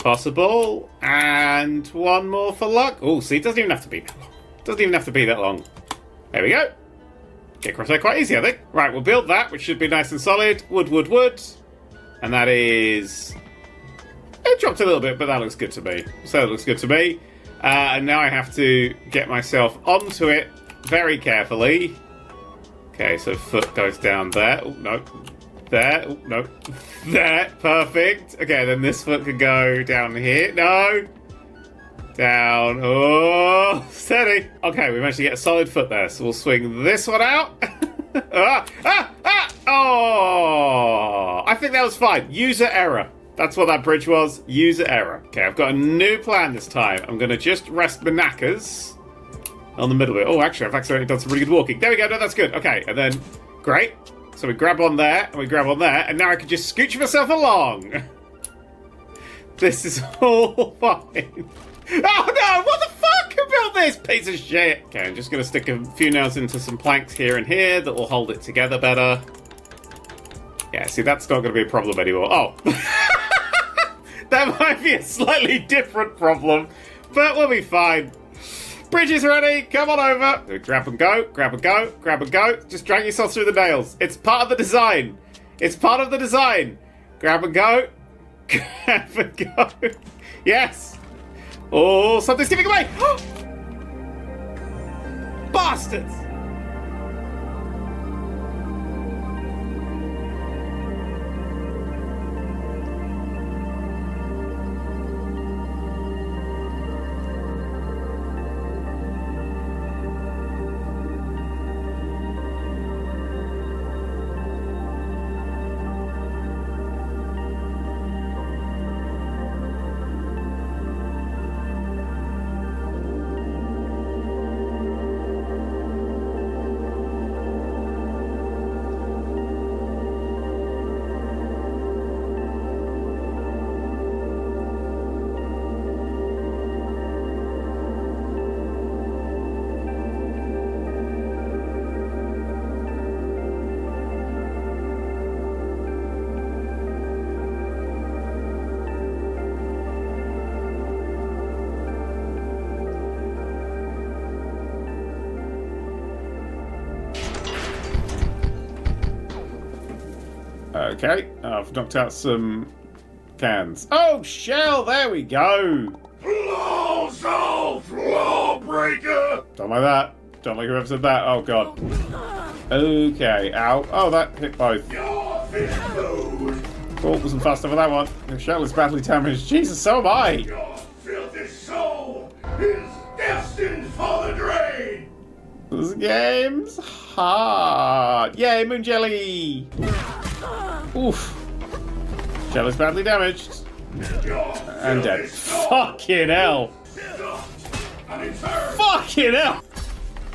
possible. And one more for luck. Oh, see, it doesn't even have to be that long. Doesn't even have to be that long. There we go. Get across there quite easy, I think. Right, we'll build that, which should be nice and solid. Wood, wood, wood. And that is... It dropped a little bit, but that looks good to me. So it looks good to me. And now I have to get myself onto it very carefully. Okay, so foot goes down there. Oh, no. There. Oh, no. There. Perfect. Okay, then this foot could go down here. No. Down. Oh, steady. Okay, we managed to get a solid foot there. So we'll swing this one out. Oh, I think that was fine. User error. That's what that bridge was. User error. Okay, I've got a new plan this time. I'm going to just rest the knackers on the middle bit. Oh, actually, I've accidentally done some really good walking. There we go. No, that's good. Okay, and then, great. So we grab on there, and we grab on there, and now I can just scooch myself along. This is all fine. Oh, no! What the fuck? Who built this piece of shit? Okay, I'm just going to stick a few nails into some planks here and here that will hold it together better. Yeah, see, that's not going to be a problem anymore. Oh. That might be a slightly different problem, but we'll be fine. Bridge is ready. Come on over. Grab and go, grab and go, grab and go. Just drag yourself through the nails. It's part of the design. It's part of the design. Grab and go. Grab and go. Yes. Oh, something's giving away. Bastards. Okay, I've knocked out some cans. Oh, shell! There we go! Flow breaker! Don't like that. Don't like whoever said that. Oh, God. Okay, ow. Oh, that hit both. Your fish food! Oh, wasn't fast enough for that one. The shell is badly damaged. Jesus, so am I! Your filthy soul is destined for the drain! This game's hard. Yay, moon jelly! Oof. Shell is badly damaged. And dead. Fucking hell. Fucking hell.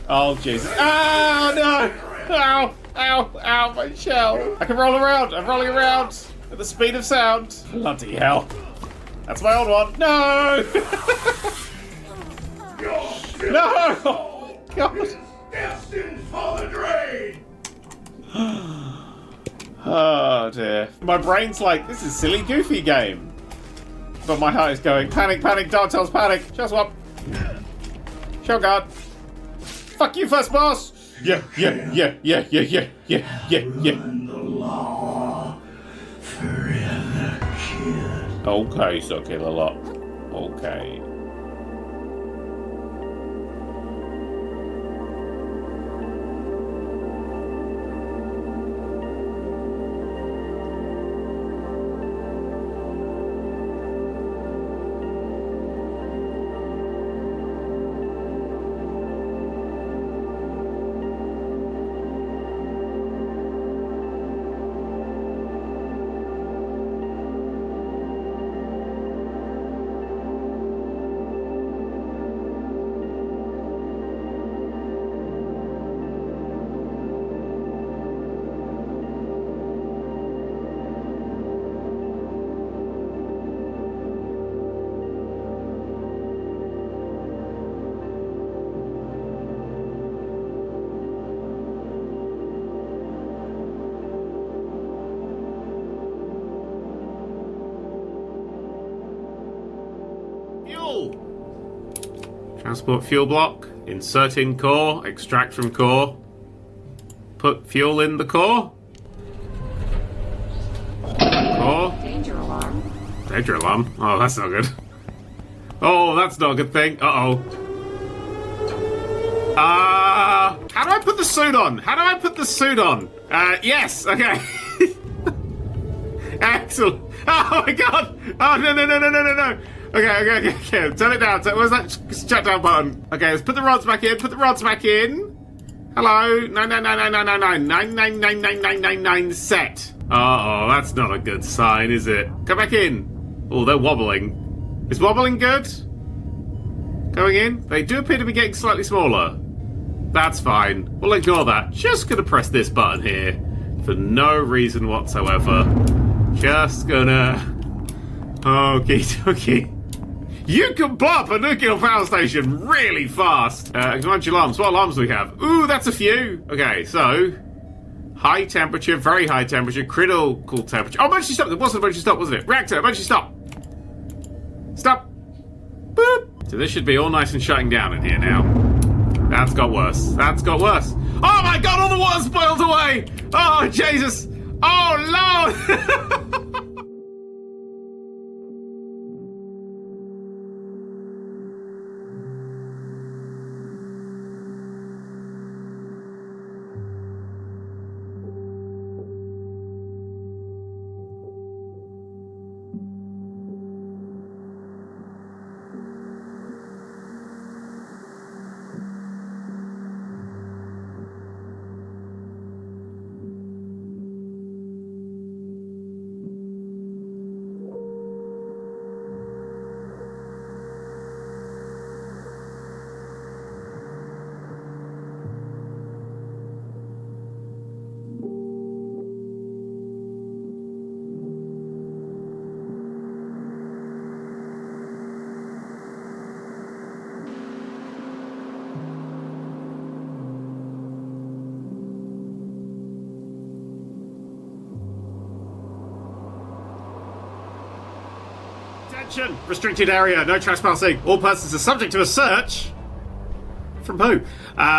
Oh, Jesus. Ah, no. Ow, ow, ow, my shell. I can roll around. I'm rolling around at the speed of sound. Bloody hell. That's my old one. No. No. Oh, God. Destined for the drain! Oh dear. My brain's like, this is a silly, goofy game. But my heart is going, panic, panic, Dark Tales, panic. Shell swap. Shell guard. Fuck you, first boss. Yeah. Run the law forever, kid. Okay, so kill a lot. Okay. Transport fuel block. Insert in core. Extract from core. Put fuel in the core. Core. Danger alarm. Danger alarm? Oh, that's not good. Oh, that's not a good thing. Uh-oh. How do I put the suit on? How do I put the suit on? Yes, okay. Excellent. Oh my god. Oh, no. Okay. Turn it down. Where's that shutdown button? Okay, let's put the rods back in. Hello. 99999999999 set. Uh-oh, that's not a good sign, is it? Come back in. Oh, they're wobbling. Is wobbling good? Going in? They do appear to be getting slightly smaller. That's fine. We'll ignore that. Just gonna press this button here for no reason whatsoever. Just gonna... Okay. You can blow up a nuclear power station really fast. Acknowledge alarms. What alarms do we have? Ooh, that's a few. Okay, so... High temperature, very high temperature, critical temperature. Oh, emergency stop. There wasn't an emergency stop, wasn't it? Reactor, emergency stop. Stop. Boop. So this should be all nice and shutting down in here now. That's got worse. Oh my god, all the water's boiled away! Oh, Jesus! Oh, Lord! Attention! Restricted area, no trespassing. All persons are subject to a search. From who?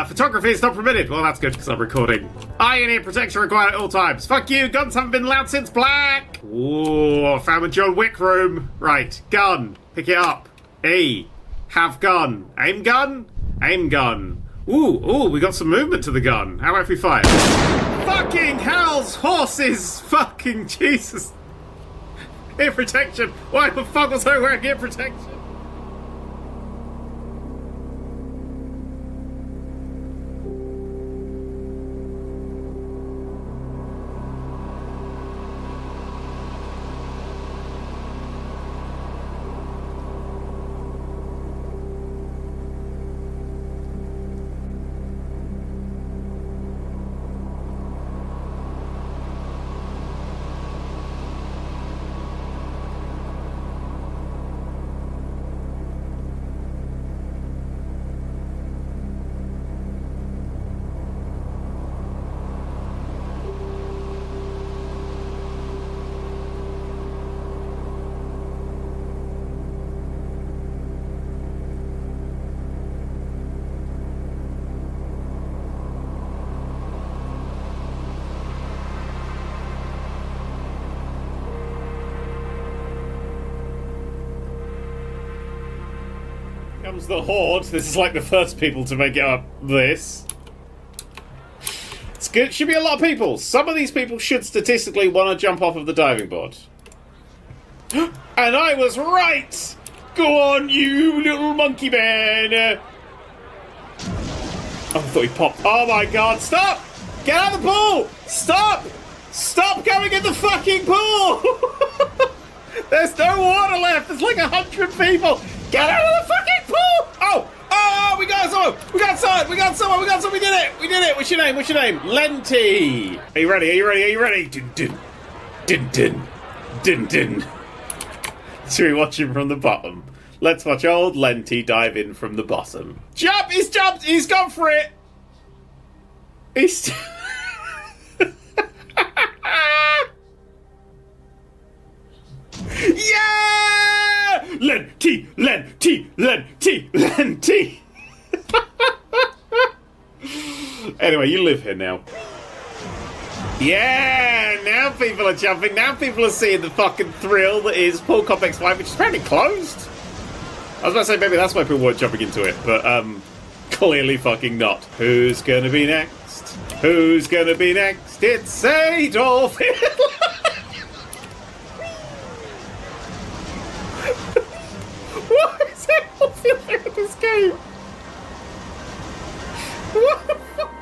Photography is not permitted. Well, that's good because I'm recording. Eye and ear protection required at all times. Fuck you, guns haven't been allowed since black. Ooh, found the John Wick room. Right, gun. Pick it up. E. Have gun. Aim gun? Aim gun. Ooh, we got some movement to the gun. How about if we fire? Fucking hell's horses! Fucking Jesus! Ear protection! Why the fuck was I wearing ear protection? Comes the Horde. This is like the first people to make it up this. It's good. Should be a lot of people. Some of these people should statistically want to jump off of the diving board. And I was right! Go on, you little monkey man! Oh, I thought he popped. Oh my god, stop! Get out of the pool! Stop! Stop going in the fucking pool! There's no water left! There's like 100 people! Get out of the fucking pool! Oh, we got someone! We got someone! We did it! What's your name? Lenti! Are you ready? Din. Should we watch him from the bottom? Let's watch old Lenti dive in from the bottom. Jump! He's jumped! He's gone for it! He's... Yeah! Anyway, you live here now. Yeah, now people are jumping. Now people are seeing the fucking thrill that is Pool Complex 5, which is apparently closed. I was about to say maybe that's why people weren't jumping into it, but clearly fucking not. Who's gonna be next? Who's gonna be next? It's Adolf Hitler! What is Adolf Hitler in this game? What the fuck?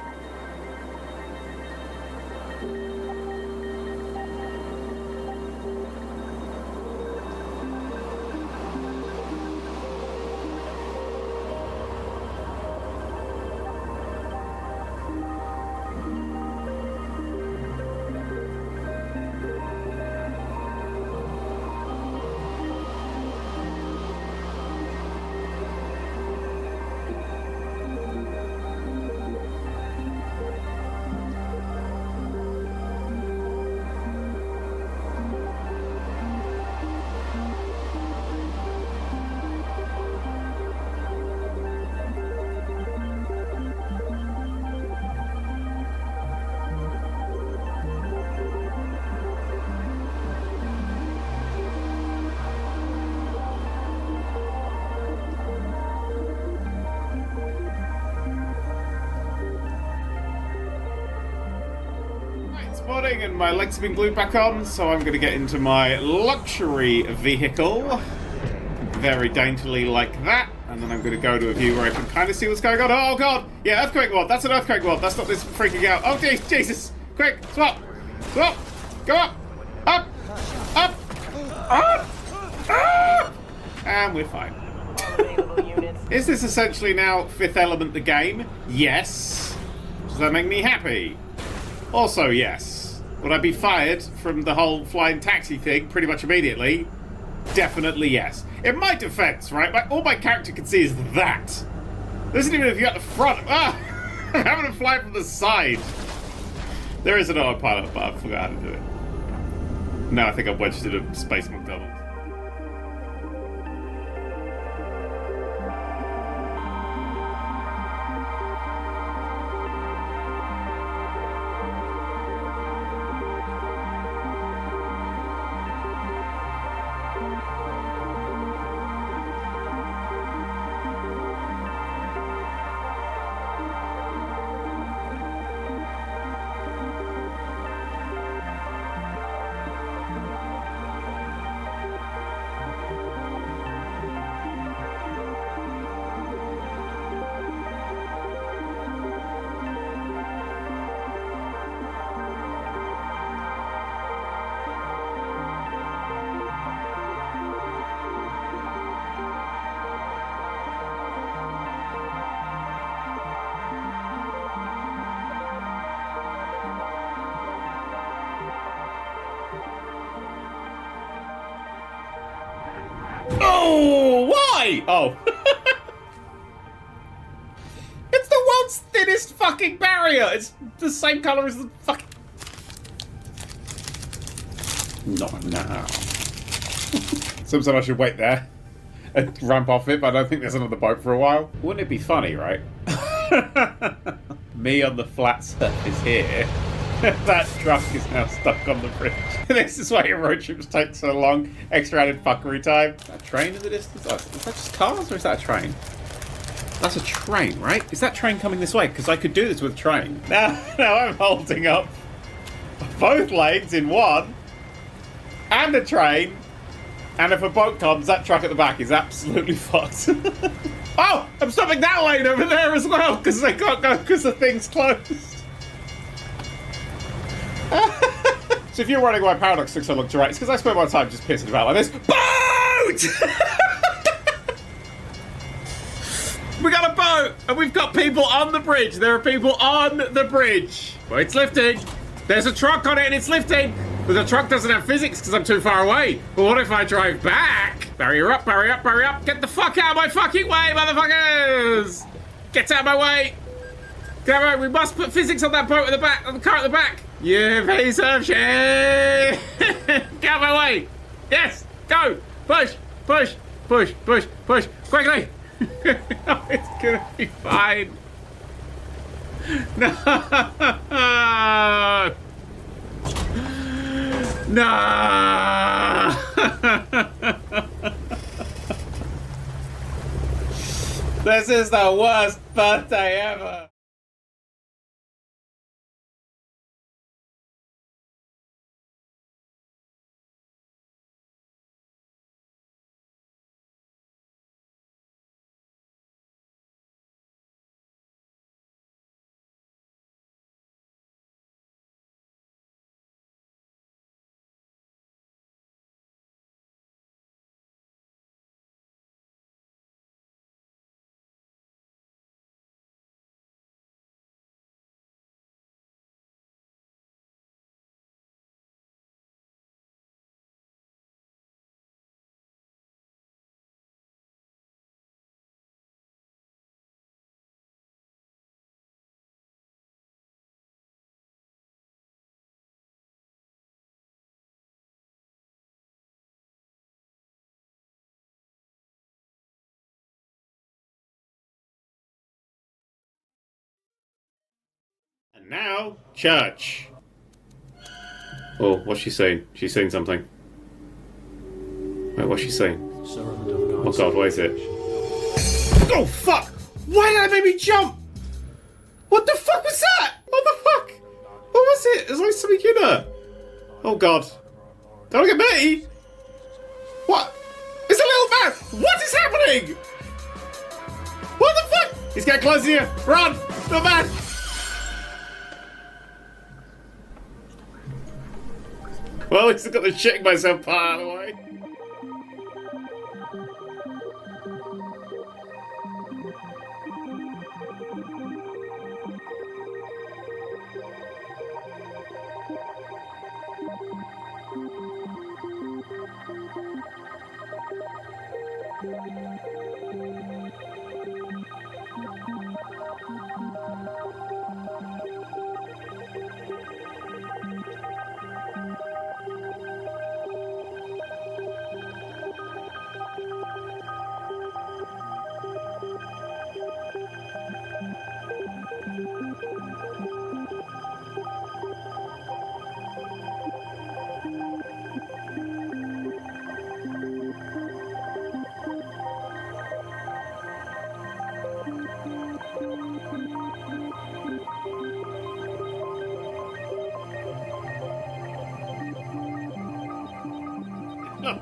Morning, and my legs have been glued back on, so I'm going to get into my luxury vehicle very daintily like that, and then I'm going to go to a view where I can kind of see what's going on. Oh god, yeah, earthquake ward, that's an earthquake ward, that's not this freaking out. Oh Jesus, quick, swap, go up, and we're fine. Is this essentially now Fifth Element the game? Yes. Does that make me happy? Also, yes. Would I be fired from the whole flying taxi thing pretty much immediately? Definitely yes. In my defense, right, all my character can see is that. There isn't even if you're at the front. I'm having to fly from the side. There is an autopilot, but I forgot how to do it. No, I think I'm wedged in a space McDonald's. Oh, why? Oh. It's the world's thinnest fucking barrier. It's the same colour as the fucking... Not now. Sometimes I should wait there and ramp off it, but I don't think there's another boat for a while. Wouldn't it be funny, right? Me on the flat surface here. That truck is now stuck on the bridge. This is why your road trips take so long. Extra added fuckery time. Is that a train in the distance? Oh, is that just cars or is that a train? That's a train, right? Is that train coming this way? Because I could do this with a train. Now I'm holding up both lanes in one. And a train. And if a boat comes, that truck at the back is absolutely fucked. Oh! I'm stopping that lane over there as well, because they can't go because the thing's closed. So if you're wondering why Paradox took so long to write, it's because I spent my time just pissing about like this. Boat! We got a boat! And we've got people on the bridge. There are people on the bridge. Well, it's lifting. There's a truck on it and it's lifting. But the truck doesn't have physics because I'm too far away. But what if I drive back? Barrier up, barrier up, barrier up. Get the fuck out of my fucking way, motherfuckers! Get out of my way. Get out of my way. We must put physics on that boat at the back, on the car at the back. You piece of shit! Get out of my way! Yes! Go! Push! Push! push, push, push, quickly! It's gonna be fine. No! No! This is the worst birthday ever. And now, church. Oh, what's she saying? She's saying something. Wait, what's she saying? Oh god, what is it? Oh fuck! Why did that make me jump? What the fuck was that? What the fuck? What was it? There's like something in her. Oh god. Don't look at me! What? It's a little man! What is happening? What the fuck? He's getting close here! Run! Little man! Well, at least I got the shitting myself part of the way.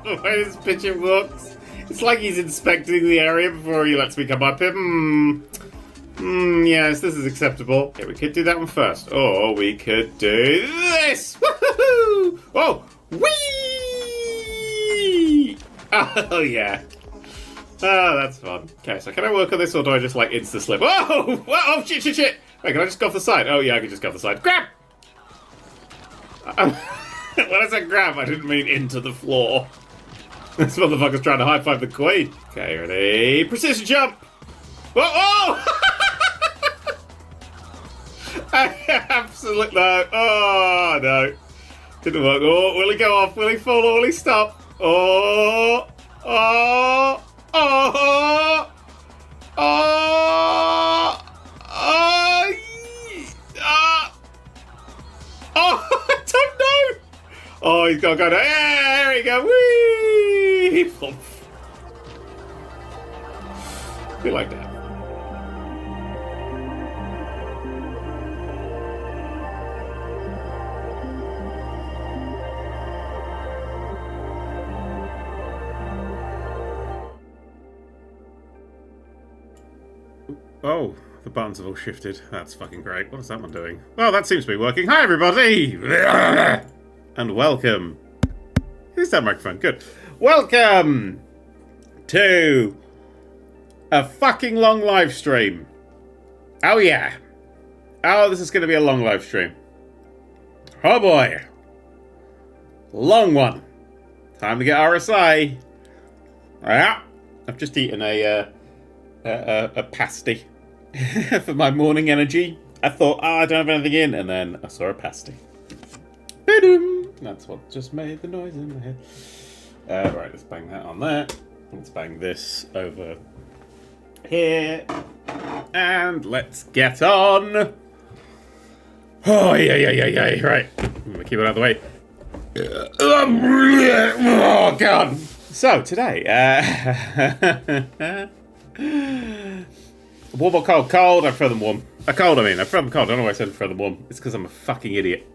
The way this Pigeon looks, it's like he's inspecting the area before he lets me come up here. Yes, this is acceptable. Okay, we could do that one first. Or we could do this! Woohoo! Oh! Whee! Oh, yeah. Oh, that's fun. Okay, so can I work on this or do I just like insta-slip? Oh! Oh, shit, shit, shit! Wait, can I just go off the side? Oh, yeah, I can just go off the side. Grab! When I said grab, I didn't mean into the floor. This motherfucker's trying to high-five the queen. Okay, ready? Precision jump! Whoa! Oh! Absolutely no. Oh, no. Didn't work. Oh, will he go off? Will he fall or will he stop? Oh! Oh! Oh! Oh! Oh! Oh! I don't know! Oh, he's got to go down. Yeah, there we go. Whee! Be like that. Oh, the buttons have all shifted. That's fucking great. What is that one doing? Well, that seems to be working. Hi, everybody! And welcome. Here's that microphone. Good. Welcome to a fucking long live stream. Oh, yeah. Oh, this is going to be a long live stream. Oh, boy. Long one. Time to get RSI. Yeah. I've just eaten a pasty for my morning energy. I thought, I don't have anything in, and then I saw a pasty. Ba-doom. That's what just made the noise in my head. Right, let's bang that on there. Let's bang this over here. And let's get on. Oh, yeah. Right. I'm going to keep it out of the way. Oh, God. So, today, warm or cold? Cold, I prefer them warm. Cold, I mean. I prefer them cold. I don't know why I said I prefer them warm. It's because I'm a fucking idiot.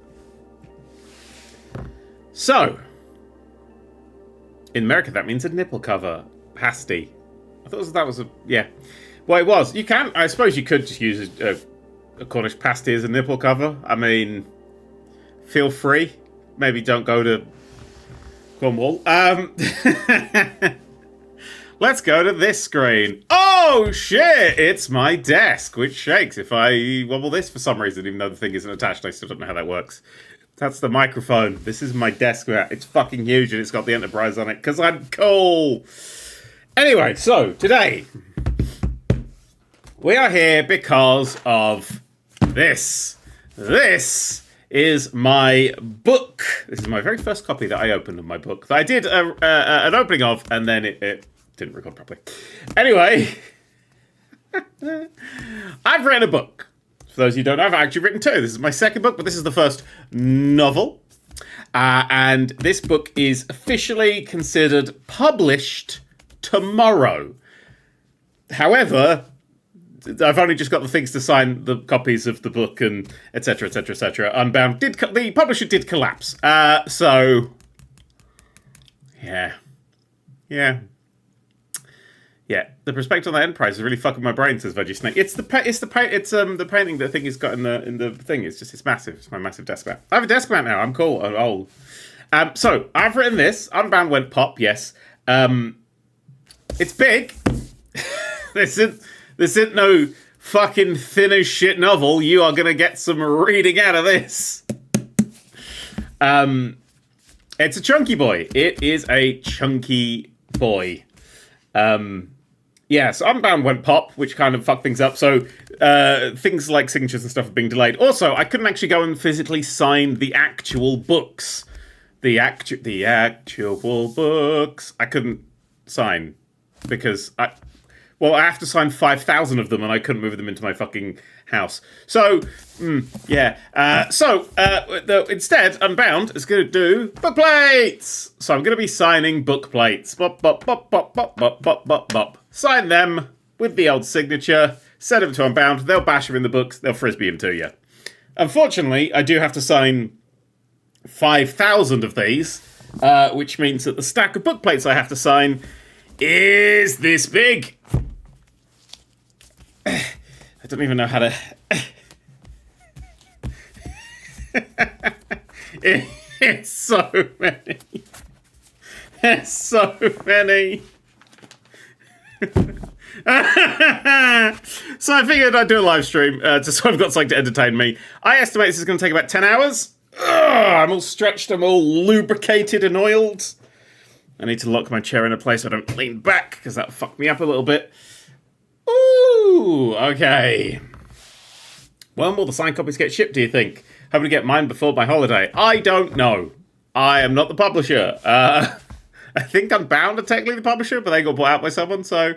So, in America, that means a nipple cover. Pasty. I thought that was a... Yeah. Well, it was. You can... I suppose you could just use a Cornish pasty as a nipple cover. I mean, feel free. Maybe don't go to Cornwall. Let's go to this screen. Oh, shit! It's my desk, which shakes if I wobble this for some reason, even though the thing isn't attached. I still don't know how that works. That's the microphone. This is my desk mat. It's fucking huge and it's got the Enterprise on it, because I'm cool. Anyway, so, today, we are here because of this. This is my book. This is my very first copy that I opened of my book. That I did an opening of, and then it didn't record properly. Anyway, I've written a book. For those of you who don't know, I've actually written two. This is my second book, but this is the first novel. And this book is officially considered published tomorrow. However, I've only just got the things to sign the copies of the book and etc. Unbound the publisher did collapse. So yeah. The perspective on the Enterprise is really fucking my brain, says Veggie Snake. It's the painting the thing he's got in the thing. It's massive. It's my massive desk mat. I have a desk mat now. I'm cool. I'm old. So I've written this. Unbound went pop. Yes. It's big. This isn't no fucking thin as shit novel. You are gonna get some reading out of this. It's a chunky boy. It is a chunky boy. So Unbound went pop, which kind of fucked things up. So things like signatures and stuff are being delayed. Also, I couldn't actually go and physically sign the actual books. The actual books. I couldn't sign because I have to sign 5,000 of them, and I couldn't move them into my fucking house. So, instead, Unbound is going to do book plates. So I'm going to be signing book plates. Bop, bop, bop, bop, bop, bop, bop, bop, bop. Sign them with the old signature. Send them to Unbound. They'll bash them in the books. They'll frisbee them to you. Unfortunately, I do have to sign 5,000 of these, which means that the stack of book plates I have to sign is this big. I don't even know how to... It's so many. There's so many. So I figured I'd do a live stream, just so I've got something to entertain me. I estimate this is going to take about 10 hours. I'm all stretched, I'm all lubricated and oiled. I need to lock my chair in a place so I don't lean back, because that'll fuck me up a little bit. Ooh, okay. When will the signed copies get shipped, do you think? Hoping to get mine before my holiday. I don't know. I am not the publisher. I think Unbound are technically the publisher, but they got bought out by someone, so...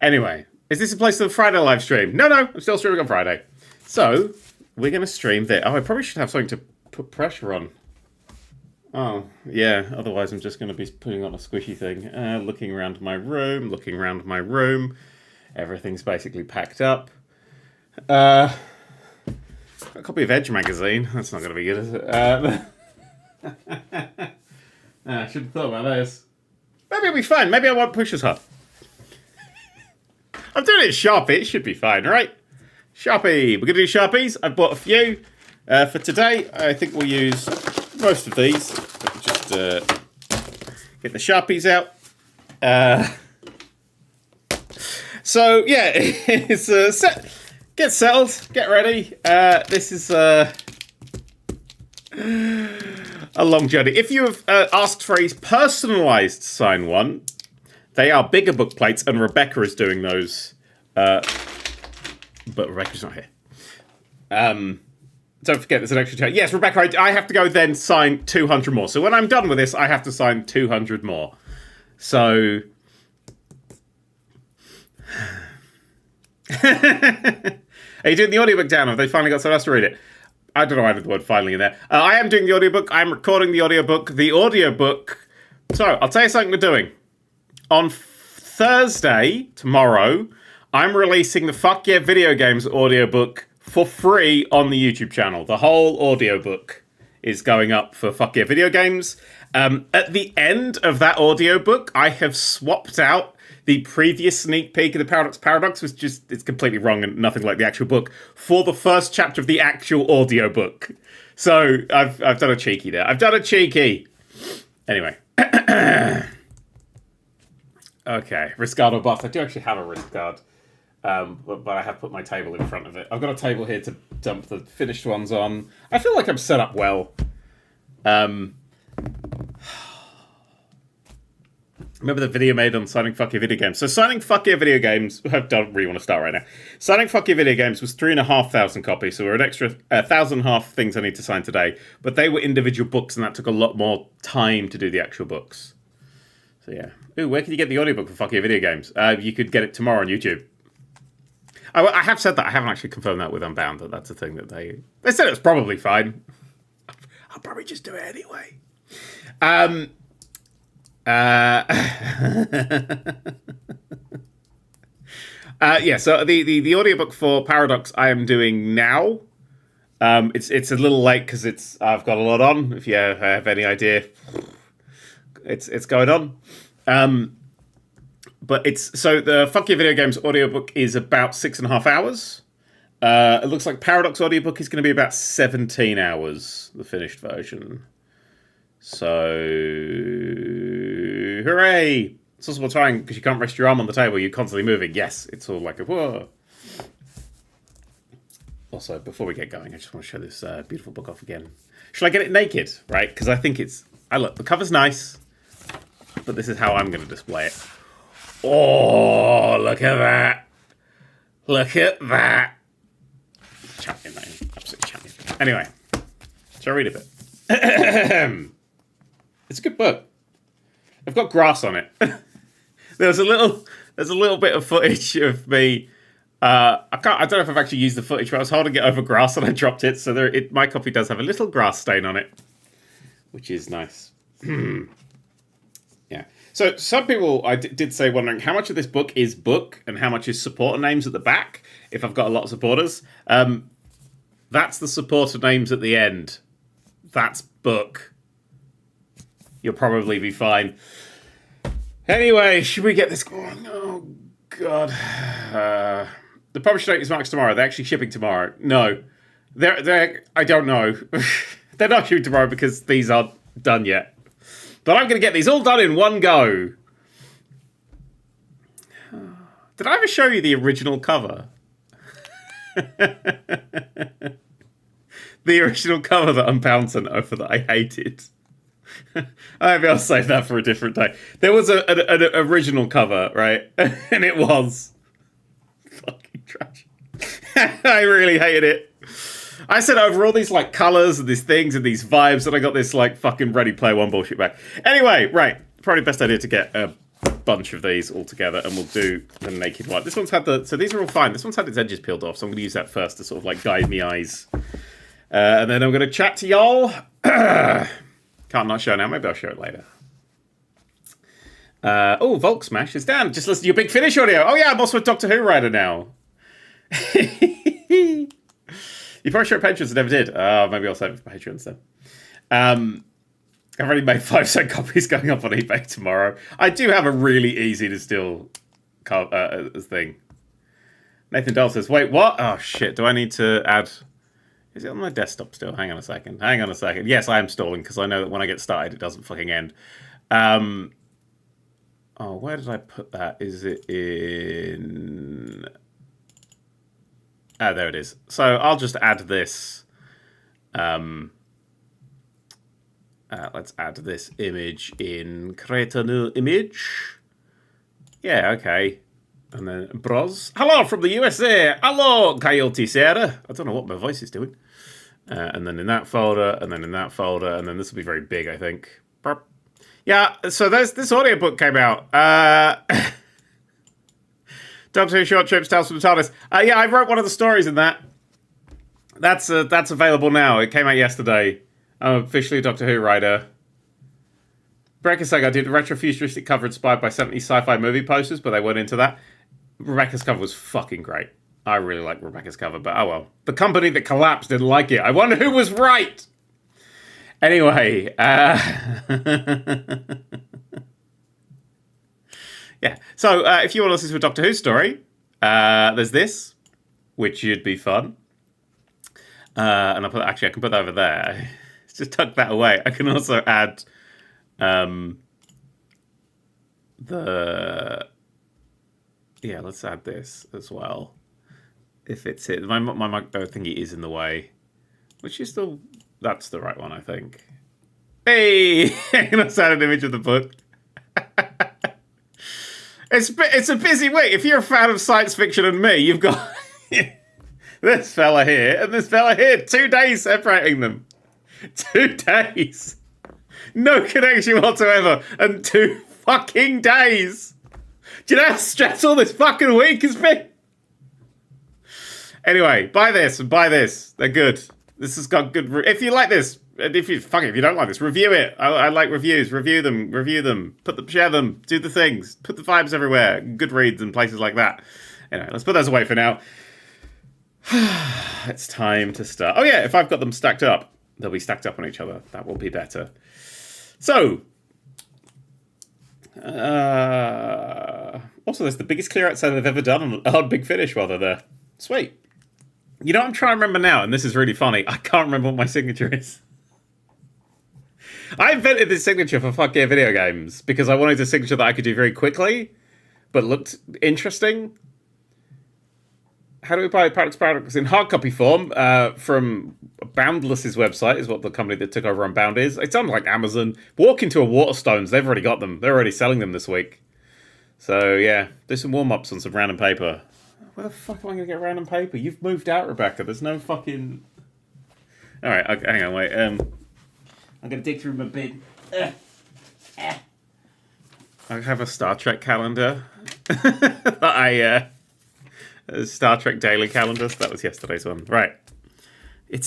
Anyway, is this a place for the Friday live stream? No, I'm still streaming on Friday. So, we're going to stream there. Oh, I probably should have something to put pressure on. Oh, yeah, otherwise I'm just going to be putting on a squishy thing. Looking around my room. Everything's basically packed up. A copy of Edge magazine. That's not going to be good, is it? I should have thought about this. Maybe it'll be fine. Maybe I won't push as hard. I'm doing it at Sharpie. It should be fine, right? Sharpie. We're going to do Sharpies. I've bought a few. For today, I think we'll use most of these. Just get the Sharpies out. So, yeah, it's set. Get settled. Get ready. This is a long journey. If you have asked for a personalised sign one, they are bigger book plates, and Rebecca is doing those. But Rebecca's not here. Don't forget, there's an extra chat. Yes, Rebecca, I have to go then sign 200 more. So when I'm done with this, I have to sign 200 more. So... Are you doing the audiobook, Dan? Have they finally got someone else to read it? I don't know why I did the word finally in there. I am doing the audiobook. I'm recording the audiobook. The audiobook... So, I'll tell you something we're doing. On Thursday, tomorrow, I'm releasing the Fuck Yeah Video Games audiobook for free on the YouTube channel. The whole audiobook is going up for Fuck Yeah Video Games. At the end of that audiobook, I have swapped out the previous sneak peek of the Paradox, was just, it's completely wrong and nothing like the actual book, for the first chapter of the actual audiobook. So, I've done a cheeky there. I've done a cheeky. Anyway. Okay, wrist guard or buff. I do actually have a wrist guard, but I have put my table in front of it. I've got a table here to dump the finished ones on. I feel like I'm set up well. Remember the video made on signing Fuck Your Video Games? So signing Fuck Your Video Games, I don't really want to start right now. Signing Fuck Your Video Games was 3,500 copies, so we're an extra 1,500 things I need to sign today. But they were individual books, and that took a lot more time to do the actual books. So yeah. Ooh, where can you get the audiobook for Fuck Your Video Games? You could get it tomorrow on YouTube. I have said that. I haven't actually confirmed that with Unbound, that that's a thing that they said it was probably fine. I'll probably just do it anyway. Yeah, so the audiobook for Paradox I am doing now. It's a little late because I've got a lot on. If you have any idea, it's going on. But so the Fuck Your Video Games audiobook is about 6.5 hours. It looks like Paradox audiobook is going to be about 17 hours, the finished version. So, hooray! It's also trying, because you can't rest your arm on the table, you're constantly moving. Yes, it's all like a whoa. Also, before we get going, I just want to show this beautiful book off again. Should I get it naked, right? Because I think look, the cover's nice, but this is how I'm going to display it. Oh, look at that. Look at that. Champion, man. Absolute champion. Anyway, shall I read a bit? It's a good book. I've got grass on it. There's a little bit of footage of me. I don't know if I've actually used the footage, but I was holding it over grass and I dropped it. So my copy does have a little grass stain on it, which is nice. Yeah. So some people did say wondering how much of this book is book and how much is supporter names at the back. If I've got a lot of supporters, that's the supporter names at the end. That's book. You'll probably be fine. Anyway, should we get this going? Oh, God. The publisher date is marked tomorrow. They're actually shipping tomorrow. No. I don't know. They're not shipping tomorrow because these aren't done yet. But I'm going to get these all done in one go. Did I ever show you the original cover? The original cover that Unbound sent over that I hated. Maybe I'll save that for a different day. There was an original cover, right? And it was fucking trash. I really hated it. I sent over all these like colours and these things and these vibes, and I got this like fucking Ready Player One bullshit back. Anyway, right. Probably best idea to get a bunch of these all together, and we'll do the naked one. This one's had so these are all fine. This one's had its edges peeled off, so I'm going to use that first to sort of like guide me eyes. And then I'm going to chat to y'all. Can't not show now. Maybe I'll show it later. Volk Smash is down. Just listen to your Big Finish audio. Oh yeah, I'm also a Doctor Who writer now. You probably show Patreons, I never did. Maybe I'll save it for Patreons then. I've already made 5 cent copies going up on eBay tomorrow. I do have a really easy to steal thing. Nathan Dahl says, wait, what? Oh shit, do I need to add... Is it on my desktop still? Hang on a second. Yes, I am stalling because I know that when I get started, it doesn't fucking end. Where did I put that? Is it in... Oh, there it is. So I'll just add this. Let's add this image in Create a New Image. Yeah, okay. And then Bros. Hello from the USA. Hello, Coyote Sarah. I don't know what my voice is doing. And then in that folder, and then in that folder, and then this will be very big, I think. Yeah, so this audiobook came out. Doctor Who Short Trips, Tales from the TARDIS. Yeah, I wrote one of the stories in that. That's available now. It came out yesterday. I'm officially a Doctor Who writer. Rebecca Saga did a retrofuturistic cover inspired by 70s sci-fi movie posters, but they weren't into that. Rebecca's cover was fucking great. I really like Rebecca's cover, but oh well. The company that collapsed didn't like it. I wonder who was right! Anyway, yeah. So if you want to listen to a Doctor Who story, there's this, which should be fun. And I can put that over there. Just tuck that away. I can also add let's add this as well. If it's it, my thingy is in the way, which is that's the right one, I think. Hey, let's add an image of the book. It's a busy week. If you're a fan of science fiction and me, you've got this fella here and this fella here. 2 days separating them. 2 days. No connection whatsoever. And 2 fucking days. Do you know how stressful this fucking week has been? Anyway, buy this and buy this. They're good. This has got good... If you like this, and if you don't like this, review it. I like reviews. Review them. Share them. Do the things. Put the vibes everywhere. Good reads and places like that. Anyway, let's put those away for now. It's time to start. Oh yeah, if I've got them stacked up, they'll be stacked up on each other. That will be better. So, also there's the biggest clear out sale I've ever done on Big Finish while they're there. Sweet. You know what I'm trying to remember now, and this is really funny. I can't remember what my signature is. I invented this signature for Fuck Yeah Video Games because I wanted a signature that I could do very quickly, but looked interesting. How do we buy products in hard copy form? From Boundless's website is what the company that took over on Bound is. It sounds like Amazon. Walk into a Waterstones. They've already got them. They're already selling them this week. So yeah, do some warm-ups on some random paper. Where the fuck am I going to get random paper? You've moved out, Rebecca. There's no fucking... Alright, okay, hang on, wait. I'm going to dig through my bin. I have a Star Trek calendar. A Star Trek daily calendar. So that was yesterday's one. Right. I'm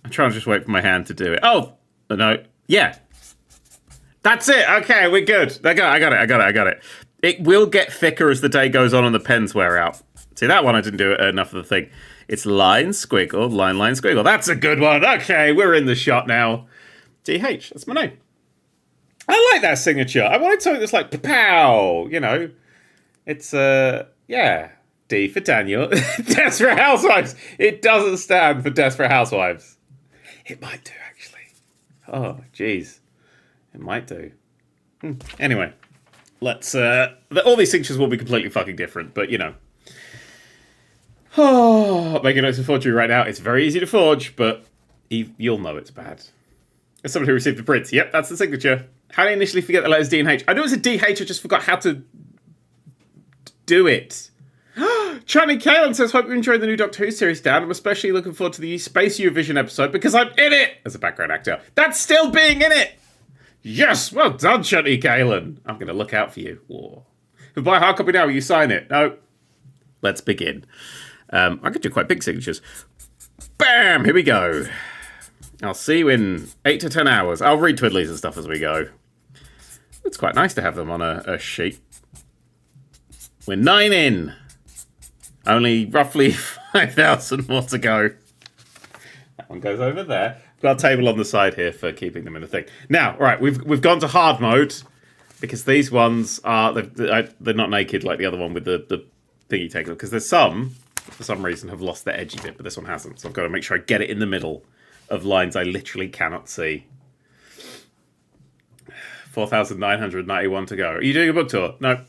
trying to just wait for my hand to do it. Oh! No. Yeah. That's it. Okay, we're good. I got it. It will get thicker as the day goes on and the pens wear out. See, that one I didn't do enough of the thing. It's line, squiggle, line, squiggle. That's a good one. Okay, we're in the shot now. DH, that's my name. I like that signature. I wanted something that's like, pow, you know. It's, yeah. D for Daniel. Desperate Housewives. It doesn't stand for Desperate Housewives. It might do, actually. Oh, jeez. It might do. Anyway. Let's, all these signatures will be completely fucking different, but, you know. Oh, making notes of forgery right now. It's very easy to forge, but you'll know it's bad. As someone who received the prints, yep, that's the signature. How did I initially forget the letters D and H? I knew it was a DH, I just forgot how to do it. Charlie Kalen says, hope you enjoyed the new Doctor Who series, Dan. I'm especially looking forward to the Space Eurovision episode because I'm in it as a background actor. That's still being in it! Yes, well done, Shunty Galen. I'm going to look out for you. Whoa. If you buy a hard copy now, will you sign it? No. Let's begin. I could do quite big signatures. Bam! Here we go. I'll see you in 8 to 10 hours. I'll read twiddlies and stuff as we go. It's quite nice to have them on a sheet. We're 9 in. Only roughly 5,000 more to go. That one goes over there. Got a table on the side here for keeping them in the thing. Now, right, we've gone to hard mode because these ones are they're not naked like the other one with the thingy taken because there's some for some reason have lost their edgy bit, but this one hasn't. So I've got to make sure I get it in the middle of lines I literally cannot see. 4,991 to go. Are you doing a book tour? No.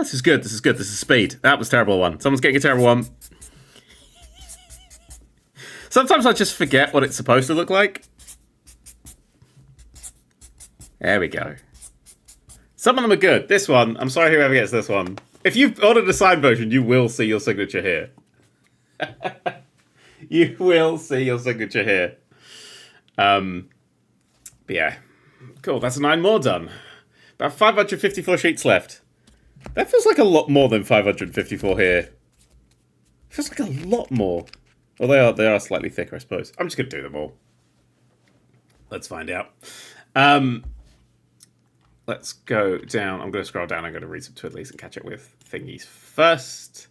This is good. This is speed. That was a terrible one. Someone's getting a terrible one. Sometimes I just forget what it's supposed to look like. There we go. Some of them are good. This one, I'm sorry whoever gets this one. If you've ordered a signed version, you will see your signature here. You will see your signature here. But yeah. Cool, that's 9 more done. About 554 sheets left. That feels like a lot more than 554 here. Feels like a lot more. Well, they are slightly thicker, I suppose. I'm just going to do them all. Let's find out. Let's go down. I'm going to scroll down. I'm going to read some twiddlies and catch up with thingies first.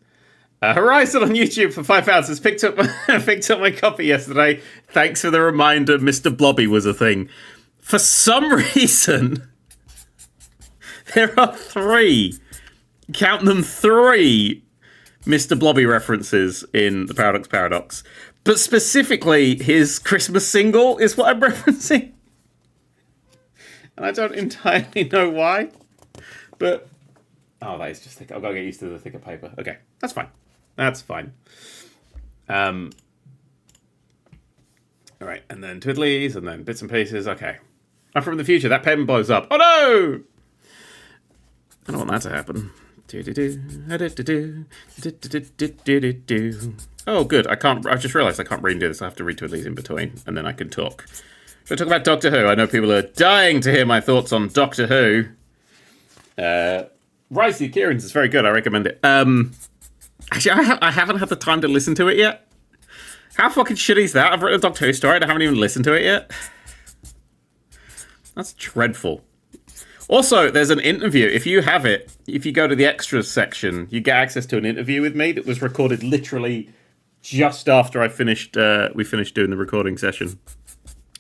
Horizon on YouTube for 5 hours has picked up my copy yesterday. Thanks for the reminder Mr. Blobby was a thing. For some reason, there are 3, count them 3, Mr. Blobby references in the Paradox. But specifically, his Christmas single is what I'm referencing. And I don't entirely know why. But, oh, that is just thick. I've got to get used to the thicker paper. Okay, that's fine. That's fine. All right, and then twiddlies, and then bits and pieces. Okay. I'm from the future. That pen blows up. Oh, no! I don't want that to happen. Oh, good. I just realised I can't read and do this. I have to read twiddlies in between, and then I can talk. Should I talk about Doctor Who? I know people are dying to hear my thoughts on Doctor Who. Rise to the Kieran's is very good. I recommend it. Actually, I haven't had the time to listen to it yet. How fucking shitty is that? I've written a Doctor Who story and I haven't even listened to it yet. That's dreadful. Also, there's an interview. If you have it, if you go to the extras section, you get access to an interview with me that was recorded literally just after we finished doing the recording session,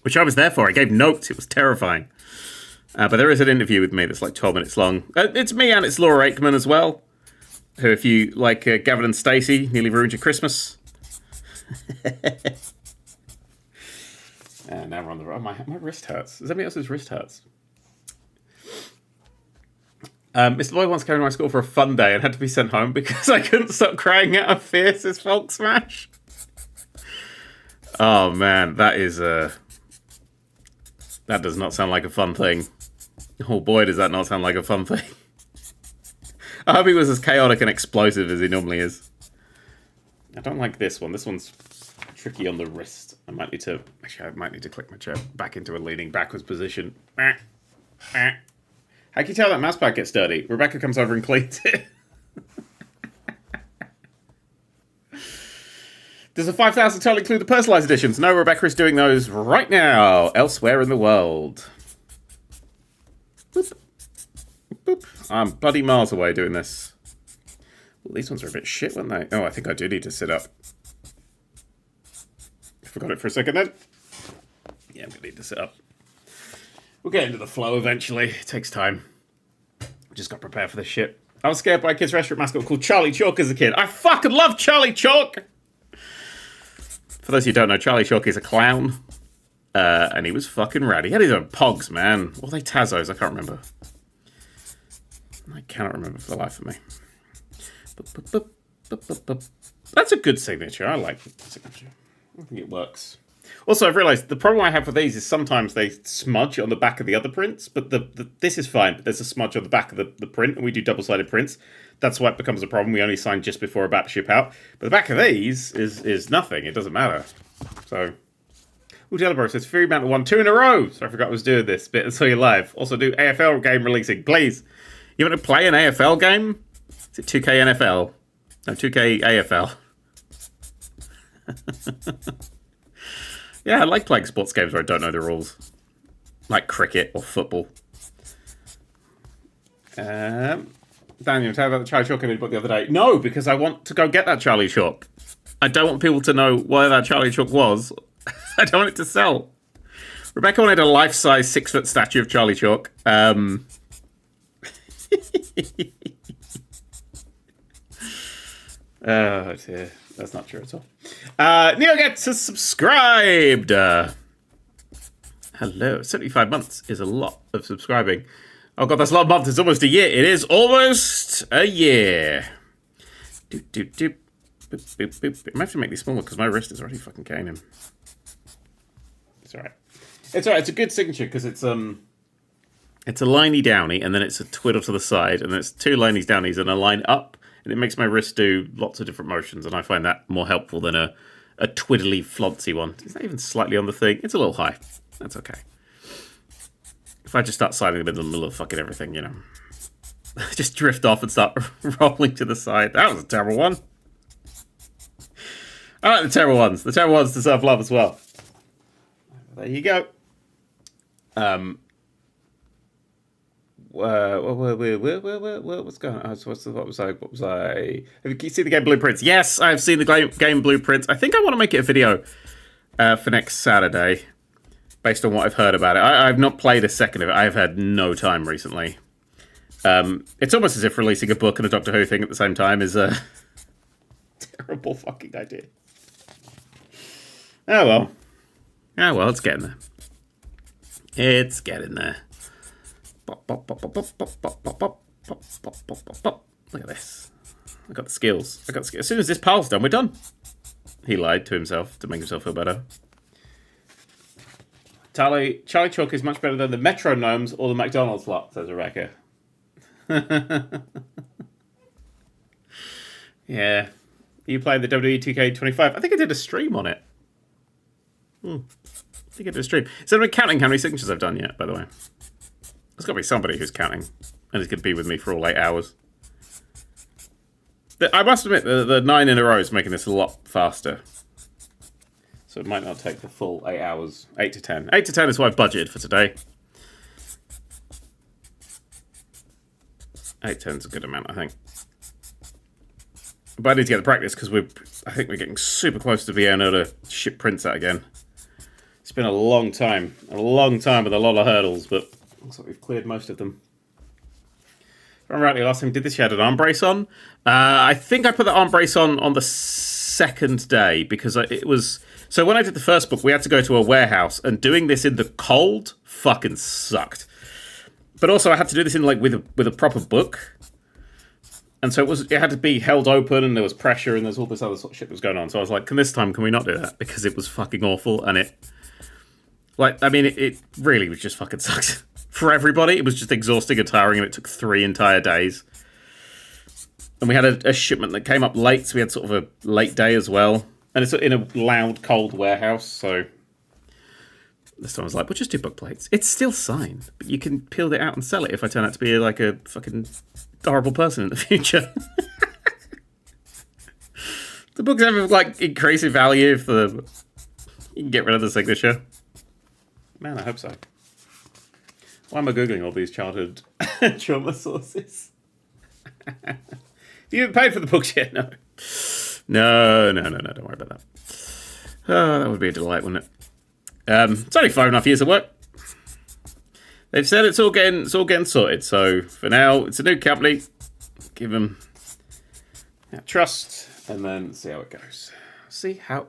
which I was there for. I gave notes. It was terrifying. But there is an interview with me that's like 12 minutes long. It's me and it's Laura Aikman as well, who, if you like Gavin and Stacey, nearly ruined your Christmas. And now we're on the road. My wrist hurts. Does anybody else's wrist hurts? Mr. Lloyd once came to my school for a fun day and had to be sent home because I couldn't stop crying out of fear, says Folk Smash. Oh man, that does not sound like a fun thing. Oh boy, does that not sound like a fun thing. I hope he was as chaotic and explosive as he normally is. I don't like this one. This one's tricky on the wrist. I might need to click my chair back into a leaning backwards position. How can you tell that mouse pad gets dirty? Rebecca comes over and cleans it. Does the 5,000 title include the personalized editions? No, Rebecca is doing those right now, elsewhere in the world. Boop. Boop. I'm bloody miles away doing this. Well, these ones are a bit shit, weren't they? Oh, I think I do need to sit up. Forgot it for a second then. Yeah, I'm going to need to sit up. We'll get into the flow eventually. It takes time. Just got prepared for this shit. I was scared by a kid's restaurant mascot called Charlie Chalk as a kid. I fucking love Charlie Chalk! For those who don't know, Charlie Chalk is a clown. And he was fucking rad. He had his own pogs, man. What were they, Tazos? I can't remember. I cannot remember for the life of me. That's a good signature. I like the signature. I think it works. Also, I've realised the problem I have with these is sometimes they smudge on the back of the other prints, but this is fine. But there's a smudge on the back of the print, and we do double-sided prints. That's why it becomes a problem. We only sign just before we're about to ship out. But the back of these is nothing. It doesn't matter. So, Delabro says, Fury Mountain won 2 in a row. So I forgot I was doing this bit and saw you live. Also, do AFL game releasing, please. You want to play an AFL game? Is it 2K NFL? No, 2K AFL. Yeah, I like playing sports games where I don't know the rules. Like cricket or football. Daniel, tell me about the Charlie Chalk I bought the other day. No, because I want to go get that Charlie Chalk. I don't want people to know where that Charlie Chalk was. I don't want it to sell. Rebecca wanted a life-size 6-foot statue of Charlie Chalk. Oh dear. That's not true at all. Neo gets subscribed. Hello. 75 months is a lot of subscribing. Oh god, that's a lot of months. It's almost a year. It is almost a year. Doop, doop, doop. Boop, boop, boop. I might have to make these smaller because my wrist is already fucking caning. It's alright. It's alright. It's a good signature because it's a liney downy and then it's a twiddle to the side and then it's 2 linies downies and a line up. And it makes my wrist do lots of different motions, and I find that more helpful than a a twiddly, flouncy one. Is that even slightly on the thing? It's a little high. That's okay. If I just start sliding in the middle of fucking everything, you know. Just drift off and start rolling to the side. That was a terrible one. I like the terrible ones. The terrible ones deserve love as well. There you go. What's going on? What was I? Have you seen the game blueprints? Yes, I've seen the game blueprints. I think I want to make it a video for next Saturday, based on what I've heard about it. I've not played a second of it. I've had no time recently. It's almost as if releasing a book and a Doctor Who thing at the same time is a terrible fucking idea. Oh well. Oh well, it's getting there. It's getting there. Look at this. I got the skills. As soon as this pile's done, we're done. He lied to himself to make himself feel better. Charlie Chalk is much better than the Metronomes or the McDonald's lot, says Rebecca. Yeah. You played the WWE 2K25. I think I did a stream on it. I think I did a stream. Instead of counting how many signatures I've done yet, by the way. There's got to be somebody who's counting and is going to be with me for all 8 hours. I must admit, the 9 in a row is making this a lot faster. So it might not take the full 8 hours. 8 to 10. 8 to 10 is what I've budgeted for today. 8 to 10 is a good amount, I think. But I need to get the practice because I think we're getting super close to being able to ship prints out again. It's been a long time with a lot of hurdles, but looks like we've cleared most of them. If I remember rightly, last time we did this, you had an arm brace on. I think I put the arm brace on the second day because it was... So when I did the first book, we had to go to a warehouse, and doing this in the cold fucking sucked. But also I had to do this in with a proper book. And so it had to be held open, and there was pressure, and there's all this other sort of shit that was going on. So I was like, this time, can we not do that? Because it was fucking awful, and it really was just fucking sucked. For everybody, it was just exhausting and tiring, and it took 3 entire days. And we had a shipment that came up late, so we had sort of a late day as well. And it's in a loud, cold warehouse, so... This time I was like, we'll just do book plates. It's still signed, but you can peel it out and sell it if I turn out to be like a fucking horrible person in the future. The books have increasing value if you can get rid of the signature. Man, I hope so. Why am I Googling all these childhood trauma sources? You haven't paid for the books yet? No. No, don't worry about that. Oh, that would be a delight, wouldn't it? It's only 5.5 years of work. They've said it's all getting sorted. So for now, it's a new company. Give them trust, and then see how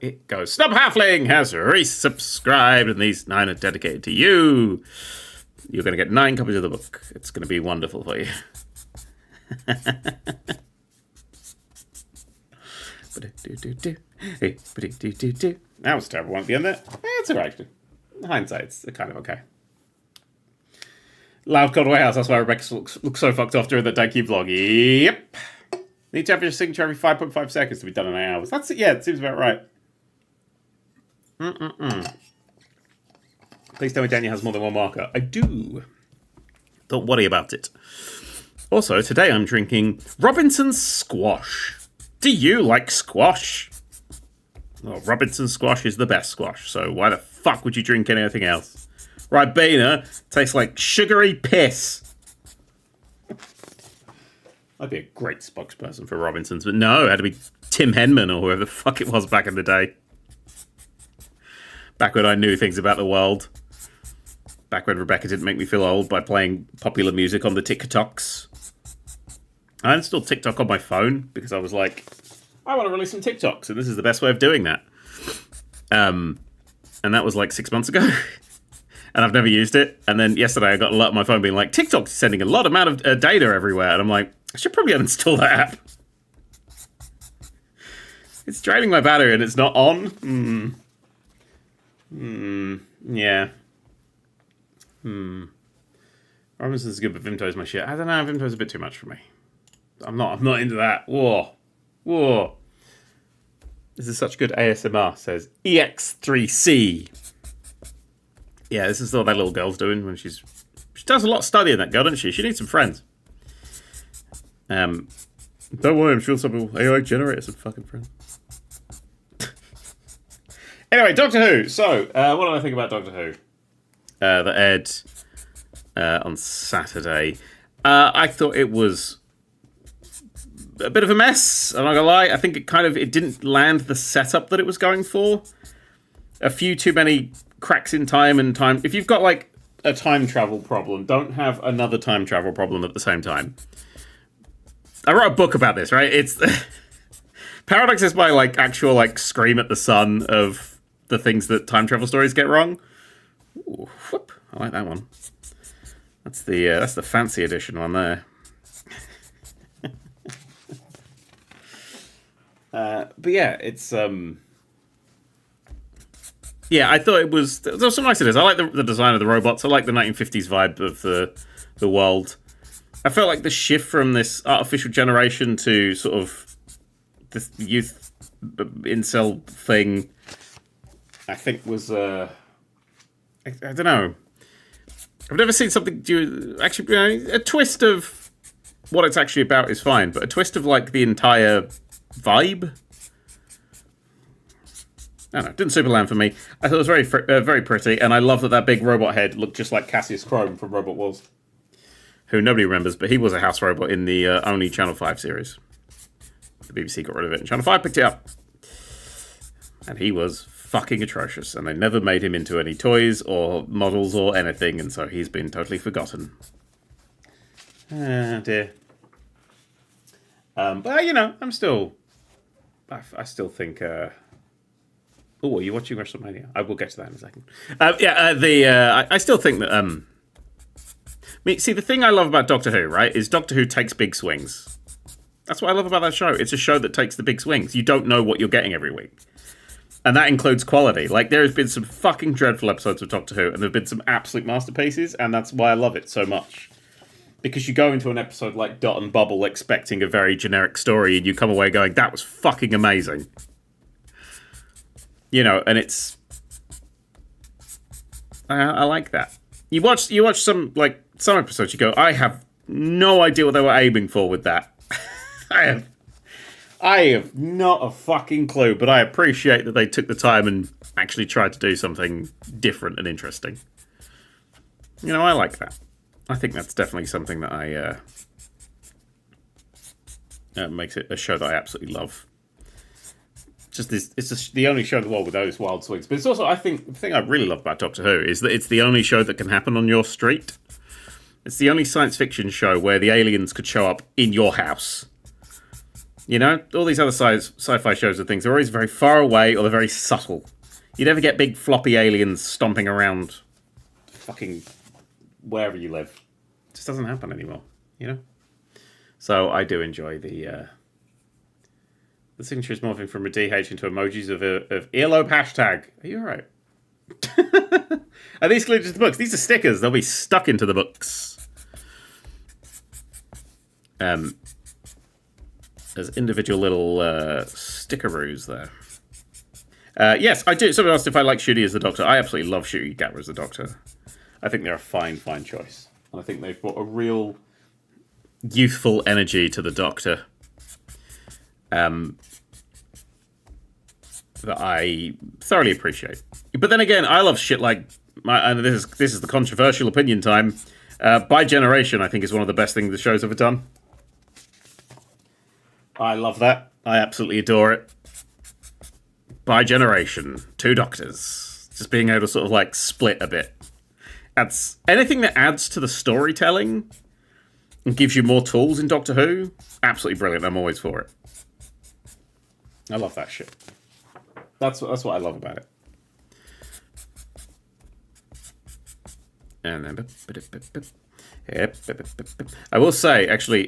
it goes. Snub Halfling has resubscribed, and these 9 are dedicated to you. You're going to get 9 copies of the book. It's going to be wonderful for you. That was a terrible one at the end there. It's alright, actually. In hindsight, it's kind of okay. Loud cold warehouse, that's why Rebecca looks so fucked off during the Daiki vlog. Yep. Need to have your signature every 5.5 seconds to be done in 8 hours. That's it, yeah, it seems about right. Please tell me Daniel has more than one marker. I do. Don't worry about it. Also, today I'm drinking Robinson's Squash. Do you like squash? Well, Robinson's Squash is the best squash, so why the fuck would you drink anything else? Ribena tastes like sugary piss. I'd be a great spokesperson for Robinson's, but no, it had to be Tim Henman or whoever the fuck it was back in the day. Back when I knew things about the world. Back when Rebecca didn't make me feel old by playing popular music on the TikToks. I installed TikTok on my phone because I was like, I want to release some TikToks, and this is the best way of doing that. And that was 6 months ago. And I've never used it. And then yesterday I got a lot on my phone being like, TikTok's sending a lot amount of data everywhere. And I'm like, I should probably uninstall that app. It's draining my battery and it's not on. Yeah. Robinson's good, but Vimto's my shit. I don't know, Vimto's a bit too much for me. I'm not into that. Whoa. This is such good ASMR, says EX3C. Yeah, this is what that little girl's doing when she does a lot of studying, that girl, doesn't she? She needs some friends. Don't worry, I'm sure some people AI generated some fucking friends. Anyway, Doctor Who. So, what do I think about Doctor Who? That aired on Saturday. I thought it was a bit of a mess. I'm not gonna lie. I think it didn't land the setup that it was going for. A few too many cracks in time and time. If you've got like a time travel problem, don't have another time travel problem at the same time. I wrote a book about this, right? It's Paradox is my like actual like scream at the sun of the things that time travel stories get wrong. Ooh, whoop. I like that one. That's the fancy edition one there. But yeah, it's yeah, I thought there was some nice ideas. I like the design of the robots. I like the 1950s vibe of the world. I felt like the shift from this artificial generation to sort of this youth incel thing, I think was I don't know. I've never seen something actually, a twist of what it's actually about is fine, but a twist of like the entire vibe, I don't know, didn't super land for me. I thought it was very pretty, and I love that big robot head looked just like Cassius Chrome from Robot Wars, who nobody remembers, but he was a house robot in the only Channel 5 series. The BBC got rid of it, and Channel 5 picked it up. And he was fucking atrocious, and they never made him into any toys or models or anything, and so he's been totally forgotten. Ah, dear. But, you know, I still think... Oh, are you watching WrestleMania? I will get to that in a second. I still think that... see, the thing I love about Doctor Who, right, is Doctor Who takes big swings. That's what I love about that show. It's a show that takes the big swings. You don't know what you're getting every week. And that includes quality. Like, there has been some fucking dreadful episodes of Doctor Who, and there have been some absolute masterpieces, and that's why I love it so much. Because you go into an episode like Dot and Bubble expecting a very generic story, and you come away going, that was fucking amazing. You know, and it's... I like that. You watch some episodes, you go, I have no idea what they were aiming for with that. I have not a fucking clue, but I appreciate that they took the time and actually tried to do something different and interesting. You know, I like that. I think that's definitely something that makes it a show that I absolutely love. It's just the only show in the world with those wild swings. But it's also, I think, the thing I really love about Doctor Who is that it's the only show that can happen on your street. It's the only science fiction show where the aliens could show up in your house. You know, all these other sci-fi shows and things are always very far away or they're very subtle. You never get big floppy aliens stomping around fucking wherever you live. It just doesn't happen anymore, you know? So I do enjoy the signature is morphing from a DH into emojis of earlobe hashtag. Are you alright? Are these glued to the books? These are stickers. They'll be stuck into the books. There's individual little stickeroos there. Yes, I do. Someone asked if I like Shooty as the Doctor. I absolutely love Shooty Gatwa as the Doctor. I think they're a fine choice. And I think they've brought a real youthful energy to the Doctor. That I thoroughly appreciate. But then again, I love shit like... and this is the controversial opinion time. By Generation, I think, is one of the best things the show's ever done. I love that. I absolutely adore it. By Generation, 2 Doctors. Just being able to sort of like split a bit. Adds anything that adds to the storytelling and gives you more tools in Doctor Who, absolutely brilliant. I'm always for it. I love that shit. That's what I love about it. And then I will say, actually,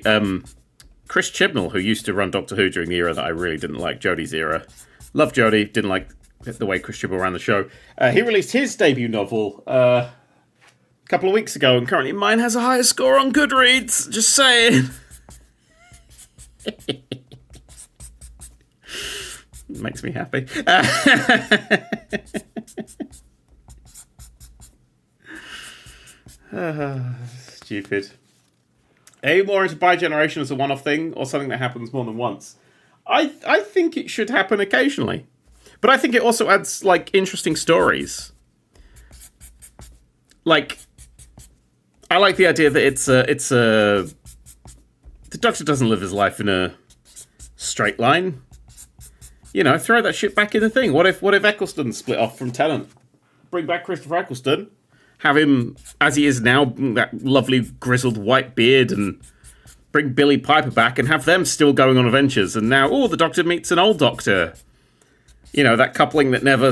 Chris Chibnall, who used to run Doctor Who during the era that I really didn't like, Jodie's era. Loved Jodie, didn't like the way Chris Chibnall ran the show. He released his debut novel a couple of weeks ago, and currently mine has a higher score on Goodreads. Just saying. Makes me happy. Stupid. Are you more into bi-generation as a one-off thing or something that happens more than once? I think it should happen occasionally. But I think it also adds, like, interesting stories. Like, I like the idea that it's a... The Doctor doesn't live his life in a straight line. You know, throw that shit back in the thing. What if Eccleston split off from Tennant? Bring back Christopher Eccleston. Have him, as he is now, that lovely grizzled white beard, and bring Billy Piper back and have them still going on adventures. And now, the Doctor meets an old Doctor. You know, that coupling that never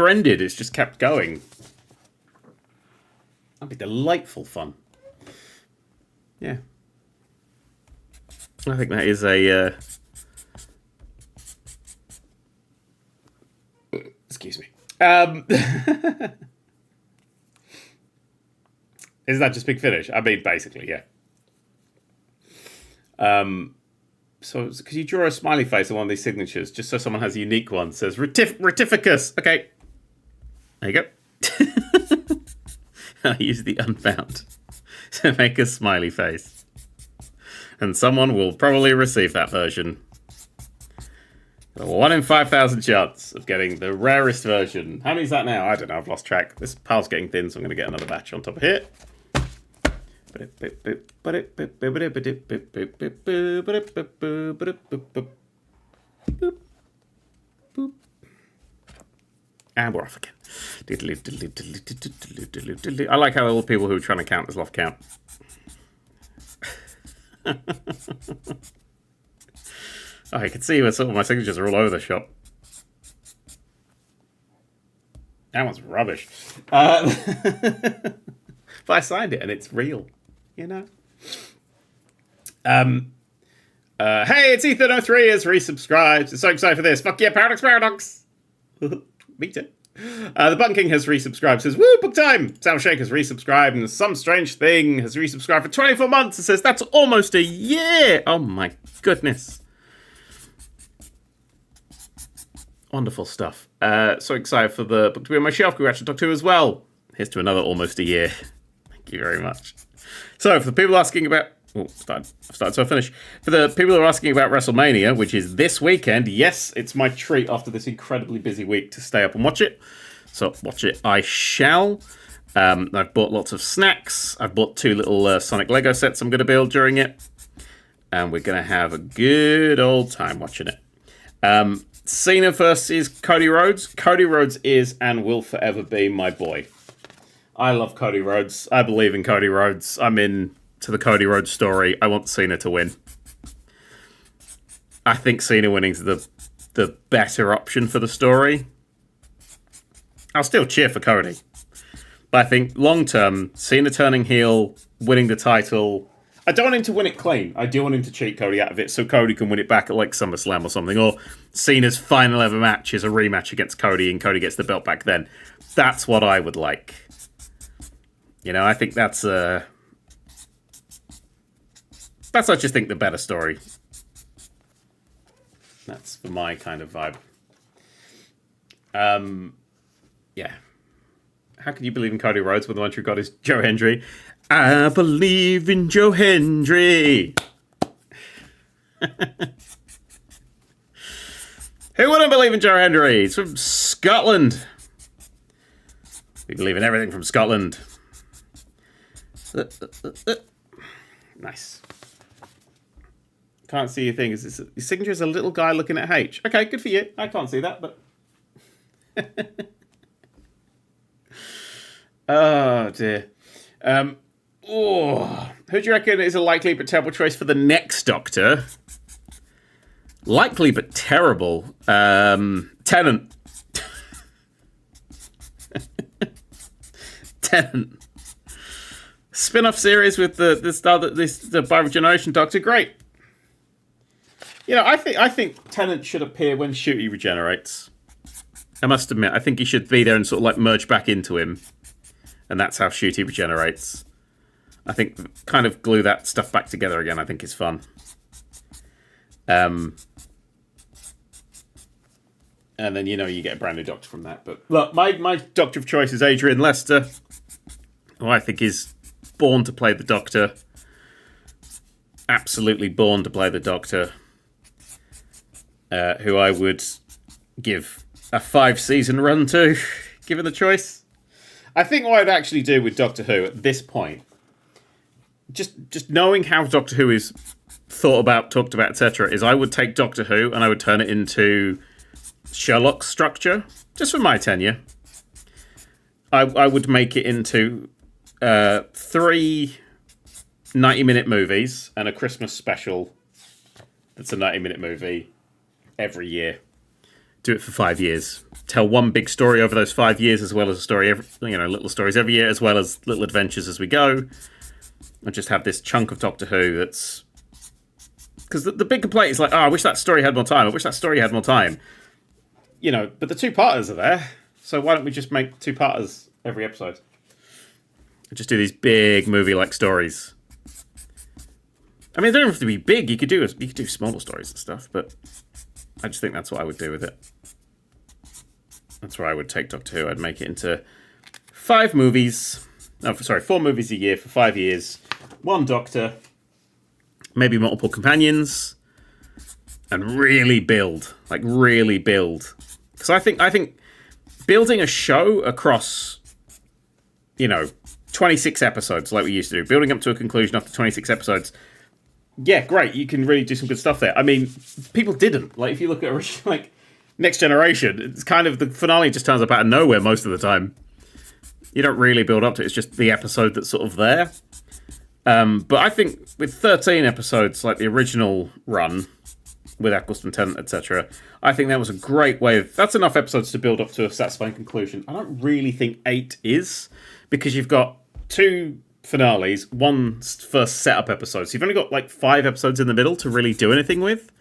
ended. It's just kept going. That'd be delightful fun. Yeah. I think that is a... Excuse me. Is that just Big Finish? I mean, basically, yeah. So, could you draw a smiley face on one of these signatures, just so someone has a unique one? It says, Retificus. Okay. There you go. I'll use the Unbound to make a smiley face. And someone will probably receive that version. A 1 in 5,000 chance of getting the rarest version. How many is that now? I don't know. I've lost track. This pile's getting thin, so I'm going to get another batch on top of here. And we're off again. I like how all the people who are trying to count this lost count. I can see where some of my signatures are all over the shop. That one's rubbish. But I signed it and it's real, you know. Hey, it's Ethan03 has resubscribed. So excited for this. Fuck yeah, Paradox. Me too. The Button King has resubscribed. Says, woo, book time. Sam Shake has resubscribed. And Some Strange Thing has resubscribed for 24 months. It says, that's almost a year. Oh my goodness. Wonderful stuff. So excited for the book to be on my shelf. Congrats to Doctor Who as well. Here's to another almost a year. Thank you very much. So for the people asking about... Oh, I've started, so I finish. For the people who are asking about WrestleMania, which is this weekend, yes, it's my treat after this incredibly busy week to stay up and watch it. So watch it I shall. I've bought lots of snacks. I've bought 2 little Sonic Lego sets I'm going to build during it. And we're going to have a good old time watching it. Cena versus Cody Rhodes. Cody Rhodes is and will forever be my boy. I love Cody Rhodes. I believe in Cody Rhodes. I'm in to the Cody Rhodes story. I want Cena to win. I think Cena winning is the better option for the story. I'll still cheer for Cody. But I think long term, Cena turning heel, winning the title... I don't want him to win it clean. I do want him to cheat Cody out of it so Cody can win it back at like SummerSlam or something. Or Cena's final ever match is a rematch against Cody and Cody gets the belt back then. That's what I would like. You know, I think that's I just think the better story. That's for my kind of vibe. Yeah. How can you believe in Cody Rhodes when the one true god is Joe Hendry? I believe in Joe Hendry. Who wouldn't believe in Joe Hendry? He's from Scotland. We believe in everything from Scotland. Nice. Can't see your thing. Your signature is a little guy looking at H. Okay, good for you. I can't see that, but... Oh, dear. Who do you reckon is a likely but terrible choice for the next Doctor? Likely but terrible. Tennant. Tennant. Spin-off series with the Bi-Regeneration Doctor. Great. You know, I think Tennant should appear when Shooty regenerates. I must admit, I think he should be there and sort of like merge back into him. And that's how Shooty regenerates. I think kind of glue that stuff back together again, I think is fun. And then, you get a brand new Doctor from that. But look, my Doctor of choice is Adrian Lester, who I think is born to play the Doctor. Absolutely born to play the Doctor. Who I would give a 5-season run to, given the choice. I think what I'd actually do with Doctor Who at this point, just knowing how Doctor Who is thought about, talked about, etc., is I would take Doctor Who and I would turn it into Sherlock structure, just for my tenure. I would make it into 3 90-minute movies and a Christmas special that's a 90-minute movie every year. Do it for 5 years. Tell one big story over those 5 years, as well as a story, little stories every year, as well as little adventures as we go. And just have this chunk of Doctor Who that's... Because the big complaint is like, I wish that story had more time. I wish that story had more time. But the 2-parters are there. So why don't we just make 2-parters every episode? Just do these big movie-like stories. I mean, they don't have to be big. You could do smaller stories and stuff, but I just think that's what I would do with it. That's where I would take Doctor Who. I'd make it into 4 movies a year for 5 years. 1 Doctor, maybe multiple companions, and really build. Because I think building a show across, 26 episodes like we used to do, building up to a conclusion after 26 episodes, yeah, great. You can really do some good stuff there. I mean, people didn't. Like, if you look at Next Generation, it's kind of the finale just turns up out of nowhere most of the time. You don't really build up to it. It's just the episode that's sort of there. But I think with 13 episodes, like the original run with Eccleston, Tennant, etc., I think that was a great way of... That's enough episodes to build up to a satisfying conclusion. I don't really think 8 is, because you've got 2 finales, 1 first setup episode. So you've only got 5 episodes in the middle to really do anything with.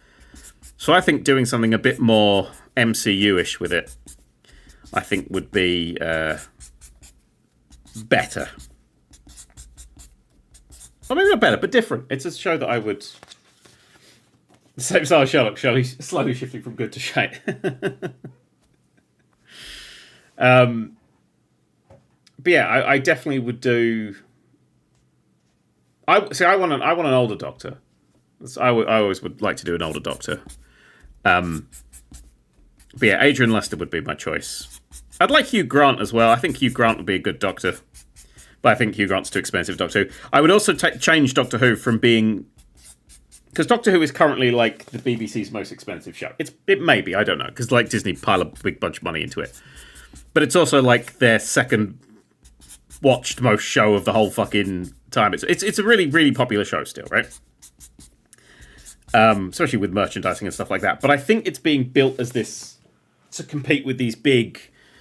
So I think doing something a bit more MCU-ish with it, I think would be better. Or maybe not better, but different. It's a show that I would... The same style as Sherlock, slowly shifting from good to shite. But yeah, I definitely would do... I want an older Doctor. I always would like to do an older Doctor. But yeah, Adrian Lester would be my choice. I'd like Hugh Grant as well. I think Hugh Grant would be a good Doctor. But I think Hugh Grant's too expensive, Doctor Who. I would also change Doctor Who from being... Because Doctor Who is currently the BBC's most expensive show. It may be, I don't know. Because Disney pile a big bunch of money into it. But it's also their second watched most show of the whole fucking time. It's a really, really popular show still, right? Especially with merchandising and stuff like that. But I think it's being built as this to compete with these big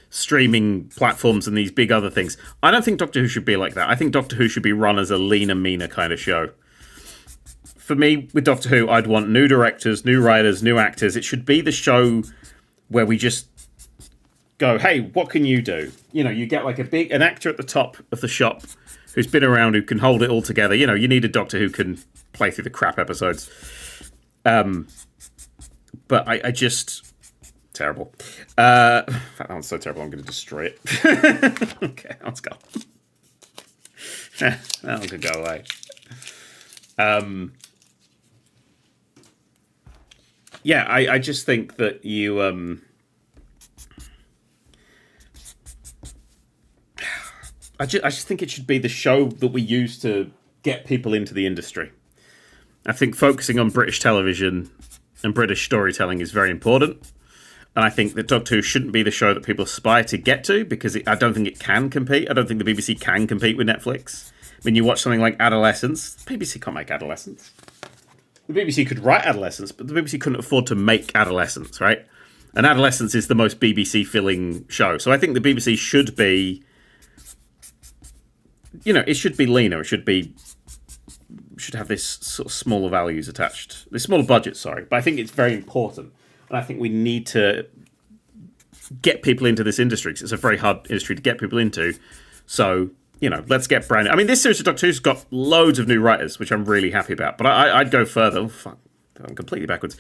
streaming platforms and these big other things. I don't think Doctor Who should be like that. I think Doctor Who should be run as a leaner, meaner kind of show. For me, with Doctor Who, I'd want new directors, new writers, new actors. It should be the show where we just go, hey, what can you do? You get an actor at the top of the shop who's been around, who can hold it all together. You need a Doctor who can play through the crap episodes. But I just... Terrible. In fact, that one's so terrible, I'm going to destroy it. Okay, let's go. That one could go away. Yeah, I just think that you... I just think it should be the show that we use to get people into the industry. I think focusing on British television and British storytelling is very important. And I think that Doctor Who shouldn't be the show that people aspire to get to, because I don't think it can compete. I don't think the BBC can compete with Netflix. I mean, you watch something like Adolescence. The BBC can't make Adolescence. The BBC could write Adolescence, but the BBC couldn't afford to make Adolescence, right? And Adolescence is the most BBC-filling show. So I think the BBC should be... it should be leaner. It should have this sort of smaller values attached. The smaller budget, sorry. But I think it's very important. And I think we need to get people into this industry, because it's a very hard industry to get people into. So, let's get brand new. I mean, this series of Doctor Who's got loads of new writers, which I'm really happy about. But I'd go further. Oh, fuck. I'm completely backwards.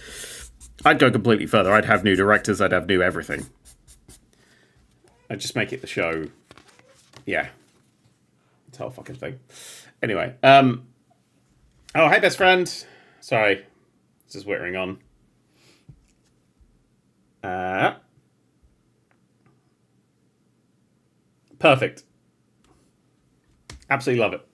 I'd go completely further. I'd have new directors. I'd have new everything. I'd just make it the show. Yeah. It's the whole fucking thing. Anyway. Oh, hey, best friend. Sorry. This is whittering on. Perfect. Absolutely love it.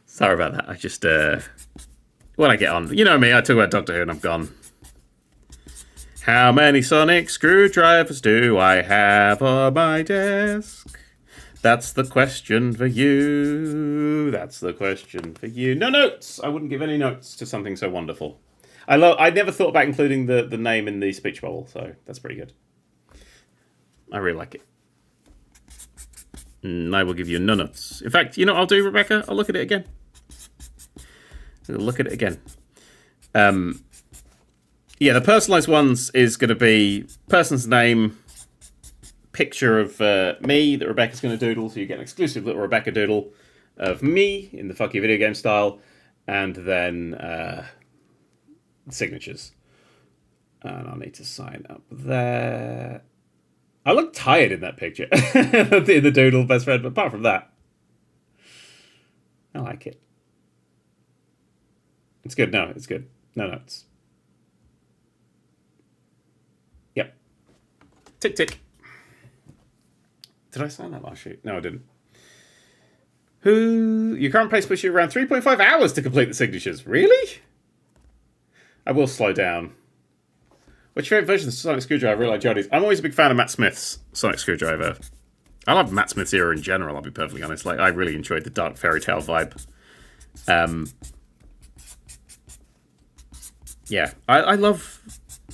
Sorry about that. I just, when I get on, you know me, I talk about Doctor Who and I'm gone. How many sonic screwdrivers do I have on my desk? That's the question for you. That's the question for you. No notes. I wouldn't give any notes to something so wonderful. I never thought about including the name in the speech bubble, so that's pretty good. I really like it. I will give you no notes. In fact, you know what I'll do, Rebecca? I'll look at it again. I'll look at it again. Yeah, the personalised ones is going to be person's name, picture of me that Rebecca's going to doodle, so you get an exclusive little Rebecca doodle of me in the fuck you video game style, and then signatures. And I'll need to sign up there. I look tired in that picture, in the doodle, best friend, but apart from that, I like it. It's good. No, it's good. No notes. Yep. Tick, tick. Did I sign that last sheet? No, I didn't. Your current pace puts you around 3.5 hours to complete the signatures. Really? I will slow down. What's your favourite version of Sonic Screwdriver? I really like Jodie's. I'm always a big fan of Matt Smith's Sonic Screwdriver. I love Matt Smith's era in general, I'll be perfectly honest. Like, I really enjoyed the dark fairy tale vibe. Yeah, I love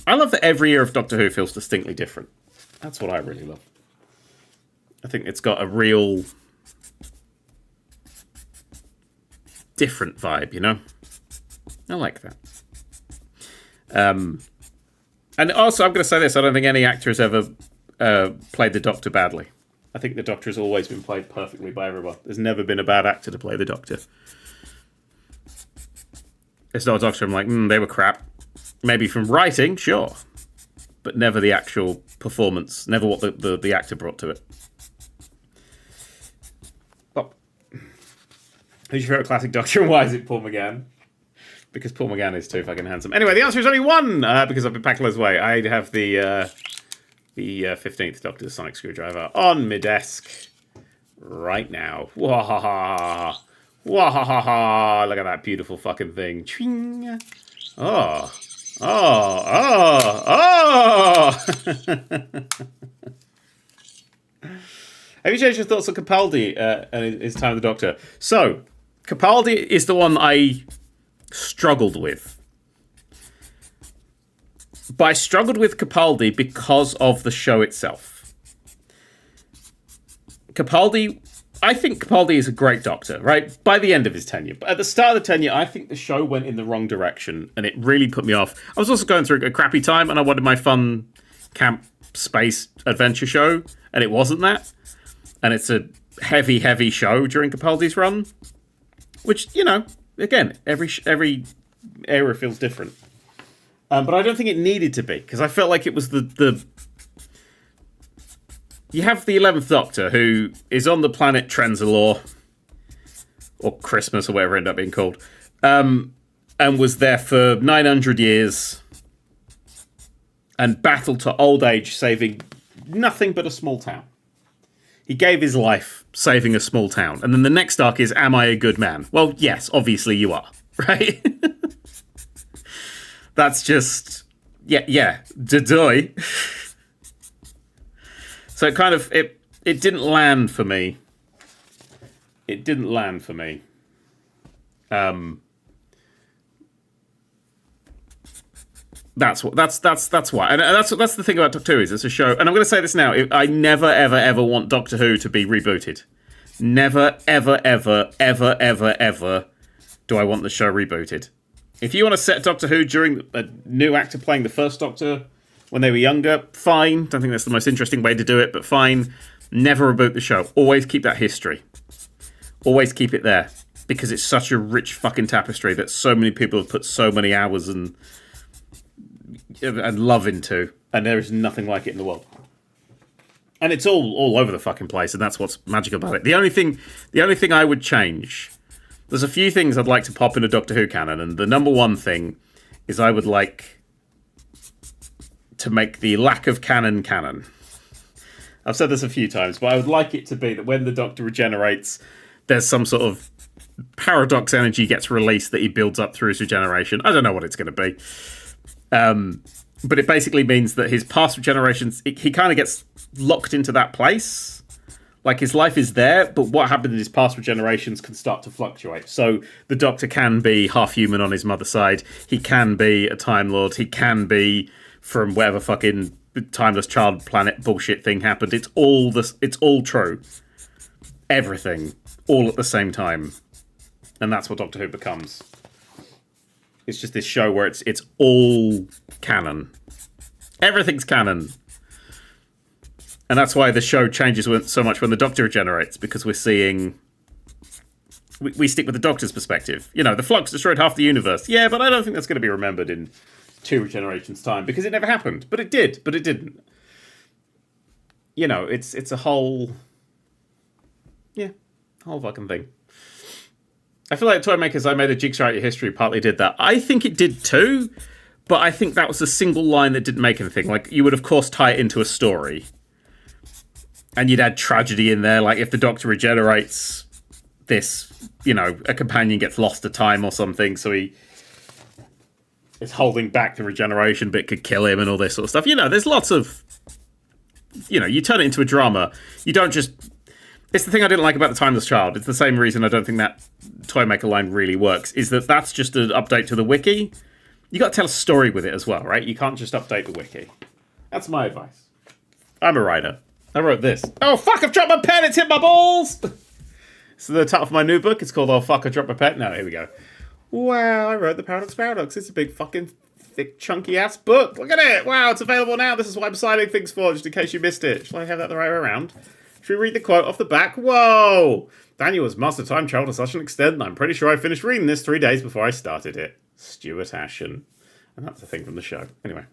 that every year of Doctor Who feels distinctly different. That's what I really love. I think it's got a real different vibe, you know? I like that. And also, I'm going to say this, I don't think any actor has ever played the Doctor badly. I think the Doctor has always been played perfectly by everyone. There's never been a bad actor to play the Doctor. It's not a Doctor I'm like, they were crap. Maybe from writing, sure. But never the actual performance. Never what the actor brought to it. Oh. Who's your favourite classic Doctor and why is it Paul McGann? Because Paul McGann is too fucking handsome. Anyway, the answer is only one, because I've been packing his way. I have the 15th Doctor's Sonic Screwdriver on my desk right now. Wahaha. Wahaha. Look at that beautiful fucking thing. Ching. Oh. Oh. Oh. Oh. Have you changed your thoughts on Capaldi and his time with the Doctor? So, Capaldi is the one I struggled with. But I struggled with Capaldi because of the show itself. I think Capaldi is a great Doctor, right? By the end of his tenure. But at the start of the tenure, I think the show went in the wrong direction, and it really put me off. I was also going through a crappy time, and I wanted my fun camp space adventure show, and it wasn't that. And it's a heavy, heavy show during Capaldi's run. Which, you know, again, every era feels different. But I don't think it needed to be, because I felt like it was the... You have the 11th Doctor, who is on the planet Trenzalore, or Christmas, or whatever it ended up being called, and was there for 900 years, and battled to old age, saving nothing but a small town. He gave his life saving a small town. And then the next arc is, am I a good man? Well, yes, obviously you are, right? That's just, yeah, dadoy. So it kind of, it didn't land for me. It didn't land for me. That's why, and that's the thing about Doctor Who is it's a show. And I'm going to say this now: I never, ever, ever want Doctor Who to be rebooted. Never, ever, ever, ever, ever, ever do I want the show rebooted. If you want to set Doctor Who during a new actor playing the first Doctor when they were younger, fine. Don't think that's the most interesting way to do it, but fine. Never reboot the show. Always keep that history. Always keep it there. Because it's such a rich fucking tapestry that so many people have put so many hours and love into. And there is nothing like it in the world. And it's all over the fucking place, and that's what's magical about it. The only thing I would change, there's a few things I'd like to pop in a Doctor Who canon, and the number one thing is I would like to make the lack of canon canon. I've said this a few times, but I would like it to be that when the Doctor regenerates, there's some sort of paradox energy gets released that he builds up through his regeneration. I don't know what it's going to be. But it basically means that his past regenerations, he kind of gets locked into that place. Like, his life is there, but what happened in his past regenerations can start to fluctuate. So the Doctor can be half human on his mother's side. He can be a Time Lord. He can be from whatever fucking timeless child planet bullshit thing happened. It's all true. Everything. All at the same time. And that's what Doctor Who becomes. It's just this show where it's all canon. Everything's canon. And that's why the show changes so much when the Doctor regenerates, because we're seeing... We stick with the Doctor's perspective. You know, the Flux destroyed half the universe. Yeah, but I don't think that's going to be remembered in 2 regenerations' time, because it never happened. But it did, but it didn't. You know, it's a whole... Yeah, whole fucking thing. I feel like Toy Makers, I made a Jigsaw Out Your History, partly did that. I think it did too, but I think that was a single line that didn't make anything. Like, you would, of course, tie it into a story. And you'd add tragedy in there, like if the Doctor regenerates, this, you know, a companion gets lost to time or something, so he is holding back the regeneration, but it could kill him and all this sort of stuff. You know, there's lots of... You know, you turn it into a drama. You don't just... It's the thing I didn't like about The Timeless Child. It's the same reason I don't think that Toymaker line really works, is that that's just an update to the wiki. You got to tell a story with it as well, right? You can't just update the wiki. That's my advice. I'm a writer. I wrote this. Oh, fuck, I've dropped my pen. It's hit my balls. So the title of my new book, it's called Oh, Fuck, I Dropped My Pen. No, here we go. Wow, I wrote the Paradox. It's a big fucking thick, chunky-ass book. Look at it. Wow, it's available now. This is what I'm signing things for, just in case you missed it. Shall I have that the right way around? Should we read the quote off the back? Whoa! Daniel has mastered time travel to such an extent that I'm pretty sure I finished reading this 3 days before I started it. Stuart Ashen. And that's the thing from the show. Anyway.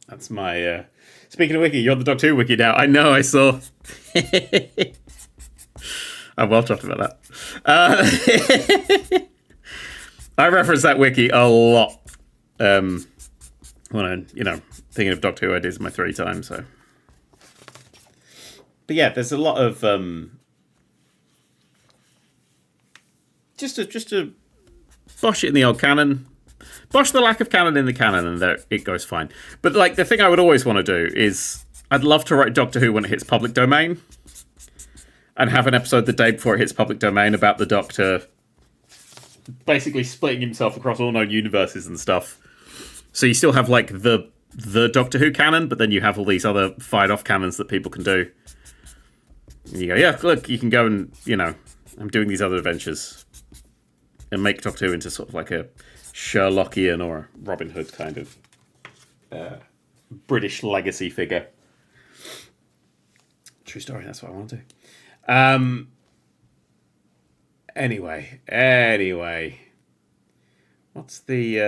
That's my... Speaking of wiki, you're on the Doctor Who wiki now. I know, I saw. I'm well chuffed about that. I reference that wiki a lot. When I'm, thinking of Doctor Who ideas in my 3 times, so... But yeah, there's a lot of just to bosh it in the old canon, bosh the lack of canon in the canon, and there it goes fine. But like the thing I would always want to do is I'd love to write Doctor Who when it hits public domain, and have an episode the day before it hits public domain about the Doctor basically splitting himself across all known universes and stuff. So you still have like the Doctor Who canon, but then you have all these other fired off canons that people can do. And you go, yeah, look, you can go and, I'm doing these other adventures. And make Doctor Who into sort of like a Sherlockian or a Robin Hood kind of British legacy figure. True story, that's what I want to do. Anyway. What's the...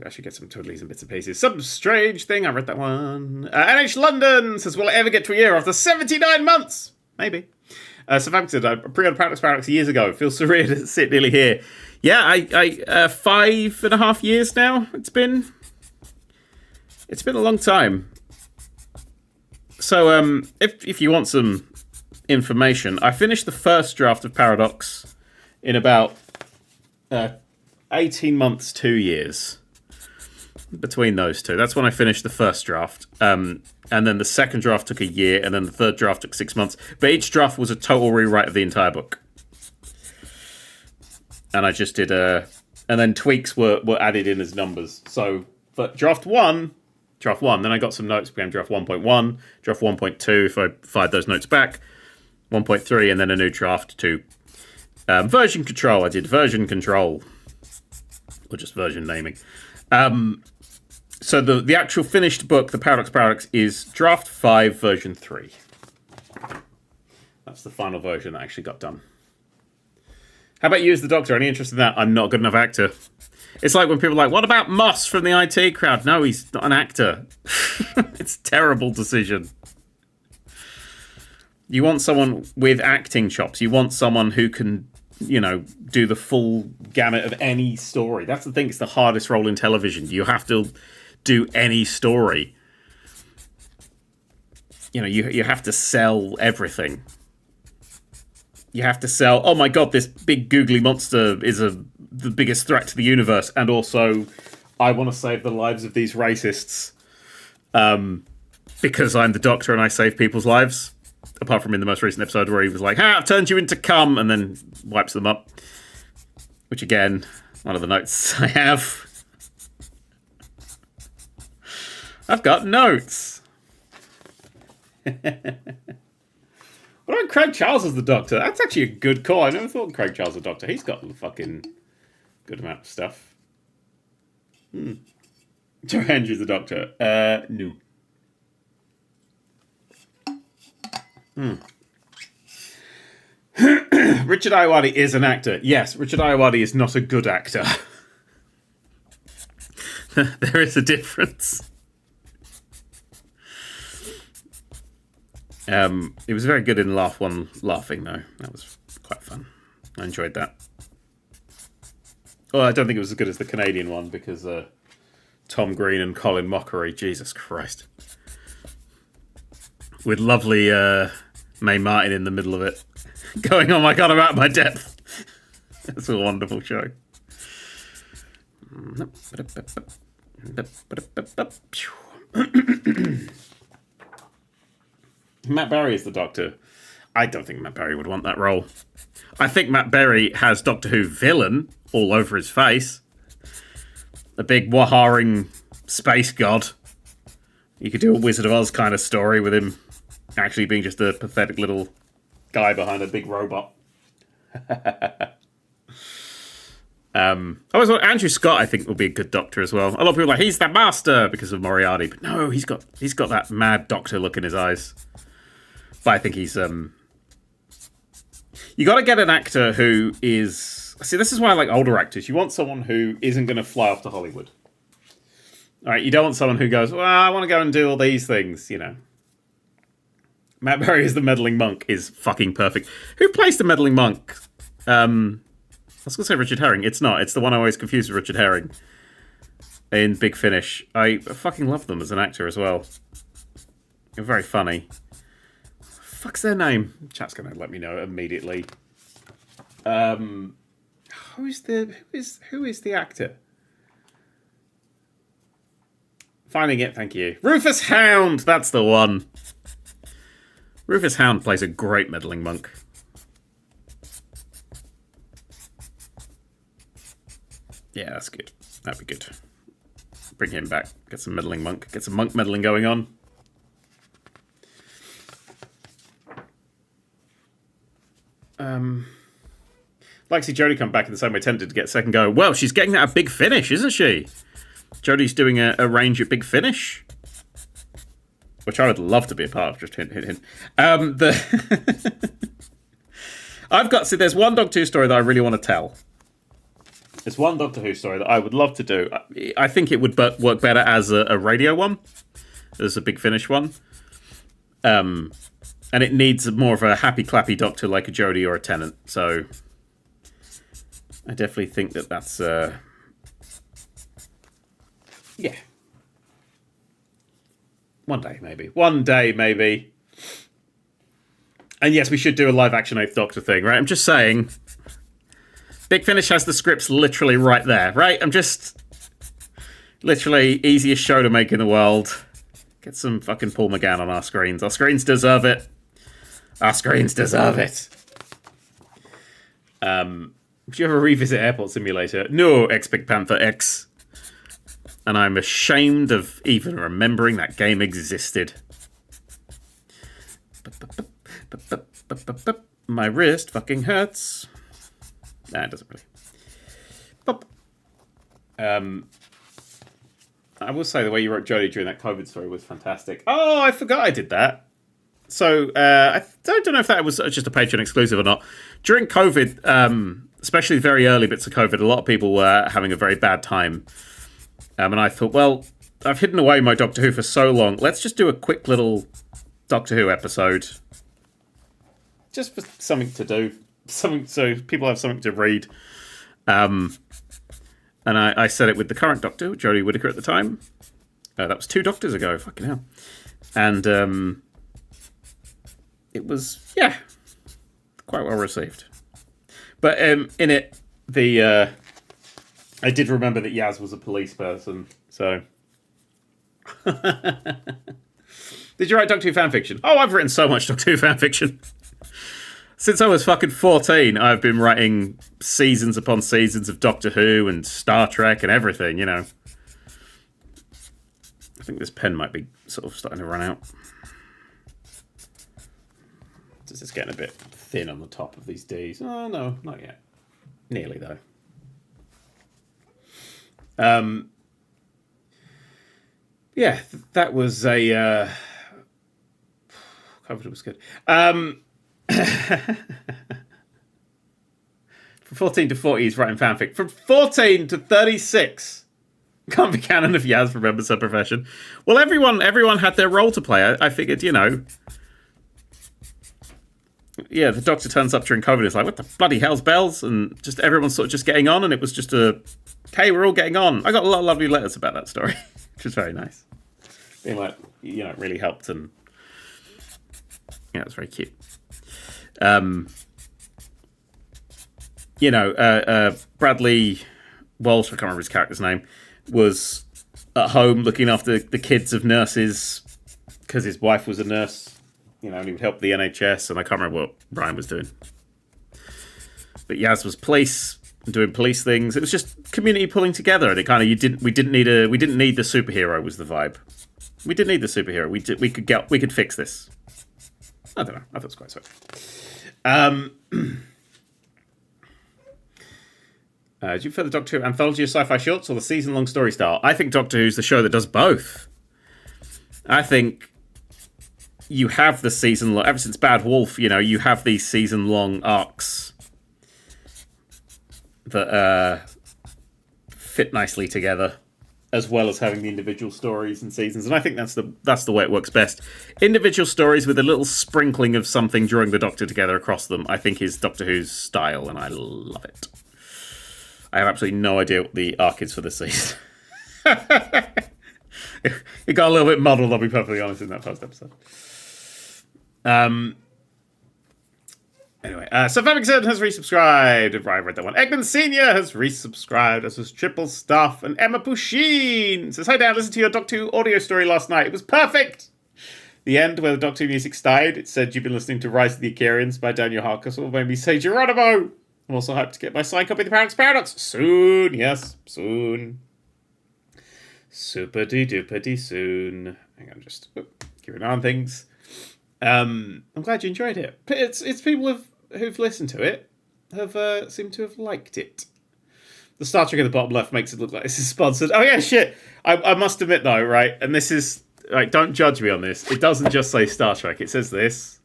I should get some twiddlies and bits and pieces. Some strange thing, I read that one. NH London says, will it ever get to a year after 79 months? Maybe. Southampton, I pre-ordered Paradox years ago. It feels surreal to sit nearly here. Yeah, I 5.5 years now. It's been a long time. So, if you want some information, I finished the first draft of Paradox in about 18 months, 2 years. Between those two. That's when I finished the first draft. And then the second draft took a year, and then the third draft took 6 months. But each draft was a total rewrite of the entire book. And I just did and then tweaks were added in as numbers. So, for draft one, then I got some notes, became draft 1.1, draft 1.2, if I fired those notes back, 1.3, and then a new draft 2. Version control, I did version control. Or just version naming. So the actual finished book, the Paradox, is draft 5, version 3. That's the final version that actually got done. How about you as the Doctor? Any interest in that? I'm not a good enough actor. It's like when people are like, what about Moss from the IT crowd? No, he's not an actor. It's a terrible decision. You want someone with acting chops. You want someone who can, you know, do the full gamut of any story. That's the thing. It's the hardest role in television. You have to do any story. You know, you have to sell everything. You have to sell, oh my god, this big googly monster is the biggest threat to the universe, and also, I want to save the lives of these racists because I'm the Doctor and I save people's lives. Apart from in the most recent episode where he was like, I've turned you into cum, and then wipes them up. Which, again, one of the notes I have. I've got notes. What about Craig Charles as the Doctor? That's actually a good call. I never thought Craig Charles as the Doctor. He's got a fucking good amount of stuff. Joe Andrews the Doctor. No. Richard Ayoade is an actor. Yes, Richard Ayoade is not a good actor. There is a difference. He was very good in Laugh One Laughing, though. That was quite fun. I enjoyed that. Well, I don't think it was as good as the Canadian one because Tom Green and Colin Mockery. Jesus Christ. With lovely Mae Martin in the middle of it. Going, oh my god, I'm out of my depth. It's a wonderful show. Matt Berry is the Doctor. I don't think Matt Berry would want that role. I think Matt Berry has Doctor Who villain all over his face. A big wah-haring space god. You could do a Wizard of Oz kind of story with him actually being just a pathetic little guy behind a big robot. Andrew Scott, I think, will be a good Doctor as well. A lot of people are like, he's the master because of Moriarty, but no, he's got that mad Doctor look in his eyes. But I think he's you got to get an actor who is. See, this is why I like older actors. You want someone who isn't going to fly off to Hollywood. All right, you don't want someone who goes, well, I want to go and do all these things, you know. Matt Berry as the meddling monk is fucking perfect. Who plays the meddling monk? I was going to say Richard Herring. It's not. It's the one I always confuse with Richard Herring in Big Finish. I fucking love them as an actor as well. They're very funny. Fuck's their name? Chat's going to let me know immediately. Who is the actor? Finding it, thank you. Rufus Hound, that's the one. Rufus Hound plays a great meddling monk. Yeah, that's good. That'd be good. Bring him back. Get some meddling monk. Get some monk meddling going on. Like to see Jodie come back in the same way, tempted to get a second go. Well, she's getting that at Big Finish, isn't she? Jodie's doing a range at Big Finish. Which I would love to be a part of. Just hint. I've got... See, there's one Doctor Who story that I really want to tell. There's one Doctor Who story that I would love to do. I think it would work better as a radio one. As a Big Finish one. And it needs more of a happy clappy Doctor like a Jodie or a Tennant. So... I definitely think that's... Yeah. One day, maybe. And yes, we should do a live-action 8th Doctor thing, right? I'm just saying. Big Finish has the scripts literally right there, right? I'm just... Literally, easiest show to make in the world. Get some fucking Paul McGann on our screens. Our screens deserve it. Would you ever revisit Airport Simulator? No, X-Big Panther X. And I'm ashamed of even remembering that game existed. My wrist fucking hurts. Nah, it doesn't really. Pop. I will say the way you wrote Jodie during that COVID story was fantastic. Oh, I forgot I did that. So I don't know if that was just a Patreon exclusive or not. During COVID, especially very early bits of COVID, a lot of people were having a very bad time. And I thought, well, I've hidden away my Doctor Who for so long. Let's just do a quick little Doctor Who episode. Just for something to do. Something so people have something to read. And I said it with the current Doctor, Jodie Whittaker at the time. That was 2 Doctors ago, fucking hell. And it was, yeah, quite well received. But in it, I did remember that Yaz was a police person, so... Did you write Doctor Who fanfiction? Oh, I've written so much Doctor Who fanfiction. Since I was fucking 14, I've been writing seasons upon seasons of Doctor Who and Star Trek and everything, you know. I think this pen might be sort of starting to run out. This is getting a bit thin on the top of these Ds. Oh, no, not yet. Nearly, though. Yeah, that was a... COVID was good. From 14 to 40, he's writing fanfic. From 14 to 36, can't be canon if Yaz remembers her profession. Well, everyone had their role to play. I figured, you know... Yeah, the Doctor turns up during COVID. It's like, what the bloody hell's bells? And just everyone's sort of just getting on, and it was just okay, we're all getting on. I got a lot of lovely letters about that story, which was very nice. Being like, you know, it really helped, and yeah, it was very cute. You know, Bradley Walsh, I can't remember his character's name, was at home looking after the kids of nurses because his wife was a nurse. You know, and he would help the NHS, and I can't remember what Brian was doing. But Yaz was police, doing police things. It was just community pulling together, and it kind of we didn't need the superhero was the vibe. We didn't need the superhero. We could fix this. I don't know. I thought it was quite sweet. Do you prefer the Doctor Who anthology of sci-fi shorts or the season-long story style? I think Doctor Who's the show that does both. I think you have the season-long... Ever since Bad Wolf, you know, you have these season-long arcs that fit nicely together, as well as having the individual stories and seasons. And I think that's the way it works best. Individual stories with a little sprinkling of something drawing the Doctor together across them, I think is Doctor Who's style, and I love it. I have absolutely no idea what the arc is for this season. It got a little bit muddled, I'll be perfectly honest, in that first episode. Anyway, so Famixon has resubscribed. I read that one. Eggman Senior has resubscribed, as was Triple Stuff. And Emma Pushin says, "Hi Dan, listened to your Doctor Who audio story last night. It was perfect. The end, where the Doctor Who music stayed, it said you've been listening to Rise of the Icarians by Daniel Harkness, made me say Geronimo. I'm also hyped to get my signed copy of the Paradox soon. Yes, soon. Super-de-duper-de soon. Hang on, just keeping an eye on things. I'm glad you enjoyed it. It's people who've listened to it have seemed to have liked it. The Star Trek at the bottom left makes it look like this is sponsored. Oh yeah, shit. I must admit though, right? And this is like, don't judge me on this. It doesn't just say Star Trek. It says this.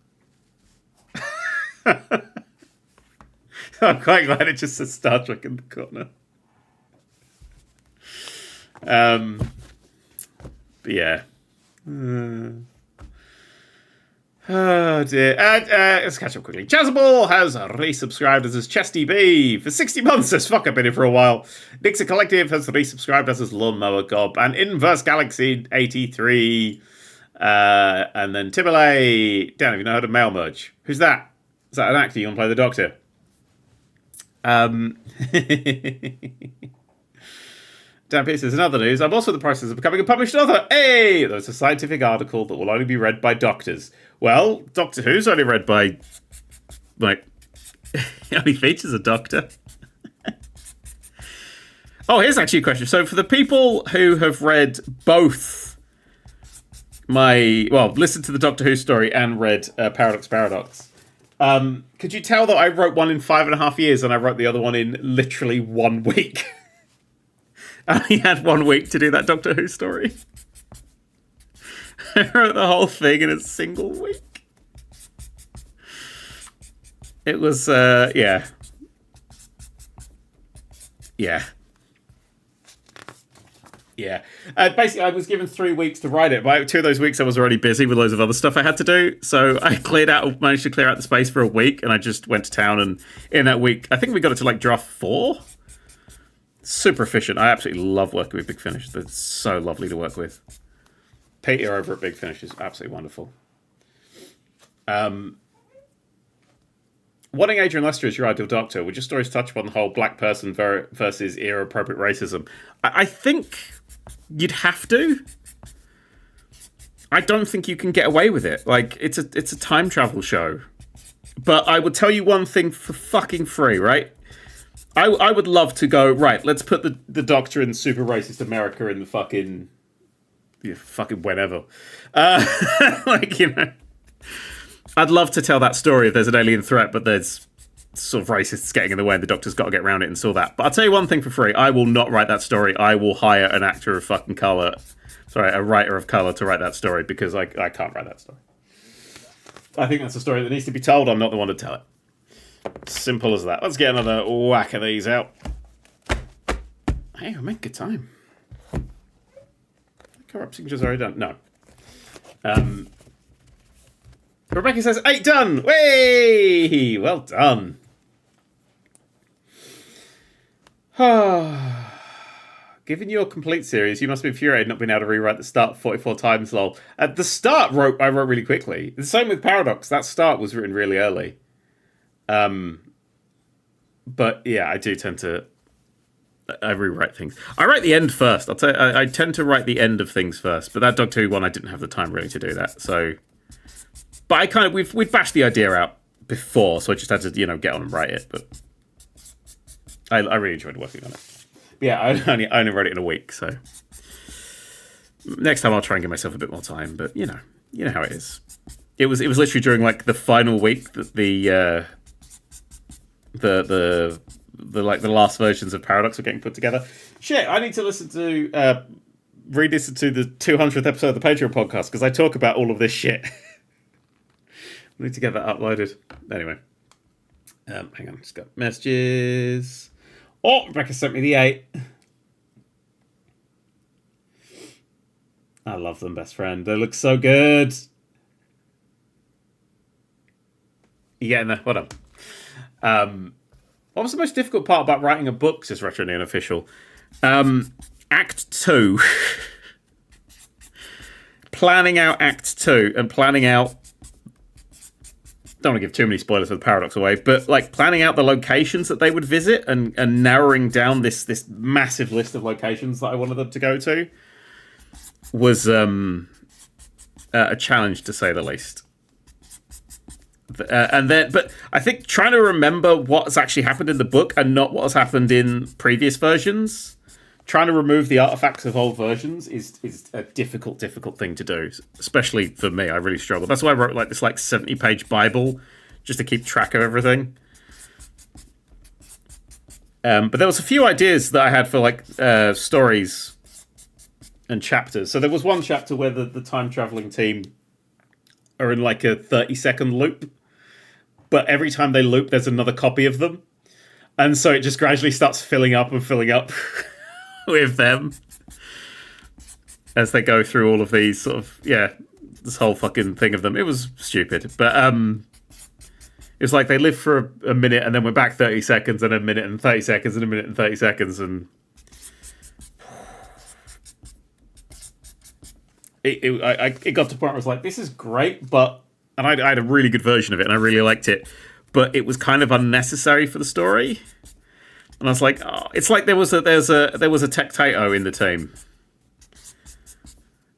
I'm quite glad it just says Star Trek in the corner. But yeah. Oh dear. Let's catch up quickly. Chazaball has resubscribed as his Chesty B for 60 months. Says, fuck, I've been here for a while. Nixon Collective has resubscribed as his Lawnmower Gob. And Inverse Galaxy 83. And then Timberlake. Dan, have you not heard of Mail Merge? Who's that? Is that an actor? You want to play the Doctor? Dan Pierce says, in other news, I'm also in the process of becoming a published author. Hey! There's a scientific article that will only be read by doctors. Well, Doctor Who's only read by, like, it only features a doctor. Oh, here's actually a question. So for the people who have read both listened to the Doctor Who story and read Paradox, could you tell that I wrote one in 5.5 years and I wrote the other one in literally 1 week? I only had 1 week to do that Doctor Who story. I wrote the whole thing in a single week. It was, yeah. Yeah. Yeah. Basically, I was given 3 weeks to write it, but 2 of those weeks I was already busy with loads of other stuff I had to do. So I managed to clear out the space for a week, and I just went to town. And in that week, I think we got it to like draft 4. Super efficient. I absolutely love working with Big Finish. They're so lovely to work with. Peter over at Big Finish is absolutely wonderful. Wanting Adrian Lester as your ideal Doctor, would your stories touch upon the whole black person versus era-appropriate racism? I think you'd have to. I don't think you can get away with it. Like, it's a time travel show. But I would tell you one thing for fucking free, right? I would love to go, right, let's put the Doctor in super racist America in the fucking whenever. Like, you know. I'd love to tell that story if there's an alien threat, but there's sort of racists getting in the way and the Doctor's got to get around it and saw that. But I'll tell you one thing for free. I will not write that story. I will hire an actor of fucking colour. Sorry, a writer of colour to write that story because I can't write that story. I think that's a story that needs to be told. I'm not the one to tell it. Simple as that. Let's get another whack of these out. Hey, we're making good time. Corrupt signature's already done. No. Rebecca says, 8 done! Way! Well done. Given your complete series, you must be infuriated not being able to rewrite the start 44 times, lol. At the start, I wrote really quickly. The same with Paradox. That start was written really early. But yeah, I do tend to... I rewrite things. I write the end first. I'll tell you, I tend to write the end of things first. But that Doctor Who one, I didn't have the time really to do that. So... But we'd bashed the idea out before, so I just had to, get on and write it. But I really enjoyed working on it. But yeah, I only wrote it in a week, so next time I'll try and give myself a bit more time. But you know how it is. It was literally during like the final week that the last versions of Paradox were getting put together. Shit, I need to re-listen to the 200th episode of the Patreon podcast because I talk about all of this shit. I need to get that uploaded. Anyway. Hang on, just got messages. Oh, Rebecca sent me the 8. I love them, best friend. They look so good. You getting there? Well done. What was the most difficult part about writing a book, says Retro Neon Official? Act 2. Planning out Act 2 and planning out... Don't want to give too many spoilers for the Paradox away, but like planning out the locations that they would visit and narrowing down this massive list of locations that I wanted them to go to was a challenge to say the least. But I think trying to remember what's actually happened in the book and not what has happened in previous versions, trying to remove the artifacts of old versions is a difficult thing to do, especially for me. I really struggle. That's why I wrote like this 70-page Bible just to keep track of everything. But there was a few ideas that I had for stories and chapters. So there was one chapter where the time traveling team are in like a 30-second loop, but every time they loop, there's another copy of them, and so it just gradually starts filling up with them as they go through all of these this whole fucking thing of them. It was stupid, but it was like they lived for a minute and then went back 30 seconds and a minute and 30 seconds and a minute and 30 seconds, and it got to the point where I was like, this is great, and I had a really good version of it and I really liked it, but it was kind of unnecessary for the story. And I was like, oh, it's like there was a Tectato in the team.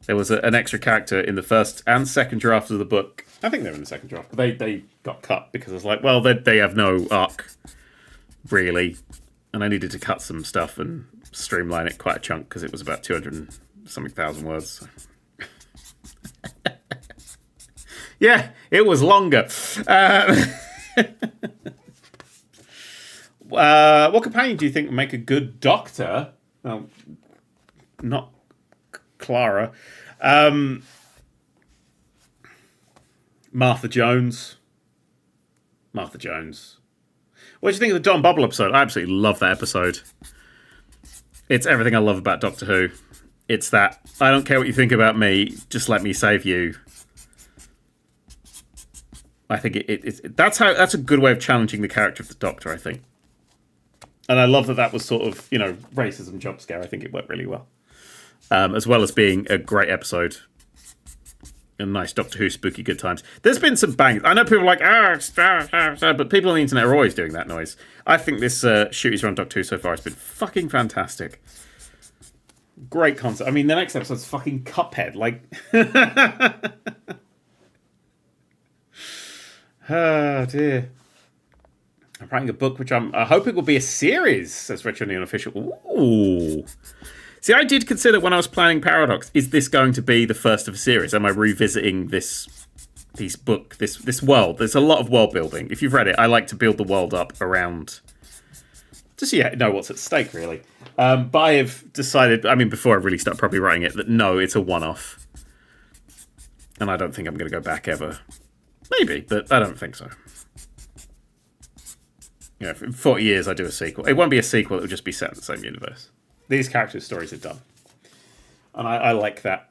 There was an extra character in the first and second drafts of the book. I think they were in the second draft, but they got cut because I was like, well, they have no arc, really. And I needed to cut some stuff and streamline it quite a chunk because it was about 200-something thousand words. So. Yeah, it was longer. What companion do you think would make a good Doctor? Well, not Clara. Martha Jones. Martha Jones. What do you think of the Don Bubble episode? I absolutely love that episode. It's everything I love about Doctor Who. It's that, I don't care what you think about me, just let me save you. I think that's a good way of challenging the character of the Doctor, I think. And I love that was sort of, racism jump scare. I think it worked really well. As well as being a great episode. A nice Doctor Who spooky good times. There's been some bangs. I know people are like, but people on the internet are always doing that noise. I think this Shooties Run Doctor Who so far has been fucking fantastic. Great concept. I mean, the next episode's fucking Cuphead. Like, oh dear. I'm writing a book which I'm hoping will be a series, says Retro Neon Official. Ooh. See, I did consider when I was planning Paradox, is this going to be the first of a series? Am I revisiting this book, this world? There's a lot of world building. If you've read it, I like to build the world up around, just so you know what's at stake, really. But I have decided, I mean, before I really start properly writing it, that no, it's a one-off. And I don't think I'm going to go back ever. Maybe, but I don't think so. In 40 years, I do a sequel. It won't be a sequel, it will just be set in the same universe. These characters' stories are done. And I like that.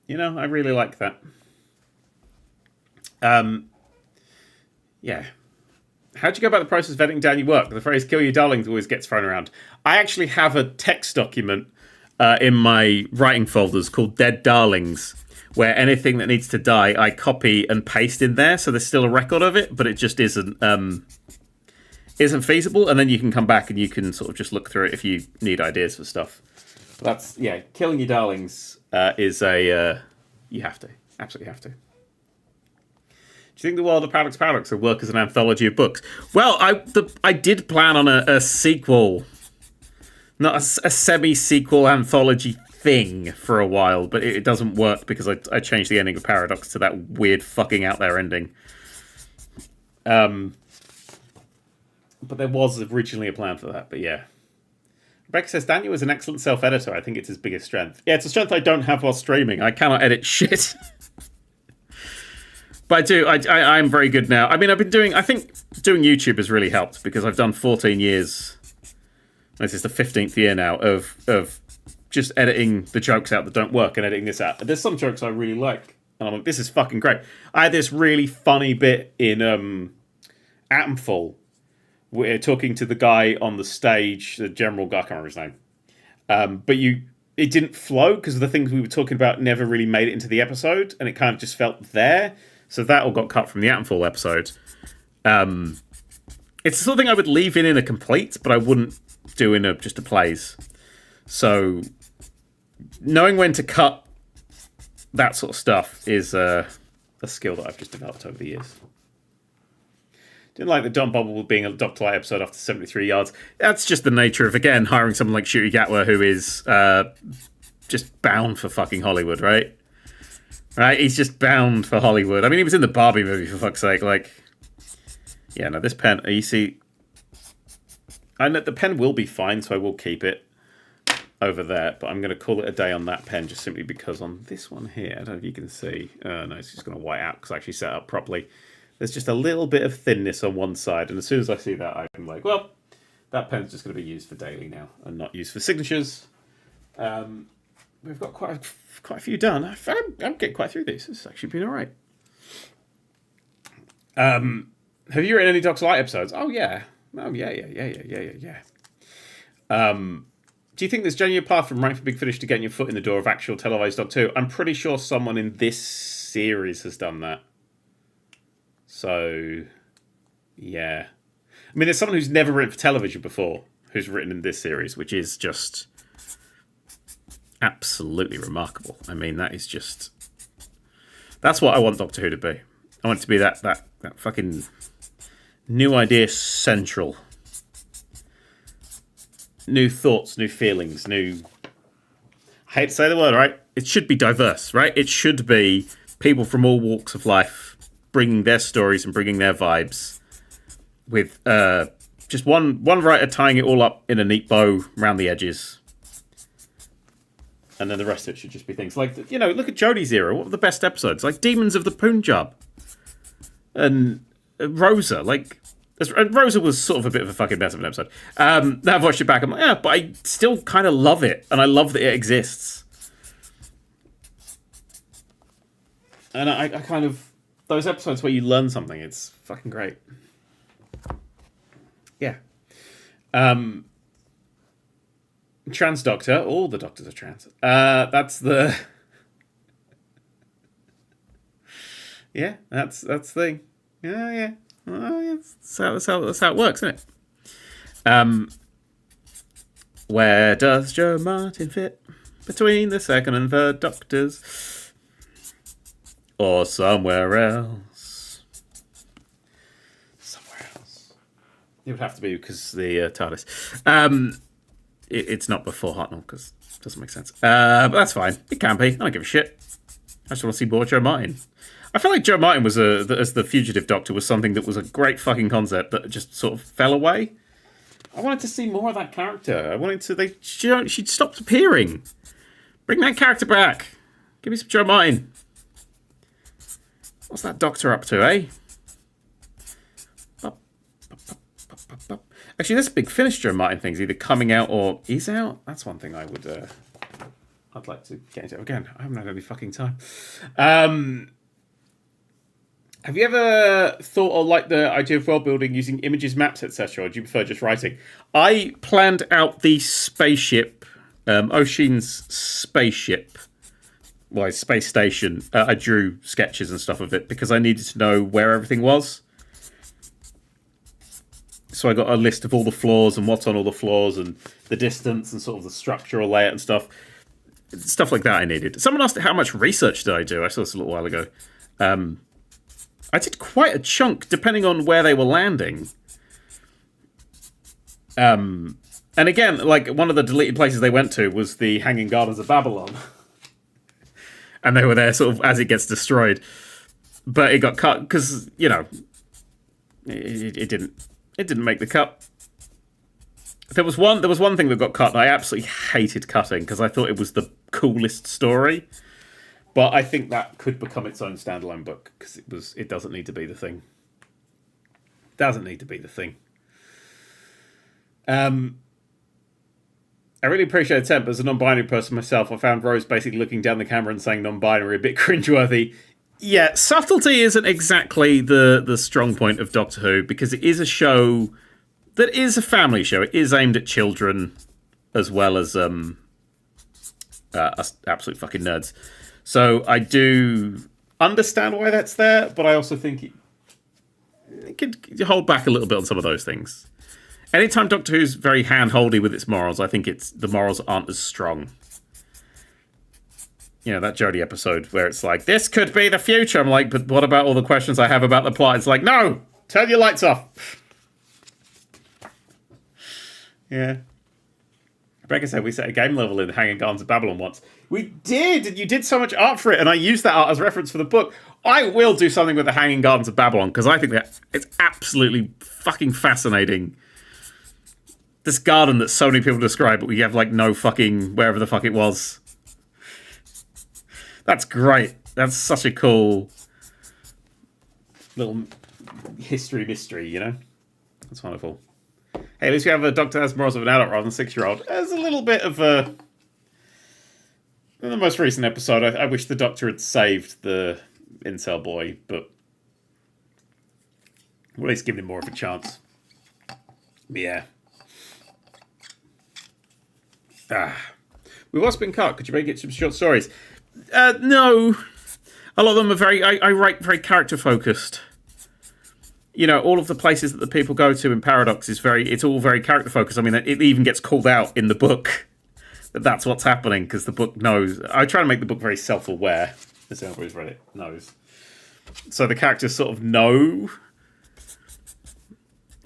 I really like that. Yeah. How'd you go about the process of editing down your work? The phrase "kill your darlings" always gets thrown around. I actually have a text document in my writing folders called Dead Darlings, where anything that needs to die, I copy and paste in there, so there's still a record of it, but it just isn't feasible, and then you can come back and you can sort of just look through it if you need ideas for stuff. But that's, killing your darlings is you have to. Absolutely have to. Do you think the world of Paradox will work as an anthology of books? Well, I did plan on a sequel, not a semi-sequel anthology thing for a while, but it doesn't work because I changed the ending of Paradox to that weird fucking out there ending. But there was originally a plan for that, but yeah. Rebecca says, Daniel is an excellent self-editor. I think it's his biggest strength. Yeah, it's a strength I don't have while streaming. I cannot edit shit. But I do. I'm very good now. I mean, I think doing YouTube has really helped because I've done 14 years. This is the 15th year now of just editing the jokes out that don't work and editing this out. There's some jokes I really like. And I'm like, this is fucking great. I had this really funny bit in Atomfall. We're talking to the guy on the stage, the general guy, I can't remember his name. But it didn't flow because the things we were talking about never really made it into the episode, and it kind of just felt there. So that all got cut from the Atomfall episode. It's the sort of thing I would leave in a complete, but I wouldn't do in just a plays. So knowing when to cut that sort of stuff is a skill that I've just developed over the years. Didn't like the Don Bubble being a Dr. Light episode after 73 yards. That's just the nature of, again, hiring someone like Shooty Gatwa who is just bound for fucking Hollywood, right? Right? He's just bound for Hollywood. I mean, he was in the Barbie movie, for fuck's sake. Like, yeah, no, this pen, you see, I know the pen will be fine, so I will keep it over there, but I'm going to call it a day on that pen just simply because on this one here, I don't know if you can see, no, it's just going to white out because I actually set it up properly. There's just a little bit of thinness on one side, and as soon as I see that, I'm like, well, that pen's just going to be used for daily now and not used for signatures. We've got quite a few done. I'm getting quite through these. This has actually been all right. Have you written any Doctor Light episodes? Oh, yeah. Oh, yeah. Do you think there's genuine path from writing for Big Finish to getting your foot in the door of actual televised Doctor Who? I'm pretty sure someone in this series has done that. So, yeah. I mean, there's someone who's never written for television before who's written in this series, which is just absolutely remarkable. I mean, that is just... That's what I want Doctor Who to be. I want it to be that fucking new idea central. New thoughts, new feelings, new... I hate to say the word, right? It should be diverse, right? It should be people from all walks of life bringing their stories and bringing their vibes with just one writer tying it all up in a neat bow around the edges. And then the rest of it should just be things like, look at Jodie's era. What were the best episodes? Like Demons of the Punjab. And Rosa, like, Rosa was sort of a bit of a fucking mess of an episode. Now I've watched it back, I'm like, yeah, but I still kind of love it, and I love that it exists. And I kind of, those episodes where you learn something, it's fucking great. Yeah. Trans Doctor, all the doctors are trans. That's the... Yeah, that's the thing. Yeah. Oh, yeah. That's how it works, isn't it? Where does Joe Martin fit between the second and third Doctors, or somewhere else? Somewhere else. It would have to be because the TARDIS. It's not before Hartnell because it doesn't make sense. But that's fine. It can be. I don't give a shit. I just want to see more Joe Martin. I feel like Joe Martin was as the fugitive Doctor was something that was a great fucking concept that just sort of fell away. I wanted to see more of that character. I wanted to. She stopped appearing. Bring that character back. Give me some Joe Martin. What's that Doctor up to, eh? Actually, this big Finish Joe Martin thing's either coming out or is out. That's one thing I would. I'd like to get into. Again, I haven't had any fucking time. Have you ever thought or liked the idea of world building using images, maps, etc., or do you prefer just writing? I planned out the spaceship, Oshin's spaceship, well, space station. I drew sketches and stuff of it because I needed to know where everything was. So I got a list of all the floors and what's on all the floors and the distance and sort of the structural layout and stuff. Stuff like that I needed. Someone asked how much research did I do. I saw this a little while ago. I did quite a chunk, depending on where they were landing. And again, like, one of the deleted places they went to was the Hanging Gardens of Babylon. And they were there sort of as it gets destroyed. But it got cut, because, you know, it didn't make the cut. There was one thing that got cut that I absolutely hated cutting, because I thought it was the coolest story. But I think that could become its own standalone book because it doesn't need to be the thing. Doesn't need to be the thing. I really appreciate the temp. As a non-binary person myself, I found Rose basically looking down the camera and saying non-binary a bit cringeworthy. Yeah, subtlety isn't exactly the strong point of Doctor Who because it is a show that is a family show. It is aimed at children as well as us absolute fucking nerds. So I do understand why that's there, but I also think it could hold back a little bit on some of those things. Anytime Doctor Who's very hand-holdy with its morals, I think the morals aren't as strong. You know, that Jodie episode where it's like, this could be the future. I'm like, but what about all the questions I have about the plot? It's like, no! Turn your lights off! Yeah. Rebecca said we set a game level in Hanging Gardens of Babylon once. We did! And you did so much art for it, and I used that art as reference for the book. I will do something with the Hanging Gardens of Babylon, because I think that it's absolutely fucking fascinating. This garden that so many people describe, but we have, like, no fucking wherever the fuck it was. That's great. That's such a cool little history mystery, you know? That's wonderful. Hey, at least we have a Doctor has morals of an adult rather than a 6-year-old. There's a little bit of a... In the most recent episode, I wish the Doctor had saved the incel boy, but we'll at least give him more of a chance. Yeah. With what's been cut, could you make it some short stories? No. A lot of them are very... I write very character-focused. You know, all of the places that the people go to in Paradox it's all very character-focused. I mean, it even gets called out in the book that that's what's happening, because the book knows... I try to make the book very self-aware, as anyone who's read it knows. So the characters sort of know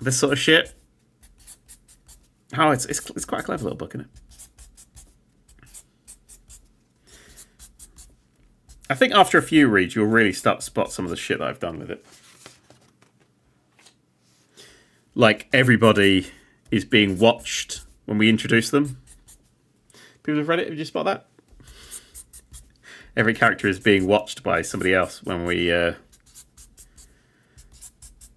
this sort of shit. Oh, it's quite a clever little book, isn't it? I think after a few reads, you'll really start to spot some of the shit that I've done with it. Like, everybody is being watched when we introduce them. People have read it, have you spot that? Every character is being watched by somebody else when we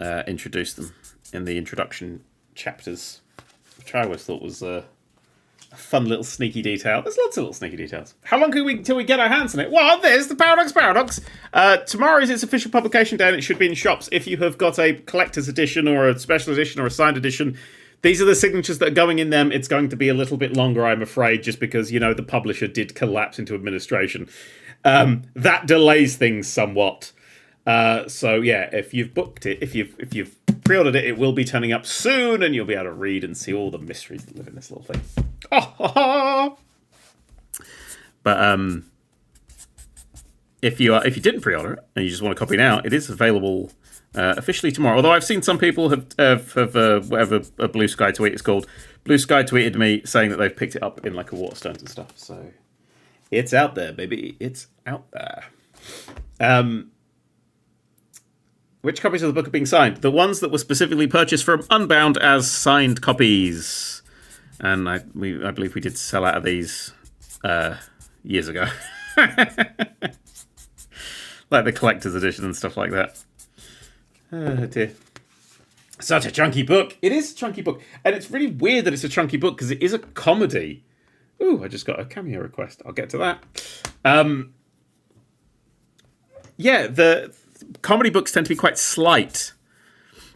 introduce them in the introduction chapters, which I always thought was a fun little sneaky detail. There's lots of little sneaky details. How long till we get our hands on it? Well, there's the Paradox. Tomorrow is its official publication day, and it should be in shops. If you have got a collector's edition or a special edition or a signed edition, these are the signatures that are going in them. It's going to be a little bit longer, I'm afraid, just because, the publisher did collapse into administration. That delays things somewhat. So yeah, if you've booked it, if you've pre-ordered it, it will be turning up soon, and you'll be able to read and see all the mysteries that live in this little thing. But if you didn't pre-order it and you just want a copy now, it is available officially tomorrow. Although I've seen some people have whatever a Blue Sky tweet is called. Blue Sky tweeted me saying that they've picked it up in like a Waterstones and stuff. So it's out there, baby. It's out there. Which copies of the book are being signed? The ones that were specifically purchased from Unbound as signed copies. And I believe we did sell out of these years ago. Like the collector's edition and stuff like that. Oh dear. Such a chunky book. It is a chunky book. And it's really weird that it's a chunky book because it is a comedy. Ooh, I just got a cameo request. I'll get to that. Yeah, the comedy books tend to be quite slight.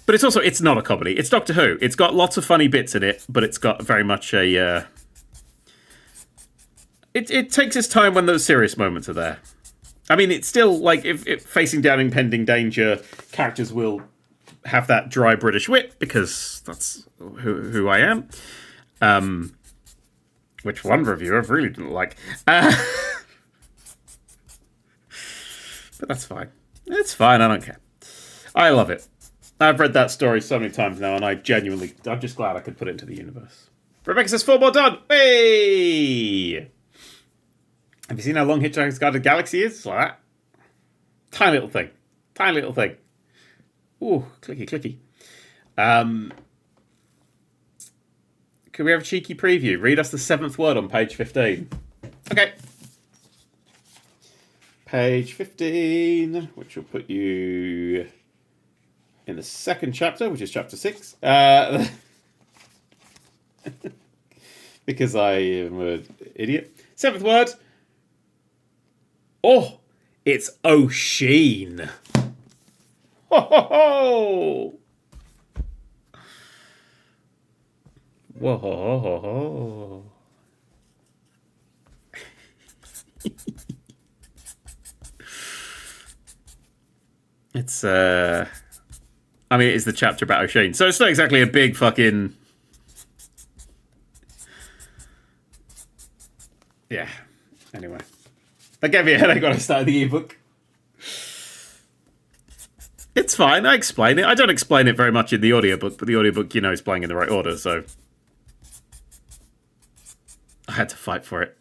But it's not a comedy. It's Doctor Who. It's got lots of funny bits in it, but it's got very much a... It takes its time when those serious moments are there. I mean, it's still, like, if facing down impending danger, characters will have that dry British wit, because that's who I am. Which one reviewer really didn't like. But that's fine. It's fine, I don't care. I love it. I've read that story so many times now, and I'm just glad I could put it into the universe. Rebecca says, 4 more done! Hey! Have you seen how long Hitchhiker's Guide to the Galaxy is? It's like that. Tiny little thing. Tiny little thing. Ooh, clicky, clicky. Could we have a cheeky preview? Read us the 7th word on page 15. Okay. Page 15, which will put you in the 2nd chapter, which is chapter 6. Because I am an idiot. 7th word. Oh, it's O'Sheen. Ho, ho, ho. Whoa, ho, ho, ho. It's, I mean, it is the chapter about O'Sheen. So it's not exactly a big fucking... Yeah. Anyway. That gave me a headache when I started the ebook. It's fine. I explain it. I don't explain it very much in the audiobook, but the audiobook, is playing in the right order, so... I had to fight for it.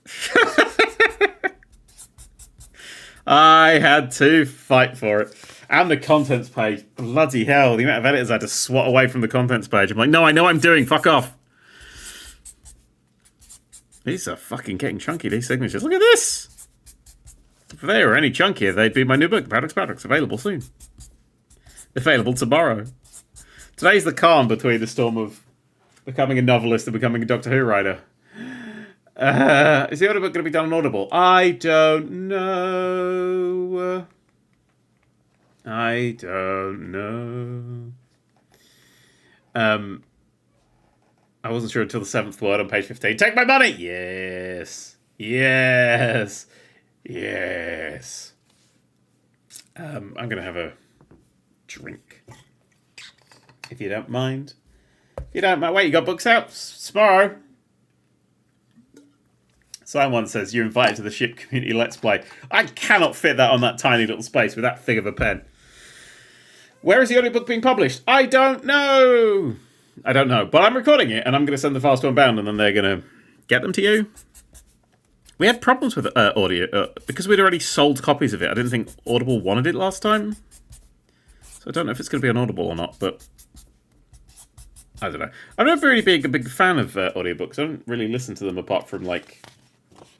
I had to fight for it. And the contents page. Bloody hell. The amount of editors I had to swat away from the contents page. I'm like, no, I know what I'm doing. Fuck off. These are fucking getting chunky, these signatures. Look at this. If they were any chunkier, they'd be my new book, Paradox. Available soon. Available tomorrow. Today's the calm between the storm of becoming a novelist and becoming a Doctor Who writer. Is the audiobook going to be done on Audible? I don't know. I don't know. I wasn't sure until the 7th word on page 15. Take my money! Yes. Yes. Yes. I'm going to have a drink. If you don't mind. If you don't mind. Wait, you got books out tomorrow? Simon says, you're invited to the Ship Community Let's Play. I cannot fit that on that tiny little space with that thing of a pen. Where is the audiobook being published? I don't know. I don't know. But I'm recording it, and I'm going to send the files to Unbound, and then they're going to get them to you. We had problems with audio, because we'd already sold copies of it. I didn't think Audible wanted it last time. So I don't know if it's going to be on Audible or not, but... I don't know. I'm not really being a big fan of audiobooks. I don't really listen to them apart from, like...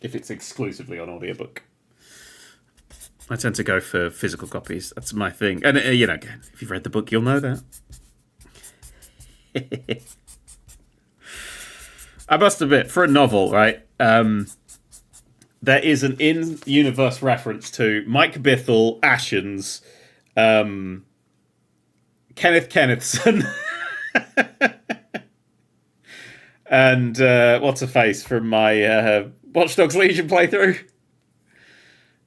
if it's exclusively on audiobook. I tend to go for physical copies. That's my thing. And, again, if you've read the book, you'll know that. I must admit, for a novel, right, there is an in-universe reference to Mike Bithell, Ashens, Kenneth Kennethson, and what's-her-face from my Watch Dogs Legion playthrough.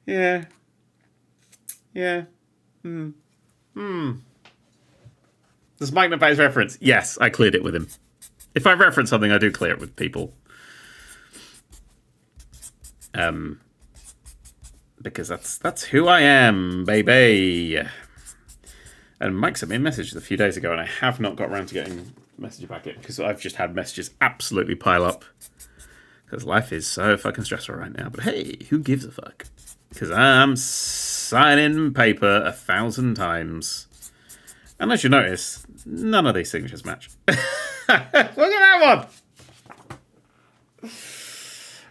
Yeah. Does Mike Nape's reference? Yes, I cleared it with him. If I reference something, I do clear it with people. Because that's who I am, baby. And Mike sent me a message a few days ago, and I have not got around to getting a message back yet because I've just had messages absolutely pile up. Because life is so fucking stressful right now. But hey, who gives a fuck? Because I'm signing paper 1,000 times. And as you notice, none of these signatures match. Look at that one!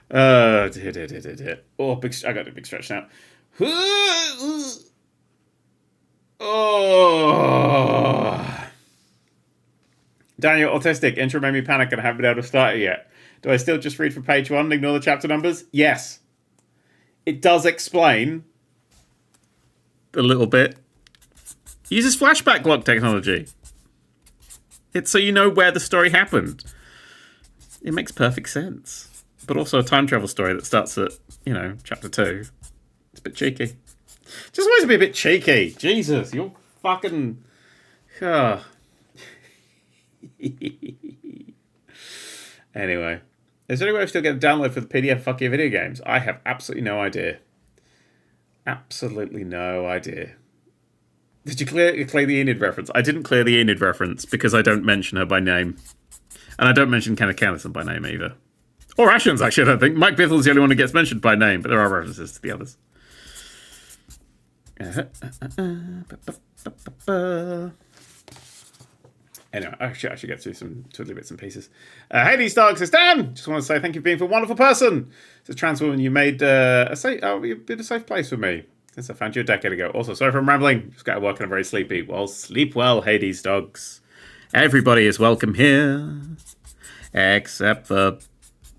Dear. Oh, I got a big stretch now. Oh. Daniel, autistic. Intro made me panic and I haven't been able to start it yet. Do I still just read from page 1 and ignore the chapter numbers? Yes. It does explain a little bit. It uses flashback clock technology. It's so you know where the story happened. It makes perfect sense. But also a time travel story that starts at, chapter 2. It's a bit cheeky. Just always be a bit cheeky. Jesus, you're fucking... Anyway. Is there any way I still get a download for the PDF fuck your video games? I have absolutely no idea. Absolutely no idea. Did you clear the Enid reference? I didn't clear the Enid reference because I don't mention her by name. And I don't mention Kenneth Kennison by name either. Or Ashens, actually, I don't think. Mike Bithell's the only one who gets mentioned by name, but there are references to the others. Anyway, I should get through some twiddly bits and pieces. Hades Dog says, Dan, just want to say thank you for being a wonderful person. As a trans woman, you made you've been a safe place for me since I found you a decade ago. Also, sorry for rambling. Just got to work and I'm very sleepy. Well, sleep well, Hades Dogs. Everybody is welcome here. Except the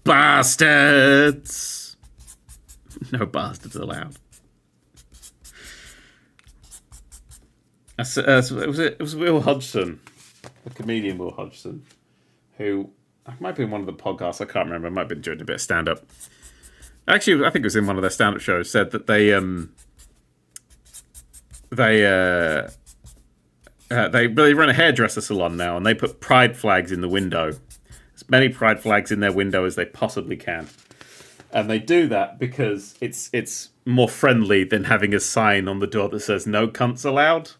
bastards. No bastards allowed. It was Will Hodgson. The comedian Will Hodgson, who might have been one of the podcasts, I can't remember, might have been doing a bit of stand-up. Actually, I think it was in one of their stand-up shows, said that they run a hairdresser salon now, and they put pride flags in the window. As many pride flags in their window as they possibly can. And they do that because it's more friendly than having a sign on the door that says, no cunts allowed.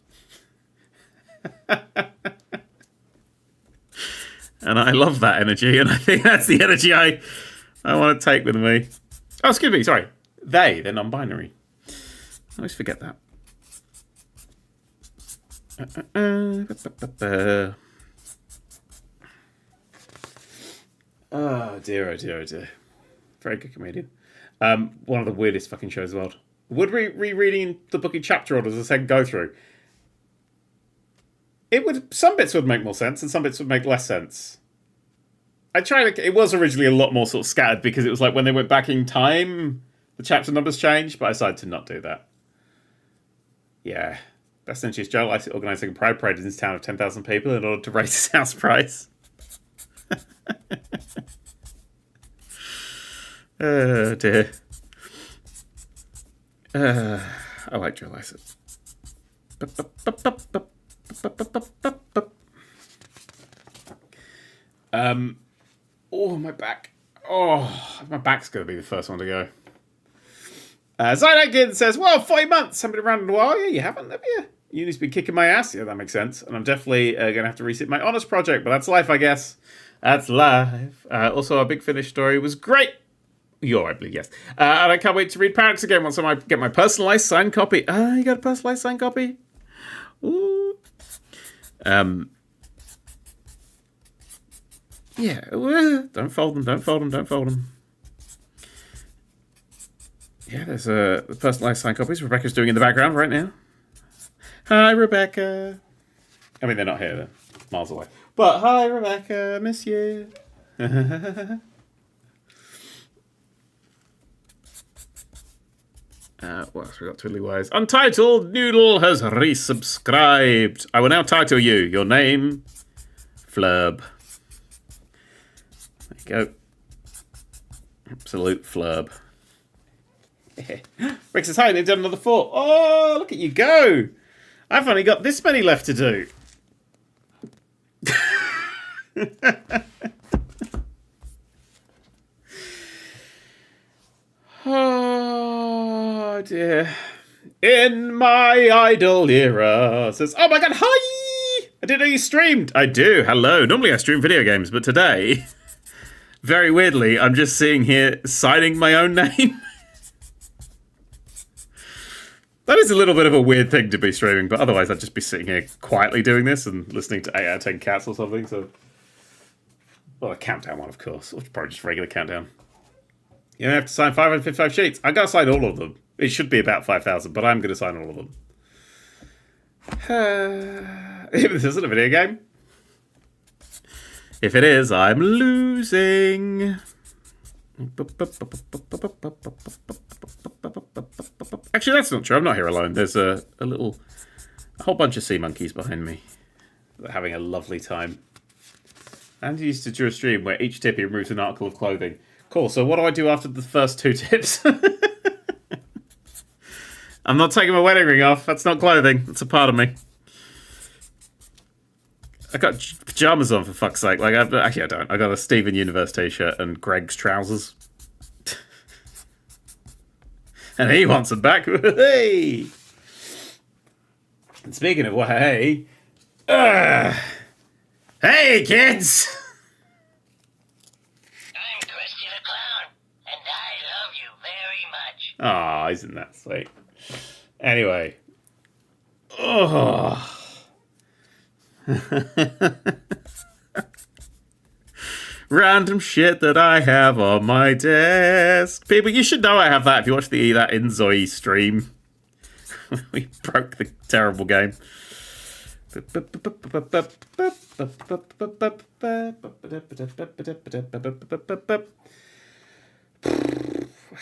And I love that energy, and I think that's the energy I want to take with me. Oh, excuse me, sorry. They're non-binary. I always forget that. Oh, dear. Very good comedian. One of the weirdest fucking shows in the world. Would rereading the book in chapter order as a second go-through? Some bits would make more sense, and some bits would make less sense. It was originally a lot more sort of scattered because it was like when they went back in time, the chapter numbers changed, but I decided to not do that. Yeah. Best Interest Joe likes organising a pride parade in his town of 10,000 people in order to raise his house price. Oh, dear. I like Joe Lycett. Oh, my back. Oh, my back's going to be the first one to go. Zydakin says, well, 5 months. Haven't been around in a while. Yeah, you haven't, have you? Uni's been kicking my ass. Yeah, that makes sense. And I'm definitely going to have to reset my honours project, but that's life, I guess. That's life. Also, our Big Finish story was great. You're right, yes. And I can't wait to read Paradox again once I get my personalised signed copy. You got a personalised signed copy? Ooh. Yeah. Don't fold them. Yeah, there's a personalized signed copies Rebecca's doing in the background right now. Hi, Rebecca. I mean, they're not here, they're miles away. But hi, Rebecca, miss you. What else we got? Twiddly wise. Untitled Noodle has resubscribed. I will now title you. Your name, Flurb. There you go. Absolute Flurb. Rick says, hi, they've done another 4. Oh, look at you go. I've only got this many left to do. Oh dear. In my idle era says, oh my god, hi! I didn't know you streamed. I do. Hello. Normally I stream video games, but today, very weirdly, I'm just sitting here signing my own name. That is a little bit of a weird thing to be streaming, but otherwise I'd just be sitting here quietly doing this and listening to 8 out of 10 cats or something. So, well, a countdown one, of course, or probably just regular countdown. You don't have to sign 555 sheets. I gotta sign all of them. It should be about 5,000, but I'm gonna sign all of them. This isn't a video game. If it is, I'm losing. Actually, that's not true. I'm not here alone. There's a whole bunch of sea monkeys behind me. They're having a lovely time. And he used to do a stream where each tip he removes an article of clothing. Cool, so what do I do after the first 2 tips? I'm not taking my wedding ring off. That's not clothing. That's a part of me. I got pajamas on, for fuck's sake. Like, actually, I don't. I got a Steven Universe t-shirt and Greg's trousers. And he wants them back. Hey! And speaking of hey... hey, kids! I'm Krusty the Clown, and I love you very much. Aw, isn't that sweet? Anyway. Oh. Random shit that I have on my desk. People, you should know I have that if you watch that Inzoi stream. We broke the terrible game. How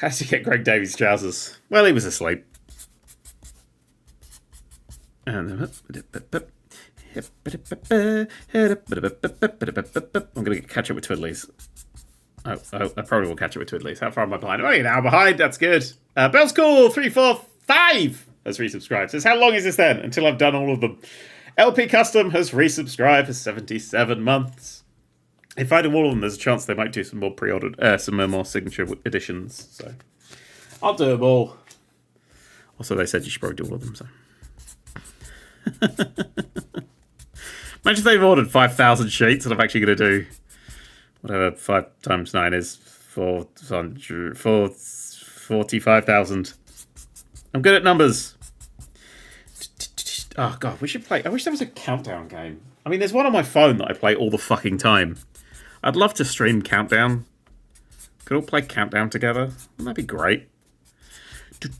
did you get Greg Davies' trousers? Well, he was asleep. And I'm going to catch up with Twiddlies. Oh, I probably will catch up with Twiddlies. How far am I behind? Oh, you're now behind. That's good. Bell's Cool 345 has resubscribed. Says, how long is this then? Until I've done all of them. LP Custom has resubscribed for 77 months. If I do all of them, there's a chance they might do some more pre-ordered, some more signature editions. So I'll do them all. Also, they said you should probably do all of them. So imagine if they've ordered 5,000 sheets, and I'm actually going to do whatever 5 times 9 is 45,000. I'm good at numbers. Oh god, we should play. I wish there was a countdown game. I mean, there's one on my phone that I play all the fucking time. I'd love to stream Countdown. Could all play Countdown together. That'd be great. It's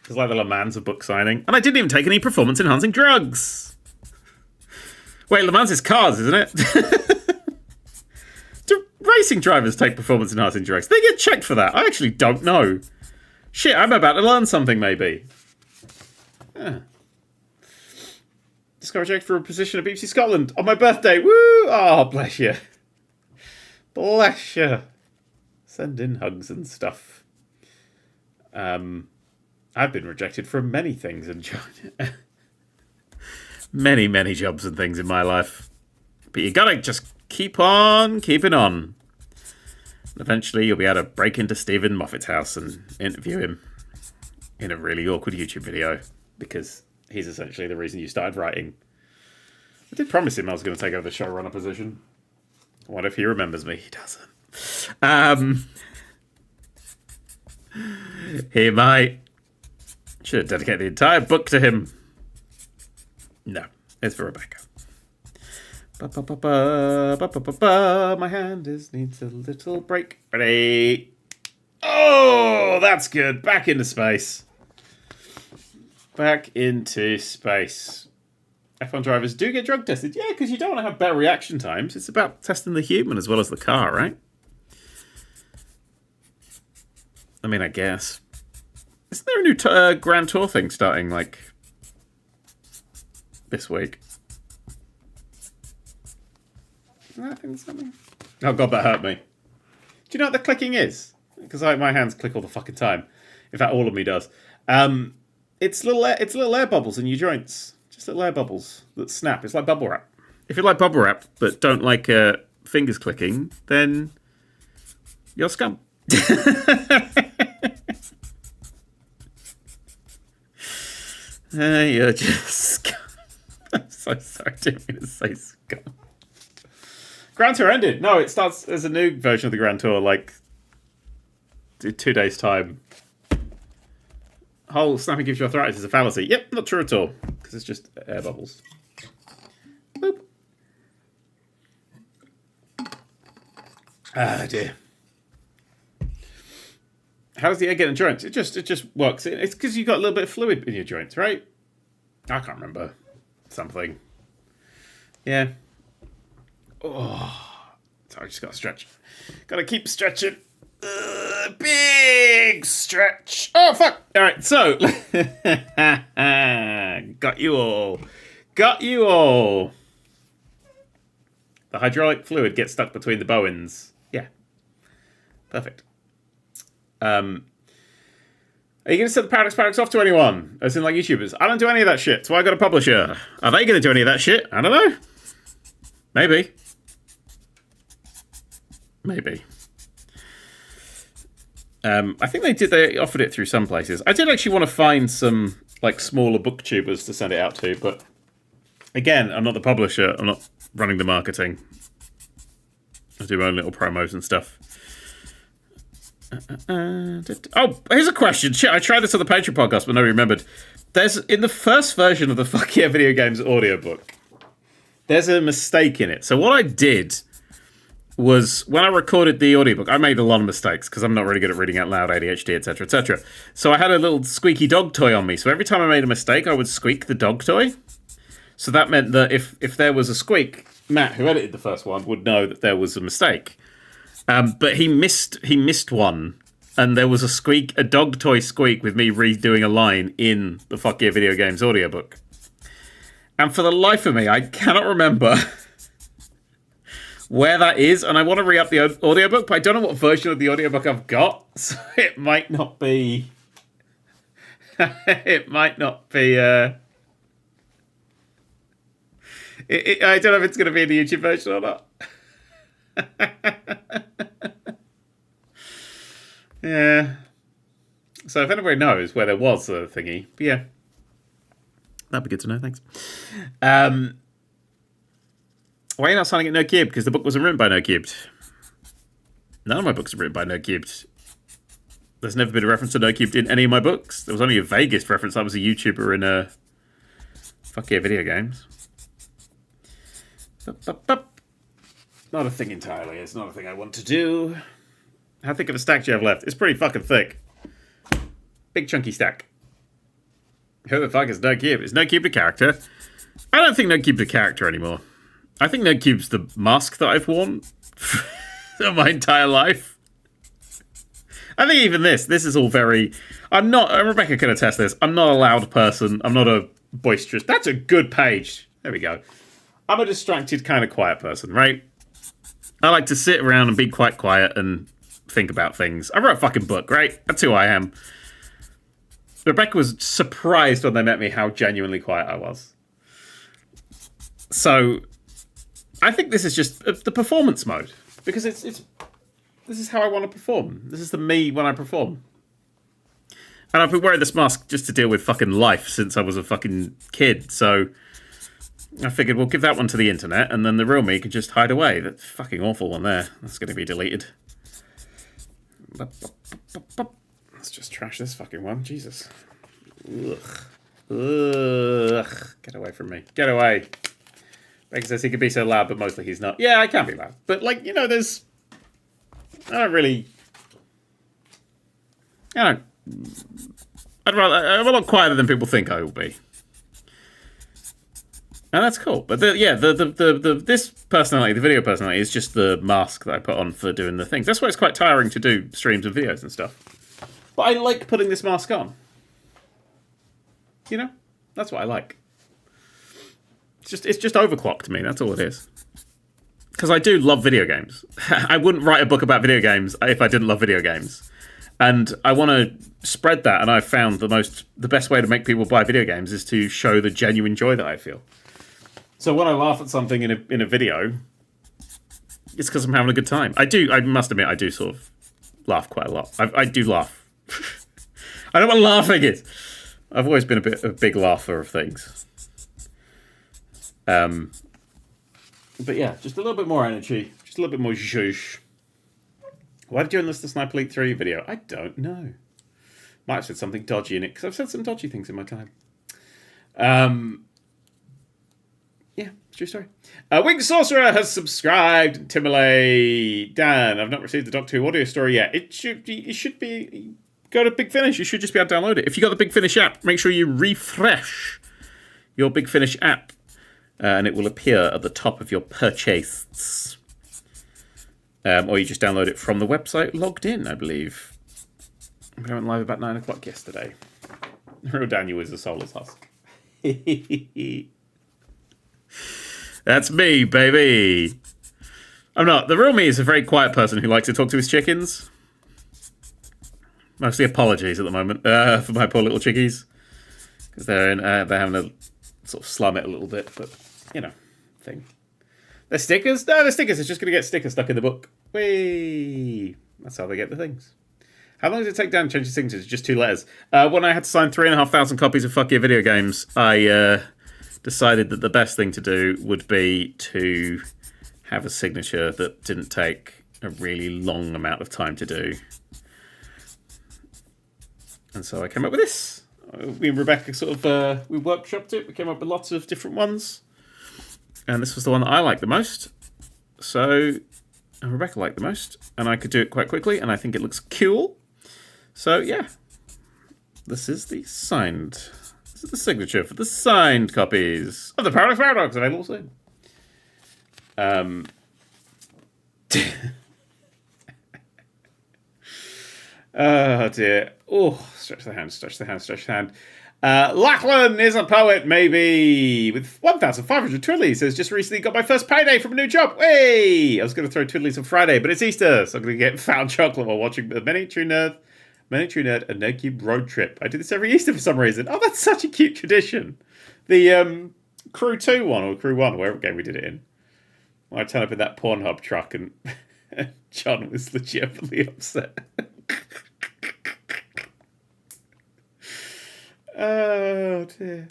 like the Le Mans of book signing. And I didn't even take any performance-enhancing drugs. Wait, Le Mans is cars, isn't it? Do racing drivers take performance-enhancing drugs? They get checked for that. I actually don't know. Shit, I'm about to learn something, maybe. Yeah. Discover check for a position at BBC Scotland on my birthday. Woo! Oh, bless you. Bless you. Send in hugs and stuff. I've been rejected from many things in China. Many, many jobs and things in my life. But you gotta just keep on keeping on. And eventually you'll be able to break into Stephen Moffat's house and interview him in a really awkward YouTube video. Because he's essentially the reason you started writing. I did promise him I was going to take over the showrunner position. What if he remembers me? He doesn't. He might. Should dedicate the entire book to him. No, it's for Rebecca. My hand needs a little break. Ready? Oh, that's good. Back into space. Back into space. F1 drivers do get drug tested. Yeah, because you don't want to have better reaction times. It's about testing the human as well as the car, right? I mean, I guess. Isn't there a new Grand Tour thing starting, like, this week? I think something. Oh god, that hurt me. Do you know what the clicking is? Because my hands click all the fucking time. In fact, all of me does. It's little air bubbles in your joints. Just little air bubbles that snap. It's like bubble wrap. If you like bubble wrap but don't like fingers clicking, then you're scum. You're just scum. I'm so sorry, I didn't mean to say scum. Grand Tour ended. No, it starts as a new version of the Grand Tour, like, in 2 days' time. Whole snapping gives you arthritis is a fallacy. Yep, not true at all. Because it's just air bubbles. Boop. Ah, dear. How does the air get in joints? It just works. It's because you've got a little bit of fluid in your joints, right? I can't remember. Something. Yeah. Oh. Sorry, I just got to stretch. Got to keep stretching. Big stretch. Oh, fuck. All right, so. Got you all. Got you all. The hydraulic fluid gets stuck between the bowens. Yeah. Perfect. Are you going to set the paradox off to anyone? As in, like, YouTubers? I don't do any of that shit, so I got a publisher. Are they going to do any of that shit? I don't know. Maybe. Maybe. I think they offered it through some places. I did actually want to find some, like, smaller booktubers to send it out to, but again, I'm not the publisher. I'm not running the marketing. I do my own little promos and stuff. Oh, here's a question. Shit, I tried this on the Patreon podcast, but nobody remembered. There's, in the first version of the Fuck Yeah Video Games audiobook, there's a mistake in it. So what I did was, when I recorded the audiobook, I made a lot of mistakes because I'm not really good at reading out loud, ADHD, etc., etc. So I had a little squeaky dog toy on me. So every time I made a mistake, I would squeak the dog toy. So that meant that if there was a squeak, Matt, who edited the first one, would know that there was a mistake. But he missed one, and there was a dog toy squeak with me redoing a line in the Fuck Yeah Video Games audiobook. And for the life of me, I cannot remember where that is, and I want to re-up the audiobook, but I don't know what version of the audiobook I've got, so it might not be... it might not be... I don't know if it's going to be in the YouTube version or not. Yeah. So if anybody knows where there was a thingy, but yeah. That'd be good to know, thanks. Why are you not signing at Nerd3? Because the book wasn't written by Nerd3. None of my books are written by Nerd3. There's never been a reference to Nerd3 in any of my books. There was only a vaguest reference. I was a YouTuber in Fuck Yeah Video Games. Not a thing entirely. It's not a thing I want to do. How thick of a stack do you have left? It's pretty fucking thick. Big chunky stack. Who the fuck is Nerd3? Is Nerd3 a character? I don't think Nerd3's a character anymore. I think Nerd3's the mask that I've worn for my entire life. I think even this is all very... Rebecca can attest this. I'm not a loud person. I'm not a boisterous... That's a good page. There we go. I'm a distracted kind of quiet person, right? I like to sit around and be quite quiet and think about things. I wrote a fucking book, right? That's who I am. Rebecca was surprised when they met me how genuinely quiet I was. So, I think this is just the performance mode. Because this is how I want to perform. This is the me when I perform. And I've been wearing this mask just to deal with fucking life since I was a fucking kid, so... I figured we'll give that one to the internet, and then the real me can just hide away. That fucking awful one there. That's going to be deleted. Let's just trash this fucking one. Jesus. Ugh. Ugh. Get away from me. Get away. Becky says he can be so loud, but mostly he's not. Yeah, I can be loud. But, like, you know, there's... I'm a lot quieter than people think I will be. And that's cool. But, this personality, the video personality, is just the mask that I put on for doing the things. That's why it's quite tiring to do streams and videos and stuff. But I like putting this mask on. You know? That's what I like. It's just overclocked to me. That's all it is. Because I do love video games. I wouldn't write a book about video games if I didn't love video games. And I want to spread that. And I've found the best way to make people buy video games is to show the genuine joy that I feel. So when I laugh at something in a video, it's because I'm having a good time. I must admit, I do sort of laugh quite a lot. I do laugh. I know what laughing is. I've always been a big laugher of things. But yeah, just a little bit more energy. Just a little bit more zhuzh. Why did you enlist the Sniper Elite 3 video? I don't know. Might have said something dodgy in it, because I've said some dodgy things in my time. Yeah, true story. Wick Sorcerer has subscribed. Timberlake. Dan, I've not received the Doctor Who audio story yet. It should be... Go to Big Finish. You should just be able to download it. If you got the Big Finish app, make sure you refresh your Big Finish app. And it will appear at the top of your purchases. Or you just download it from the website logged in, I believe. We went live about 9 o'clock yesterday. Real Daniel is a soulless husk. That's me, baby. I'm not. The real me is a very quiet person who likes to talk to his chickens. Mostly apologies at the moment for my poor little chickies. Because they're having to sort of slum it a little bit, but... You know, thing. The stickers? No, the stickers are just going to get stickers stuck in the book. Whee! That's how they get the things. How long does it take down to change the signatures? Just 2 letters. When I had to sign 3,500 copies of Fuck Your Video Games, I decided that the best thing to do would be to have a signature that didn't take a really long amount of time to do. And so I came up with this. Me and Rebecca sort of, we workshopped it. We came up with lots of different ones. And this was the one that I liked the most. So, and Rebecca liked the most. And I could do it quite quickly. And I think it looks cool. So, yeah. This is the signature for the signed copies of the Paradox available soon. Oh, dear. Oh, stretch the hand. Lachlan is a poet, maybe, with 1,500 twiddlies. Says, just recently got my first payday from a new job. Hey! I was going to throw twiddlies on Friday, but it's Easter, so I'm going to get found chocolate while watching the Miniature Nerd, a Nerd³ road trip. I do this every Easter for some reason. Oh, that's such a cute tradition. The Crew 2 one, or Crew 1, wherever game we did it in. I turn up in that Pornhub truck and John was legitimately upset. Oh dear.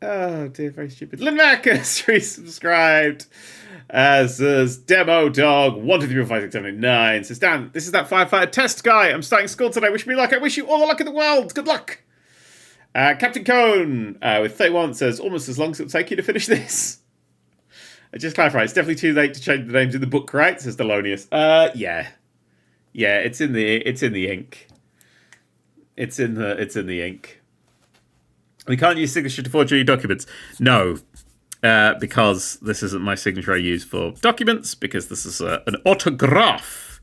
Oh dear, very stupid. Linmackers resubscribed. Says Demo Dog 123456789. Says Dan, this is that firefighter test guy. I'm starting school today. Wish me luck. I wish you all the luck in the world. Good luck. Captain Cone with 31 says almost as long as it'll take you to finish this. Just clarify, it's definitely too late to change the names in the book, right? Says Delonius. Yeah, it's in the ink. It's in the ink. We can't use signature to forge any documents. No, because this isn't my signature I use for documents, because this is an autograph,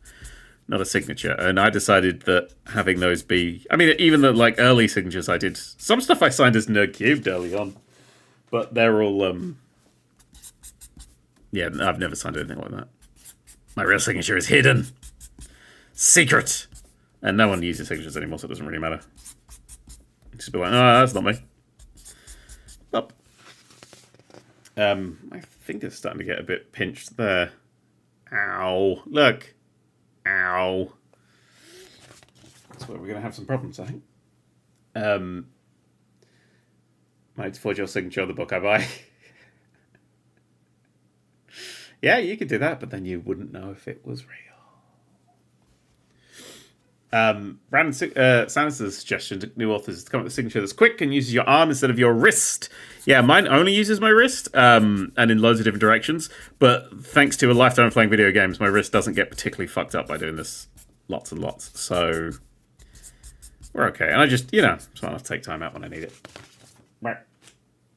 not a signature. And I decided that having those be... I mean, even the like early signatures I did... Some stuff I signed as Nerd³ early on. But they're all... Yeah, I've never signed anything like that. My real signature is hidden. Secret. And no one uses signatures anymore, so it doesn't really matter. Just be like, oh, that's not me. Up. My finger's starting to get a bit pinched there. Ow. Look. Ow. That's where we're going to have some problems, I think. Might forge your signature on the book I buy. Yeah, you could do that, but then you wouldn't know if it was real. Brandon Sanders' suggestion to new authors is to come up with a signature that's quick and uses your arm instead of your wrist. Yeah, mine only uses my wrist, and in loads of different directions. But thanks to a lifetime of playing video games, my wrist doesn't get particularly fucked up by doing this lots and lots. So we're okay. And I just, so I'll take time out when I need it. Right.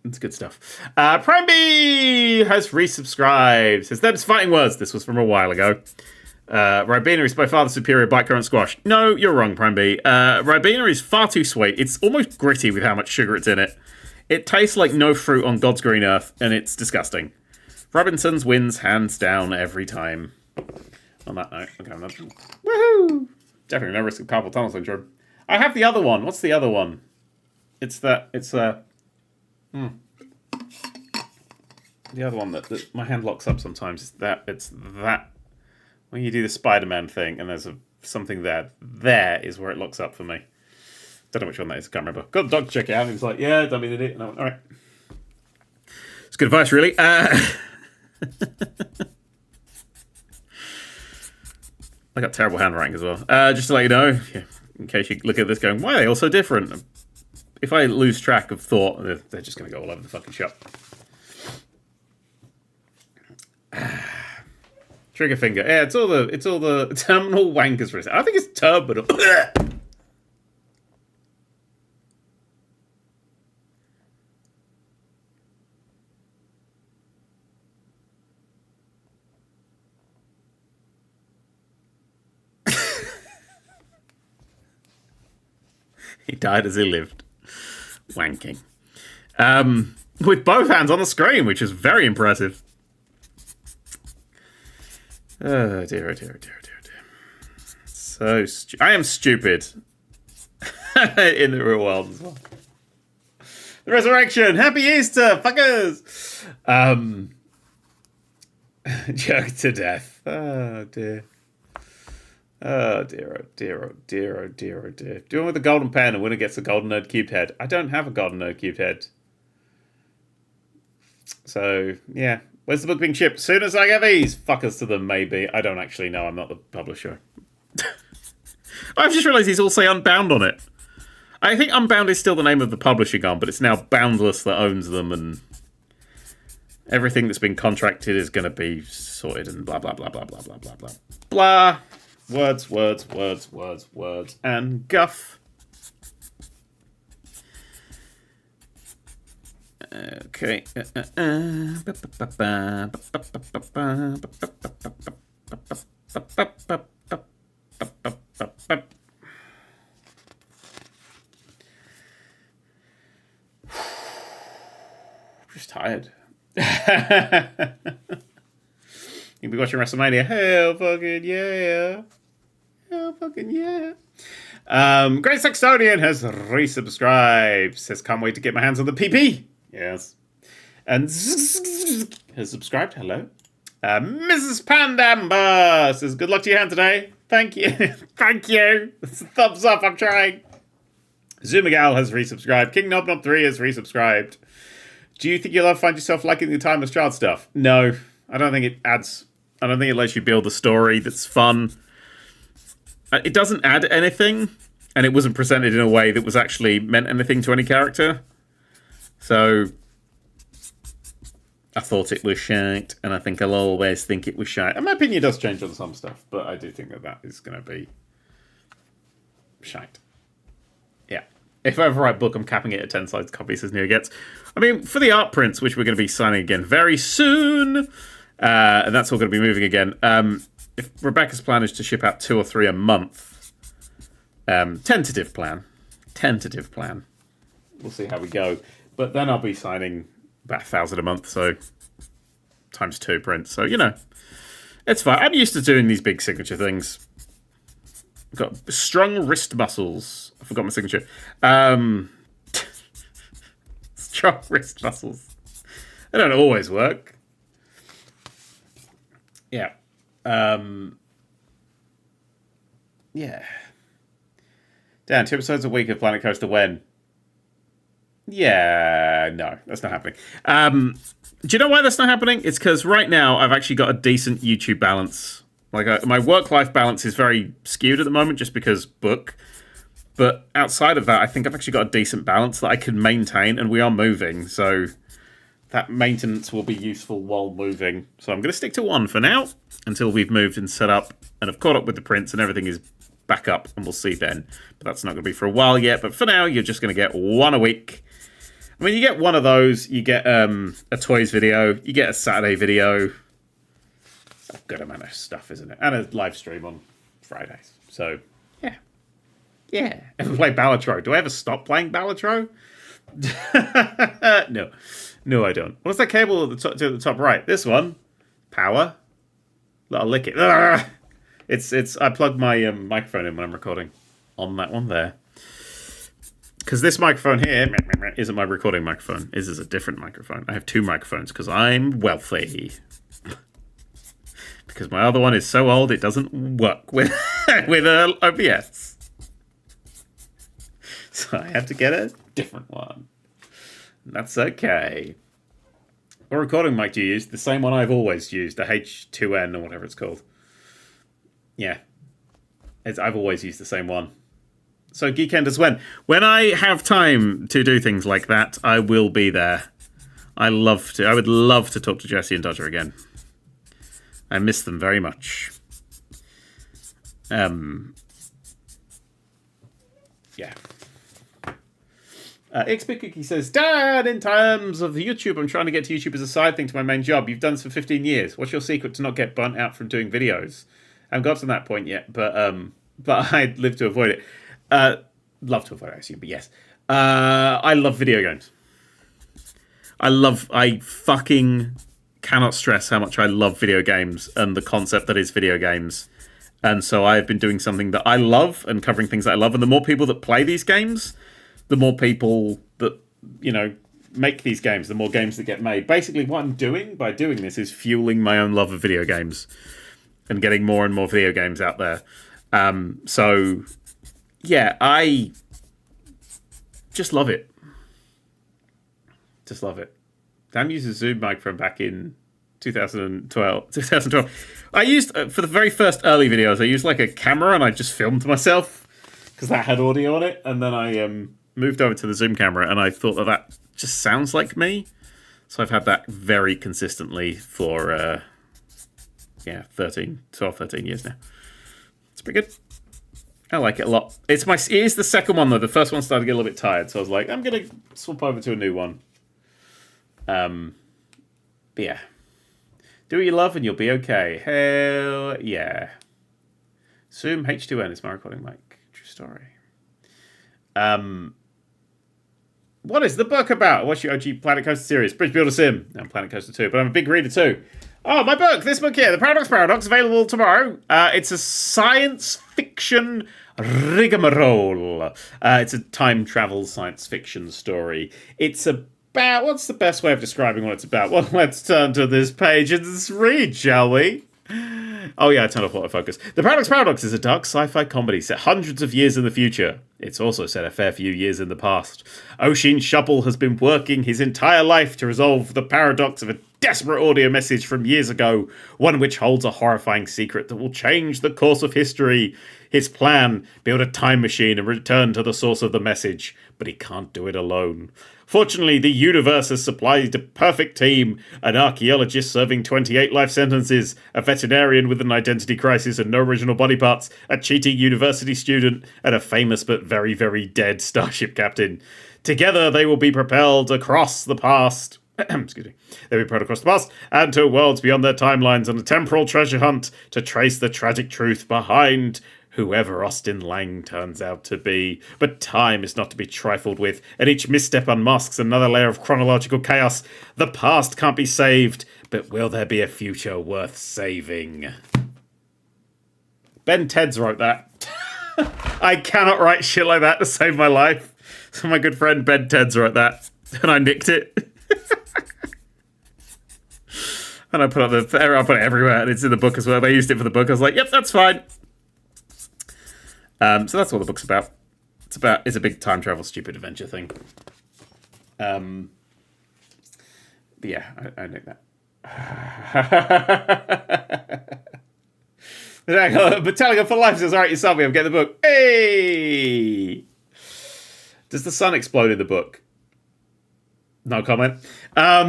It's good stuff. Prime B has resubscribed. Says, them's fighting words. This was from a while ago. Ribena is by far the superior blackcurrant squash. No, you're wrong, Prime B. Ribena is far too sweet. It's almost gritty with how much sugar it's in it. It tastes like no fruit on God's green earth, and it's disgusting. Robinson's wins hands down every time. On that note, okay, woohoo! Definitely no risk of carpal tunnel syndrome. I have the other one. What's the other one? The other one that my hand locks up sometimes. It's that when you do the Spider-Man thing, and there's something there. There is where it locks up for me. Don't know which one that is. Can't remember. Got the doctor to check it out. And he was like, "Yeah, don't mean it." And I went, "All right." It's good advice, really. I got terrible handwriting as well. Just to let you know, in case you look at this going, why are they all so different? If I lose track of thought, they're just going to go all over the fucking shop. Trigger finger. Yeah, it's all the terminal wankers for it. I think it's terminal. He died as he lived. Wanking. With both hands on the screen, which is very impressive. Oh dear, oh dear, oh dear, oh dear, oh dear. So I am stupid. In the real world as well. The resurrection! Happy Easter, fuckers! Joke to death. Oh dear. Oh dear, oh dear, oh dear, oh dear, oh dear. Do one with the golden pen and winner gets a golden Nerd³ head. I don't have a golden Nerd³ head. So, yeah. Where's the book being shipped? As soon as I get these fuckers to them, maybe. I don't actually know. I'm not the publisher. I've just realised these all say Unbound on it. I think Unbound is still the name of the publishing arm, but it's now Boundless that owns them, and everything that's been contracted is going to be sorted and blah, blah, blah, blah, blah, blah, blah, blah. Blah. Words, words, words, words, words, and guff. Okay. Just tired. You'll be watching WrestleMania. Hell fucking yeah. Hell fucking yeah. Great Sextonian has resubscribed. Says, can't wait to get my hands on the PP. Yes. And has subscribed. Hello. Mrs. Pandamba says, good luck to your hand today. Thank you. Thank you. It's a thumbs up. I'm trying. Zumagal has resubscribed. King Knob Knob 3 has resubscribed. Do you think you'll ever find yourself liking the Timeless Child stuff? No. I don't think it adds... I don't think it lets you build a story that's fun. It doesn't add anything, and it wasn't presented in a way that was actually meant anything to any character. So, I thought it was shite, and I think I'll always think it was shite. And my opinion does change on some stuff, but I do think that is going to be shite. Yeah. If I ever write a book, I'm capping it at 10 size copies as new it gets. I mean, for the art prints, which we're going to be signing again very soon, and that's all going to be moving again. If Rebecca's plan is to ship out 2 or 3 a month, tentative plan. We'll see how we go. But then I'll be signing about 1,000 a month, so times 2 prints. So, it's fine. I'm used to doing these big signature things. Got strong wrist muscles. I forgot my signature. Strong wrist muscles. They don't always work. Yeah. Yeah. Dan, 2 episodes a week of Planet Coaster when? Yeah, no, that's not happening. Do you know why that's not happening? It's because right now I've actually got a decent YouTube balance Like my work-life balance is very skewed at the moment, just because book. But outside of that, I think I've actually got a decent balance that I can maintain, and we are moving, so that maintenance will be useful while moving. So I'm going to stick to 1 for now until we've moved and set up and have caught up with the prints and everything is back up, and we'll see then. But that's not going to be for a while yet. But for now, you're just going to get 1 a week. I mean, you get 1 of those. You get a toys video. You get a Saturday video. It's a good amount of stuff, isn't it? And a live stream on Fridays. So, yeah. Yeah. And we play Balatro. Do I ever stop playing Balatro? No. No, I don't. What's that cable at the top right? This one. Power. I'll lick it. Ugh! It's. I plug my microphone in when I'm recording on that one there. Because this microphone here isn't my recording microphone. This is a different microphone. I have 2 microphones because I'm wealthy. Because my other one is so old it doesn't work with OBS. So I have to get a different one. That's okay. What recording mic do you use? The same one I've always used, the H2N or whatever it's called. Yeah. I've always used the same one. So Geekenders when I have time to do things like that, I will be there. I would love to talk to Jesse and Dodger again. I miss them very much. Yeah. XP Cookie says, Dad, in terms of YouTube, I'm trying to get to YouTube as a side thing to my main job. You've done this for 15 years. What's your secret to not get burnt out from doing videos? I haven't got to that point yet, but I'd live to avoid it. Love to avoid it, I assume, but yes. I love video games. I fucking cannot stress how much I love video games and the concept that is video games. And so I've been doing something that I love and covering things that I love. And the more people that play these games, the more people that, make these games, the more games that get made. Basically, what I'm doing by doing this is fueling my own love of video games and getting more and more video games out there. So, yeah, I just love it. Just love it. Dan used a Zoom microphone back in 2012. I used, for the very first early videos, I used like a camera and I just filmed myself because that had audio on it. And then I moved over to the Zoom camera and I thought that just sounds like me. So I've had that very consistently for, 13 years now. It's pretty good. I like it a lot. It is the second one, though. The first one started to get a little bit tired. So I was like, I'm going to swap over to a new one. But yeah. Do what you love and you'll be okay. Hell yeah. Zoom H2N is my recording mic. True story. What is the book about? What's your OG Planet Coaster series? Bridge Builder Sim. I'm Planet Coaster 2, but I'm a big reader too. Oh, my book. This book here. The Paradox, available tomorrow. It's a science fiction rigmarole. It's a time travel science fiction story. It's about... What's the best way of describing what it's about? Well, let's turn to this page and just read, shall we? Oh yeah, I turned off autofocus. The Paradox is a dark sci-fi comedy set hundreds of years in the future. It's also set a fair few years in the past. Oshin Shubble has been working his entire life to resolve the paradox of a desperate audio message from years ago, one which holds a horrifying secret that will change the course of history. His plan, build a time machine and return to the source of the message, but he can't do it alone. Fortunately, the universe has supplied a perfect team, an archaeologist serving 28 life sentences, a veterinarian with an identity crisis and no original body parts, a cheating university student, and a famous but very, very dead starship captain. Together, they will be propelled across the past... Excuse me. They'll be propelled across the past and to worlds beyond their timelines on a temporal treasure hunt to trace the tragic truth behind whoever Austin Lang turns out to be. But time is not to be trifled with, and each misstep unmasks another layer of chronological chaos. The past can't be saved, but will there be a future worth saving? Ben Teds wrote that. I cannot write shit like that to save my life. So my good friend Ben Teds wrote that, and I nicked it. And I put it everywhere, and it's in the book as well. I used it for the book. I was like, yep, that's fine. So that's what the book's about. It's a big time travel, stupid adventure thing. But yeah, I know that. Metallica for life says, alright, you saw me, I'm getting the book. Hey! Does the sun explode in the book? No comment. A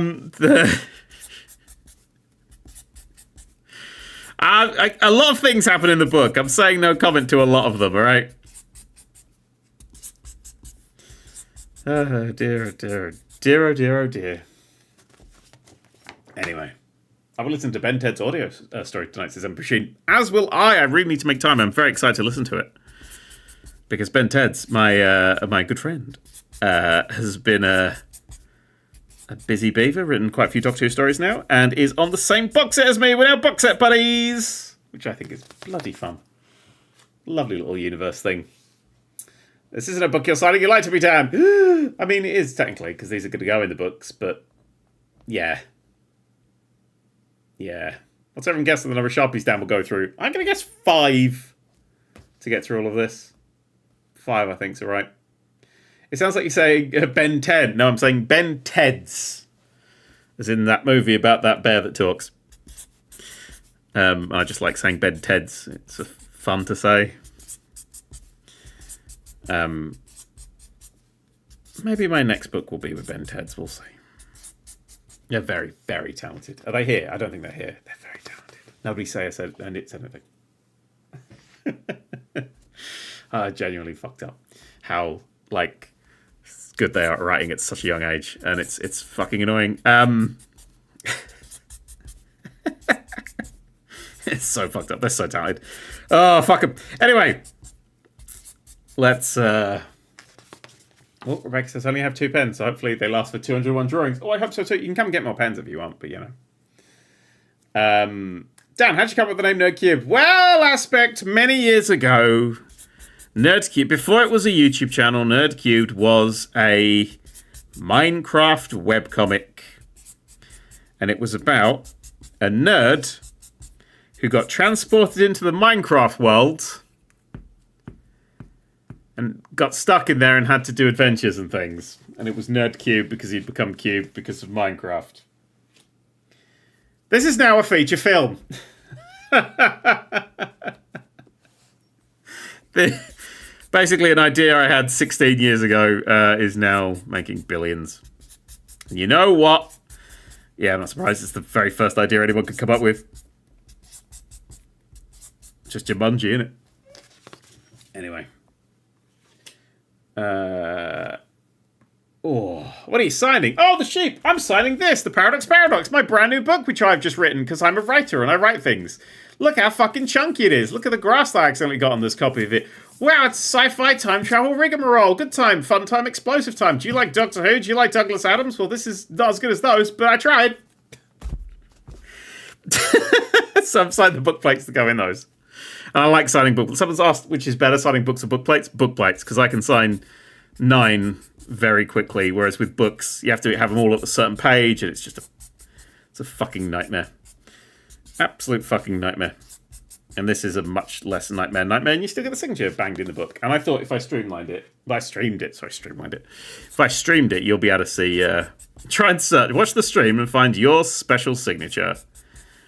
lot of things happen in the book. I'm saying no comment to a lot of them, alright? Oh dear, oh dear, oh dear, oh dear, oh dear. Anyway, I will listen to Ben Ted's audio story tonight, says Machine. As will I. I really need to make time. I'm very excited to listen to it. Because Ben Ted's my good friend. Has been a busy beaver, written quite a few Doctor Who stories now, and is on the same box set as me. We're now box set buddies, which I think is bloody fun. Lovely little universe thing. This isn't a book you're signing, you like to be damned. I mean, it is technically, because these are going to go in the books, but yeah. Yeah. What's everyone guessing the number of Sharpies Dan will go through? I'm going to guess 5 to get through all of this. 5, I think, is right. It sounds like you say Ben Ted. No, I'm saying Ben Ted's. As in that movie about that bear that talks. I just like saying Ben Ted's. It's fun to say. Maybe my next book will be with Ben Ted's. We'll see. They're very, very talented. Are they here? I don't think they're here. They're very talented. Nobody say I said anything. I genuinely fucked up. How, like, good they are at writing at such a young age. And it's fucking annoying. It's so fucked up. They're so talented. Oh, fuck them. Anyway. Let's, Oh, Rebecca says, I only have 2 pens, so hopefully they last for 201 drawings. Oh, I hope so too. You can come and get more pens if you want, but you know. Dan, how'd you come up with the name Nerd3? Well, Aspect, many years ago, Nerd3, before it was a YouTube channel, Nerd3 was a Minecraft webcomic. And it was about a nerd who got transported into the Minecraft world and got stuck in there and had to do adventures and things. And it was Nerd3 because he'd become Cube because of Minecraft. This is now a feature film. Basically, an idea I had 16 years ago is now making billions. And you know what? Yeah, I'm not surprised. It's the very first idea anyone could come up with. Just Jumanji, innit? Anyway. What are you signing? Oh, the sheep! I'm signing this, The Paradox, my brand new book, which I've just written because I'm a writer and I write things. Look how fucking chunky it is. Look at the grass that I accidentally got on this copy of it. Wow, it's sci-fi time travel rigmarole. Good time, fun time, explosive time. Do you like Doctor Who? Do you like Douglas Adams? Well, this is not as good as those, but I tried. So I'm signing the book plates to go in those. And I like signing books. Someone's asked which is better, signing books or book plates? Book plates, because I can sign 9 very quickly, whereas with books, you have to have them all at a certain page, and it's just it's a fucking nightmare. Absolute fucking nightmare. And this is a much less nightmare, and you still get the signature banged in the book. And I thought if I streamed it, you'll be able to see, try and search, watch the stream and find your special signature.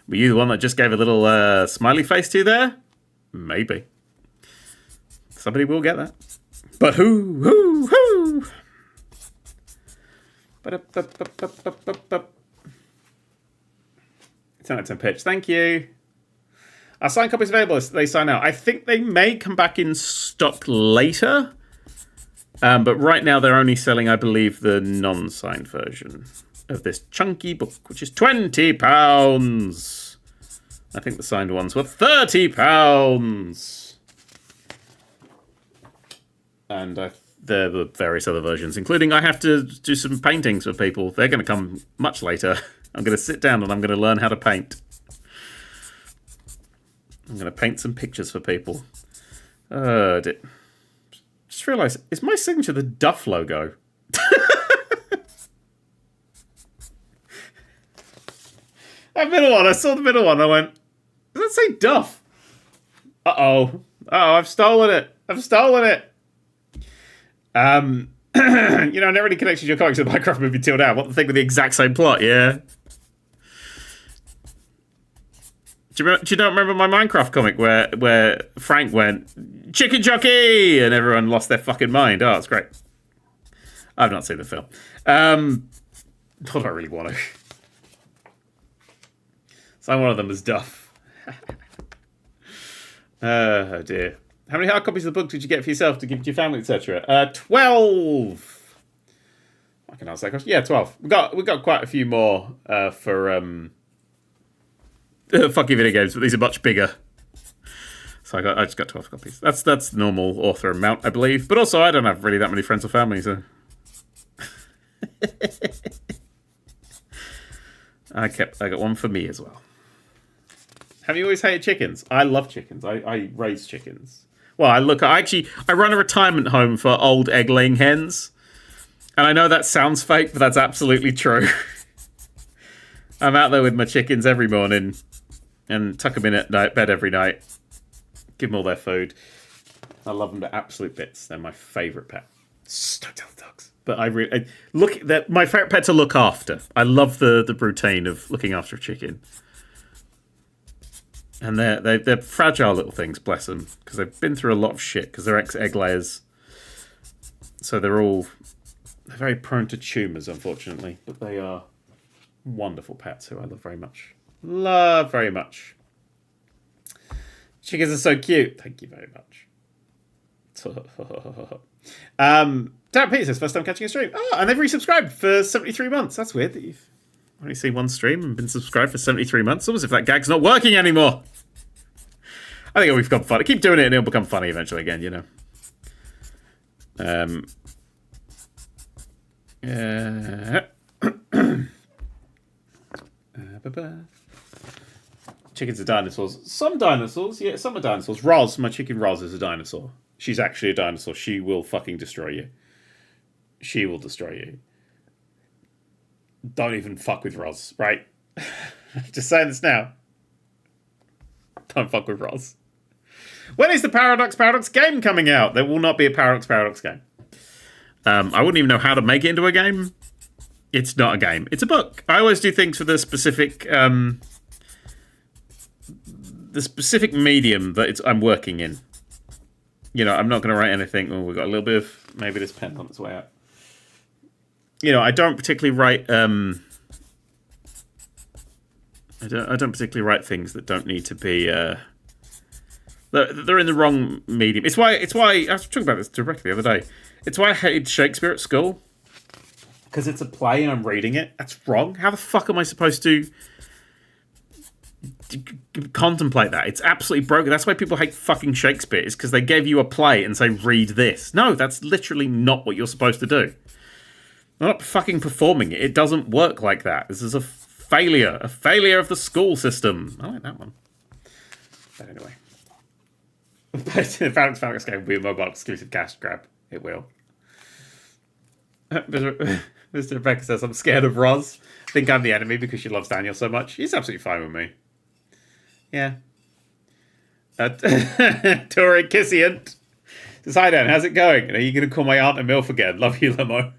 Were you the one that just gave a little smiley face to there? Maybe. Somebody will get that. But who? 10 out of 10 pitch. Thank you. Our signed copies available. They sign out. I think they may come back in stock later. But right now they're only selling, I believe, the non-signed version of this chunky book, which is £20. I think the signed ones were £30. And there are the various other versions, including I have to do some paintings for people. They're going to come much later. I'm going to sit down and I'm going to learn how to paint. I'm going to paint some pictures for people. Just realised, is my signature the Duff logo? That middle one, I saw the middle one. I went, does that say Duff? Uh-oh. I've stolen it. You know, I never really connected your comics to the Minecraft movie till now. What the thing with the exact same plot, yeah? Do you not remember my Minecraft comic where Frank went, chicken jockey, and everyone lost their fucking mind? Oh, it's great. I've not seen the film. Not that I really want to. So one of them is Duff. Oh dear. How many hard copies of the book did you get for yourself to give to your family, etc.? 12. I can answer that question. Yeah, 12. We got quite a few more for fucking video games, but these are much bigger. So I just got 12 copies. That's normal author amount, I believe. But also, I don't have really that many friends or family, so I got one for me as well. Have you always hated chickens? I love chickens. I raise chickens. Well, I run a retirement home for old egg-laying hens. And I know that sounds fake, but that's absolutely true. I'm out there with my chickens every morning and tuck them in at bed every night. Give them all their food. I love them to absolute bits. They're my favourite pet. Don't tell the dogs. But my favourite pet to look after. I love the routine of looking after a chicken. And they're fragile little things, bless them, because they've been through a lot of shit, because they're ex-egg layers. So they're very prone to tumours, unfortunately. But they are wonderful pets who I love very much. Love very much. Chickens are so cute. Thank you very much. Dan Peter says, first time catching a stream. Oh, and they've resubscribed for 73 months. That's weird that you've only seen one stream and been subscribed for 73 months. Almost if that gag's not working anymore. I think it'll become funny. Keep doing it and it'll become funny eventually again, you know. Chickens are dinosaurs. Some dinosaurs, yeah, some are dinosaurs. Roz, my chicken Roz is a dinosaur. She's actually a dinosaur. She will fucking destroy you. She will destroy you. Don't even fuck with Roz, right? Just saying this now. Don't fuck with Roz. When is the Paradox game coming out? There will not be a Paradox game. I wouldn't even know how to make it into a game. It's not a game. It's a book. I always do things for the specific medium that I'm working in. You know, I'm not going to write anything. Oh, we've got a little bit of maybe this pen on its way out. You know, I don't particularly write. I don't particularly write things that don't need to be. They're in the wrong medium. It's why I was talking about this directly the other day. It's why I hated Shakespeare at school. Because it's a play and I'm reading it. That's wrong. How the fuck am I supposed to contemplate that? It's absolutely broken. That's why people hate fucking Shakespeare. It's because they gave you a play and say, read this. No, that's literally not what you're supposed to do. I'm not fucking performing it. It doesn't work like that. This is a failure. A failure of the school system. I like that one. But anyway. The Paradox game will be a mobile exclusive cash grab. It will. Mr. Rebecca says, I'm scared of Roz. I think I'm the enemy because she loves Daniel so much. He's absolutely fine with me. Yeah. Tori Kissient says, hi Dan, how's it going? And are you going to call my aunt a MILF again? Love you, Limo.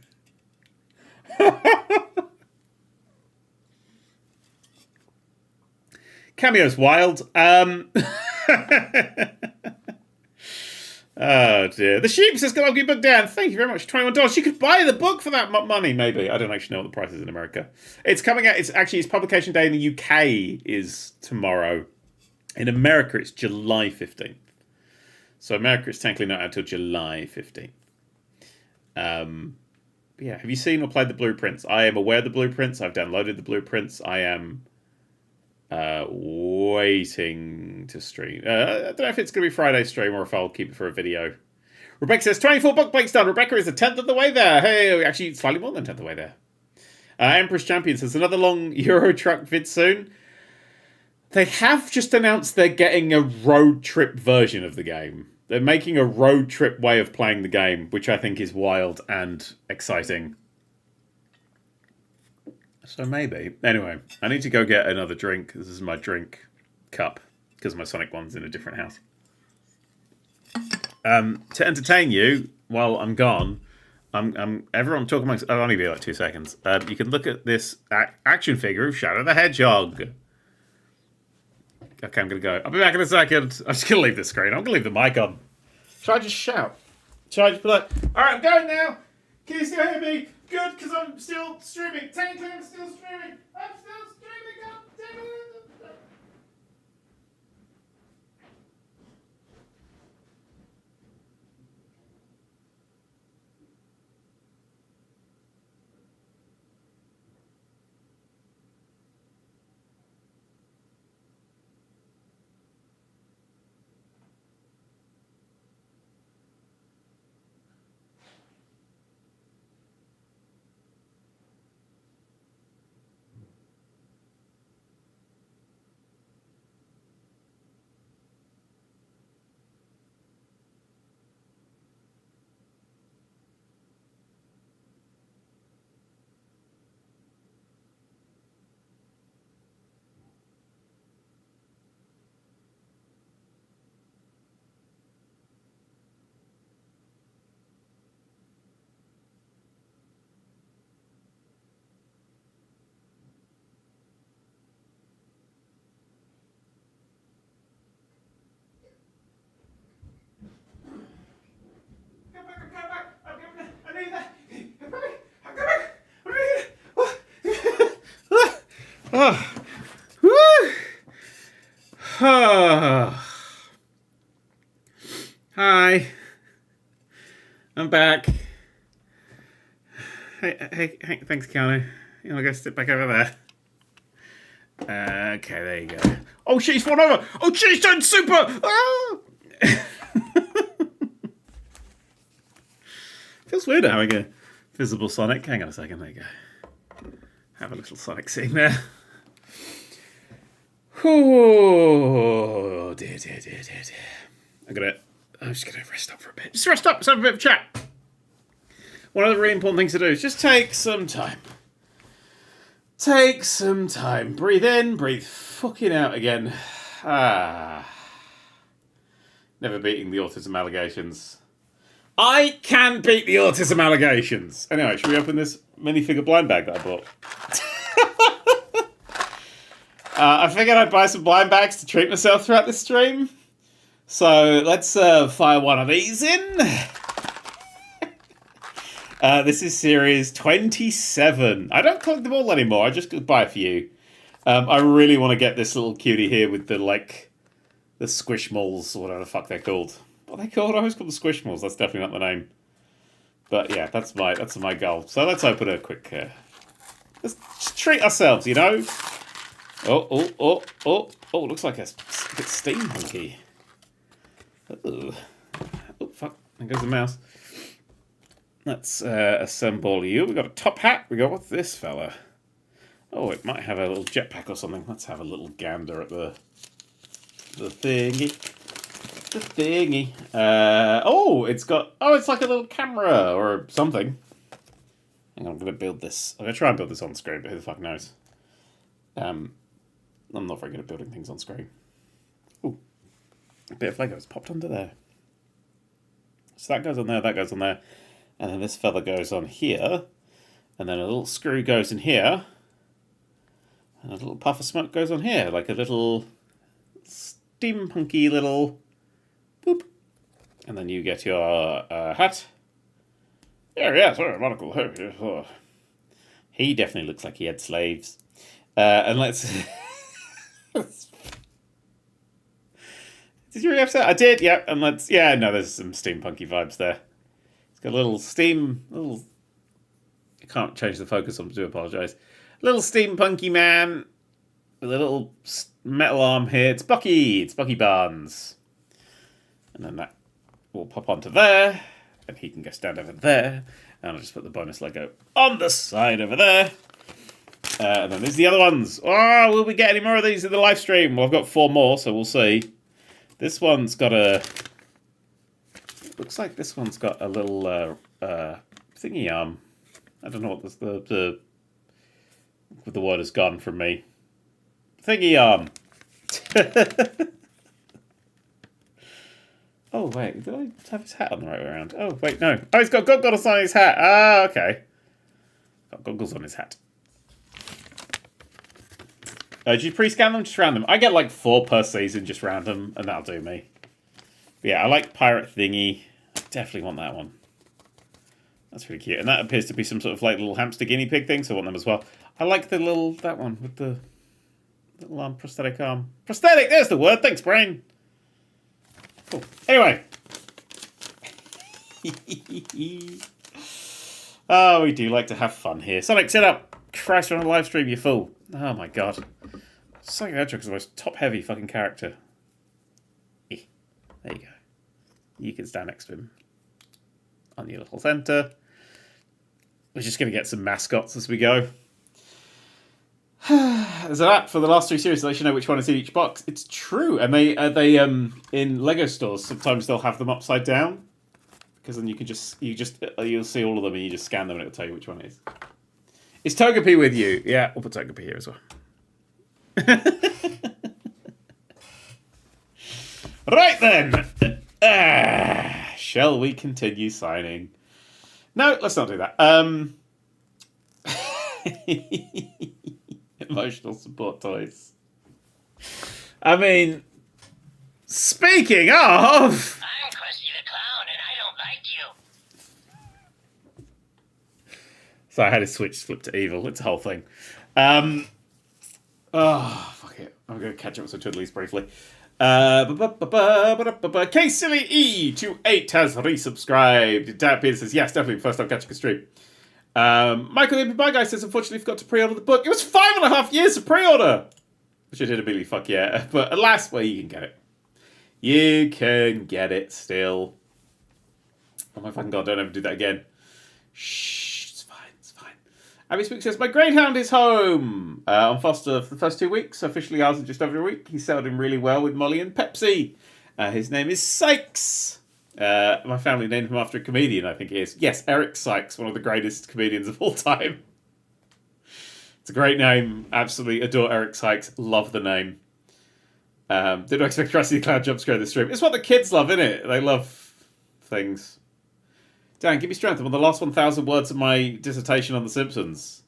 Cameo's wild. Oh dear. The Sheep says, "Good luck, book down." Thank you very much. $21. You could buy the book for that money, maybe. I don't actually know what the price is in America. It's coming out. It's publication day in the UK is tomorrow. In America, it's July 15th. So America, it's technically not out until July 15th. But yeah, have you seen or played the blueprints? I am aware of the blueprints. I've downloaded the blueprints. I am waiting to stream. I don't know if it's going to be Friday stream or if I'll keep it for a video. Rebecca says, 24 book breaks done. Rebecca is a 10th of the way there. Hey, actually, slightly more than 10th of the way there. Empress Champion says, another long Euro Truck vid soon. They have just announced they're getting a road trip version of the game. They're making a road trip way of playing the game, which I think is wild and exciting. So maybe. Anyway, I need to go get another drink. This is my drink cup, because my Sonic one's in a different house. To entertain you while I'm gone, everyone talking amongst. I'll only be like 2 seconds. You can look at this action figure of Shadow the Hedgehog. Okay, I'm gonna go. I'll be back in a second. I'm just gonna leave the screen. I'm gonna leave the mic on. Should I just shout? Should I just be like, alright, I'm going now. Can you still hear me? Good, because I'm still streaming. Technically, I'm still streaming. I'm still streaming. God damn it. Oh. Woo. Oh. Hi. I'm back. Hey, thanks, Keanu. You want to go sit back over there? Okay, there you go. Oh shit, he's fallen over! Oh shit, he's turned super! Ah! Feels weird having a visible Sonic. Hang on a second, there you go. Have a little Sonic scene there. Oh dear. I'm just gonna rest up for a bit. Just rest up, let's have a bit of chat. One of the really important things to do is just take some time. Take some time. Breathe in, breathe fucking out again. Never beating the autism allegations. I can beat the autism allegations. Anyway, should we open this minifigure blind bag that I bought? I figured I'd buy some blind bags to treat myself throughout the stream. So let's fire one of these in. This is series 27. I don't collect them all anymore. I just buy a few. I really want to get this little cutie here with the the Squishmalls, or whatever the fuck they're called. What are they called? I always call them Squishmalls. That's definitely not the name. But yeah, that's my goal. So let's open a quick. Let's just treat ourselves, you know. Oh! Looks like a bit steampunky. Oh fuck! There goes the mouse. Let's assemble you. We got a top hat. We got what's this fella? Oh, it might have a little jetpack or something. Let's have a little gander at the thingy. The thingy. It's like a little camera or something. Hang on, I'm gonna build this. I'm gonna try and build this on screen, but who the fuck knows? I'm not very good at building things on screen. Ooh, a bit of Lego's popped under there. So that goes on there, that goes on there. And then this fella goes on here. And then a little screw goes in here. And a little puff of smoke goes on here. Like a little steampunky little boop. And then you get your hat. Yeah, sorry, monocle. He definitely looks like he had slaves. And let's... Did you really have that? I did, yeah. And let's... Yeah, no, there's some steampunky vibes there. It's got a little steam... I can't change the focus, I do apologise. Little steampunky man with a little metal arm here. It's Bucky Barnes. And then that will pop onto there. And he can go stand over there. And I'll just put the bonus Lego on the side over there. And then there's the other ones. Oh, will we get any more of these in the live stream? Well, I've got 4 more, so we'll see. This one's got a... Looks like this one's got a little thingy arm. I don't know what this, the word has gone from me. Thingy arm. Oh, wait. Did I have his hat on the right way around? Oh, wait, no. Oh, he's got goggles on his hat. Ah, okay. Got goggles on his hat. Do you pre-scan them? Just random. I get like 4 per season, just random, and that'll do me. But yeah, I like Pirate Thingy. I definitely want that one. That's really cute. And that appears to be some sort of like little hamster guinea pig thing, so I want them as well. I like the that one with the little arm, prosthetic arm. Prosthetic, there's the word. Thanks, brain. Cool. Anyway. Oh, we do like to have fun here. Sonic, sit up. Christ, we're on a live stream, you fool. Oh my god. Sonic the Hedgehog is the most top-heavy fucking character. There you go. You can stand next to him on your little centre. We're just going to get some mascots as we go. There's an app for the last 3 series that lets you know which one is in each box. It's true, and they in Lego stores sometimes they'll have them upside down because then you'll see all of them and you just scan them and it'll tell you which one it is. Is Togepi with you? Yeah, we'll put Togepi here as well. Right then, shall we continue signing? No, let's not do that. Emotional support toys. I mean, speaking of... I'm Krusty the Clown, and I don't like you. So I had a switch flip to evil. It's a whole thing. Fuck it. I'm going to catch up with some Twiddlies briefly. K-Silly E28 has resubscribed. Dan Peter says, yes, definitely first time catching a stream. Michael the Bye Guy says, unfortunately forgot to pre-order the book. It was 5.5 years of pre-order! Which I did immediately, fuck yeah. But alas, well, you can get it. You can get it still. Oh my fucking god, don't ever do that again. Shh, it's fine, it's fine. Abby Spook says, my greyhound is home on foster for the first 2 weeks. Officially ours in just over a week. He settled in really well with Molly and Pepsi. His name is Sykes. My family named him after a comedian, I think he is. Yes, Eric Sykes, one of the greatest comedians of all time. It's a great name. Absolutely adore Eric Sykes. Love the name. Didn't expect Krusty the Clown jump scare this stream. It's what the kids love, isn't it? They love things. Dan, give me strength. I'm on the last 1,000 words of my dissertation on The Simpsons.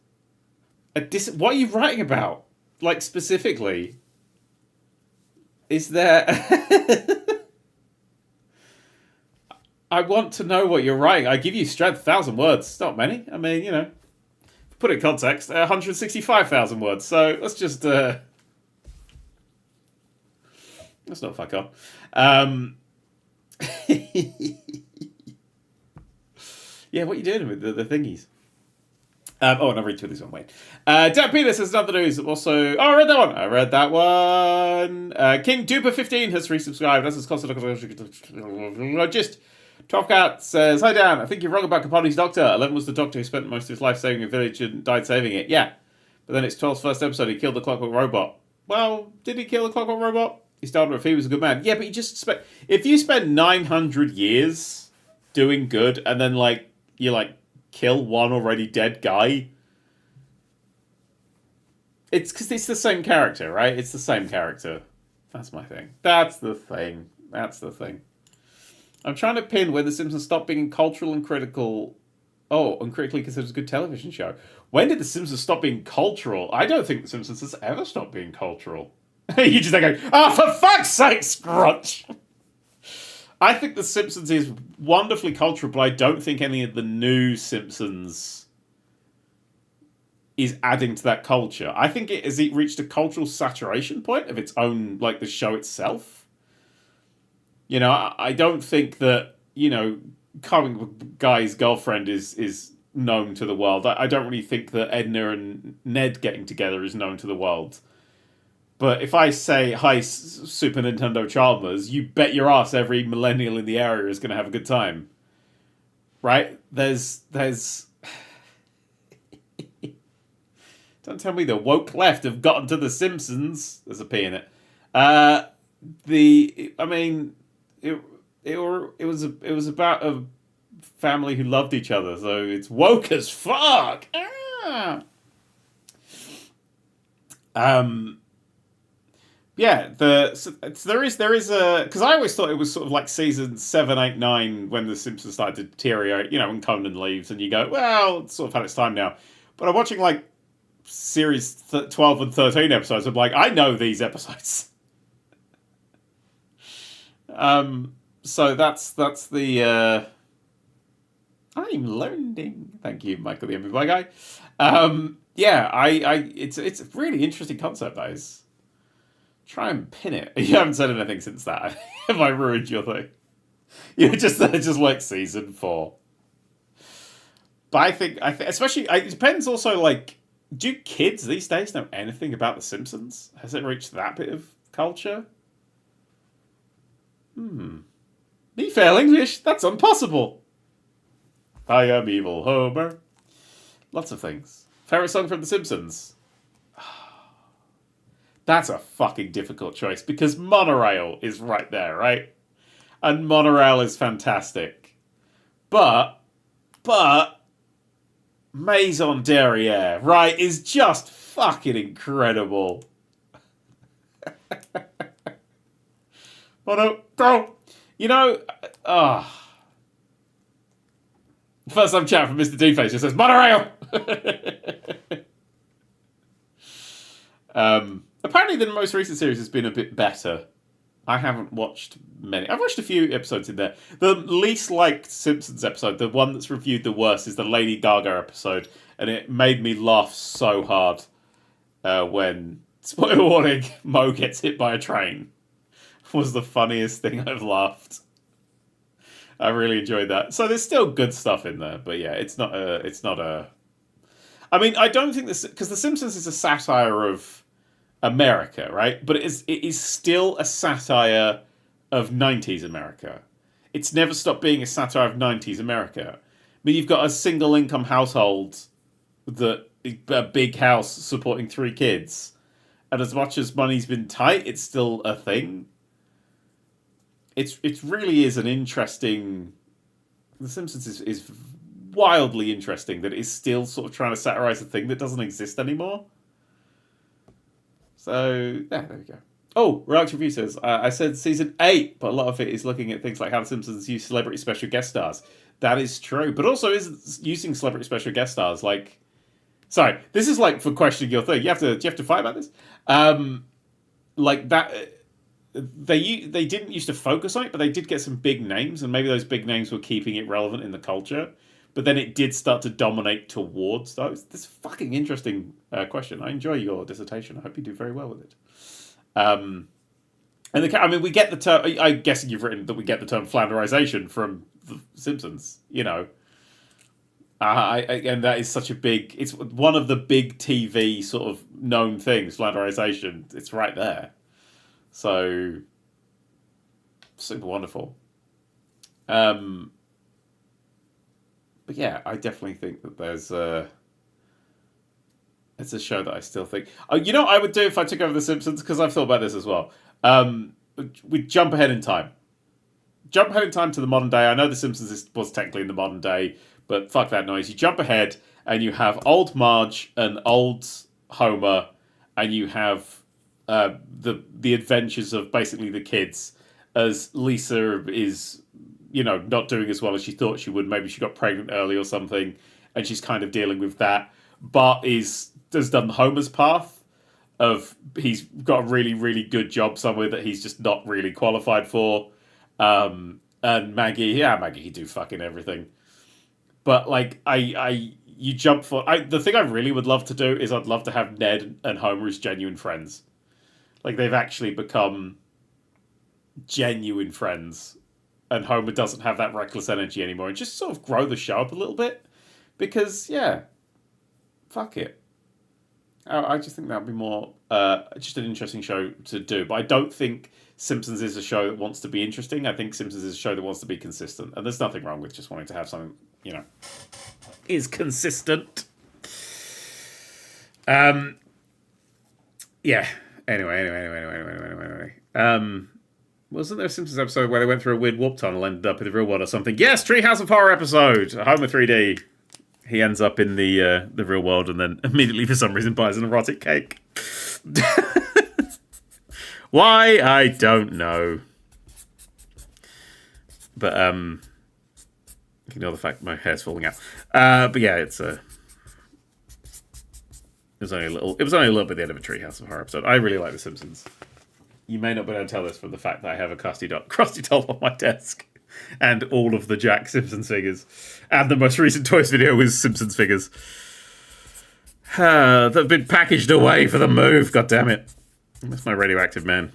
What are you writing about? Like, specifically? Is there... I want to know what you're writing. I give you strength, 1,000 words. It's not many. I mean, you know. Put it in context, 165,000 words. So, let's just... let's not fuck off. Yeah, what are you doing with the thingies? And I'll read through this one. Wait. Dan Peter says another news. Also, I read that one. King Duper 15 has resubscribed. That's his constant. Just 12 Cat says, hi Dan, I think you're wrong about Capaldi's doctor. 11 was the doctor who spent most of his life saving a village and died saving it. Yeah, but then it's 12's first episode. He killed the Clockwork Robot. Well, did he kill the Clockwork Robot? He started with he was a good man. Yeah, but you just if you spend 900 years doing good and then you kill one already dead guy, it's because it's the same character, right? It's the same character. That's my thing. That's the thing. I'm trying to pin where The Simpsons stopped being cultural and critical. Oh, and critically considered a good television show. When did The Simpsons stop being cultural? I don't think The Simpsons has ever stopped being cultural. You just go, oh, for fuck's sake, Scrunch! I think The Simpsons is wonderfully cultural, but I don't think any of the new Simpsons is adding to that culture. I think it reached a cultural saturation point of its own, the show itself. You know, I don't think that, comic book guy's girlfriend is known to the world. I don't really think that Edna and Ned getting together is known to the world. But if I say, hi, Super Nintendo Chalmers, you bet your ass every millennial in the area is going to have a good time. Right? There's... Don't tell me the woke left have gotten to The Simpsons. There's a P in it. It was about a family who loved each other, so it's woke as fuck. Yeah, there is a, because I always thought it was sort of like season 7, 8, 9 when The Simpsons started to deteriorate. When Conan leaves, and you go, well, it's sort of had its time now. But I'm watching series 12 and 13 episodes, I'm like, I know these episodes. So that's the I'm learning. Thank you, Michael the MBY guy. Yeah, it's a really interesting concept, guys. Try and pin it. You haven't said anything since that. Have I ruined your thing? You're just like season 4. But I think especially it depends also, like, do kids these days know anything about The Simpsons? Has it reached that bit of culture? Me fail English? That's impossible. I am evil Homer. Lots of things. Favorite song from The Simpsons? That's a fucking difficult choice because Monorail is right there, right? And Monorail is fantastic. But Maison Derriere, right, is just fucking incredible. Oh no, go! You know, first time chat from Mr. D-Face just says, Monorail! Apparently the most recent series has been a bit better. I haven't watched many. I've watched a few episodes in there. The least liked Simpsons episode, the one that's reviewed the worst, is the Lady Gaga episode. And it made me laugh so hard when, spoiler warning, Mo gets hit by a train. Was the funniest thing I've laughed. I really enjoyed that. So there's still good stuff in there, but yeah, it's not a. I mean, I don't think this, because The Simpsons is a satire of America, right? But it is still a satire of 90s America. It's never stopped being a satire of 90s America. I mean, you've got a single income household, a big house supporting 3 kids, and as much as money's been tight, it's still a thing. It really is an interesting. The Simpsons is wildly interesting that it is still sort of trying to satirize a thing that doesn't exist anymore. So there we go. Oh, Relax Review says, I said season 8, but a lot of it is looking at things like how The Simpsons use celebrity special guest stars. That is true, but also is using celebrity special guest stars like. Sorry, this is like for questioning your thing. You have to fight about this. Like that. They didn't used to focus on it, but they did get some big names, and maybe those big names were keeping it relevant in the culture. But then it did start to dominate towards those. This fucking interesting question. I enjoy your dissertation. I hope you do very well with it. And we get the term. I'm guessing you've written that we get the term Flanderization from The Simpsons. You know, and that is such a big. It's one of the big TV sort of known things. Flanderization. It's right there. So, super wonderful. But yeah, I definitely think that it's a show that I still think. You know what I would do if I took over The Simpsons? Because I've thought about this as well. We'd jump ahead in time. Jump ahead in time to the modern day. I know The Simpsons was technically in the modern day, but fuck that noise. You jump ahead and you have old Marge and old Homer, and you have the adventures of basically the kids as Lisa is, not doing as well as she thought she would. Maybe she got pregnant early or something, and she's kind of dealing with that. Bart has done Homer's path of he's got a really, really good job somewhere that he's just not really qualified for. And Maggie can do fucking everything. But like you jump for the thing I really would love to do is I'd love to have Ned and Homer as genuine friends. Like, they've actually become genuine friends. And Homer doesn't have that reckless energy anymore. And just sort of grow the show up a little bit. Because, yeah. Fuck it. I just think that would be more... just an interesting show to do. But I don't think Simpsons is a show that wants to be interesting. I think Simpsons is a show that wants to be consistent. And there's nothing wrong with just wanting to have something, is consistent. Yeah. Anyway. Wasn't there a Simpsons episode where they went through a weird warp tunnel and ended up in the real world or something? Yes, Treehouse of Horror episode. Homer 3D. He ends up in the real world and then immediately, for some reason, buys an erotic cake. Why? I don't know. But ignore the fact my hair's falling out. But yeah, it's a. was only a little. It was only a little bit the end of a Treehouse of Horror episode. I really like The Simpsons. You may not be able to tell this from the fact that I have a Krusty doll on my desk, and all of the Jack Simpsons figures, and the most recent Toys video was Simpsons figures. They've been packaged away for the move. God damn it! That's my radioactive man.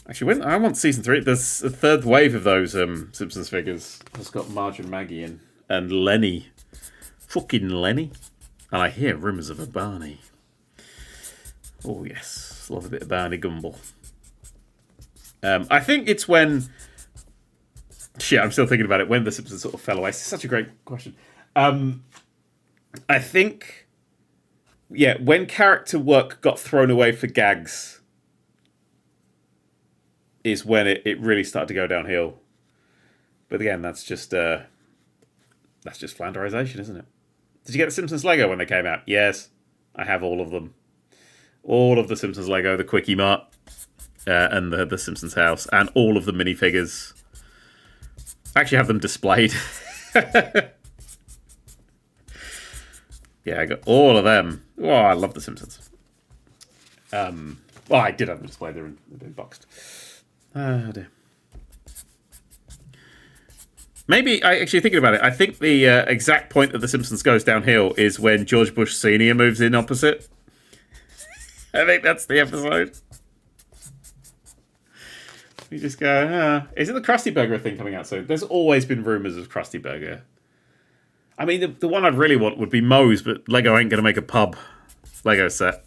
Actually, I want season 3. There's a third wave of those Simpsons figures. It's got Marge and Maggie in, and Lenny, fucking Lenny, and I hear rumours of a Barney. Oh yes, love a bit of Barney Gumble. I think it's when. Shit, I'm still thinking about it. When the Simpsons sort of fell away. It's such a great question. I think, yeah, when character work got thrown away for gags is when it really started to go downhill. But again, that's just flanderization, isn't it? Did you get the Simpsons Lego when they came out? Yes, I have all of them. All of the Simpsons Lego, the Quickie Mart, and the Simpsons house, and all of the minifigures. I actually have them displayed. Yeah, I got all of them. Oh, I love the Simpsons. Well, I did have them displayed. They've been boxed. Oh, dear. Maybe, actually thinking about it, I think the exact point that The Simpsons goes downhill is when George Bush Sr. moves in opposite. I think that's the episode. You just go, isn't the Krusty Burger thing coming out soon? There's always been rumours of Krusty Burger. I mean, the one I'd really want would be Moe's, but Lego ain't going to make a pub Lego set.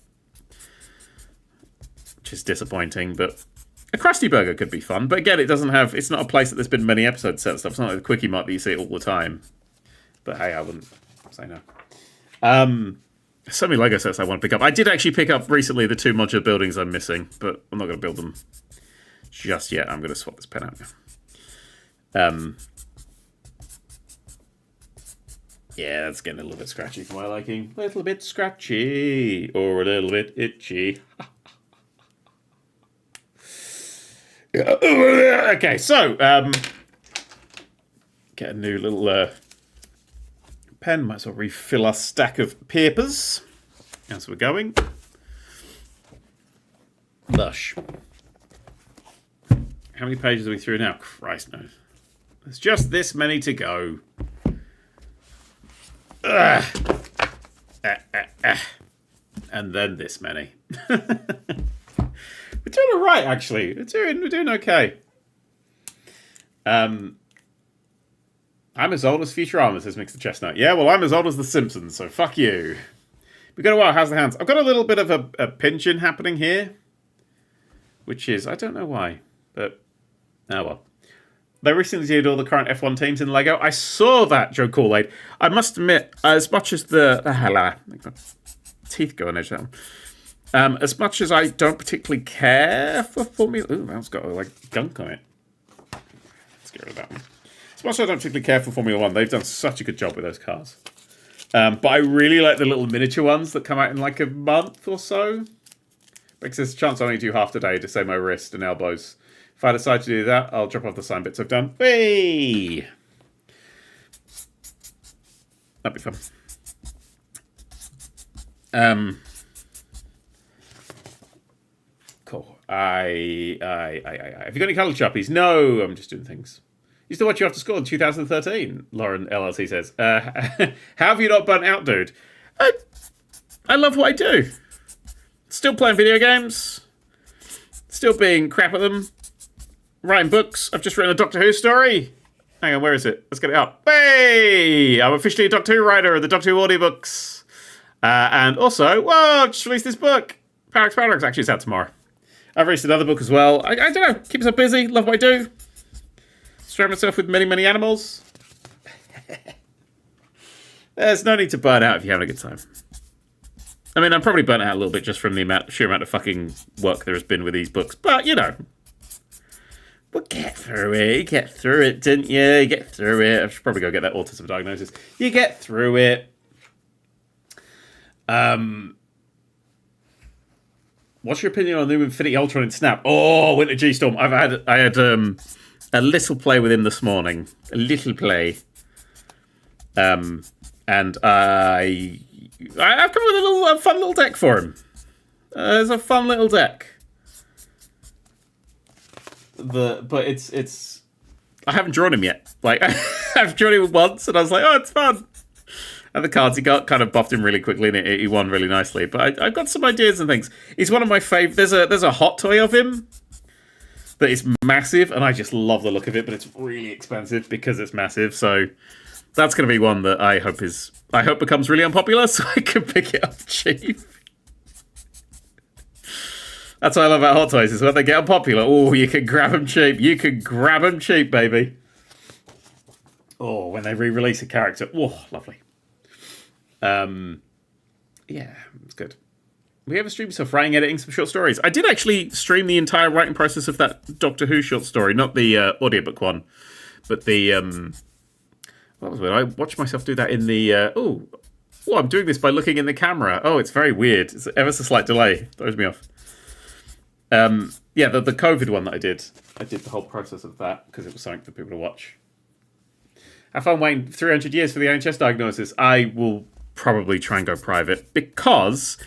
Which is disappointing, but a Krusty Burger could be fun. But again, it's not a place that there's been many episodes set and stuff. It's not like the Quickie Mart that you see all the time. But hey, I wouldn't say no. So many Lego sets I want to pick up. I did actually pick up recently the 2 modular buildings I'm missing, but I'm not going to build them just yet. I'm going to swap this pen out now. Yeah, that's getting a little bit scratchy for my liking. A little bit scratchy. Or a little bit itchy. Okay, so, get a new little pen. Might as well refill our stack of papers as we're going. Lush. How many pages are we through now? Christ knows. There's just this many to go. And then this many. We're doing all right, actually. We're doing okay. I'm as old as Futurama, says Mix the Chestnut. Yeah, well, I'm as old as The Simpsons, so fuck you. We got a while. How's the hands? I've got a little bit of a Pigeon happening here, which is, I don't know why, but oh well. They recently did all the current F1 teams in Lego. I saw that, Joe Kool-Aid. I must admit, as much as teeth go on edge that one. As much as I don't particularly care for Formula... Ooh, that's got like gunk on it. Let's get rid of that one. As much as I don't particularly care for Formula 1, they've done such a good job with those cars. But I really like the little miniature ones that come out in like a month or so. Because there's a chance I only do half today to save my wrist and elbows. If I decide to do that, I'll drop off the sign bits I've done. Whee! That'd be fun. Cool. Have you got any colour choppies? No, I'm just doing things. Used to watch you after school in 2013, Lauren LLC says. How have you not burnt out, dude? I love what I do. Still playing video games. Still being crap at them. Writing books. I've just written a Doctor Who story. Hang on, where is it? Let's get it up. Hey! I'm officially a Doctor Who writer of the Doctor Who audiobooks. And also, whoa, I've just released this book. Paradox. Actually, it's out tomorrow. I've released another book as well. I don't know. Keep myself busy. Love what I do. Surround myself with many, many animals. There's no need to burn out if you're having a good time. I mean, I'm probably burnt out a little bit just from the sheer amount of fucking work there has been with these books. But, you know. We'll get through it. You get through it, didn't you? You get through it. I should probably go get that autism diagnosis. You get through it. What's your opinion on the new Infinity Ultron in Snap? Oh, Winter G-Storm. I had a little play with him this morning. A little play. And I I've come with a fun little deck for him. There's a fun little deck. But it's I haven't drawn him yet. Like I've drawn him once, and I was like, oh, it's fun. And the cards he got kind of buffed him really quickly, and he won really nicely. But I've got some ideas and things. He's one of my favorite. There's a hot toy of him that is massive, and I just love the look of it. But it's really expensive because it's massive. So that's going to be one that I hope becomes really unpopular, so I can pick it up cheap. That's what I love about hot toys, is when they get unpopular. Oh, you can grab them cheap. You can grab them cheap, baby. Oh, when they re-release a character. Oh, lovely. Yeah, it's good. We ever streamed stuff writing, editing some short stories? I did actually stream the entire writing process of that Doctor Who short story, not the audiobook one, but the what was it? I watched myself do that in the I'm doing this by looking in the camera. Oh, it's very weird. It's ever so slight delay. Throws me off. Yeah, the COVID one that I did the whole process of that because it was something for people to watch. Have fun waiting 300 years for the NHS diagnosis. I will probably try and go private because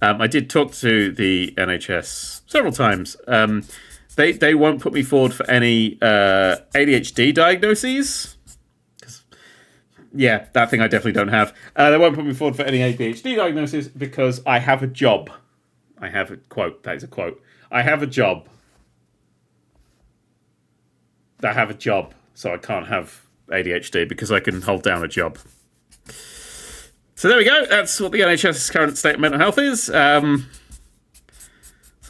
I did talk to the NHS several times. They won't put me forward for any ADHD diagnoses. Yeah, that thing I definitely don't have. They won't put me forward for any ADHD diagnoses because I have a job. I have a quote. That is a quote. I have a job. I have a job, so I can't have ADHD because I can hold down a job. So there we go. That's what the NHS's current state of mental health is. So I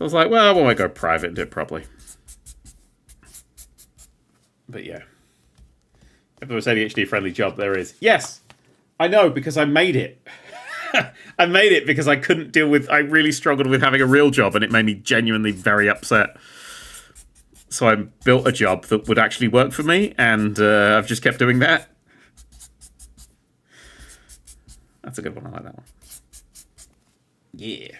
was like, well, I want to go private and do it properly. But yeah. If there was ADHD-friendly job, there is. Yes, I know, because I made it. I made it because I couldn't deal with... I really struggled with having a real job, and it made me genuinely very upset. So I built a job that would actually work for me, and I've just kept doing that. That's a good one. I like that one. Yeah.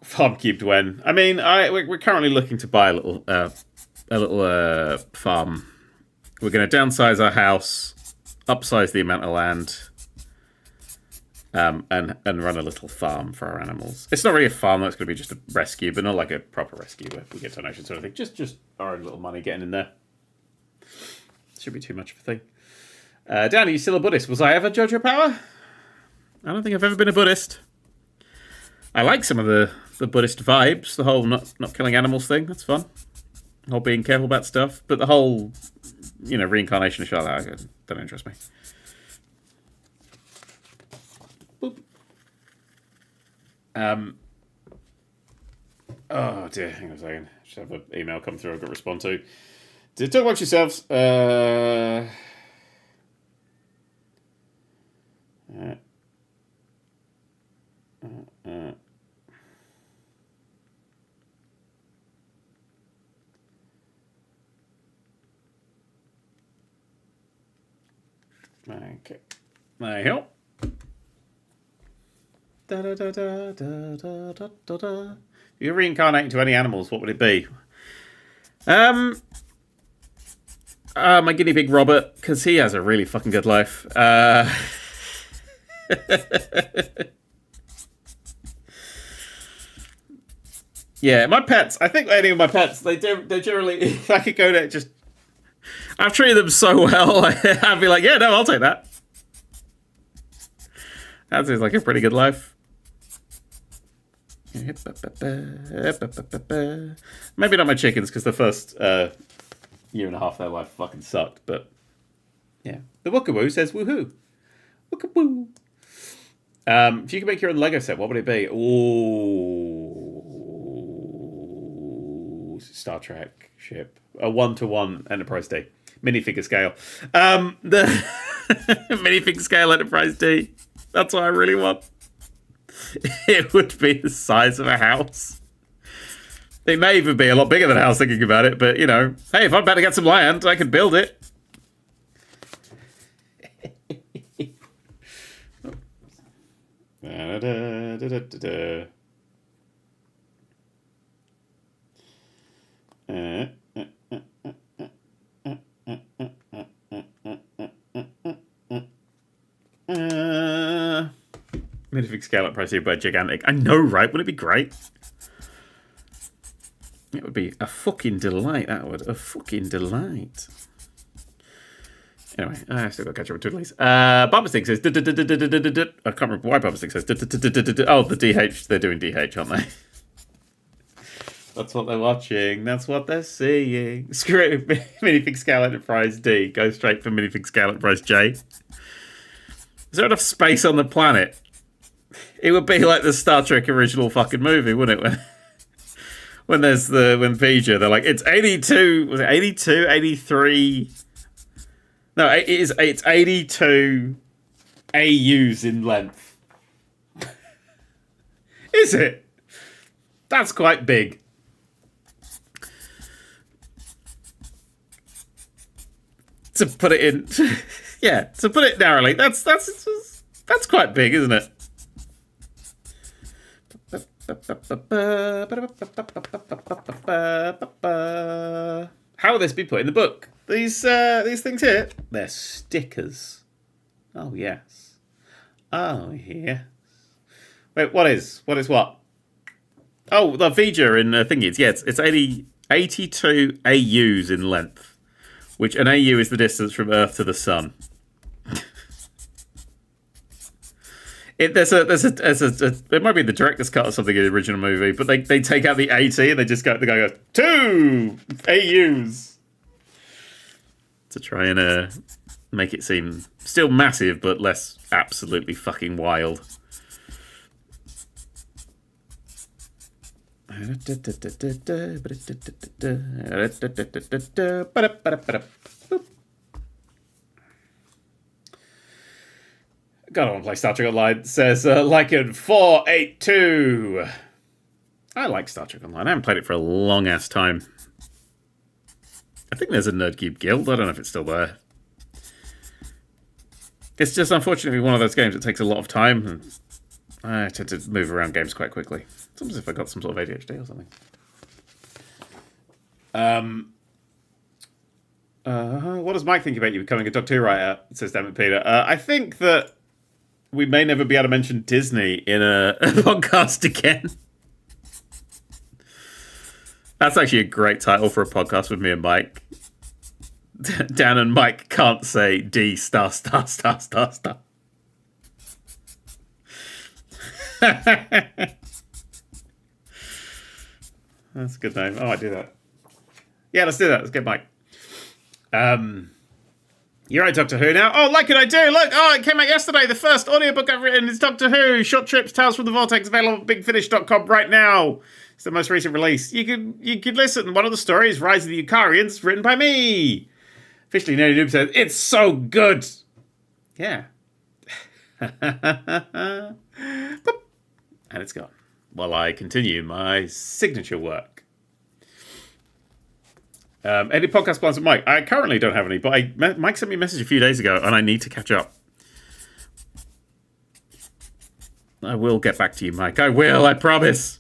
Farm cubed when? I mean, we're currently looking to buy a little farm. We're going to downsize our house, upsize the amount of land, and run a little farm for our animals. It's not really a farm, that's going to be just a rescue, but not like a proper rescue where we get donations or anything. Just our own little money getting in there. Should be too much of a thing. Dan, are you still a Buddhist? Was I ever Jojo Power? I don't think I've ever been a Buddhist. I like some of the Buddhist vibes, the whole not killing animals thing. That's fun. The whole being careful about stuff, but the whole, reincarnation and shit like that don't interest me. Boop. Oh dear, hang on a second. Just have an email come through I've got to respond to. To talk about yourselves. Okay. There you go. Da, da, da, da, da, da, da, da. If you reincarnate into any animals, what would it be? My guinea pig Robert, because he has a really fucking good life. Yeah, my pets. I think any of my pets, they generally, if I could go there, just... I've treated them so well, I'd be like, yeah, no, I'll take that. That seems like a pretty good life. Maybe not my chickens, because the first year and a half of their life fucking sucked, but yeah. The Wookaboo says woohoo. Wookaboo. If you could make your own Lego set, what would it be? Ooh, Star Trek ship. A 1-to-1 Enterprise D. Minifigure scale. The minifigure scale Enterprise D. That's what I really want. It would be the size of a house. It may even be a lot bigger than a house, thinking about it, but, hey, if I'm about to get some land, I can build it. Da, da, da, da, da, da. Minifig scale up price here by gigantic. I know, right? Wouldn't it be great? It would be a fucking delight, that would. A fucking delight. Anyway, I still got to catch up with Twiddlies. Bubblestick says... I can't remember why Bubblestick says... Oh, the DH. They're doing DH, aren't they? That's what they're watching. That's what they're seeing. Screw it. Minifig Scale Enterprise D. Go straight for Minifig Scale Enterprise J. Is there enough space on the planet? It would be like the Star Trek original fucking movie, wouldn't it? When Pigeon, they're like, it's 82. Was it 82? 83? No, it's 82 AUs in length. Is it? That's quite big. To put it in, yeah, to put it narrowly, that's quite big, isn't it? How will this be put in the book? These things here, they're stickers. Oh yes. Oh yes. Wait, what is what? Oh, the Vija in thingies. Yeah, it's 82 AUs in length. Which an AU is the distance from Earth to the Sun. It might be the director's cut or something in the original movie, but they take out the 80 and the guy goes 2 AUs to try and make it seem still massive but less absolutely fucking wild. God, I want to play Star Trek Online. Says Lycan 482. I like Star Trek Online. I haven't played it for a long ass time. I think there's a Nerd³ guild. I don't know if it's still there. It's just unfortunately one of those games that takes a lot of time, and I tend to move around games quite quickly. It's almost as if I got some sort of ADHD or something. What does Mike think about you becoming a Doctor Who writer? Says Damn it, Peter. I think that we may never be able to mention Disney in a podcast again. That's actually a great title for a podcast with me and Mike. Dan and Mike can't say D star star star star star. That's a good name. Oh, I do that. Yeah, let's do that. Let's get Mike. You're right, Doctor Who now. Oh, like it, I do. Look, it came out yesterday. The first audiobook I've written is Doctor Who. Short Trips, Tales from the Vortex, available at bigfinish.com right now. It's the most recent release. You could listen. One of the stories, Rise of the Eukaryotes, written by me. Officially, Nerd³ says, it's so good. Yeah. And it's gone. While I continue my signature work. Any podcast plans with Mike? I currently don't have any, but Mike sent me a message a few days ago, and I need to catch up. I will get back to you, Mike. I will, I promise.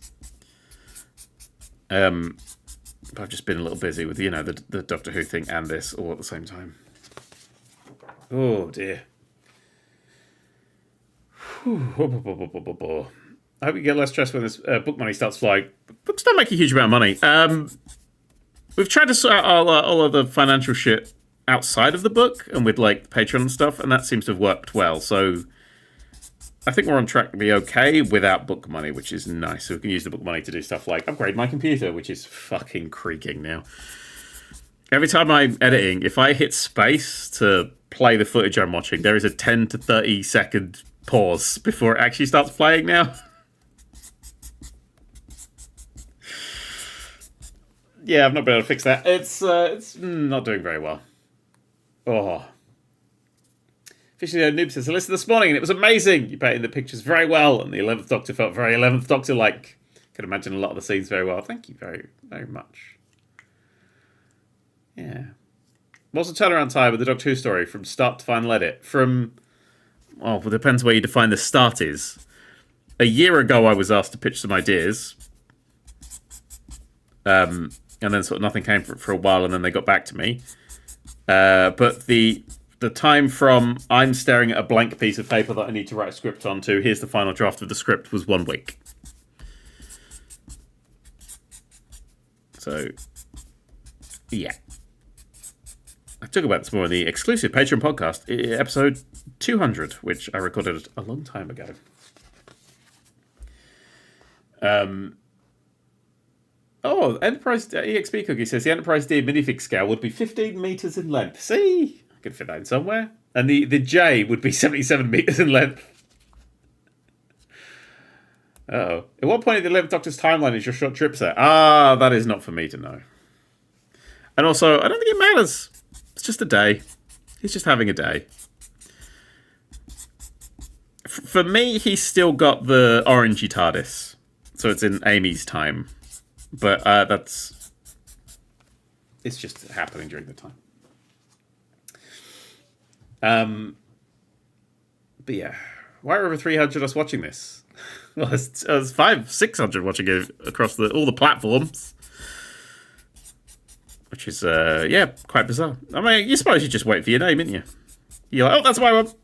I've just been a little busy with, the Doctor Who thing and this all at the same time. Oh, dear. I hope you get less stress when this book money starts flying. Books don't make a huge amount of money. We've tried to sort out all of the financial shit outside of the book and with like Patreon and stuff, and that seems to have worked well. So I think we're on track to be okay without book money, which is nice. So we can use the book money to do stuff like upgrade my computer, which is fucking creaking now. Every time I'm editing, if I hit space to play the footage I'm watching, there is a 10 to 30 second pause before it actually starts playing now. Yeah, I've not been able to fix that. It's not doing very well. Oh. Officially, Noob says, I listened this morning and it was amazing. You painted the pictures very well and the 11th Doctor felt very 11th Doctor-like. Could imagine a lot of the scenes very well. Thank you very, very much. Yeah. What's the turnaround time of the Doctor Who story from start to final edit? Well, it depends where you define the start is. A year ago, I was asked to pitch some ideas. And then sort of nothing came for a while, and then they got back to me. But the the time from I'm staring at a blank piece of paper that I need to write a script on to here's the final draft of the script was 1 week. So, yeah. I talk about this more in the exclusive Patreon podcast, episode 200, which I recorded a long time ago. Enterprise EXP Cookie says the Enterprise D minifig scale would be 15 meters in length. See? I could fit that in somewhere. And the J would be 77 meters in length. Uh-oh. At what point in the 11th Doctor's timeline is your short trip set? That is not for me to know. And also, I don't think it matters. It's just a day. He's just having a day. For me, he's still got the orangey TARDIS. So it's in Amy's time. But it's just happening during the time. But yeah. Why are over 300 us watching this? Well, it's 600 watching it across all the platforms. Which is, quite bizarre. I mean, you suppose you just wait for your name, didn't you? You're like, that's my one. It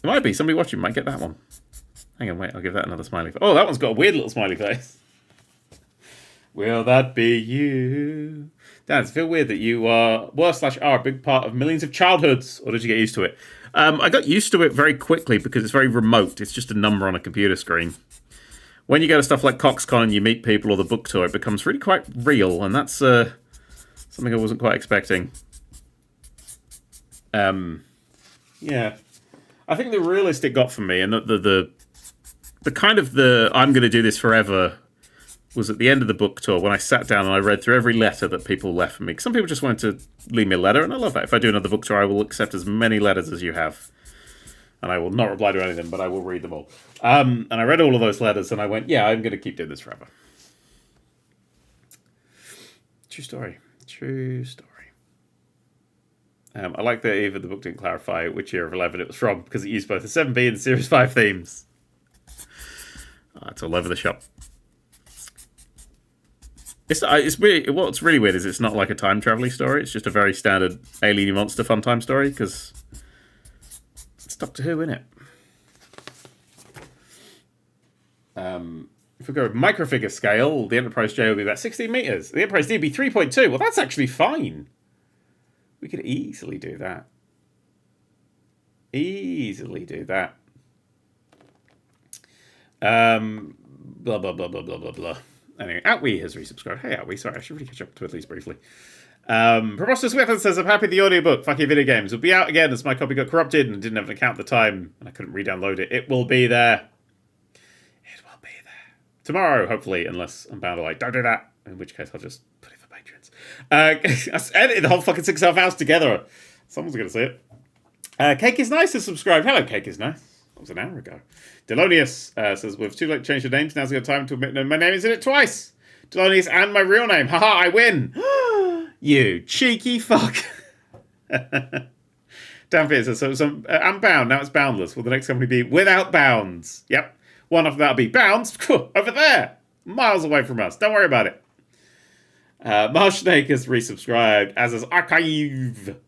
might be. Somebody watching might get that one. Hang on, wait. I'll give that another smiley face. Oh, that one's got a weird little smiley face. Will that be you? Dan, does it feel weird that you are a big part of millions of childhoods? Or did you get used to it? I got used to it very quickly because it's very remote. It's just a number on a computer screen. When you go to stuff like CoxCon and you meet people or the book tour, it becomes really quite real, and that's something I wasn't quite expecting. Yeah. I think the realist it got for me, and the kind of I'm going to do this forever, was at the end of the book tour when I sat down and I read through every letter that people left for me. Some people just wanted to leave me a letter, and I love that. If I do another book tour, I will accept as many letters as you have. And I will not reply to any of them, but I will read them all. And I read all of those letters, and I went, yeah, I'm going to keep doing this forever. True story. True story. I like that even the book didn't clarify which year of 11 it was from, because it used both the 7B and the Series 5 themes. It's all over the shop. It's weird. What's really weird is it's not like a time traveling story. It's just a very standard alien monster fun time story, because it's Doctor Who, isn't it? If we go with microfigure scale, the Enterprise J will be about 16 meters. The Enterprise D will be 3.2. Well, that's actually fine. We could easily do that. Easily do that. Blah, blah, blah, blah, blah, blah, blah. Anyway, Outwee has resubscribed. Hey, Outwee, sorry, I should really catch up to at least briefly. Preposterous Weapon says, I'm happy the audiobook, Fuck Your Video Games, will be out again as my copy got corrupted and didn't have an account at the time, and I couldn't re-download it. It will be there. It will be there. Tomorrow, hopefully, unless I'm bound to like, don't do that. In which case, I'll just put it for patrons. I edited the whole fucking 6.5 hours together. Someone's going to see it. Cake is Nice has subscribed. Hello, Cake is Nice. That was an hour ago. Delonius says, we've too late to change the names. Now's a good time to admit my name is in it twice. Delonius and my real name. Haha, I win. You cheeky fuck. Dan Pierce says, so I'm bound. Now it's boundless. Will the next company be Without Bounds? Yep. One after that will be Bounds. Over there. Miles away from us. Don't worry about it. Marsh Snake has resubscribed, as has Archive. It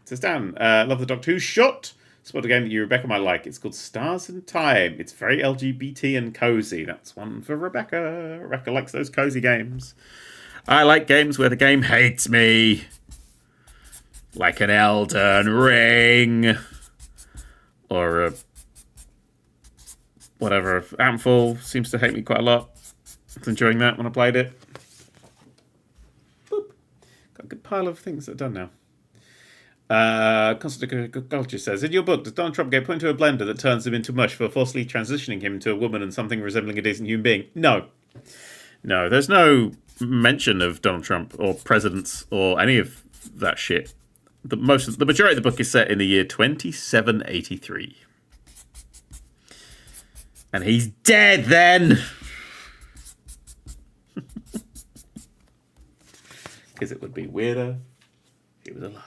says, Dan, love the Doctor Who shot. Spot a game that you, Rebecca, might like. It's called Stars in Time. It's very LGBT and cozy. That's one for Rebecca. Rebecca likes those cozy games. I like games where the game hates me. Like an Elden Ring. Or whatever. Amphil seems to hate me quite a lot. I was enjoying that when I played it. Boop. Got a good pile of things that are done now. Constant Culture says, in your book, does Donald Trump get put into a blender that turns him into mush for forcefully transitioning him into a woman and something resembling a decent human being? No. No, there's no mention of Donald Trump or presidents or any of that shit. The majority of the book is set in the year 2783. And he's dead then! Because it would be weirder if he was alive.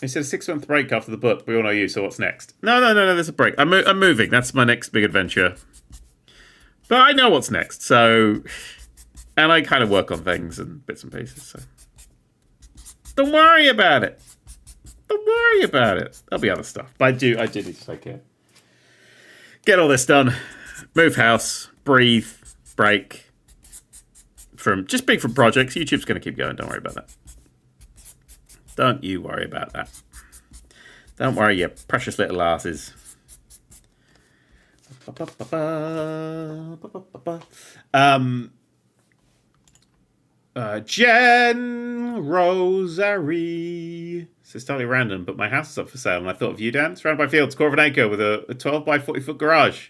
He said a 6-month break after the book. We all know you, so what's next? No, there's a break. I'm moving. That's my next big adventure. But I know what's next, so... And I kind of work on things and bits and pieces, so... Don't worry about it. Don't worry about it. There'll be other stuff. But I do need to take care. Get all this done. Move house. Breathe. Break. Just big from projects. YouTube's going to keep going. Don't worry about that. Don't you worry about that. Don't worry, you precious little asses. Jen Rosary. This is totally random, but my house is up for sale, and I thought of you, Dan. Surrounded by fields, quarter of an acre with a 12 by 40 foot garage.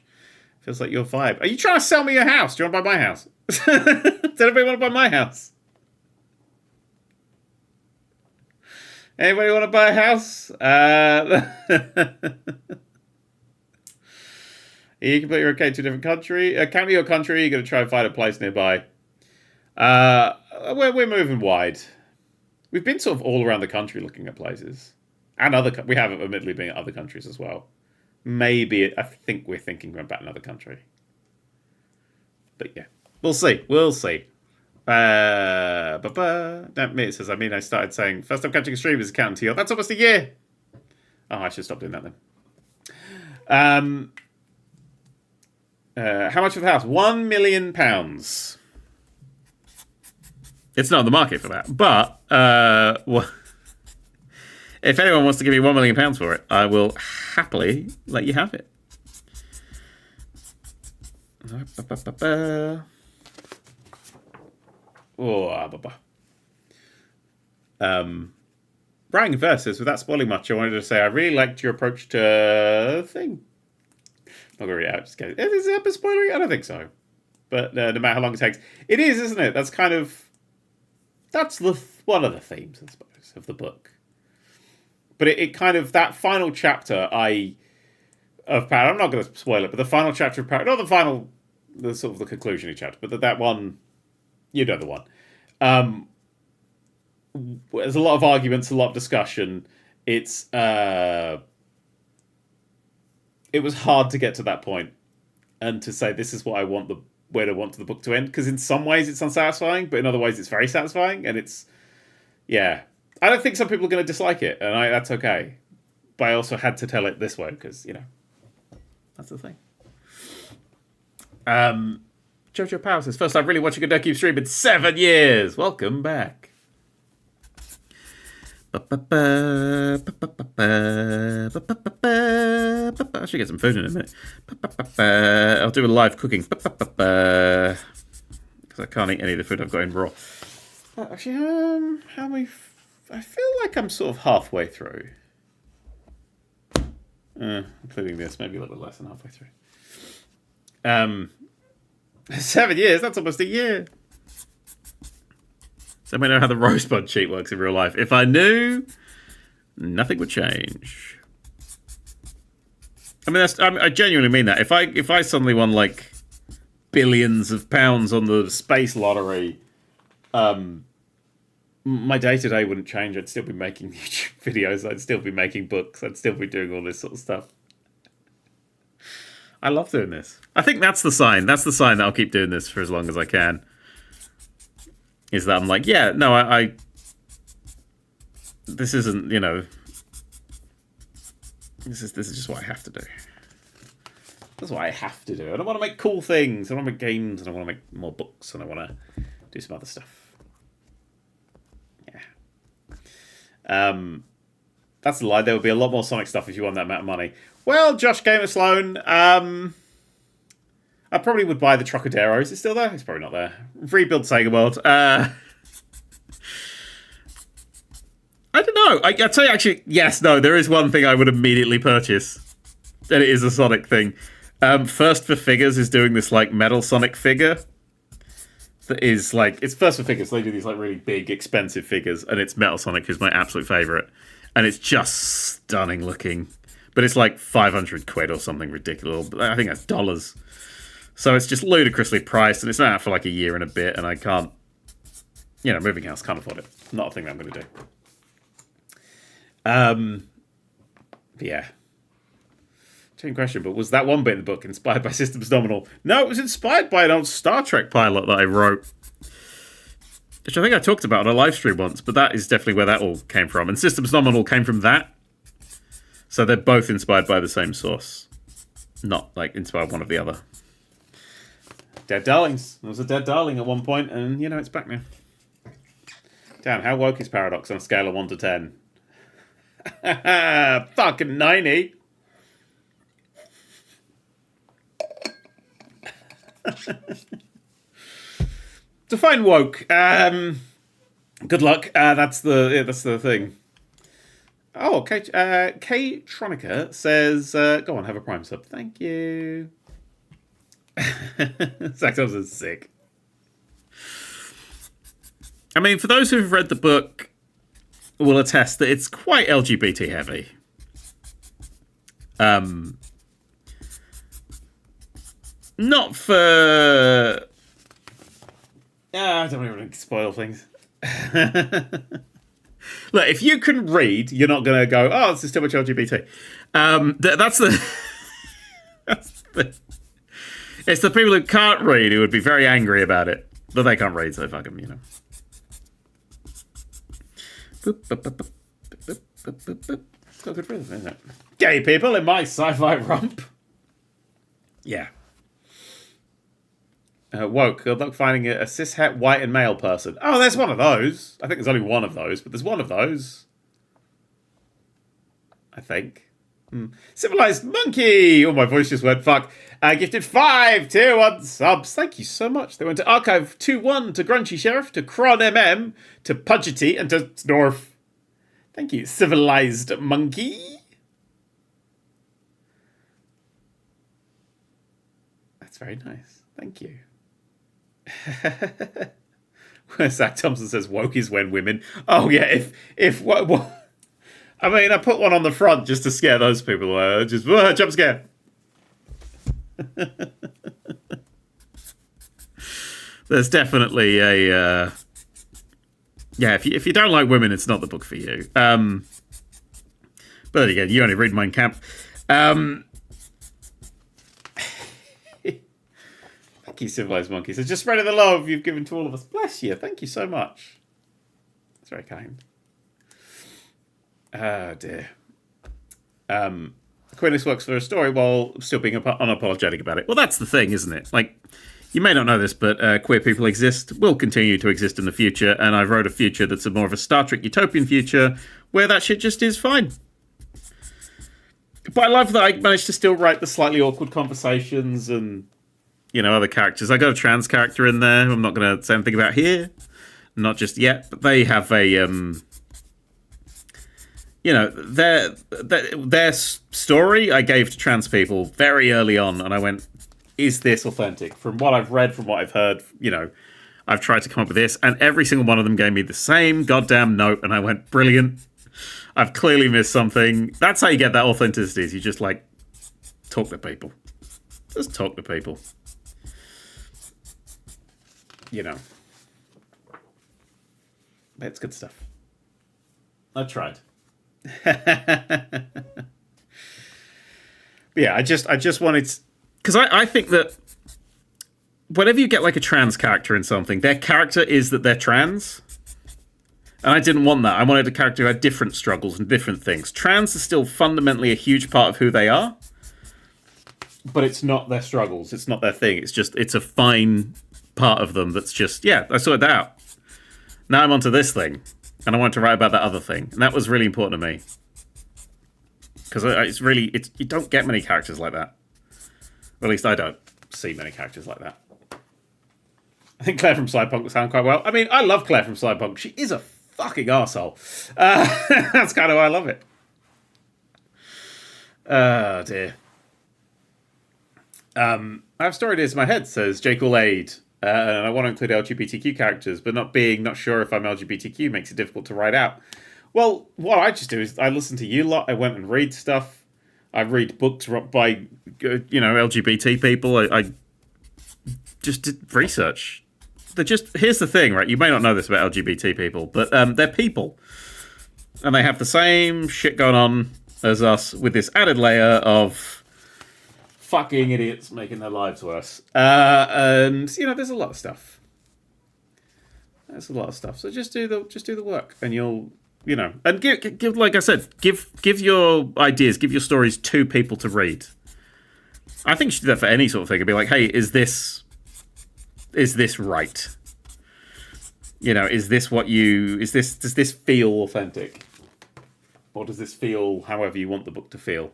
Feels like your vibe. Are you trying to sell me your house? Do you want to buy my house? Does anybody want to buy my house? Anybody want to buy a house? You completely okay to a different country. County or country, you're going to try and find a place nearby. We're moving wide. We've been sort of all around the country looking at places. And we have admittedly been at other countries as well. Maybe, I think we're thinking about another country. But yeah, we'll see. We'll see. That me, it says, I started saying, first time catching a stream is counting to you. That's almost a year. Oh, I should stop doing that then. How much for the house? £1 million. It's not on the market for that. But, if anyone wants to give me £1 million for it, I will happily let you have it. Brian Versus, without spoiling much, I wanted to say I really liked your approach to thing. Not gonna read it out. Just kidding. Is it a spoilery? I don't think so. But no matter how long it takes, it is, isn't it? That's one of the themes, I suppose, of the book. But it kind of, that final chapter of Parrot, I'm not going to spoil it, but the final chapter of Parrot, not the sort of the conclusion of chapter, but that one, you know the one. There's a lot of arguments, a lot of discussion. It was hard to get to that point and to say this is what I want where I want the book to end, because in some ways it's unsatisfying, but in other ways it's very satisfying, and I don't think some people are going to dislike it, and that's okay. But I also had to tell it this way because that's the thing. Jojo Power says, first time really watching a Nerd³ stream in 7 years. Welcome back. I should get some food in a minute. I'll do a live cooking. Because I can't eat any of the food I've got in raw. Actually, how many... I feel like I'm sort of halfway through. Including this, maybe a little bit less than halfway through. 7 years, that's almost a year. So I know how the rosebud cheat works in real life. If I knew, nothing would change. I genuinely mean that. If I suddenly won like billions of pounds on the space lottery, my day-to-day wouldn't change. I'd still be making YouTube videos. I'd still be making books. I'd still be doing all this sort of stuff. I love doing this. I think that's the sign. That's the sign that I'll keep doing this for as long as I can. Is that I'm like, yeah, no, I this isn't, this is just what I have to do. That's what I have to do. I don't want to make cool things. I want to make games, and I want to make more books, and I want to do some other stuff. That's the lie. There will be a lot more Sonic stuff if you want that amount of money. Well, Josh Gamer Sloan, I probably would buy the Trocadero. Is it still there? It's probably not there. Rebuild Sega World. I don't know. I tell you, actually, yes, no, there is one thing I would immediately purchase, and it is a Sonic thing. First for Figures is doing this like metal Sonic figure. That is like, it's First for Figures. They do these like really big, expensive figures, and it's Metal Sonic, who's my absolute favorite, and it's just stunning looking. But it's like 500 quid or something ridiculous. I think that's dollars. So it's just ludicrously priced, and it's not out for like a year and a bit, and I can't, moving house, can't afford it. Not a thing that I'm going to do. Yeah. Chain question, but was that one bit in the book inspired by Systems Nominal? No, it was inspired by an old Star Trek pilot that I wrote. which I think I talked about on a live stream once, but that is definitely where that all came from. And Systems Nominal came from that. So they're both inspired by the same source. Not, like, inspired one of the other. Dead Darlings. There was a Dead Darling at one point, and, you know, it's back now. Damn, how woke is Paradox on a scale of 1 to 10? Fucking 90. Define woke. Good luck. That's the thing. Oh, okay. K Tronica says, "Go on, have a Prime sub." Thank you. Zach Thompson is sick. I mean, for those who've read the book, will attest that it's quite LGBT heavy. Not for. I don't even spoil things. Look, if you can read, you're not going to go, "Oh, this is too much LGBT." That's the. It's the people who can't read who would be very angry about it, but they can't read, so fuck them, you know. It's got good rhythm, isn't it? Gay people in my sci-fi romp. Yeah. Woke. Good luck finding a cishet white and male person. Oh, there's one of those. I think there's only one of those, but there's one of those. I think. Civilized Monkey! Oh, my voice just went fuck. Gifted 5 tier 1 subs. Thank you so much. They went to Archive 2-1, to Grunchy Sheriff, to Kron MM, to Pudgety, and to Snorf. Thank you, Civilized Monkey. That's very nice. Thank you. Where Zach Thompson says woke is when women. Oh yeah, if what I mean, I put one on the front just to scare those people. Just jump scare. There's definitely a yeah. If you don't like women, it's not the book for you. But again, you only read Mein Kampf. Thank you, Civilized Monkey. So just spreading the love you've given to all of us. Bless you. Thank you so much. That's very kind. Oh, dear. Queerness works for a story while still being unapologetic about it. Well, that's the thing, isn't it? Like, you may not know this, but queer people exist, will continue to exist in the future, and I wrote a future that's more of a Star Trek utopian future where that shit just is fine. But I love that I managed to still write the slightly awkward conversations and, you know, other characters. I got a trans character in there who I'm not going to say anything about here. Not just yet, but they have a, you know, their story I gave to trans people very early on, and I went, is this authentic? From what I've read, from what I've heard, you know, I've tried to come up with this, and every single one of them gave me the same goddamn note, and I went, brilliant. I've clearly missed something. That's how you get that authenticity, is you just, like, talk to people. Just talk to people. You know. It's good stuff. I tried. But yeah, I just wanted to, because I think that whenever you get like a trans character in something, their character is that they're trans. And I didn't want that. I wanted a character who had different struggles and different things. Trans is still fundamentally a huge part of who they are, but it's not their struggles. It's not their thing. It's a fine part of them that's just, yeah, I sorted that out. Now I'm onto this thing, and I wanted to write about that other thing. And that was really important to me. Because you don't get many characters like that. Or at least I don't see many characters like that. I think Claire from Cyberpunk will sound quite well. I mean, I love Claire from Cyberpunk. She is a fucking arsehole. That's kind of why I love it. Oh, dear. I have story ideas in my head, says Jake Aid. And I want to include LGBTQ characters, but not sure if I'm LGBTQ makes it difficult to write out. Well, what I just do is I listen to you lot. I went and read stuff. I read books by, you know, LGBT people. I just did research. Here's the thing, right? You may not know this about LGBT people, but they're people. And they have the same shit going on as us with this added layer of fucking idiots making their lives worse. And, you know, there's a lot of stuff. That's a lot of stuff. So just do the work, and you'll, and give like I said, give your ideas, give your stories to people to read. I think you should do that for any sort of thing. And be like, hey, is this right? Is this what does this feel authentic? Or does this feel however you want the book to feel?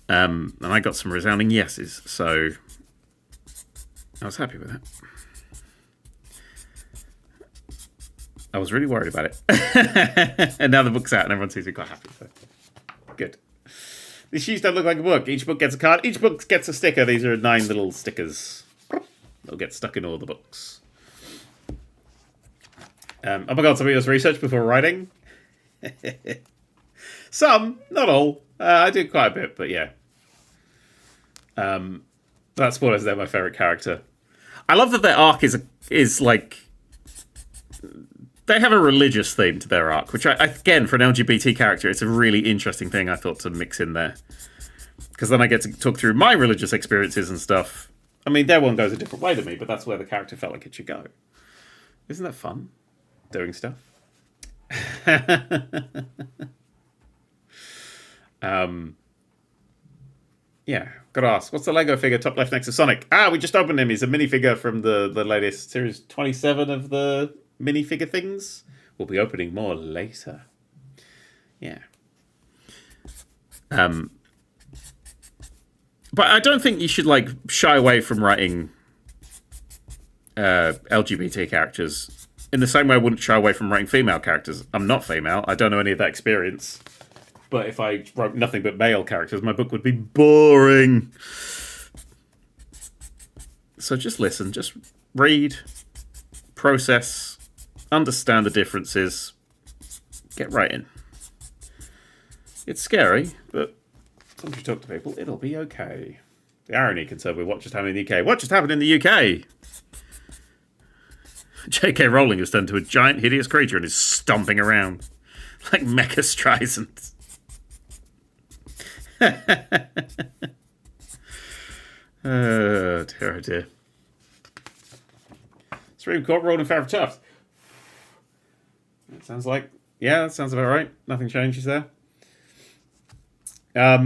And I got some resounding yeses, so I was happy with that. I was really worried about it. And now the book's out and everyone seems to be quite happy, so good. These shoes don't look like a book. Each book gets a card. Each book gets a sticker. These are 9 little stickers. They'll get stuck in all the books. Oh my god, somebody does research before writing? Some, not all. I do quite a bit, but yeah. That's spoilers, they're my favourite character. I love that their arc is like... They have a religious theme to their arc, which, again, for an LGBT character, it's a really interesting thing I thought to mix in there. Because then I get to talk through my religious experiences and stuff. I mean, their one goes a different way to me, but that's where the character felt like it should go. Isn't that fun? Doing stuff. Yeah, gotta ask, what's the Lego figure top left next to Sonic? We just opened him. He's a minifigure from the latest series 27 of the minifigure things. We'll be opening more later. Yeah. But I don't think you should shy away from writing LGBT characters in the same way I wouldn't shy away from writing female characters. I'm not female. I don't know any of that experience. But if I wrote nothing but male characters, my book would be boring. So just listen, just read, process, understand the differences, get right in. It's scary, but once you talk to people, it'll be okay. The irony concerned with what just happened in the UK. What just happened in the UK? J.K. Rowling has turned into a giant, hideous creature and is stomping around like Mecha Streisand. Oh dear, oh dear. Supreme Court ruled in favor of Tufts. That sounds like, yeah, that sounds about right. Nothing changes there. I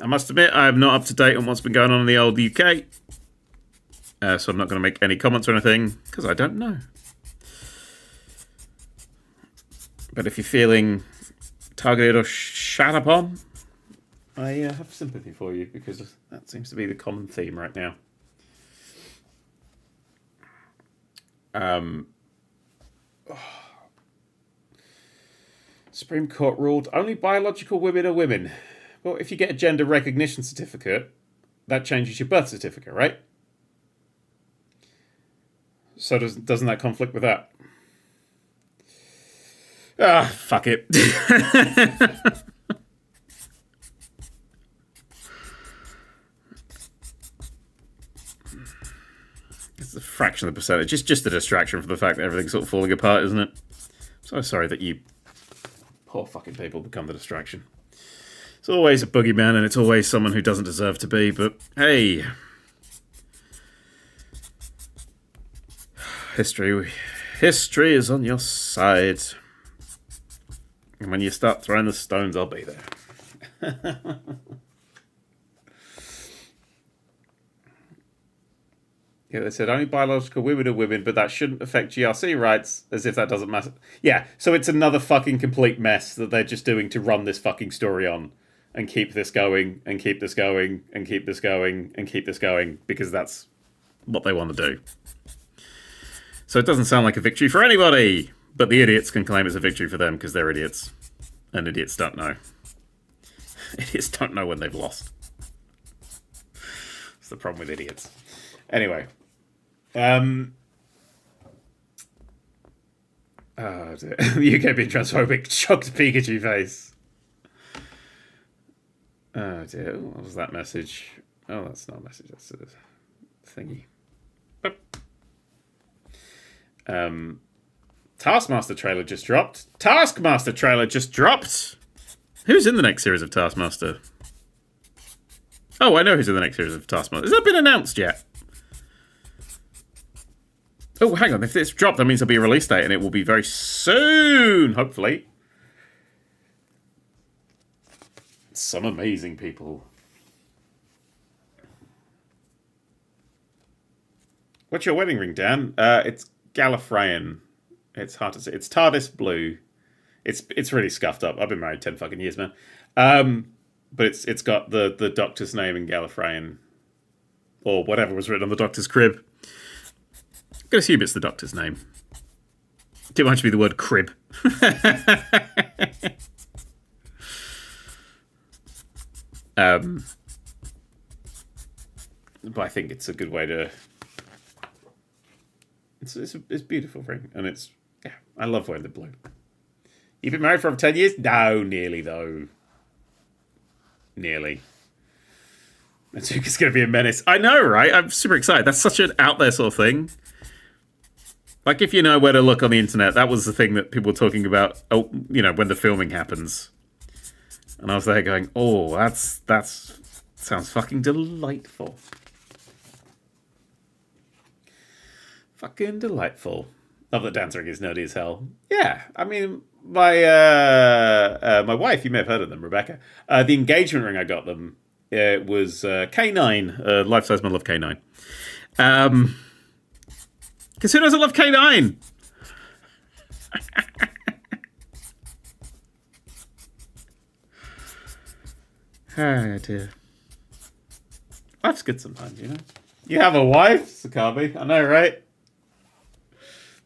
must admit, I am not up to date on what's been going on in the old UK. So I'm not going to make any comments or anything, because I don't know. But if you're feeling targeted or shat upon, I have sympathy for you, because that seems to be the common theme right now. Supreme Court ruled only biological women are women. Well, if you get a gender recognition certificate, that changes your birth certificate, right? So doesn't that conflict with that? Fuck it. It's a fraction of the percentage. It's just a distraction from the fact that everything's sort of falling apart, isn't it? So sorry that you poor fucking people become the distraction. It's always a boogeyman, and it's always someone who doesn't deserve to be, but hey. History is on your side. And when you start throwing the stones, I'll be there. Yeah, they said only biological women are women, but that shouldn't affect GRC rights, as if that doesn't matter. Yeah, so it's another fucking complete mess that they're just doing to run this fucking story on. And keep this going, and keep this going, and keep this going, and keep this going, because that's what they want to do. So it doesn't sound like a victory for anybody, but the idiots can claim it's a victory for them because they're idiots. And idiots don't know. Idiots don't know when they've lost. That's the problem with idiots. Anyway. Oh, dear. The UK being transphobic, shocked Pikachu face. Oh dear, what was that message? Oh, that's not a message, that's a thingy. Taskmaster trailer just dropped. Taskmaster trailer just dropped! Who's in the next series of Taskmaster? Oh, I know who's in the next series of Taskmaster. Has that been announced yet? Oh, hang on. If it's dropped, that means there'll be a release date, and it will be very soon, hopefully. Some amazing people. What's your wedding ring, Dan? It's Gallifreyan. It's hard to say. It's TARDIS blue. It's really scuffed up. I've been married 10 fucking years, man. But it's got the Doctor's name in Gallifreyan. Or whatever was written on the Doctor's crib. I'm going to assume it's the Doctor's name. Didn't want it to be the word crib. But I think it's a good way to... It's a beautiful ring. And it's... Yeah, I love wearing the blue. You've been married for over 10 years? No, nearly, though. Nearly. It's going to be a menace. I know, right? I'm super excited. That's such an out there sort of thing. Like, if you know where to look on the internet, that was the thing that people were talking about, oh, you know, when the filming happens. And I was there going, oh, that's sounds fucking delightful. Fucking delightful. Love that dance ring is nerdy as hell. Yeah, I mean, my wife, you may have heard of them, Rebecca. The engagement ring I got them, it was K9, life-size model of K9. Because who doesn't love K9? Oh, dear. Life's good sometimes, you know? You have a wife, Sakabi. I know, right?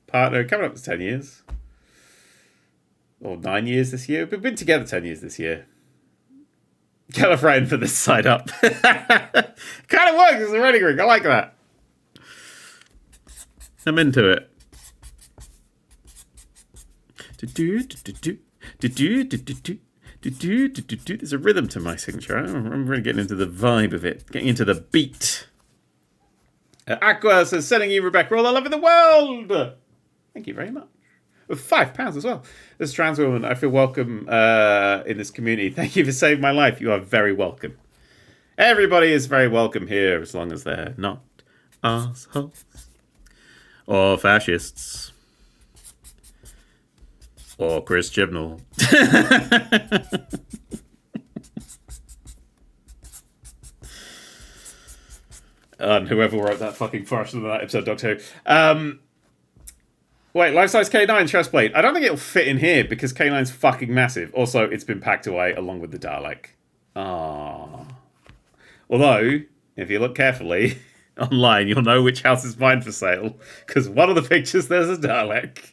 Partner, coming up to 10 years. Or 9 years this year. We've been together 10 years this year. Gallifreyan for this side up. Kind of works as a wedding ring. I like that. I'm into it. There's a rhythm to my signature. I'm really getting into the vibe of it. Getting into the beat. Aqua says, sending you, Rebecca, all the love in the world. Thank you very much. With £5 as well. As a trans woman, I feel welcome in this community. Thank you for saving my life. You are very welcome. Everybody is very welcome here, as long as they're not assholes or fascists or Chris Chibnall. And whoever wrote that fucking portion of that episode, Doctor Who. Wait, life-size K9 chest plate. I don't think it'll fit in here because K9's fucking massive. Also, it's been packed away along with the Dalek. Ah. Although, if you look carefully online, you'll know which house is mine for sale. Because one of the pictures, there's a Dalek.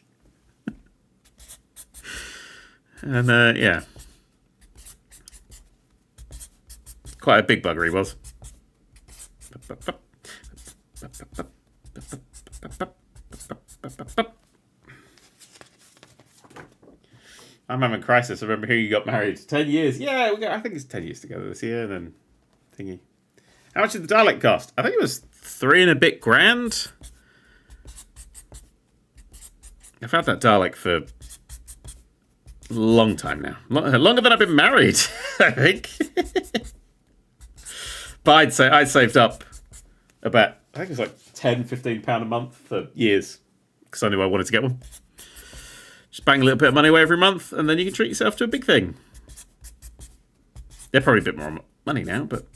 And, yeah. Quite a big bugger he was. I'm having a crisis. I remember hearing you got married. 10 years. Yeah, I think it's 10 years together this year. And then thingy. How much did the Dalek cost? I think it was $3 and a bit grand. I've had that Dalek for a long time now. Longer than I've been married, I think. But I'd saved up about, I think it was like £10-15 a month for years. Because I knew I wanted to get one. Just bang a little bit of money away every month, and then you can treat yourself to a big thing. They're probably a bit more money now, but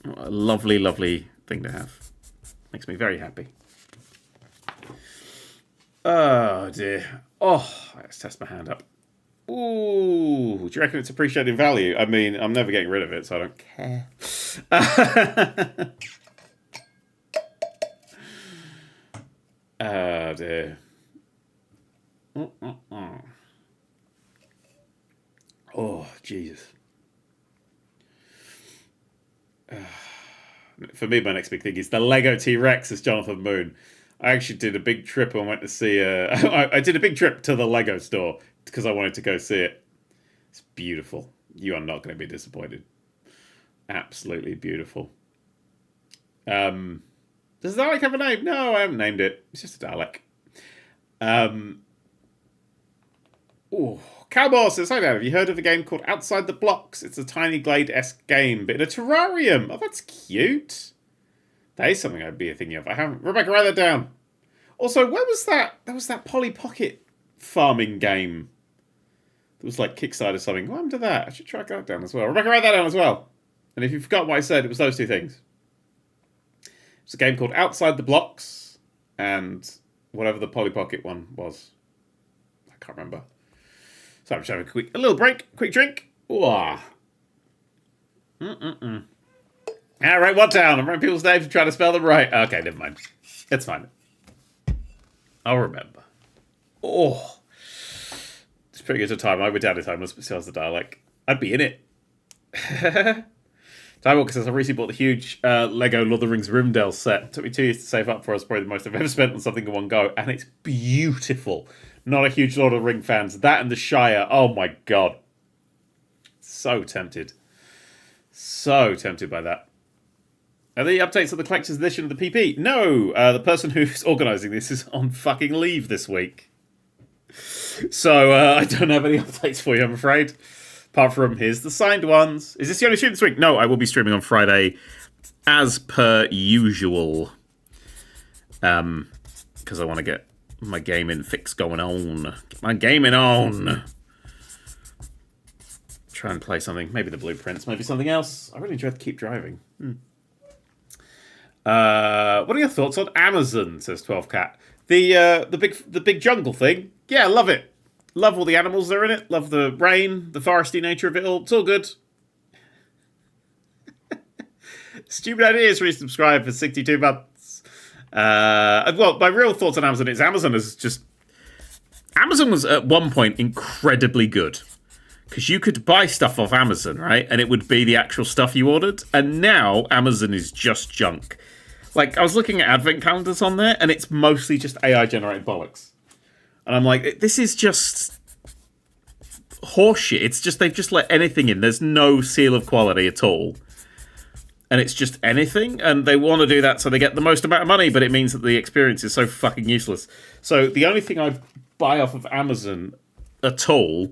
what a lovely, lovely thing to have. Makes me very happy. Oh, dear. Oh, let's test my hand up. Ooh, do you reckon it's appreciated value? I mean, I'm never getting rid of it, so I don't care. Oh, dear. Oh, Jesus. For me, my next big thing is the Lego T-Rex as Jonathan Moon. I actually did a big trip and went to see... I did a big trip to the Lego store because I wanted to go see it. It's beautiful. You are not going to be disappointed. Absolutely beautiful. Does the Dalek have a name? No, I haven't named it. It's just a Dalek. Oh, Cowboy says, hi there, have you heard of a game called Outside the Blocks? It's a tiny Glade-esque game, but in a terrarium. Oh, that's cute. That is something I'd be thinking of. I haven't. Rebecca, write that down. Also, where was that? There was that Polly Pocket farming game. It was like Kickstarter or something. What happened to that? I should track that down as well. Rebecca, write that down as well. And if you forgot what I said, it was those two things. It's a game called Outside the Blocks and whatever the Polly Pocket one was. I can't remember. So I'm just having a little break, quick drink. Ooh. All right, what town? I'm writing people's names and trying to spell them right. Okay, never mind. It's fine. I'll remember. Oh. It's pretty good to time. I would down if I must be the dialect. I'd be in it. Time Walker says, I recently bought the huge Lego Lord of the Rings Rivendell set. Took me 2 years to save up for us. Probably the most I've ever spent on something in one go. And it's beautiful. Not a huge Lord of the Ring fan. That and the Shire. Oh my god. So tempted. So tempted by that. Are the updates of the collector's edition of the PP? No! The person who's organising this is on fucking leave this week. So I don't have any updates for you, I'm afraid. Apart from, here's the signed ones. Is this the only stream this week? No, I will be streaming on Friday as per usual. Because I want to get my gaming fix going on. Get my gaming on. Try and play something. Maybe the Blueprints. Maybe something else. I really enjoyed Keep Driving. What are your thoughts on Amazon? Says 12cat. The big jungle thing. Yeah, love it. Love all the animals that are in it. Love the rain, the foresty nature of it all. It's all good. Stupid ideas. Resubscribe for 62 months. Well, my real thoughts on Amazon is Amazon was at one point incredibly good. Because you could buy stuff off Amazon, right? And it would be the actual stuff you ordered. And now Amazon is just junk. Like, I was looking at advent calendars on there, and it's mostly just AI-generated bollocks. And I'm like, this is just horseshit. It's just, they've just let anything in. There's no seal of quality at all. And it's just anything. And they want to do that so they get the most amount of money, but it means that the experience is so fucking useless. So the only thing I buy off of Amazon at all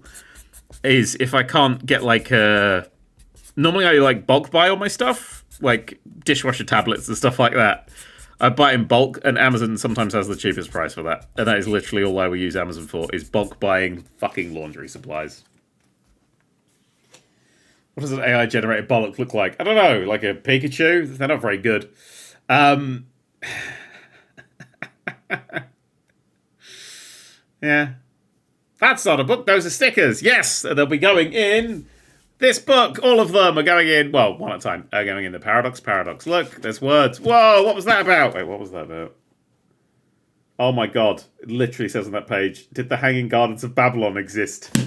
is if I can't get like normally I like bulk buy all my stuff, like dishwasher tablets and stuff like that. I buy in bulk, and Amazon sometimes has the cheapest price for that. And that is literally all I will use Amazon for, is bulk buying fucking laundry supplies. What does an AI-generated bollock look like? I don't know, like a Pikachu? They're not very good. Yeah. That's not a book, those are stickers. Yes, they'll be going in this book. All of them are going in, well, one at a time. Going in the Paradox. Look, there's words. Whoa, what was that about? Wait, what was that about? Oh my god. It literally says on that page, did the Hanging Gardens of Babylon exist?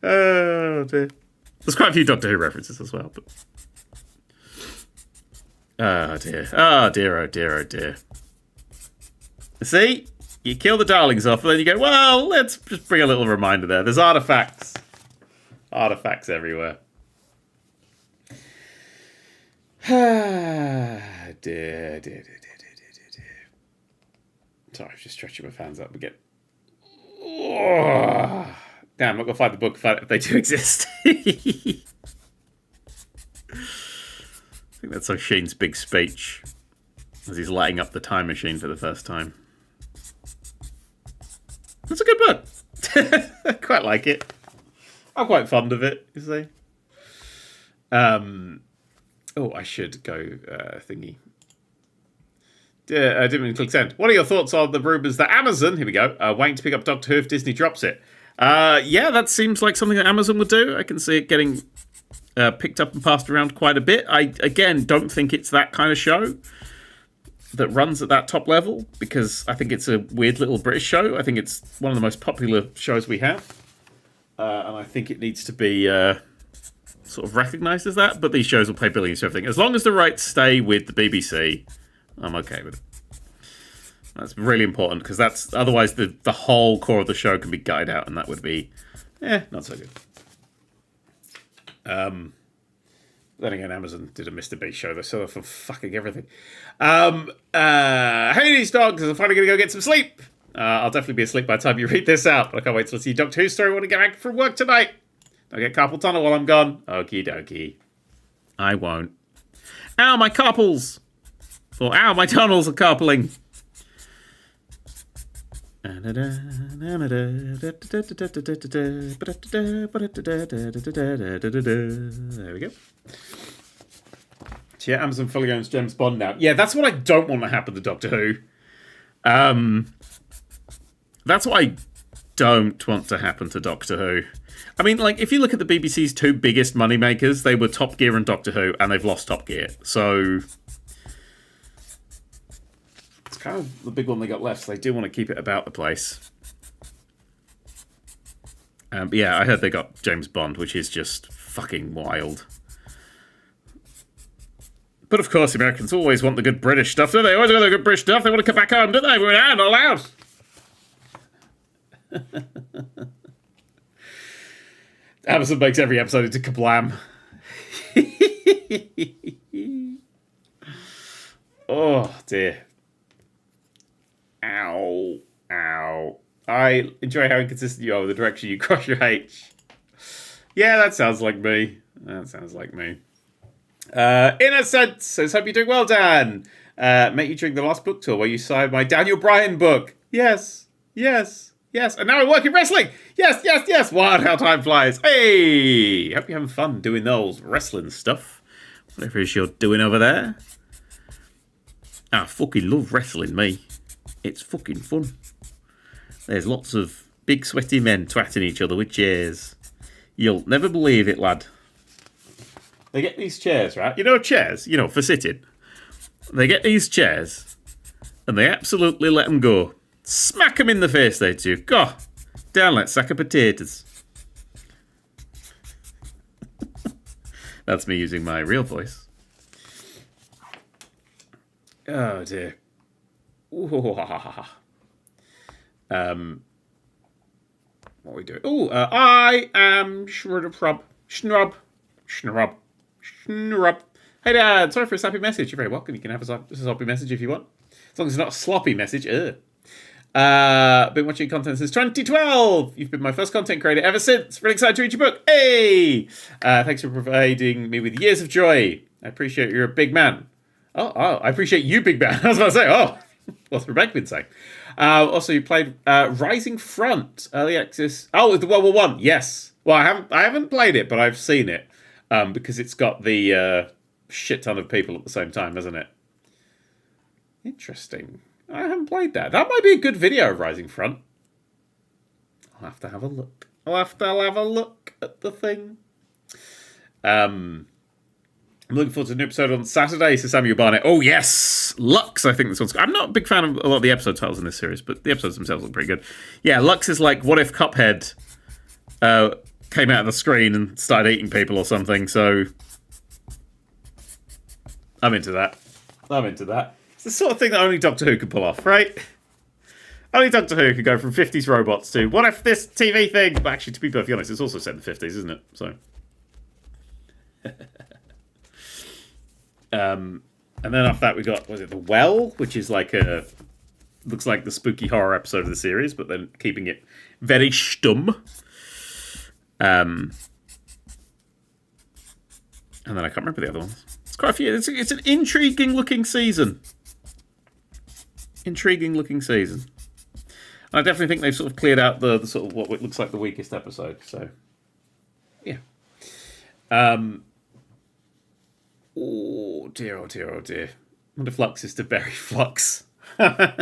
Oh dear. There's quite a few Doctor Who references as well. But... oh dear. Oh dear, oh dear, oh dear. See? You kill the darlings off, and then you go, well, let's just bring a little reminder there. There's artifacts. Artifacts everywhere. Dear. Sorry, I'm just stretching my fans up again. Oh, damn, I'm not going to find the book if they do exist. I think that's O'Shea's big speech as he's lighting up the time machine for the first time. It's a good book. I quite like it. I'm quite fond of it, you see. Oh, I should go thingy. I didn't mean to click send. What are your thoughts on the rumours that Amazon, here we go, waiting to pick up Doctor Who if Disney drops it? Yeah, that seems like something that Amazon would do. I can see it getting picked up and passed around quite a bit. I, again, don't think it's that kind of show that runs at that top level, because I think it's a weird little British show. I think it's one of the most popular shows we have. And I think it needs to be sort of recognised as that, but these shows will pay billions to everything. As long as the rights stay with the BBC, I'm okay with it. That's really important, because that's otherwise the whole core of the show can be gutted out, and that would be, not so good. Then again, Amazon did a Mr. Beast show. They're so for fucking everything. Hades Dogs is finally going to go get some sleep. I'll definitely be asleep by the time you read this out, but I can't wait to see Doctor Who's story when I get back from work tonight. Don't get carpal tunnel while I'm gone. Okie dokie. I won't. Ow, my carpals! Or ow, my tunnels are carpling. There we go. So yeah, Amazon fully owns James Bond now. Yeah, that's what I don't want to happen to Doctor Who. That's what I don't want to happen to Doctor Who. I mean, like, if you look at the BBC's two biggest moneymakers, they were Top Gear and Doctor Who, and they've lost Top Gear. So it's kind of the big one they got left, so they do want to keep it about the place. But yeah, I heard they got James Bond, which is just fucking wild. But of course, Americans always want the good British stuff, don't they? Always want the good British stuff. They want to come back home, don't they? We're not allowed. Amazon makes every episode into kablam. Oh, dear. Ow. Ow. I enjoy how inconsistent you are with the direction you cross your H. Yeah, that sounds like me. That sounds like me. Innocent says, hope you're doing well, Dan. Met you during the last book tour where you signed my Daniel Bryan book. Yes. Yes. Yes. And now I work in wrestling. Yes, yes, yes. Wow, how time flies. Hey, hope you're having fun doing those wrestling stuff. Whatever it is you're doing over there. I fucking love wrestling, me. It's fucking fun. There's lots of big sweaty men twatting each other with chairs. You'll never believe it, lad. They get these chairs, right? You know chairs, you know, for sitting. They get these chairs, and they absolutely let them go. Smack them in the face, they do. Go, down like a sack of potatoes. That's me using my real voice. Oh, dear. Ooh, what are we doing? Oh, I am Schnrub. Hey, Dad. Sorry for a sappy message. You're very welcome. You can have a sloppy message if you want. As long as it's not a sloppy message. Been watching content since 2012. You've been my first content creator ever since. Really excited to read your book. Hey! Thanks for providing me with years of joy. I appreciate you're a big man. Oh, I appreciate you, big man. I was about to say, oh, what's Rebecca been saying? Also, you played Rising Front, early access. Oh, the World War One. Yes. Well, I haven't played it, but I've seen it because it's got the shit ton of people at the same time, hasn't it? Interesting. I haven't played that. That might be a good video of Rising Front. I'll have to have a look. I'll have a look at the thing. I'm looking forward to a new episode on Saturday, says Samuel Barnett. Oh, yes! Lux, I think this one's... I'm not a big fan of a lot of the episode titles in this series, but the episodes themselves look pretty good. Yeah, Lux is like, what if Cuphead came out of the screen and started eating people or something, so... I'm into that. It's the sort of thing that only Doctor Who can pull off, right? Only Doctor Who can go from 50s robots to, what if this TV thing... But actually, to be perfectly honest, it's also set in the 50s, isn't it? So... and then after that we got, was it The Well, which is like looks like the spooky horror episode of the series, but then keeping it very stumm. And then I can't remember the other ones. It's quite a few. It's an intriguing looking season. And I definitely think they've sort of cleared out the sort of what looks like the weakest episode. So, yeah. Oh dear, oh dear, oh dear. I wonder if Lux is to bury Flux. Well,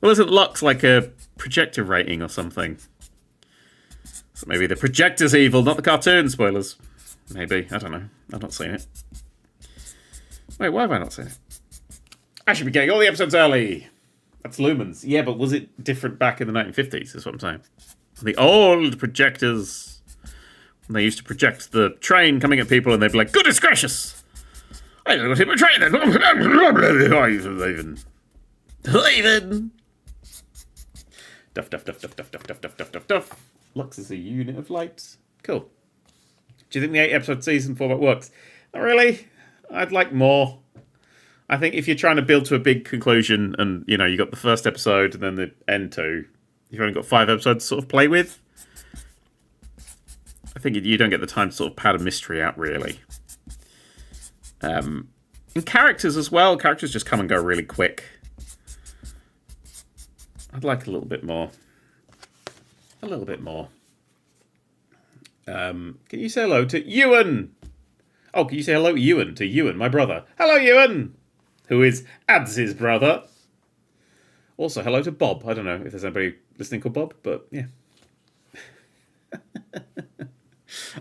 isn't Lux like a projector rating or something? So maybe the projector's evil, not the cartoon. Spoilers. Maybe. I don't know. I've not seen it. Wait, why have I not seen it? I should be getting all the episodes early. That's Lumens. Yeah, but was it different back in the 1950s, is what I'm saying. The old projectors... And they used to project the train coming at people, and they'd be like, "Goodness gracious! I don't hit my train then." Leaving. Duff. Lux is a unit of light. Cool. Do you think the 8-episode season format works? Not really. I'd like more. I think if you're trying to build to a big conclusion, and you got the first episode and then the end two, you've only got 5 episodes to sort of play with. I think you don't get the time to sort of pad a mystery out, really. And characters as well. Characters just come and go really quick. I'd like a little bit more. A little bit more. Can you say hello to Ewan? Oh, can you say hello, Ewan, to Ewan, my brother? Hello, Ewan! Who is Adz's brother. Also, hello to Bob. I don't know if there's anybody listening called Bob, but yeah.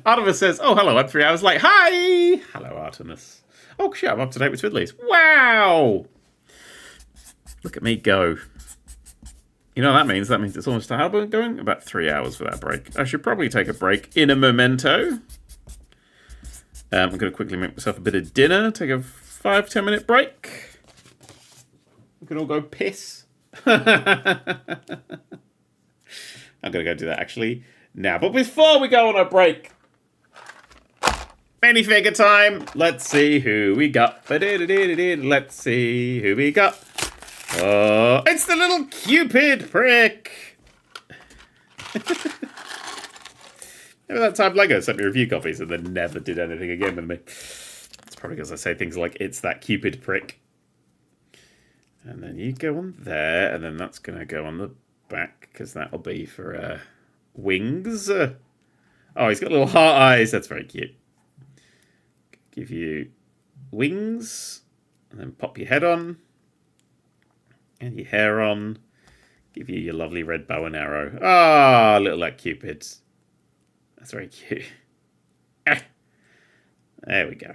Artemis says, oh, hello, I'm 3 hours late. Hi! Hello, Artemis. Oh, shit, I'm up to date with Twiddlies. Wow! Look at me go. You know what that means? That means it's almost to how long going? About 3 hours for that break. I should probably take a break in a memento. I'm going to quickly make myself a bit of dinner. Take a 5-10 minute break. We can all go piss. I'm going to go do that actually now. But before we go on our break, minifigure time. Let's see who we got. Let's see who we got. Oh, it's the little Cupid prick. Remember that time Lego sent me review copies and then never did anything again with me? It's probably because I say things like, it's that Cupid prick. And then you go on there, and then that's going to go on the back, because that'll be for wings. Oh, he's got little heart eyes. That's very cute. Give you wings, and then pop your head on. And your hair on. Give you your lovely red bow and arrow. Ah, little like Cupid. That's very cute. There we go.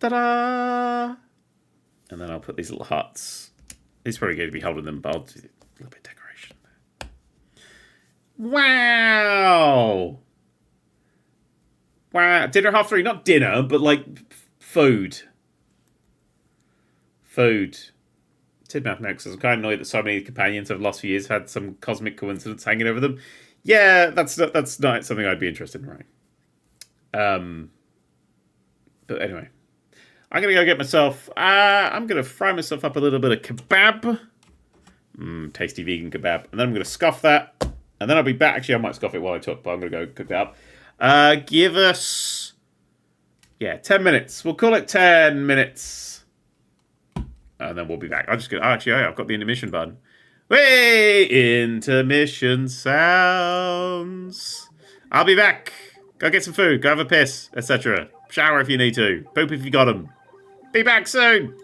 Ta-da! And then I'll put these little hearts. It's probably going to be holding them, but I'll do a little bit of decoration there. Wow! Wow. Dinner at 3:30. Not dinner, but like food. Food. Tidmouth Note says, I'm kind of annoyed that so many companions over the last few years have had some cosmic coincidence hanging over them. Yeah, that's not something I'd be interested in writing. But anyway, I'm gonna go get myself. I'm gonna fry myself up a little bit of kebab. Tasty vegan kebab, and then I'm gonna scoff that, and then I'll be back. Actually, I might scoff it while I talk, but I'm gonna go cook that up. Give us 10 minutes. We'll call it 10 minutes. And then we'll be back. I've got the intermission button. Way intermission sounds. I'll be back. Go get some food. Go have a piss, etc. Shower if you need to. Poop if you got them. Be back soon.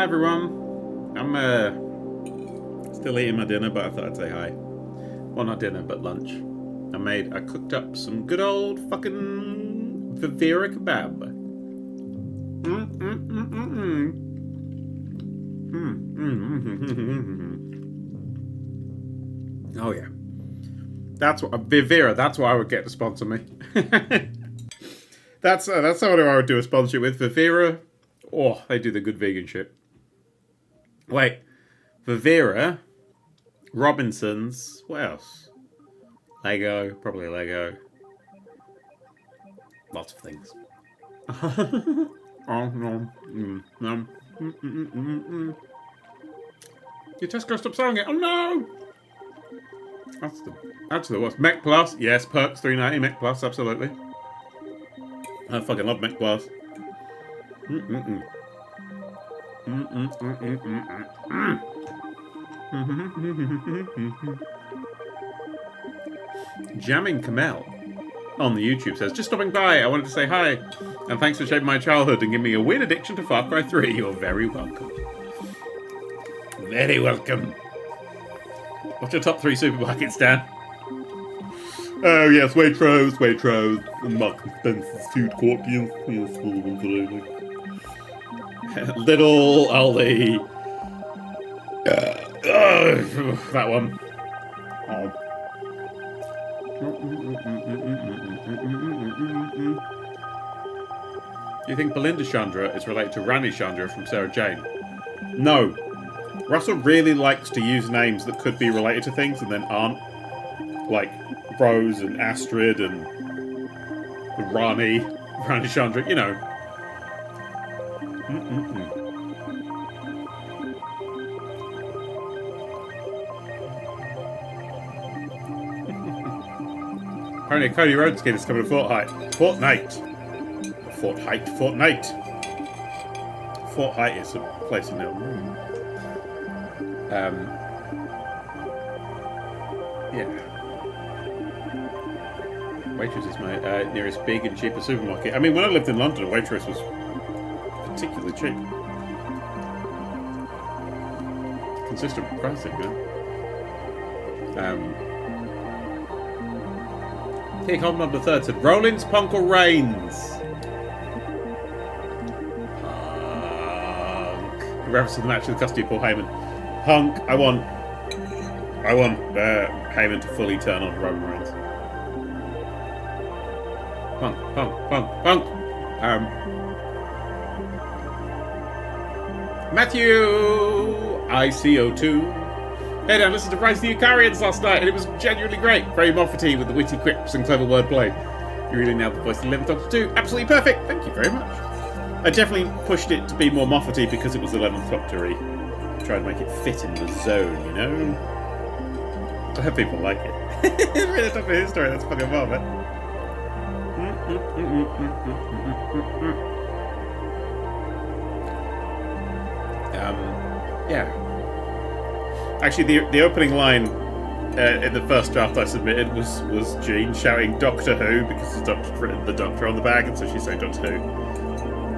everyone. I'm still eating my dinner, but I thought I'd say hi. Well, not dinner, but lunch. I cooked up some good old fucking Vivera kebab. Oh yeah, that's what Vivera. That's what I would get to sponsor me. That's what I would do a sponsorship with Vivera. Oh, they do the good vegan shit. Wait, Vivera, Robinsons. What else? Lego, probably Lego. Lots of things. Oh no. No. Your Tesco, stop selling it. Oh no! That's the worst. Mech Plus, yes, perks $3.90. Mech Plus, absolutely. I fucking love Mech Plus. Jamming Kamel on the YouTube says, just stopping by, I wanted to say hi, and thanks for shaping my childhood and giving me a weird addiction to Far Cry 3. You're very welcome. Very welcome. What's your top 3 supermarkets, Dan? Oh yes, Waitrose, and Marks and Spencer's Food Court, yes, absolutely. Little Aldi. That one. Oh. Do you think Belinda Chandra is related to Rani Chandra from Sarah Jane? No. Russell really likes to use names that could be related to things and then aren't. Like Rose and Astrid and Rani Chandra, you know. Apparently a Cody Rhodes kid is coming to Fortnite. Fortnite is a place in there. Yeah. Waitrose is my nearest big and cheaper supermarket. I mean, when I lived in London, Waitrose was particularly cheap. Consistent pricing, man. Kick on number 3 said, Rollins, Punk or Reigns? Punk. In reference to the match with custody of Paul Heyman. Punk, I want Heyman to fully turn on Roman Reigns. Punk. Matthew ICO2. Hey, Dan, listened to Rise of the Eucarians last night, and it was genuinely great. Very Moffat-y with the witty quips and clever wordplay. You're really nailed the voice of the 11th Doctor too. Absolutely perfect. Thank you very much. I definitely pushed it to be more Moffat-y because it was 11th Doctor-y. Tried to make it fit in the zone, you know? I hope people like it. It's really Doctor Who story, that's fucking well, man. Yeah. Actually, the opening line in the first draft I submitted was Jean shouting Doctor Who because the Doctor's written the Doctor on the bag, and so she's saying Doctor Who.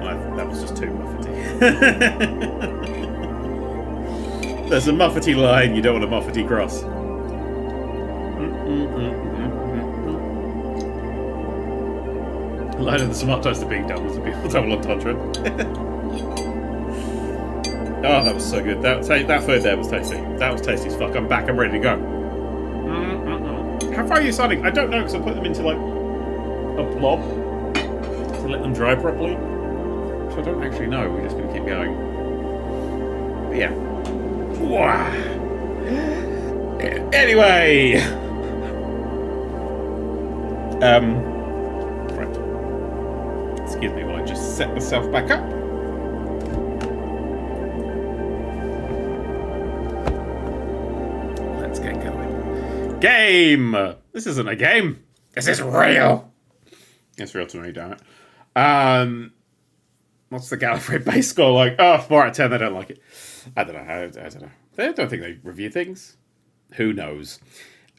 And that was just too Moffat-y. There's a Moffat-y line, you don't want a Moffat-y cross. Line of the smart toast of being doubles and people double entendre. Oh, that was so good. That food there was tasty. That was tasty as fuck. I'm back. I'm ready to go. How far are you starting? I don't know because I put them into like a blob to let them dry properly. So I don't actually know. We're just going to keep going. But yeah. Wow. Anyway. Right. Excuse me while I just set myself back up. Let's get going. Game! This isn't a game. This is real. It's real to me, damn it. What's the Gallifrey base score like? Oh, 4 out of 10. They don't like it. I don't know. I don't know. I don't think they review things. Who knows?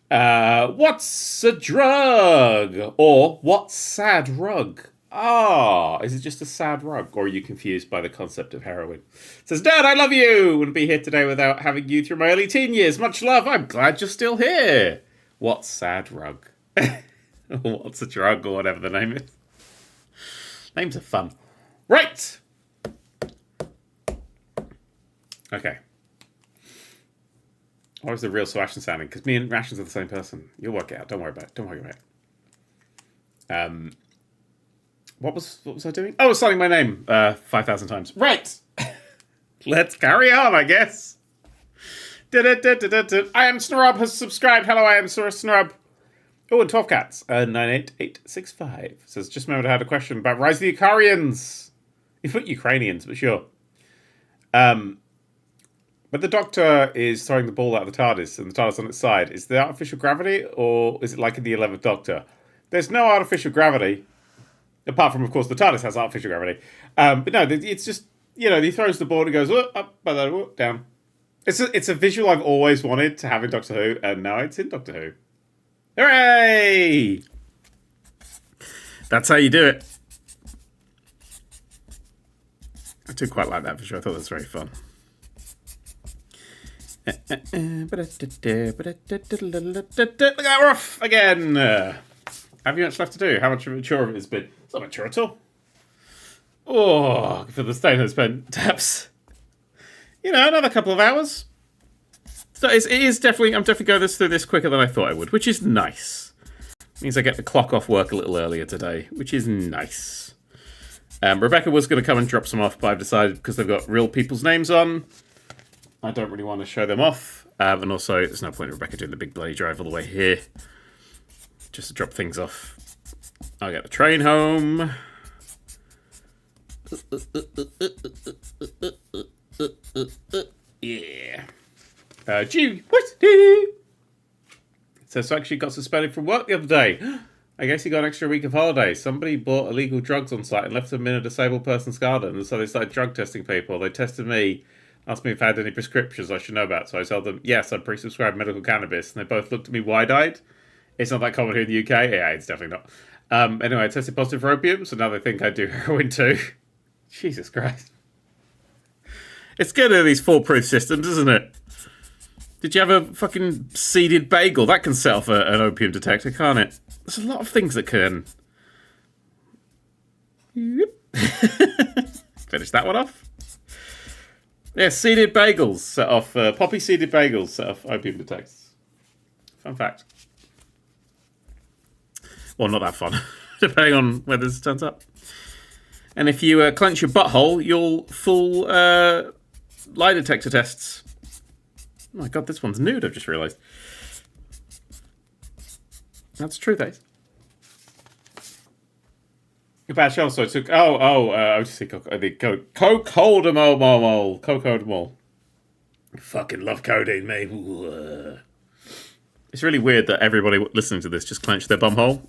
What's a drug? Or what's sad rug? Ah, is it just a sad rug, or are you confused by the concept of heroin? It says, Dad, I love you! Wouldn't be here today without having you through my early teen years. Much love. I'm glad you're still here. What sad rug? What's a drug, or whatever the name is. Names are fun. Right! Okay. What was the real Sebastian sounding? Because me and Rations are the same person. You'll work it out. Don't worry about it. Don't worry about it. What was I doing? Oh, I was signing my name 5,000 times. Right! Let's carry on, I guess. I am Snurub has subscribed. Hello, I am Snurub. Oh, and 12 Cats. 98865 says, just remembered I had a question about Rise of the Icarians. You put Ukrainians, but sure. But the Doctor is throwing the ball out of the TARDIS, and the TARDIS on its side. Is there artificial gravity, or is it like in the 11th Doctor? There's no artificial gravity. Apart from, of course, the TARDIS has artificial gravity. But no, it's just, he throws the ball and goes, up, down. It's a visual I've always wanted to have in Doctor Who, and now it's in Doctor Who. Hooray! That's how you do it. I do quite like that visual. I thought that was very fun. Look at that, we're off again. Have you much left to do? How much mature of it has been? It's not mature at all. Oh, for the stain has spent taps. Another couple of hours. So it is definitely. I'm definitely going through this quicker than I thought I would, which is nice. Means I get the clock off work a little earlier today, which is nice. Rebecca was going to come and drop some off, but I've decided because they've got real people's names on, I don't really want to show them off. And also, there's no point in Rebecca doing the big bloody drive all the way here. Just to drop things off. I'll get the train home. Yeah. Gee, what? So actually got suspended from work the other day. I guess he got an extra week of holiday. Somebody bought illegal drugs on site and left them in a disabled person's garden. And so they started drug testing people. They tested me, asked me if I had any prescriptions I should know about. So I told them, yes, I'm pre-subscribed medical cannabis. And they both looked at me wide-eyed. It's not that common here in the UK. Yeah, it's definitely not. Anyway, I tested positive for opium, so now they think I do heroin too. Jesus Christ. It's good at these foolproof systems, isn't it? Did you have a fucking seeded bagel? That can set off an opium detector, can't it? There's a lot of things that can. Finish that one off. Yeah, seeded bagels set off, poppy seeded bagels set off opium detectors. Fun fact. Well, not that fun, depending on whether this turns up. And if you clench your butthole, you'll fool lie detector tests. Oh my god, this one's nude, I've just realised. That's true, that. A bad shell, so I took... I just say Cocodamol. Cocodamol. Fucking love codeine, mate. It's really weird that everybody listening to this just clenched their bumhole.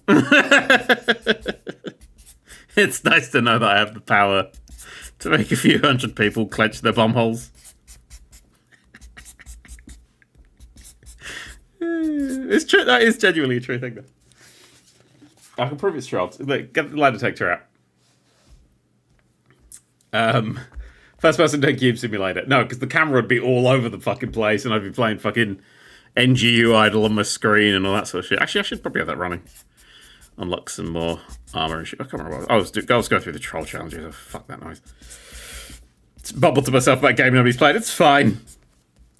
It's nice to know that I have the power to make a few hundred people clench their bumholes. It's true. That is genuinely a true thing, though. I can prove it's true. Get the lie detector out. First person to cube simulator. No, because the camera would be all over the fucking place, and I'd be playing fucking NGU Idol on my screen and all that sort of shit. Actually, I should probably have that running. Unlock some more armor and shit. I can't remember what I was going through the troll challenges. Oh, fuck that noise. It's bubbled to myself about a game nobody's played. It's fine.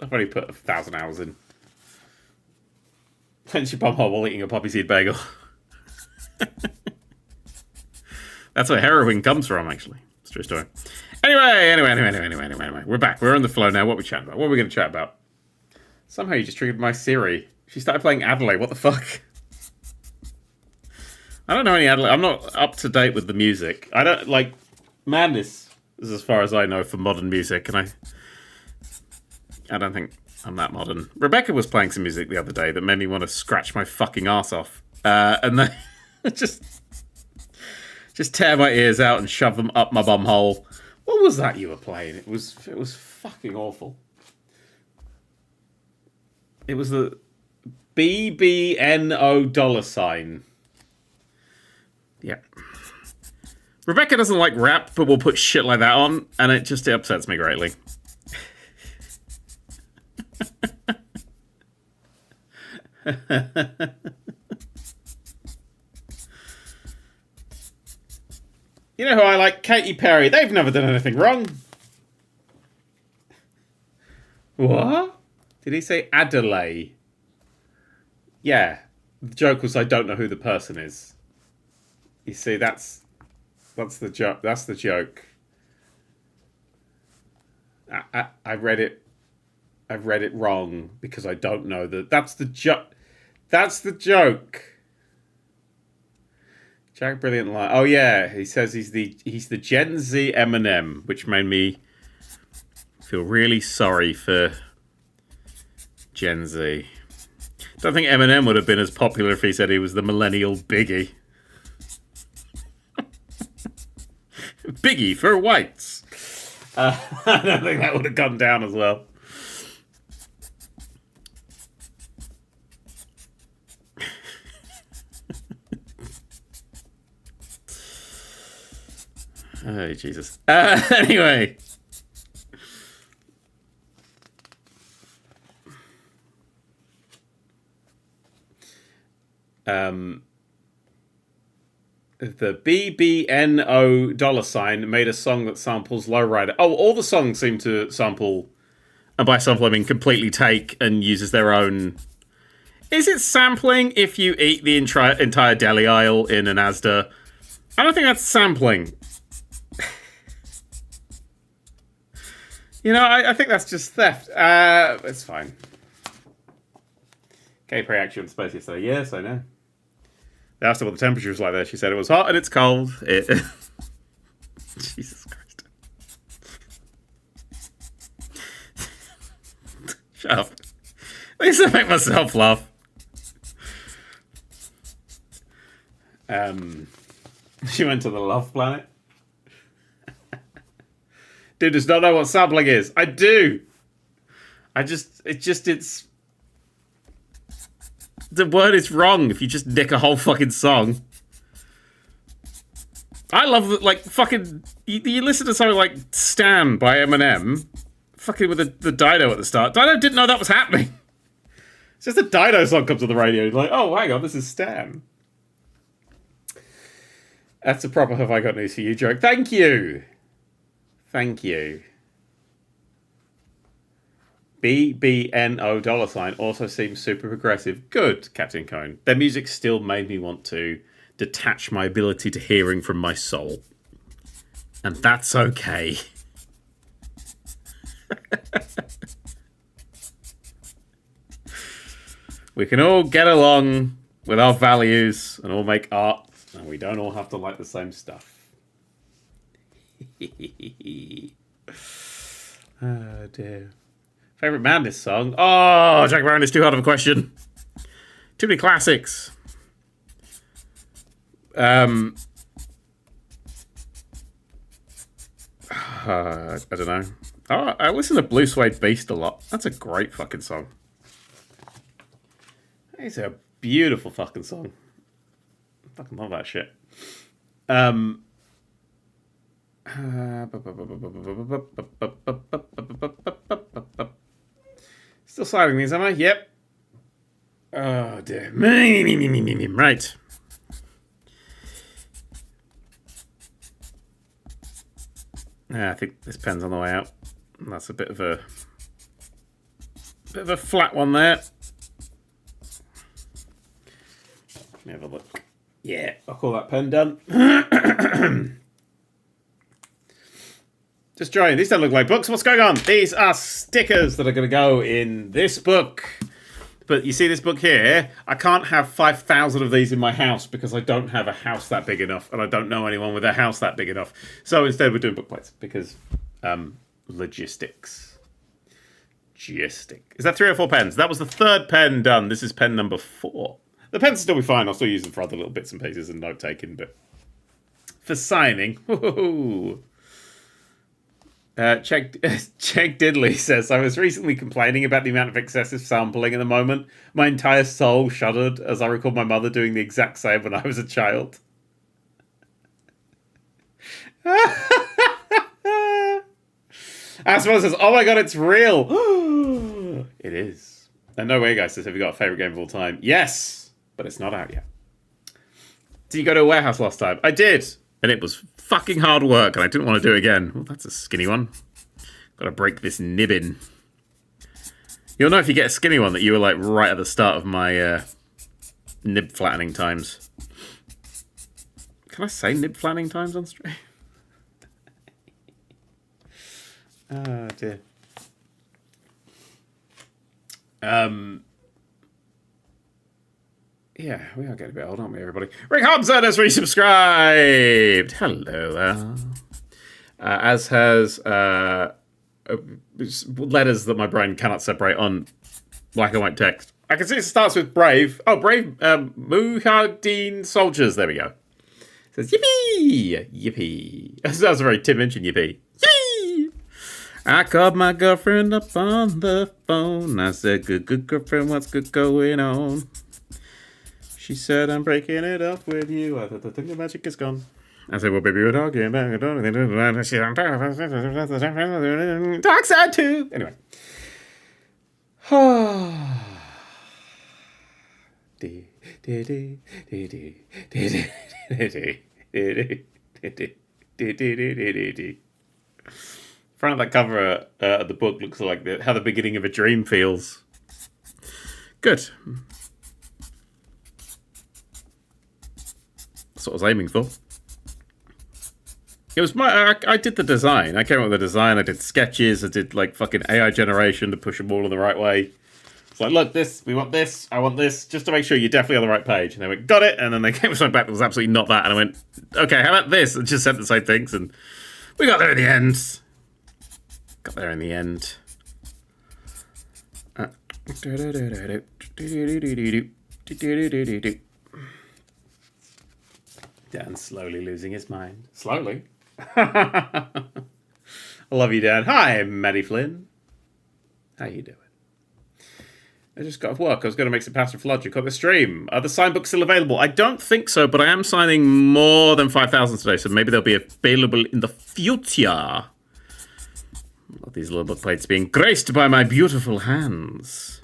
I've only put 1,000 hours in. Clench your bumhole while eating a poppy seed bagel. That's where heroin comes from, actually. It's a true story. Anyway. We're back. We're on the flow now. What are we chatting about? What are we going to chat about? Somehow you just triggered my Siri. She started playing Adelaide. What the fuck? I don't know any Adelaide. I'm not up to date with the music. I don't like Madness is as far as I know for modern music, and I don't think I'm that modern. Rebecca was playing some music the other day that made me want to scratch my fucking ass off, and then just tear my ears out and shove them up my bum hole. What was that you were playing? It was fucking awful. It was the BBNO $. Yeah. Rebecca doesn't like rap, but will put shit like that on, and it upsets me greatly. You know who I like? Katy Perry. They've never done anything wrong. What? Did he say Adelaide? Yeah. The joke was I don't know who the person is. You see, that's the joke. That's the joke. I read it. I've read it wrong because I don't know that. That's the joke. That's the joke. Jack Brilliant line. Oh yeah, he says he's the Gen Z Eminem, which made me feel really sorry for Gen Z. Don't think Eminem would have been as popular if he said he was the millennial Biggie. Biggie for whites. I don't think that would have gone down as well. Oh, Jesus. Anyway. The BBNO $ made a song that samples Lowrider. Oh, all the songs seem to sample, and by sample I mean completely take and uses their own. Is it sampling if you eat the entire deli aisle in an Asda? I don't think that's sampling. You know, I think that's just theft. It's fine. Kay Prey actually went to space yesterday. Yes, I know. They asked her what the temperature was like there. She said it was hot and it's cold. Jesus Christ. Shut up. At least I make myself laugh. She went to the Love Planet. Dude does not know what sampling is. I do. It's... The word is wrong if you just nick a whole fucking song. I love that, like, fucking... You listen to something like Stan by Eminem, fucking with the Dido at the start. Dido didn't know that was happening. It's just a Dido song comes on the radio. You're like, oh, hang on, this is Stan. That's a proper Have I Got News For You joke. Thank you. Thank you. BBNO $ also seems super progressive. Good, Captain Cone. Their music still made me want to detach my ability to hearing from my soul. And that's okay. We can all get along with our values and all make art, and we don't all have to like the same stuff. Oh dear. Favorite Madness song? Oh, Jack Brown is too hard of a question. Too many classics. I don't know. Oh, I listen to Blue Suede Beast a lot. That's a great fucking song. It's a beautiful fucking song. I fucking love that shit. Still sliding these, am I? Yep. Oh dear. Right. I think this pen's on the way out. That's a bit of a flat one there. Let me have a look. Yeah, I'll call that pen done. Just join. These don't look like books. What's going on? These are stickers that are going to go in this book. But you see this book here? I can't have 5,000 of these in my house because I don't have a house that big enough, and I don't know anyone with a house that big enough. So instead we're doing book plates because logistics. Logistic. Is that 3 or 4 pens? That was the 3rd pen done. This is pen number 4. The pens will still be fine. I'll still use them for other little bits and pieces and note taking, but for signing, woohoo. Check Diddley says, I was recently complaining about the amount of excessive sampling in the moment. My entire soul shuddered as I recalled my mother doing the exact same when I was a child. Asmo says, oh my god, it's real. It is. And no way, guys says, have you got a favourite game of all time? Yes, but it's not out yet. Did you go to a warehouse last time? I did. And it was fucking hard work, and I didn't want to do it again. Oh, that's a skinny one. Gotta break this nibbin. You'll know if you get a skinny one that you were like right at the start of my nib flattening times. Can I say nib flattening times on stream? Oh dear. Yeah, we are getting a bit old, aren't we, everybody? Rick Hobson has resubscribed. Hello. As has letters that my brain cannot separate on black and white text. I can see it starts with Brave. Oh, Brave Mujahideen Soldiers. There we go. It says, yippee! Yippee. That was a very Tim Minchin yippee. Yippee! I called my girlfriend up on the phone. I said, good girlfriend, what's good going on? She said, I'm breaking it up with you. I thought the magic is gone. I said, well, baby, we're talking about it. Dark side too. Anyway. Front of that cover of the book looks like how the beginning of a dream feels. Good. That's what I was aiming for. It was I did the design. I came up with the design. I did sketches. I did like fucking AI generation to push them all in the right way. It's like, look, this, we want this, I want this, just to make sure you're definitely on the right page. And they went, got it. And then they came with something back that was absolutely not that. And I went, okay, how about this? And just said the same things. And we got there in the end. Got there in the end. Dan's slowly losing his mind. Slowly. I love you, Dan. Hi, Maddie Flynn. How you doing? I just got off work. I was going to make some pasta for lunch. You caught the stream. Are the sign books still available? I don't think so, but I am signing more than 5,000 today, so maybe they'll be available in the future. Love these little book plates being graced by my beautiful hands.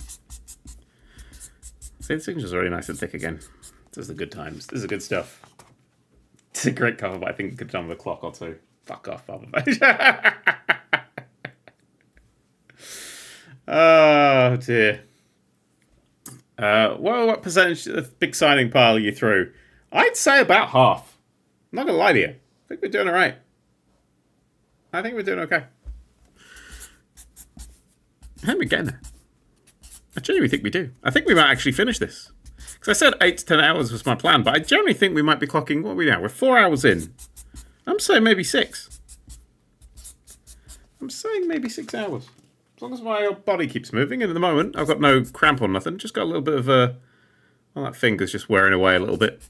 See, the signature's already nice and thick again. This is the good times. This is the good stuff. It's a great cover, but I think it could have done with a clock or two. Fuck off, Father. Oh, dear. Well, what percentage of the big signing pile are you through? I'd say about half. I'm not going to lie to you. I think we're doing all right. I think we're doing okay. I think we're getting there. I genuinely think we do. I think we might actually finish this. Because I said 8 to 10 hours was my plan, but I generally think we might be clocking, what are we now? We're 4 hours in. I'm saying maybe 6. I'm saying maybe 6 hours. As long as my body keeps moving, and at the moment, I've got no cramp or nothing. Just got a little bit of a... Well, that finger's just wearing away a little bit.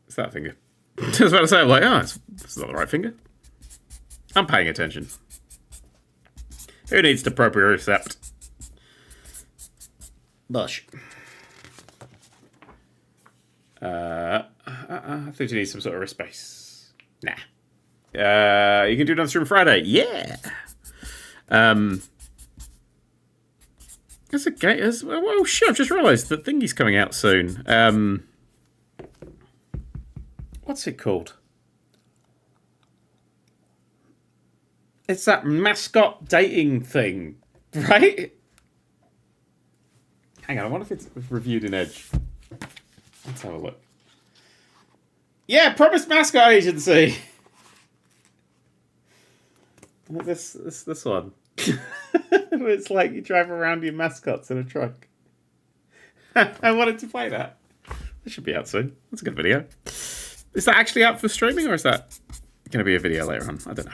It's that finger. I was about to say, I'm like, oh, it's not the right finger. I'm paying attention. Who needs to propriocept? Bush. I think you need some sort of wrist space. Nah. You can do another stream Friday. Yeah. That's okay. Oh shit! I've just realised that thingy's coming out soon. What's it called? It's that mascot dating thing, right? Hang on, I wonder if it's reviewed in Edge. Let's have a look. Yeah, Promised Mascot Agency. This one. It's like you drive around your mascots in a truck. I wanted to play that. That should be out soon. That's a good video. Is that actually out for streaming, or is that going to be a video later on? I don't know.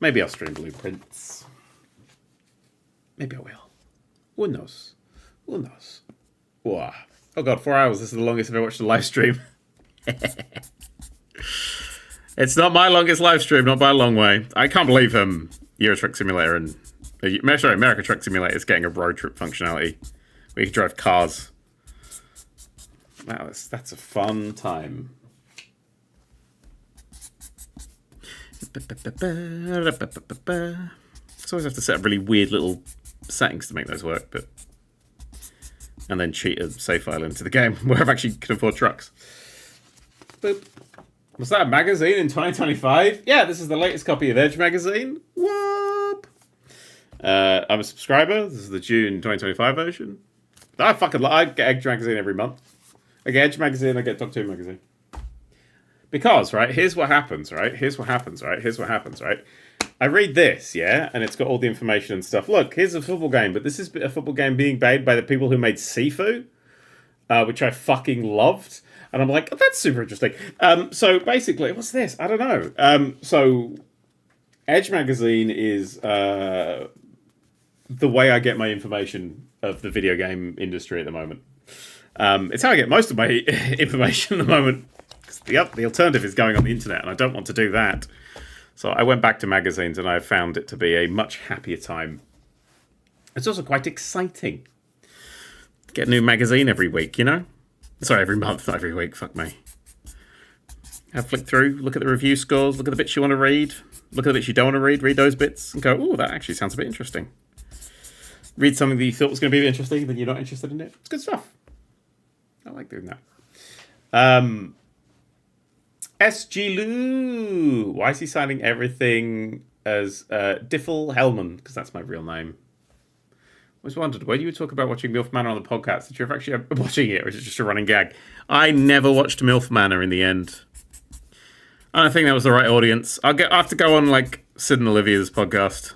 Maybe I'll stream Blueprints. Maybe I will. Who knows? Who knows? Wow. Oh god, 4 hours. This is the longest I've ever watched a live stream. It's not my longest live stream, not by a long way. I can't believe Euro Truck Simulator and America Truck Simulator is getting a road trip functionality where you can drive cars. Wow, that's a fun time. always have to set up really weird little settings to make those work, but and then cheat a save file into the game where I've actually can afford trucks. Boop. Was that a magazine in 2025? Yeah, this is the latest copy of Edge magazine. Whoop. I'm a subscriber. This is the June 2025 version. I get Edge magazine every month. I get Edge magazine, I get Doctor Who magazine. Because, right, here's what happens, right? I read this, yeah, and it's got all the information and stuff. Look, here's a football game, but this is a football game being made by the people who made Sifu, which I fucking loved. And I'm like, oh, that's super interesting. So basically, what's this? I don't know. So Edge magazine is the way I get my information of the video game industry at the moment. It's how I get most of my information at the moment. The alternative is going on the internet, and I don't want to do that. So I went back to magazines, and I found it to be a much happier time. It's also quite exciting. Get a new magazine every week, you know? Sorry, every month, not every week. Fuck me. Have a flick through, look at the review scores, look at the bits you want to read, look at the bits you don't want to read those bits, and go, oh, that actually sounds a bit interesting. Read something that you thought was going to be interesting, then you're not interested in it. It's good stuff. I like doing that. SG Lou. Why is he signing everything as Diffel Hellman? Because that's my real name. I always wondered, when you were talking about watching MILF Manor on the podcast, did you ever actually end up watching it, or is it just a running gag? I never watched MILF Manor in the end. I don't think that was the right audience. I have to go on, like, Sid and Olivia's podcast.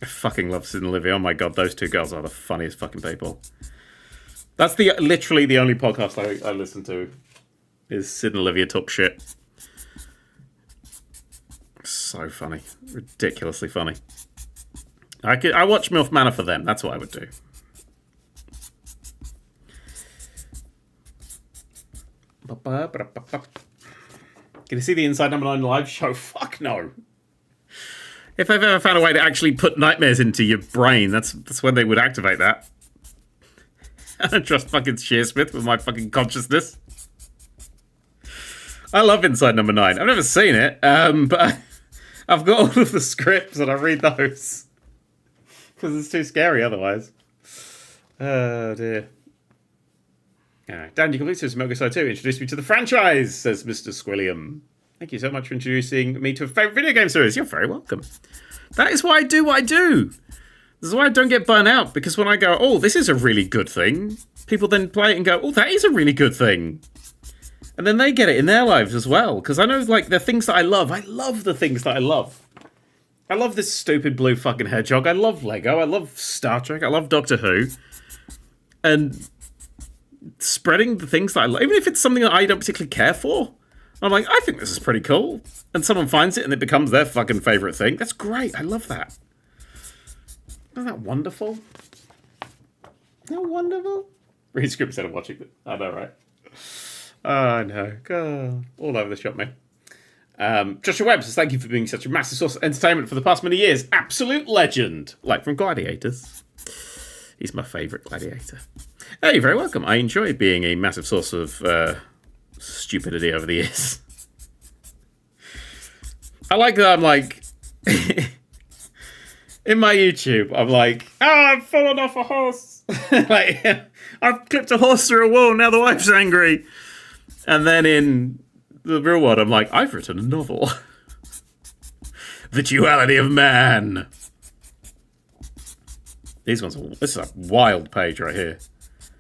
I fucking love Sid and Olivia. Oh my god, those two girls are the funniest fucking people. That's literally the only podcast I listen to, is Sid and Olivia talk shit. So funny. Ridiculously funny. I watch MILF Manor for them. That's what I would do. Can you see the Inside Number 9 live show? Fuck no. If I've ever found a way to actually put nightmares into your brain, that's when they would activate that. I don't trust fucking Shearsmith with my fucking consciousness. I love Inside Number 9. I've never seen it, but I've got all of the scripts and I read those. Because it's too scary otherwise. Oh dear. Dan, you completed Super Metal Gear 2. Introduced me to the franchise, says Mr. Squilliam. Thank you so much for introducing me to a favourite video game series. You're very welcome. That is why I do what I do. This is why I don't get burnt out. Because when I go, oh, this is a really good thing, people then play it and go, oh, that is a really good thing. And then they get it in their lives as well. Because I know, like, the things that I love the things that I love. I love this stupid blue fucking hedgehog. I love Lego. I love Star Trek. I love Doctor Who. And spreading the things that I love, even if it's something that I don't particularly care for, I'm like, I think this is pretty cool. And someone finds it and it becomes their fucking favourite thing. That's great. I love that. Isn't that wonderful? Isn't that wonderful? Read script instead of watching it. I know, right? Oh, no. God. All over the shop, mate. Joshua Webb says, thank you for being such a massive source of entertainment for the past many years. Absolute legend. Like from Gladiators. He's my favourite gladiator. Oh, you're very welcome. I enjoy being a massive source of stupidity over the years. I like that I'm like... in my YouTube, I'm like, I've fallen off a horse. Like, I've clipped a horse through a wall, now the wife's angry. And then in the real world, I'm like, I've written a novel. The Duality of Man. This is a wild page right here.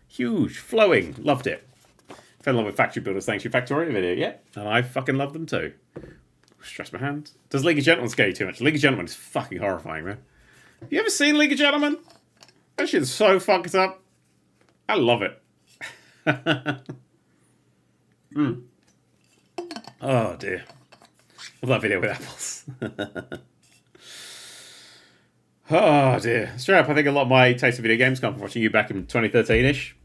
Huge, flowing, loved it. Fell in love with Factory Builders, thanks to your Factorio video, yeah. And I fucking love them too. Stress my hand. Does League of Gentlemen scare you too much? League of Gentlemen is fucking horrifying, man. Have you ever seen League of Gentlemen? That shit's so fucked up. I love it. Oh dear. Love that video with apples. Oh dear. Straight up, I think a lot of my taste of video games come from watching you back in 2013-ish.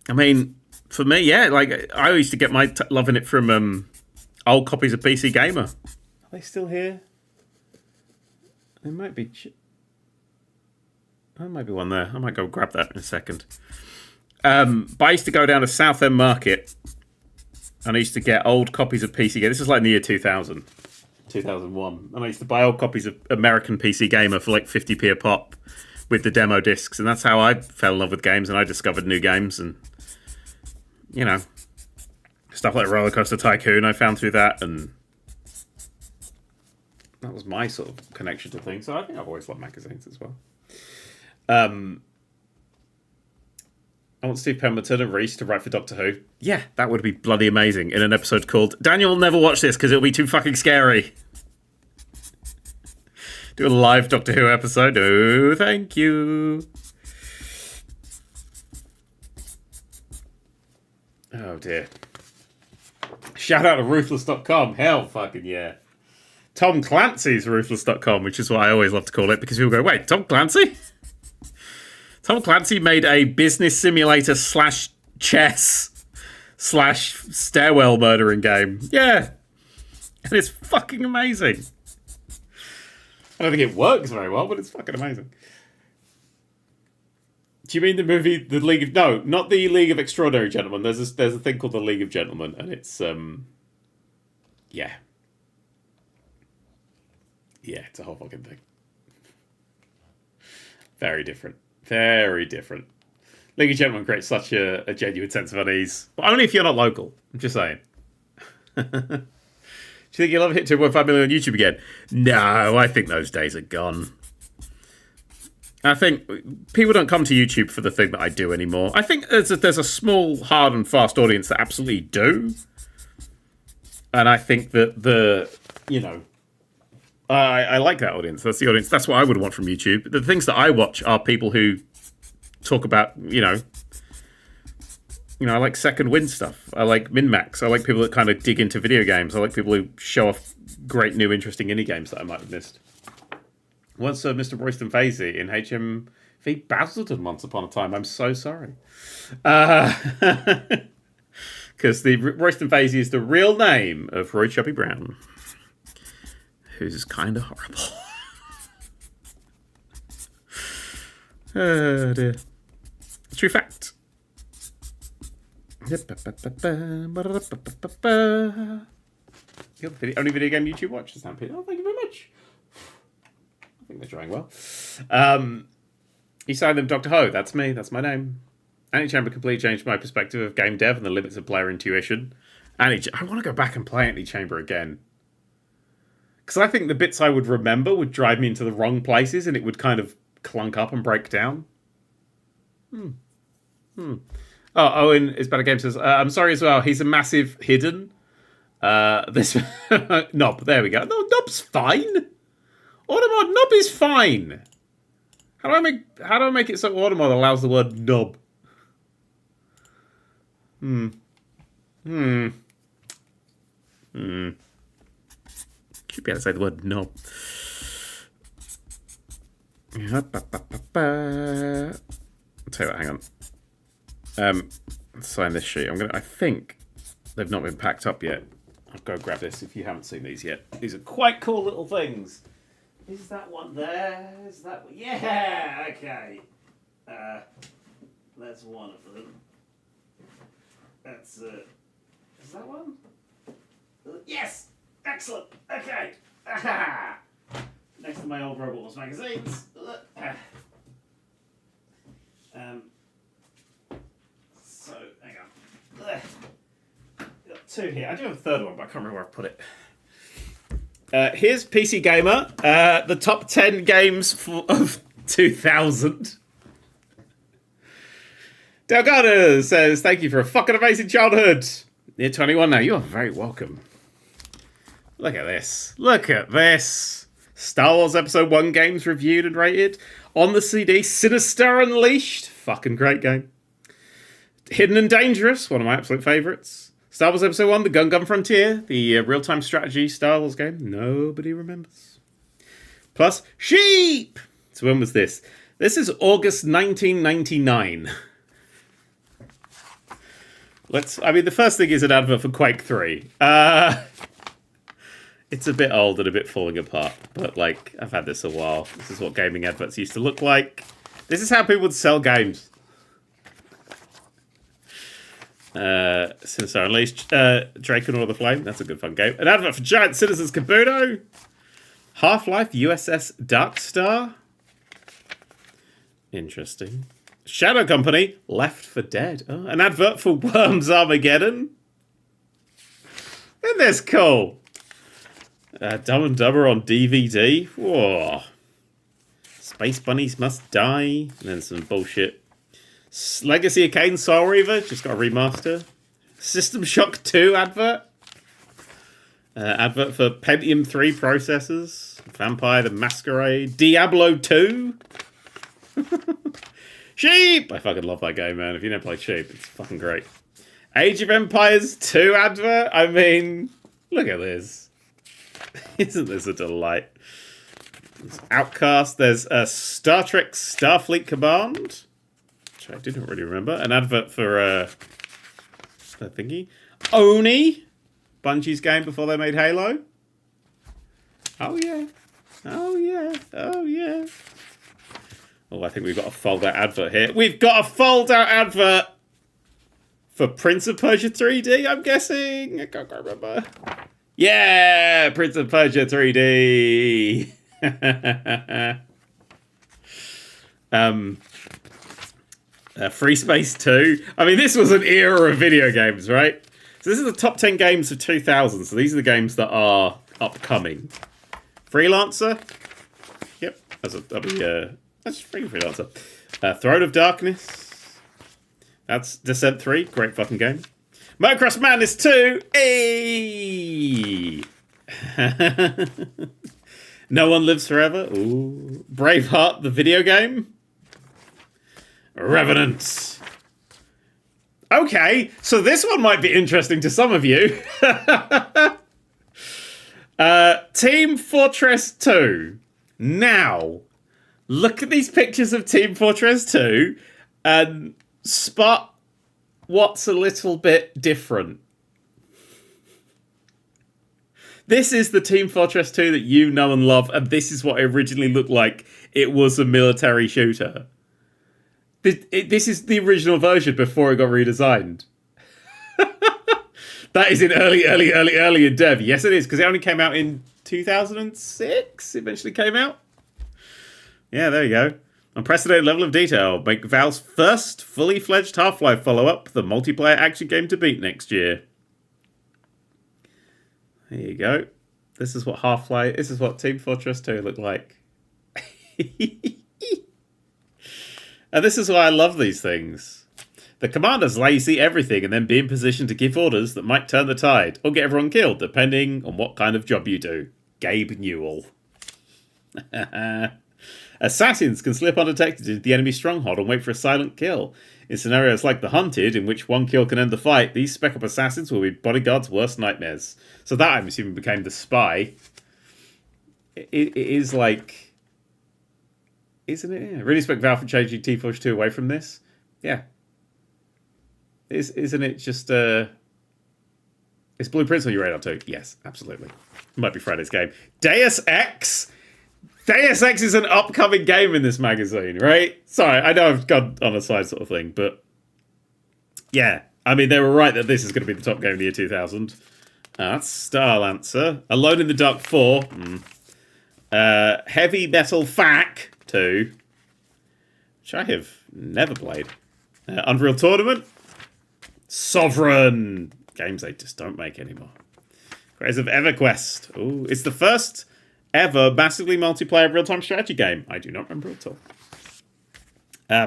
I mean, for me, yeah, like, I used to get my loving it from old copies of PC Gamer. Are they still here? There might be... There might be one there. I might go grab that in a second. But I used to go down to Southend Market and I used to get old copies of PC Gamer. This is like in the year 2000. 2001. And I used to buy old copies of American PC Gamer for like 50p a pop with the demo discs. And that's how I fell in love with games and I discovered new games. And, you know, stuff like Roller Coaster Tycoon I found through that. And that was my sort of connection to things. So I think I've always loved magazines as well. I want Steve Pemberton and Reese to write for Doctor Who. Yeah, that would be bloody amazing in an episode called Daniel will never watch this because it'll be too fucking scary. Do a live Doctor Who episode. Oh, thank you. Oh, dear. Shout out to Ruthless.com. Hell fucking yeah. Tom Clancy's Ruthless.com, which is what I always love to call it because people go, wait, Tom Clancy? Tom Clancy made a business simulator / chess / stairwell murdering game. Yeah. And it's fucking amazing. I don't think it works very well, but it's fucking amazing. Do you mean the movie, The League of... No, not the League of Extraordinary Gentlemen. There's a thing called The League of Gentlemen, and it's, yeah. Yeah, it's a whole fucking thing. Very different. Very different. League of Gentlemen creates such a genuine sense of unease. But only if you're not local. I'm just saying. Do you think you'll ever hit 2.5 million on YouTube again? No, I think those days are gone. I think people don't come to YouTube for the thing that I do anymore. I think there's a small, hard and fast audience that absolutely do. And I think that I like that audience. That's the audience. That's what I would want from YouTube. The things that I watch are people who talk about, I like second wind stuff. I like min-max. I like people that kind of dig into video games. I like people who show off great, new, interesting indie games that I might have missed. Once Mr. Royston Vasey in HMV Basildon once upon a time. I'm so sorry. Because the Royston Vasey is the real name of Roy Chubby Brown. Who's kind of horrible. Oh dear. True fact. You're the only video game YouTube watchers, Stampede. Oh, thank you very much. I think they're trying well. You signed them Dr. Ho. That's me. That's my name. Antichamber completely changed my perspective of game dev and the limits of player intuition. I want to go back and play Antichamber again. Because I think the bits I would remember would drive me into the wrong places and it would kind of clunk up and break down. Oh, Owen is Better Game says, I'm sorry as well, he's a massive hidden. This Knob, there we go. No, Knob's fine. Automod, Knob is fine. How do I make it so Automod allows the word knob? Should be able to say the word knob. I'll tell you what, hang on. Let's sign this sheet. I think they've not been packed up yet. I'll go grab this if you haven't seen these yet. These are quite cool little things. Is that one there? Is that one? Yeah, okay. That's one of them. That's is that one? Yes! Excellent! Okay! Aha! Next to my old Robot Wars magazines. So, hang on. Got two here. I do have a third one, but I can't remember where I put it. Here's PC Gamer. The top 10 games of 2000. Delgado says, thank you for a fucking amazing childhood. You're 21 now. You're very welcome. Look at this. Look at this. Star Wars Episode 1 games reviewed and rated. On the CD, Sinister Unleashed. Fucking great game. Hidden and Dangerous, one of my absolute favourites. Star Wars Episode 1, The Gun Frontier, the real-time strategy Star Wars game nobody remembers. Plus, Sheep! So when was this? This is August 1999. The first thing is an advert for Quake 3. It's a bit old and a bit falling apart, but, I've had this a while. This is what gaming adverts used to look like. This is how people would sell games. Sinister Unleashed. Drake and All the Flame. That's a good fun game. An advert for Giant Citizens Kabuto. Half-Life USS Darkstar. Interesting. Shadow Company. Left 4 Dead. Oh, an advert for Worms Armageddon. Isn't this cool? Dumb and Dumber on DVD. Whoa. Space Bunnies Must Die. And then some bullshit. Legacy of Kain Soul Reaver. Just got a remaster. System Shock 2 advert. Advert for Pentium 3 processors. Vampire the Masquerade. Diablo 2. Sheep! I fucking love that game, man. If you never played Sheep, it's fucking great. Age of Empires 2 advert. I mean, look at this. Isn't this a delight? There's Outcast. There's Star Trek Starfleet Command. Which I didn't really remember. An advert for thingy. Oni. Bungie's game before they made Halo. Oh yeah. Oh yeah. Oh yeah. Oh, I think we've got a fold-out advert here. We've got a fold-out advert for Prince of Persia 3D, I'm guessing. I can't quite remember. Yeah, Prince of Persia 3D. Free Space 2. I mean, this was an era of video games, right? So this is the top 10 games of 2000. So these are the games that are upcoming. Freelancer. Yep, that's Freelancer. Throne of Darkness. That's Descent 3. Great fucking game. Motocross Madness 2. Hey. No One Lives Forever. Ooh. Braveheart, the video game. Revenant. Okay, so this one might be interesting to some of you. Team Fortress 2. Now, look at these pictures of Team Fortress 2 and spot what's a little bit different. This is the Team Fortress 2 that you know and love, and this is what it originally looked like. It was a military shooter. This is the original version before it got redesigned. That is in early in dev. Yes, it is, because it only came out in 2006. Eventually came out. Yeah, there you go. Unprecedented level of detail. Make Valve's first fully fledged Half-Life follow-up, the multiplayer action game to beat next year. There you go. This is what This is what Team Fortress 2 looked like. And this is why I love these things. The commander's lazy everything and then be in position to give orders that might turn the tide or get everyone killed, depending on what kind of job you do. Gabe Newell. Assassins can slip undetected into the enemy stronghold and wait for a silent kill. In scenarios like The Hunted, in which one kill can end the fight, these spec-up assassins will be bodyguards' worst nightmares. So that, I'm assuming, became the spy. It is like... Isn't it? Yeah. Really respect Valve for changing Team Fortress 2 away from this. Yeah. Isn't it just... Is Blueprints on your radar too? Yes, absolutely. Might be Friday's game. Deus Ex? Deus Ex is an upcoming game in this magazine, right? Sorry, I know I've gone on a side sort of thing, but... Yeah. I mean, they were right that this is going to be the top game of the year 2000. That's Starlancer. Alone in the Dark 4. Heavy Metal FAC 2, which I have never played. Unreal Tournament. Sovereign. Games they just don't make anymore. Creators of EverQuest. Ooh, it's the first ever massively multiplayer real-time strategy game. I do not remember at all.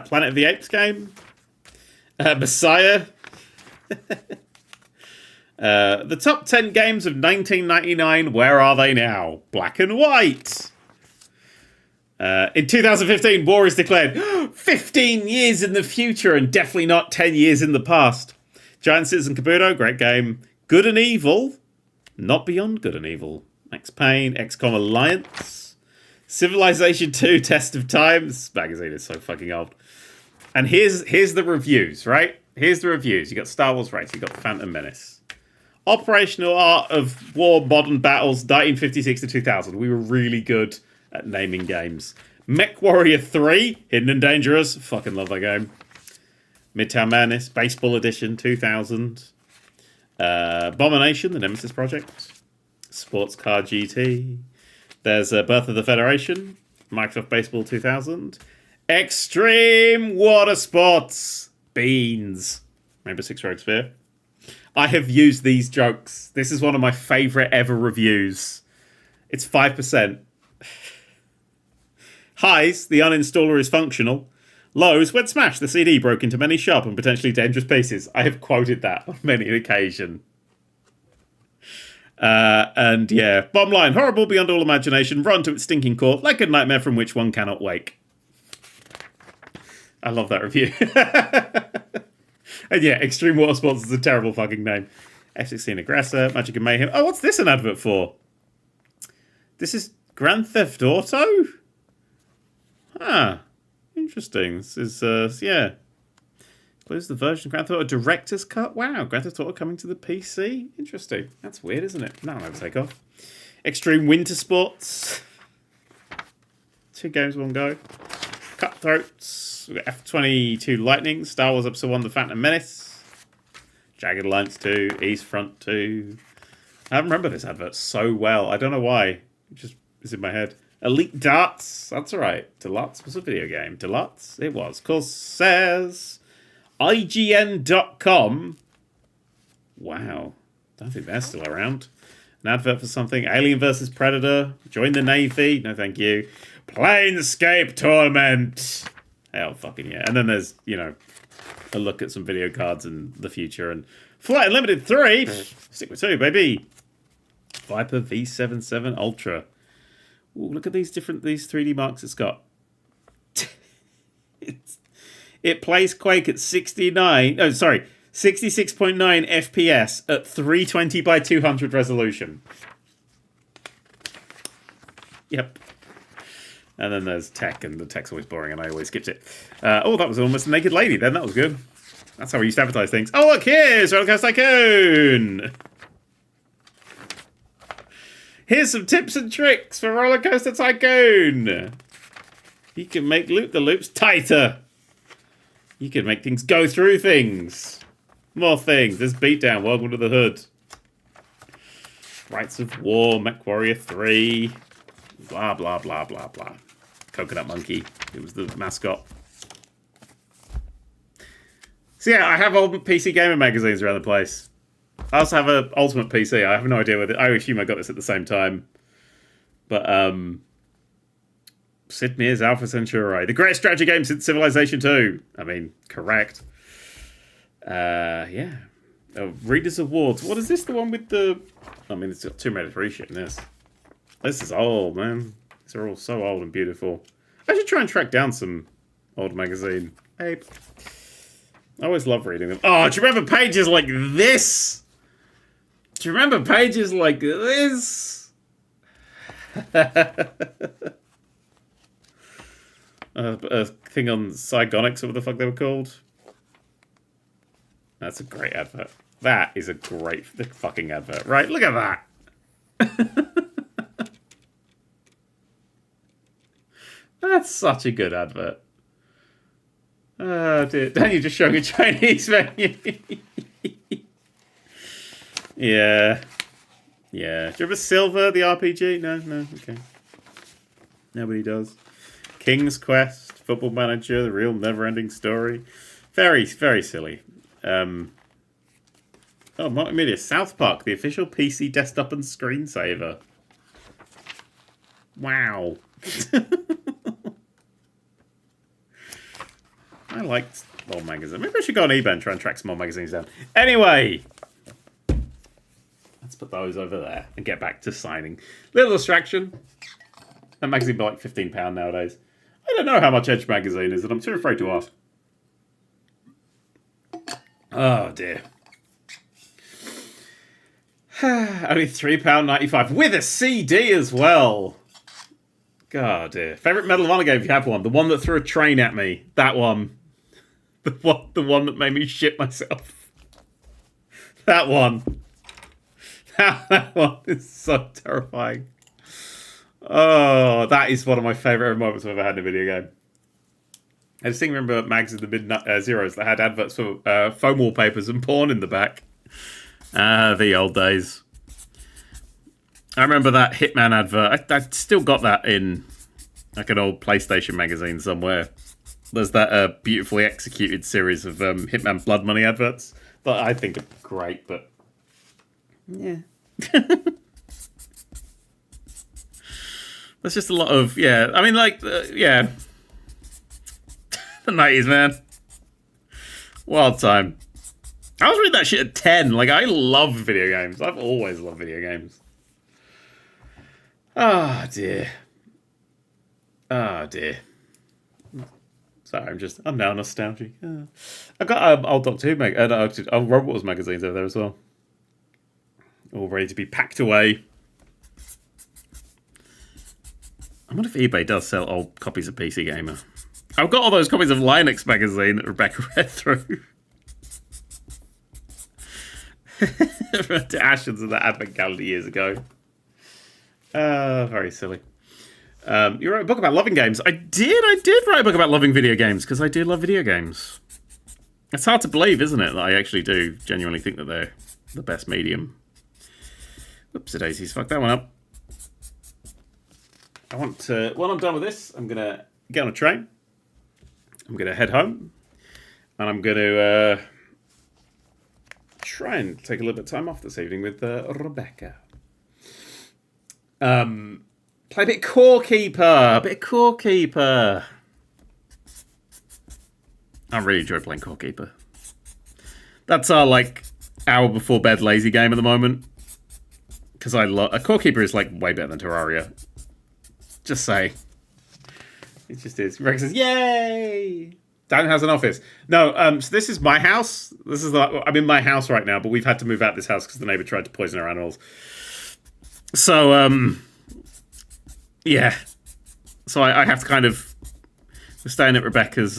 Planet of the Apes game. Messiah. The top 10 games of 1999. Where are they now? Black and White. In 2015, war is declared 15 years in the future and definitely not 10 years in the past. Giant Citizen Kabuto, great game. Good and Evil, not Beyond Good and Evil. Max Payne, XCOM Alliance. Civilization 2, Test of Time. This magazine is so fucking old. And here's the reviews, right? Here's the reviews. You got Star Wars Race, you got Phantom Menace. Operational Art of War Modern Battles, 1956 to 2000. We were really good at naming games. Mech Warrior 3, Hidden and Dangerous. Fucking love that game. Midtown Madness, Baseball Edition 2000. Abomination, the Nemesis Project. Sports Car GT. There's Birth of the Federation. Microsoft Baseball 2000. Extreme Water Sports. Beans. Rainbow Six Rogue Sphere. I have used these jokes. This is one of my favourite ever reviews. It's 5%. Highs, the uninstaller is functional. Lows, when smashed, the CD broke into many sharp and potentially dangerous pieces. I have quoted that on many an occasion. And yeah, bottom line, horrible beyond all imagination, run to its stinking core, like a nightmare from which one cannot wake. I love that review. And yeah, Extreme Water Sports is a terrible fucking name. F-16 Aggressor, Magic and Mayhem. Oh, what's this an advert for? This is Grand Theft Auto? Ah, interesting. This is, yeah. Includes the version of Grand Theft Auto Director's Cut. Wow, Grand Theft Auto coming to the PC. Interesting. That's weird, isn't it? No, I'll take off. Extreme Winter Sports. 2 games, 1 go. Cutthroats. We've got F-22 Lightning. Star Wars Episode 1, The Phantom Menace. Jagged Alliance 2. East Front 2. I remember this advert so well. I don't know why. It just is in my head. Elite Darts. That's right. Deluxe was a video game. Deluxe? It was. Corsairs. IGN.com. Wow. Don't think they're still around. An advert for something. Alien vs. Predator. Join the Navy. No, thank you. Planescape Tournament. Hell, fucking yeah. And then there's, you know, a look at some video cards in the future. And Flight Unlimited 3. Stick with 2, baby. Viper V77 Ultra. Ooh, look at these 3D marks it's got. It plays Quake at 66.9 FPS at 320 by 200 resolution. Yep. And then there's tech, and the tech's always boring, and I always skipped it. Oh, that was almost a naked lady then. That was good. That's how we used to advertise things. Oh, look, here's Rollercoaster Tycoon! Here's some tips and tricks for Rollercoaster Tycoon! You can make the loops tighter. You can make things go through things. More things. There's Beatdown. Welcome to the Hood. Rights of War. Mech Warrior 3. Blah, blah, blah, blah, blah. Coconut Monkey. It was the mascot. So yeah, I have old PC gamer magazines around the place. I also have an Ultimate PC. I have no idea whether... I assume I got this at the same time. But, Sid Meier's Alpha Centauri. The greatest strategy game since Civilization 2. I mean, correct. Yeah. Oh, Readers Awards. What is this? The one with the... I mean, it's got too many free shit in this. This is old, man. These are all so old and beautiful. I should try and track down some old magazine. Ape. I always love reading them. Oh, do you remember pages like this? Do you remember pages like this? A thing on Cygonics, or what the fuck they were called. That's a great advert. That is a great fucking advert, right? Look at that. That's such a good advert. Oh, dear. Daniel just showing a Chinese menu. Yeah. Yeah. Do you remember Silver, the RPG? No? No? Okay. Nobody does. King's Quest, Football Manager, The Real Never-Ending Story. Very, very silly. Oh, multimedia. South Park, the official PC desktop and screensaver. Wow. I liked old magazines. Maybe I should go on eBay and try and track some old magazines down. Anyway, let's put those over there and get back to signing. Little distraction. That magazine be like £15 nowadays. I don't know how much Edge magazine is, and I'm too afraid to ask. Oh dear. Only £3.95 with a CD as well. God dear. Favorite Medal of Honor game if you have one. The one that threw a train at me. That one. The one that made me shit myself. That one. That one is so terrifying. Oh, that is one of my favourite moments I've ever had in a video game. I just remember mags in the mid-zeros that had adverts for foam wallpapers and porn in the back. The old days. I remember that Hitman advert. I still got that in like an old PlayStation magazine somewhere. There's that beautifully executed series of Hitman Blood Money adverts that I think are great, but yeah. There's just a lot of, yeah. I mean, like, yeah. The 90s, man. Wild time. I was reading that shit at 10. Like, I love video games. I've always loved video games. Oh, dear. Oh, dear. Sorry, I'm now nostalgic. I've got old Doctor Who Robot Wars magazines over there as well. All ready to be packed away. I wonder if eBay does sell old copies of PC Gamer. I've got all those copies of Linux magazine that Rebecca read through. To Ashens of that advent calendar years ago. Very silly. You wrote a book about loving games. I did write a book about loving video games, because I do love video games. It's hard to believe, isn't it, that I actually do genuinely think that they're the best medium. Whoops, daisies, fuck that one up. I want to, when I'm done with this, I'm going to get on a train. I'm going to head home. And I'm going to try and take a little bit of time off this evening with Rebecca. Play a bit Core Keeper. I really enjoy playing Core Keeper. That's our, like, hour before bed lazy game at the moment. Because I love... Core Keeper is, like, way better than Terraria. Just say. It just is. Rex says, yay! Dan has an office. No, so this is my house. I'm in my house right now, but we've had to move out this house because the neighbor tried to poison our animals. So, yeah. So I have to kind of... We're staying at Rebecca's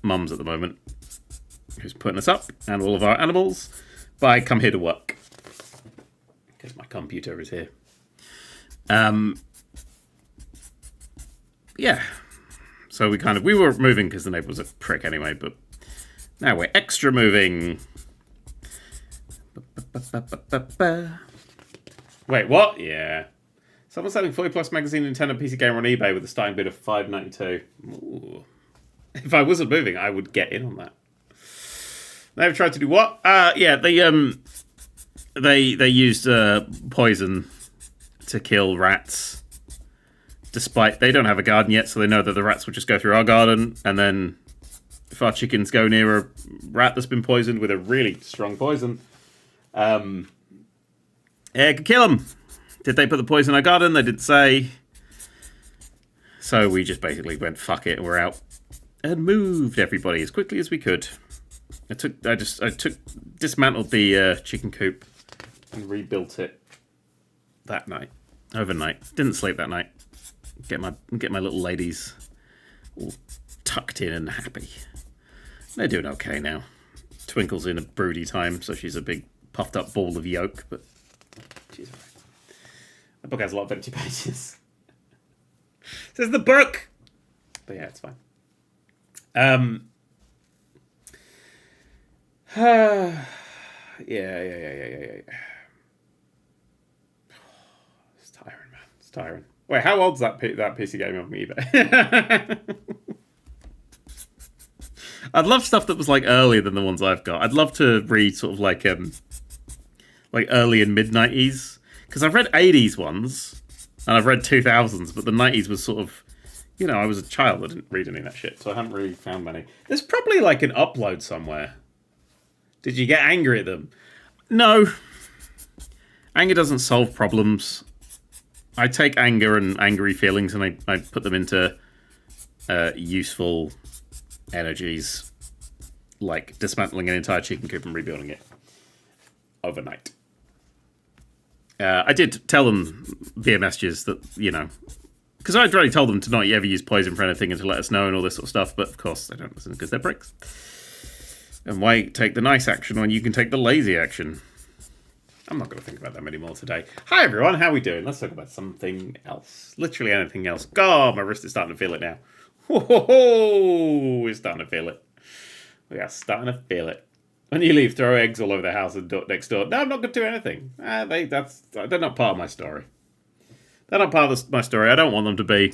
mum's at the moment, who's putting us up, and all of our animals. But I come here to work. Because my computer is here. Yeah. So we were moving because the neighbor was a prick anyway, but now we're extra moving. Wait, what? Yeah. Someone selling 40 Plus magazine Nintendo PC Gamer on eBay with a starting bid of $5.92. Ooh. If I wasn't moving, I would get in on that. They've tried to do what? Yeah, they used poison to kill rats. Despite they don't have a garden yet, so they know that the rats will just go through our garden, and then if our chickens go near a rat that's been poisoned with a really strong poison, it could kill them. Did they put the poison in our garden? They didn't say. So we just basically went, fuck it, we're out. And moved everybody as quickly as we could. Dismantled the chicken coop and rebuilt it that night. Overnight. Didn't sleep that night. Get my little ladies all tucked in and happy. They're doing okay now. Twinkle's in a broody time, so she's a big puffed up ball of yolk, but she's alright. The book has a lot of empty pages. Says the book! But yeah, it's fine. Yeah. It's tiring, man. It's tiring. Wait, how old's that PC game on eBay? I'd love stuff that was like earlier than the ones I've got. I'd love to read sort of like early and mid 90s, because I've read 80s ones and I've read 2000s, but the 90s was sort of, you know, I was a child. I didn't read any of that shit, so I haven't really found many. There's probably like an upload somewhere. Did you get angry at them? No. Anger doesn't solve problems. I take anger and angry feelings and I put them into useful energies, like dismantling an entire chicken coop and rebuilding it overnight. I did tell them via messages that, you know, because I'd already told them to not ever use poison for anything and to let us know and all this sort of stuff, but of course they don't listen because they're pricks. And why take the nice action when you can take the lazy action? I'm not going to think about them anymore today. Hi everyone, how are we doing? Let's talk about something else. Literally anything else. God, my wrist is starting to feel it now. Whoa, we're starting to feel it. We are starting to feel it. When you leave, throw eggs all over the house and next door. No, I'm not going to do anything. They're not part of my story. They're not part of my story. I don't want them to be.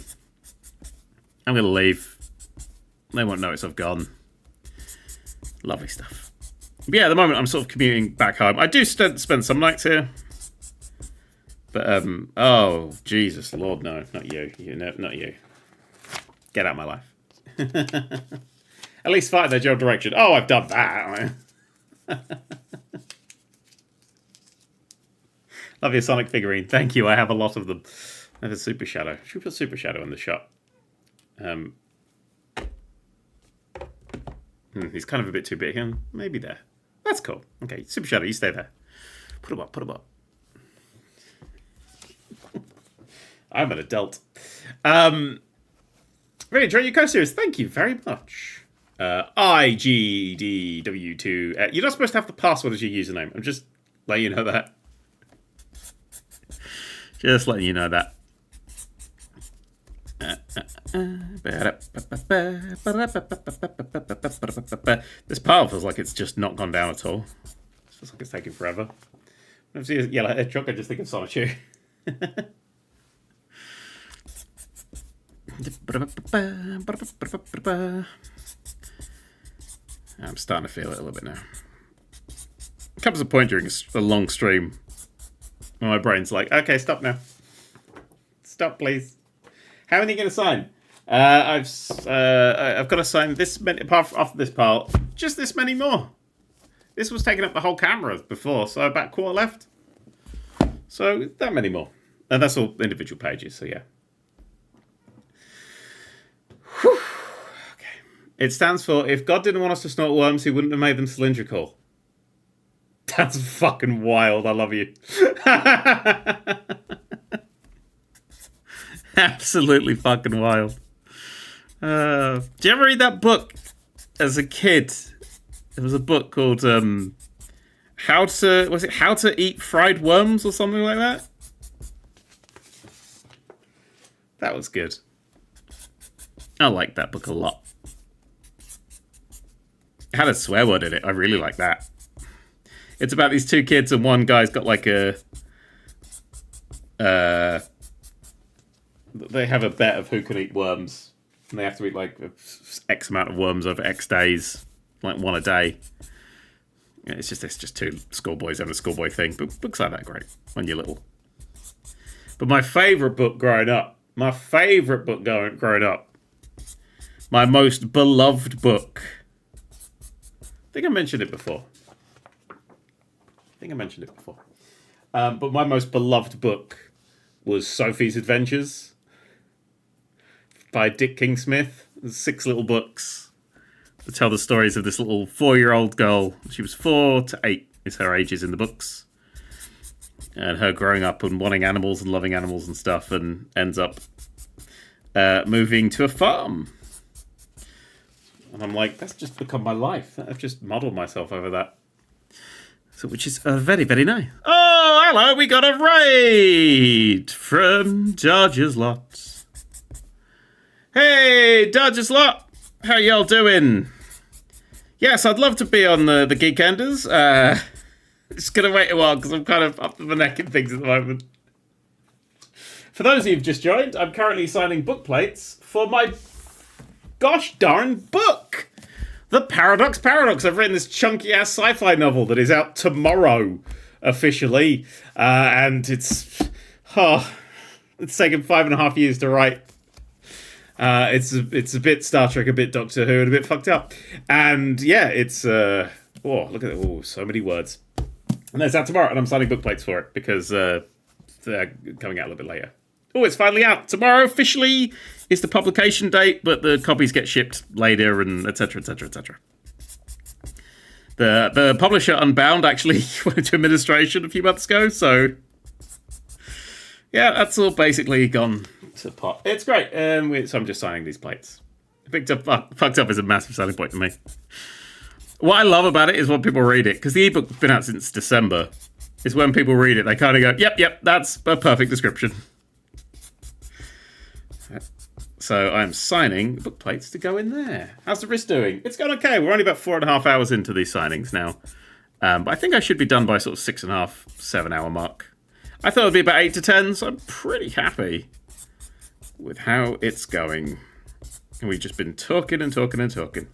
I'm going to leave. They won't notice I've gone. Lovely stuff. But yeah, at the moment, I'm sort of commuting back home. I do spend some nights here. But, oh, Jesus, Lord, no. Not you. Not you. Get out of my life. At least fight in their general direction. Oh, I've done that. Love your Sonic figurine. Thank you. I have a lot of them. I have a Super Shadow. Should we put Super Shadow in the shot? He's kind of a bit too big. Maybe there. That's cool. Okay, Super Shadow, you stay there. Put him up. I'm an adult. Really enjoying your co-series. Thank you very much. IGDW2. You're not supposed to have the password as your username. I'm just letting you know that. Just letting you know that. This pile feels like it's just not gone down at all. It feels like it's taking forever. When I see a yellow head truck, I just think of Sonic. I'm starting to feel it a little bit now. There comes a point during a long stream where my brain's like, okay, stop now. Stop, please. How many are you going to sign? I've got to sign this many, apart from off this pile, just this many more. This was taking up the whole camera before, so about quarter left. So that many more. And that's all individual pages, so yeah. Whew. Okay. It stands for, if God didn't want us to snort worms, he wouldn't have made them cylindrical. That's fucking wild. I love you. Absolutely fucking wild. Do you ever read that book as a kid? There was a book called How to Eat Fried Worms or something like that? That was good. I liked that book a lot. It had a swear word in it. I really like that. It's about these two kids and one guy's got like a they have a bet of who can eat worms. And they have to eat like X amount of worms over X days, like one a day. It's just two schoolboys having a schoolboy thing. But books like that are great when you're little. But my favourite book growing up, my most beloved book. I think I mentioned it before. But my most beloved book was Sophie's Adventures by Dick King-Smith. There's 6 little books that tell the stories of this little 4-year-old girl. She was 4 to 8 is her ages in the books. And her growing up and wanting animals and loving animals and stuff, and ends up moving to a farm. And I'm like, that's just become my life. I've just modelled myself over that. So, which is very, very nice. Oh, hello, we got a raid from Dodger's Lot. Hey, Dodger's Lot, how y'all doing? Yes, I'd love to be on the Geekenders. Just gonna wait a while because I'm kind of up to the neck in things at the moment. For those of you who've just joined, I'm currently signing book plates for my gosh darn book. The Paradox Paradox. I've written this chunky-ass sci-fi novel that is out tomorrow, officially. And it's taken 5.5 years to write. It's a bit Star Trek, a bit Doctor Who, and a bit fucked up. And yeah, it's... look at it. Oh, so many words. And that's out tomorrow, and I'm signing book plates for it, because they're coming out a little bit later. Oh, it's finally out. Tomorrow officially is the publication date, but the copies get shipped later, and etc., etc., etc. The publisher Unbound actually went into administration a few months ago, so yeah, that's all basically gone to pot. It's great. So I'm just signing these plates. Fucked up is a massive selling point to me. What I love about it is when people read it, because the ebook's been out since December, is when people read it, they kind of go, yep, that's a perfect description. So I'm signing book plates to go in there. How's the wrist doing? It's going okay. We're only about 4.5 hours into these signings now. But I think I should be done by sort of 6.5, 7 hour mark. I thought it'd be about 8 to 10, so I'm pretty happy with how it's going. And we've just been talking and talking and talking.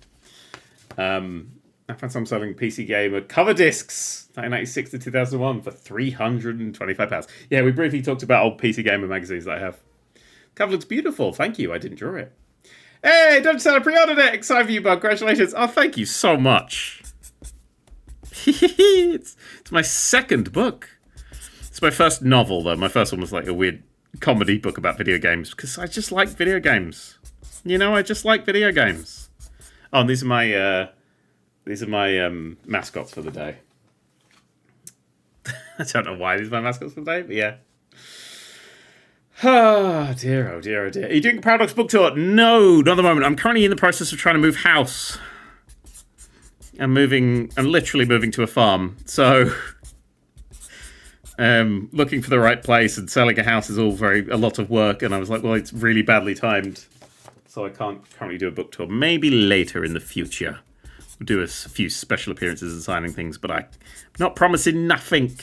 I found some selling PC Gamer cover discs, 1996 to 2001, for £325. Yeah, we briefly talked about old PC Gamer magazines that I have. Cover looks beautiful. Thank you. I didn't draw it. Hey, don't sell a pre-ordered it. Excited for you, bud. Congratulations. Oh, thank you so much. it's my second book. It's my first novel, though. My first one was like a weird comedy book about video games because I just like video games. You know, I just like video games. Oh, and these are my mascots for the day. I don't know why these are my mascots for the day, but yeah. Oh dear, oh dear, oh dear. Are you doing a Paradox book tour? No, not at the moment. I'm currently in the process of trying to move house. I'm literally moving to a farm. So, looking for the right place and selling a house is a lot of work. And I was like, well, it's really badly timed. So I can't currently do a book tour. Maybe later in the future. We'll do a few special appearances and signing things, but I'm not promising nothing.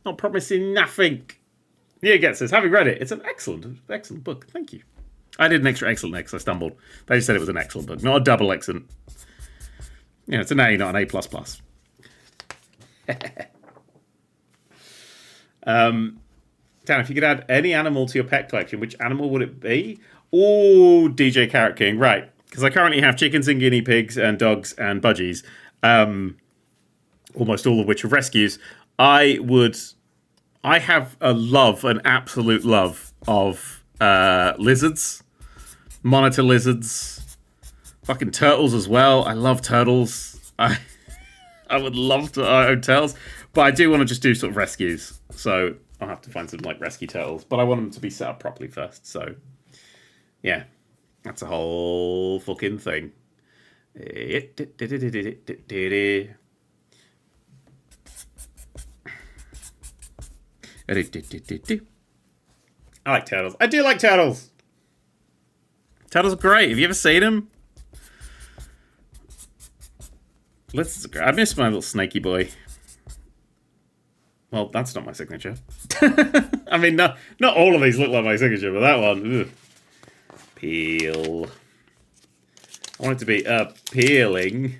Not promising nothing. Yeah, Get says, having read it, it's an excellent book. Thank you. I did an extra excellent next. I stumbled. They just said it was an excellent book, not a double excellent. Yeah, it's an A, not an A++. Dan, if you could add any animal to your pet collection, which animal would it be? Oh, DJ Carrot King, right. Because I currently have chickens and guinea pigs and dogs and budgies, almost all of which are rescues. I have an absolute love of lizards, monitor lizards, fucking turtles as well. I love turtles. I would love to own turtles, but I do want to just do sort of rescues. So I'll have to find some like rescue turtles, but I want them to be set up properly first. So yeah. That's a whole fucking thing. I like turtles. I do like turtles. Turtles are great. Have you ever seen them? I miss my little snaky boy. Well, that's not my signature. I mean, not all of these look like my signature, but that one... Ugh. Peel. I want it to be appealing.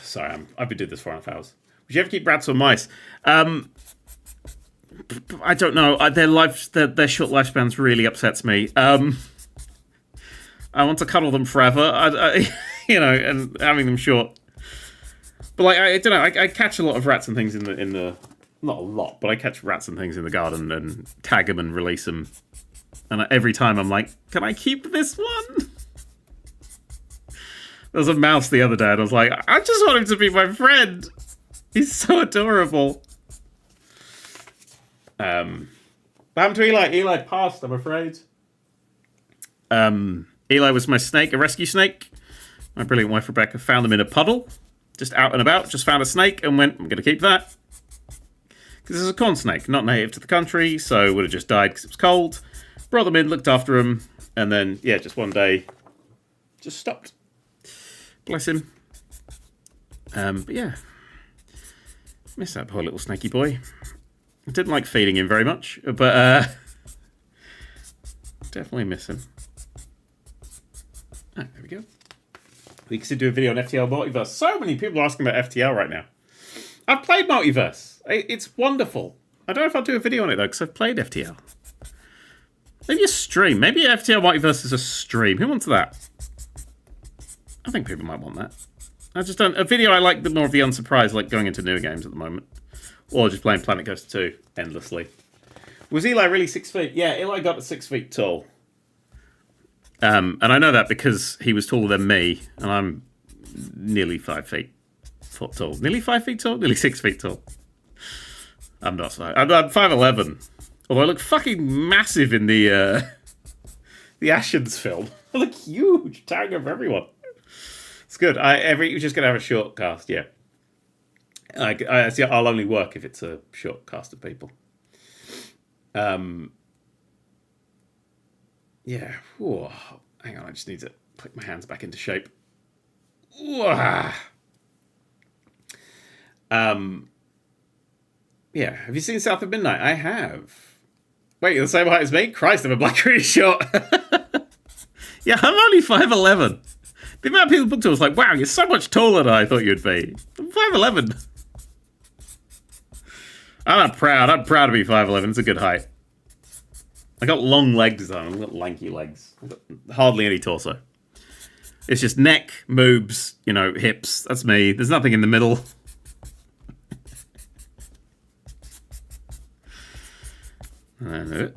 Sorry, I've been doing this for 4.5 hours. Would you ever keep rats or mice? I don't know. Their short lifespans really upsets me. I want to cuddle them forever. And having them short. But like, I don't know. I catch a lot of rats and things in the not a lot, but I catch rats and things in the garden and tag them and release them. And every time I'm like, can I keep this one? There was a mouse the other day and I was like, I just want him to be my friend. He's so adorable. What happened to Eli? Eli passed, I'm afraid. Eli was my snake, a rescue snake. My brilliant wife Rebecca found them in a puddle. Just out and about, just found a snake and went, I'm going to keep that. This is a corn snake, not native to the country, so would have just died because it was cold. Brought them in, looked after them, and then, yeah, just one day, just stopped. Bless him. But yeah, miss that poor little snaky boy. I didn't like feeding him very much, but definitely miss him. Ah, there we go. We could do a video on FTL Multiverse. So many people are asking about FTL right now. I've played Multiverse. It's wonderful. I don't know if I'll do a video on it, though, because I've played FTL. Maybe a stream. Maybe FTL Multiverse is a stream. Who wants that? I think people might want that. I just don't... A video I like more of the unsurprised, like going into new games at the moment. Or just playing Planet Coaster 2 endlessly. Was Eli really 6 feet? Yeah, Eli got to 6 feet tall. And I know that because he was taller than me, and I'm nearly 5 feet tall. Nearly 5 feet tall? Nearly 6 feet tall. I'm not so. I'm 5'11". Although I look fucking massive in the Ashens film. I look huge, towering over everyone. It's good. You're just gonna have a short cast, yeah. I'll only work if it's a short cast of people. Yeah. Ooh. Hang on, I just need to put my hands back into shape. Ooh. Yeah. Have you seen South of Midnight? I have. Wait, you're the same height as me? Christ, I'm a black really short. Yeah, I'm only 5'11". The amount of people booked to was like, wow, you're so much taller than I thought you'd be. I'm 5'11". I'm not proud. I'm proud to be 5'11". It's a good height. I got long legs on. I've got lanky legs. I've got hardly any torso. It's just neck, boobs, hips. That's me. There's nothing in the middle. Is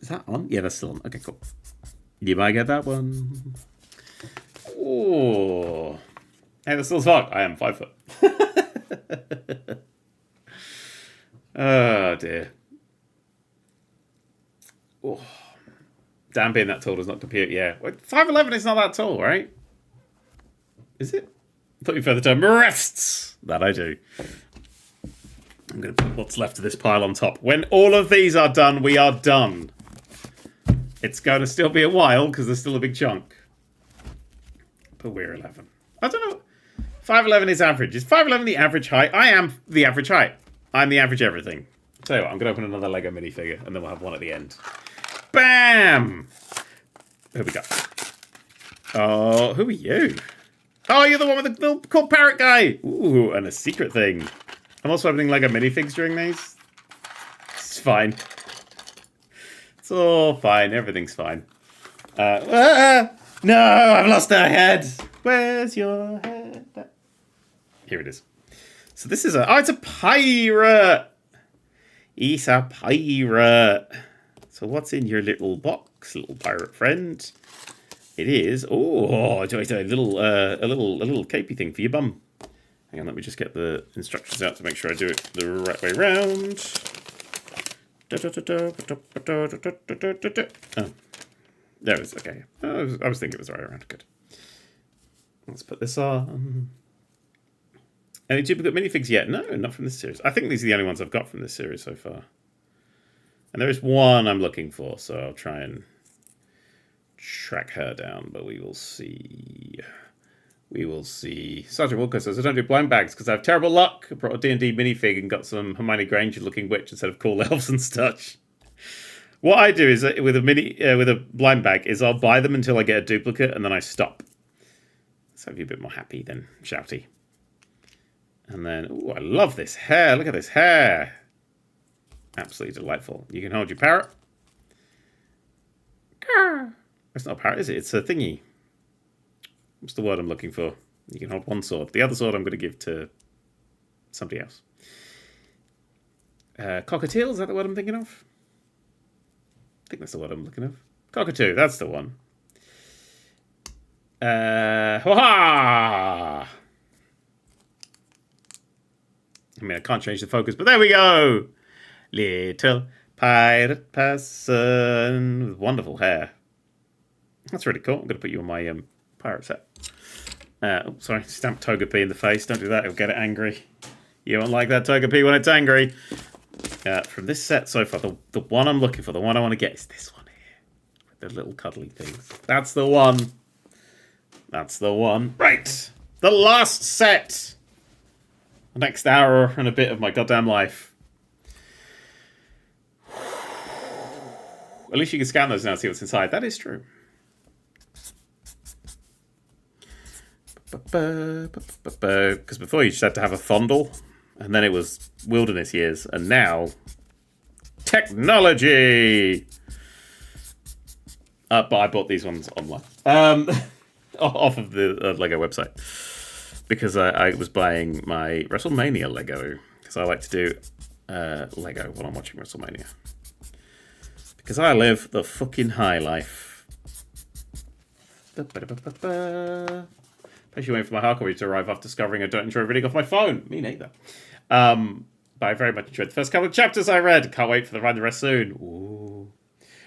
that on? Yeah, that's still on. Okay, cool. You might get that one. Oh, hey, that's still as fuck. I am 5 foot. Oh dear. Oh. Damn, being that tall does not compute. Yeah, 5'11" is not that tall, right? Is it? Put me further term rests. That I do. I'm going to put what's left of this pile on top. When all of these are done, we are done. It's going to still be a while because there's still a big chunk. But we're 11. I don't know. 5'11" is average. Is 5'11" the average height? I am the average height. I'm the average everything. Tell you what, I'm going to open another Lego minifigure and then we'll have one at the end. Bam! Who we got? Oh, who are you? Oh, you're the one with the little cool parrot guy. Ooh, and a secret thing. I'm also opening Lego minifigs during these. It's fine. It's all fine. Everything's fine. No, I've lost our head. Where's your head? Here it is. So this is it's a pirate. It's a pirate. So what's in your little box, little pirate friend? It is. Oh, it's a little capey thing for your bum. Hang on, let me just get the instructions out to make sure I do it the right way round. Oh, there it is. Okay, I was thinking it was right around. Good. Let's put this on. Any duplicate minifigs yet? No, not from this series. I think these are the only ones I've got from this series so far. And there is one I'm looking for, so I'll try and track her down, but we will see. We will see. Sergeant Walker says, I don't do blind bags because I have terrible luck. I brought a D&D minifig and got some Hermione Granger-looking witch instead of cool elves and such. What I do is, with a blind bag, is I'll buy them until I get a duplicate and then I stop. So I'll be a bit more happy than shouty. And then, ooh, I love this hair. Look at this hair. Absolutely delightful. You can hold your parrot. It's not a parrot, is it? It's a thingy. What's the word I'm looking for? You can hold one sword. The other sword I'm going to give to somebody else. Cockatiel, is that the word I'm thinking of? I think that's the word I'm looking of. Cockatoo, that's the one. Ha-ha! I mean, I can't change the focus, but there we go! Little pirate person with wonderful hair. That's really cool. I'm going to put you on my pirate set. Oh, sorry, stamp Togepi in the face. Don't do that, it'll get it angry. You won't like that Togepi when it's angry. From this set so far, the one I'm looking for, the one I want to get is this one here. With the little cuddly things. That's the one. That's the one. Right! The last set! The next hour and a bit of my goddamn life. At least you can scan those now and see what's inside. That is true. Because before you just had to have a fondle, and then it was wilderness years, and now technology. But I bought these ones online, off of the Lego website, because I was buying my Wrestlemania Lego, because I like to do Lego while I'm watching Wrestlemania, because I live the fucking high life. Actually waiting for my hard copy to arrive after discovering I don't enjoy reading off my phone. Me neither. But I very much enjoyed the first couple of chapters I read. Can't wait for the rest soon. Ooh.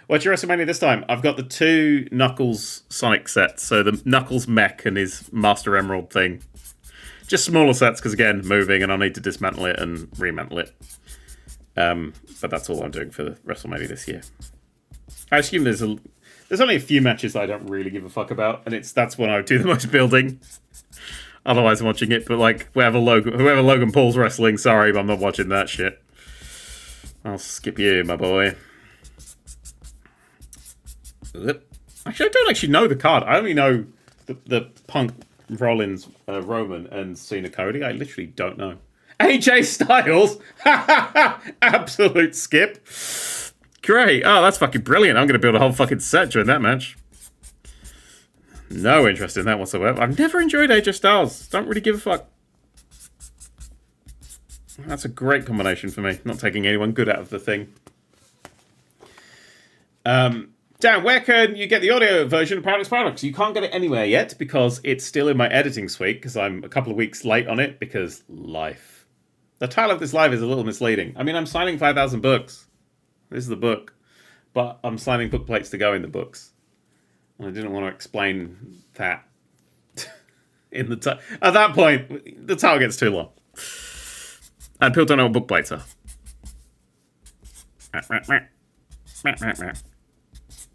What's your Wrestlemania this time? I've got the 2 Knuckles Sonic sets. So the Knuckles mech and his Master Emerald thing. Just smaller sets, because again, moving, and I'll need to dismantle it and remantle it. But that's all I'm doing for the WrestleMania this year. I assume there's only a few matches that I don't really give a fuck about, and that's when I would do the most building. Otherwise, I'm watching it, but like whoever Logan Paul's wrestling, sorry, but I'm not watching that shit. I'll skip you, my boy. Actually, I don't actually know the card. I only know the Punk, Rollins, Roman, and Cena Cody. I literally don't know. AJ Styles! Absolute skip. Great. Oh, that's fucking brilliant. I'm going to build a whole fucking set during that match. No interest in that whatsoever. I've never enjoyed AJ Styles. Don't really give a fuck. That's a great combination for me. Not taking anyone good out of the thing. Dan, where can you get the audio version of Paradox Paradox? You can't get it anywhere yet because it's still in my editing suite because I'm a couple of weeks late on it because life. The title of this live is a little misleading. I mean, I'm signing 5,000 books. This is the book. But I'm signing book plates to go in the books. And I didn't want to explain that in the title. At that point, the title gets too long. And people don't know what book plates are.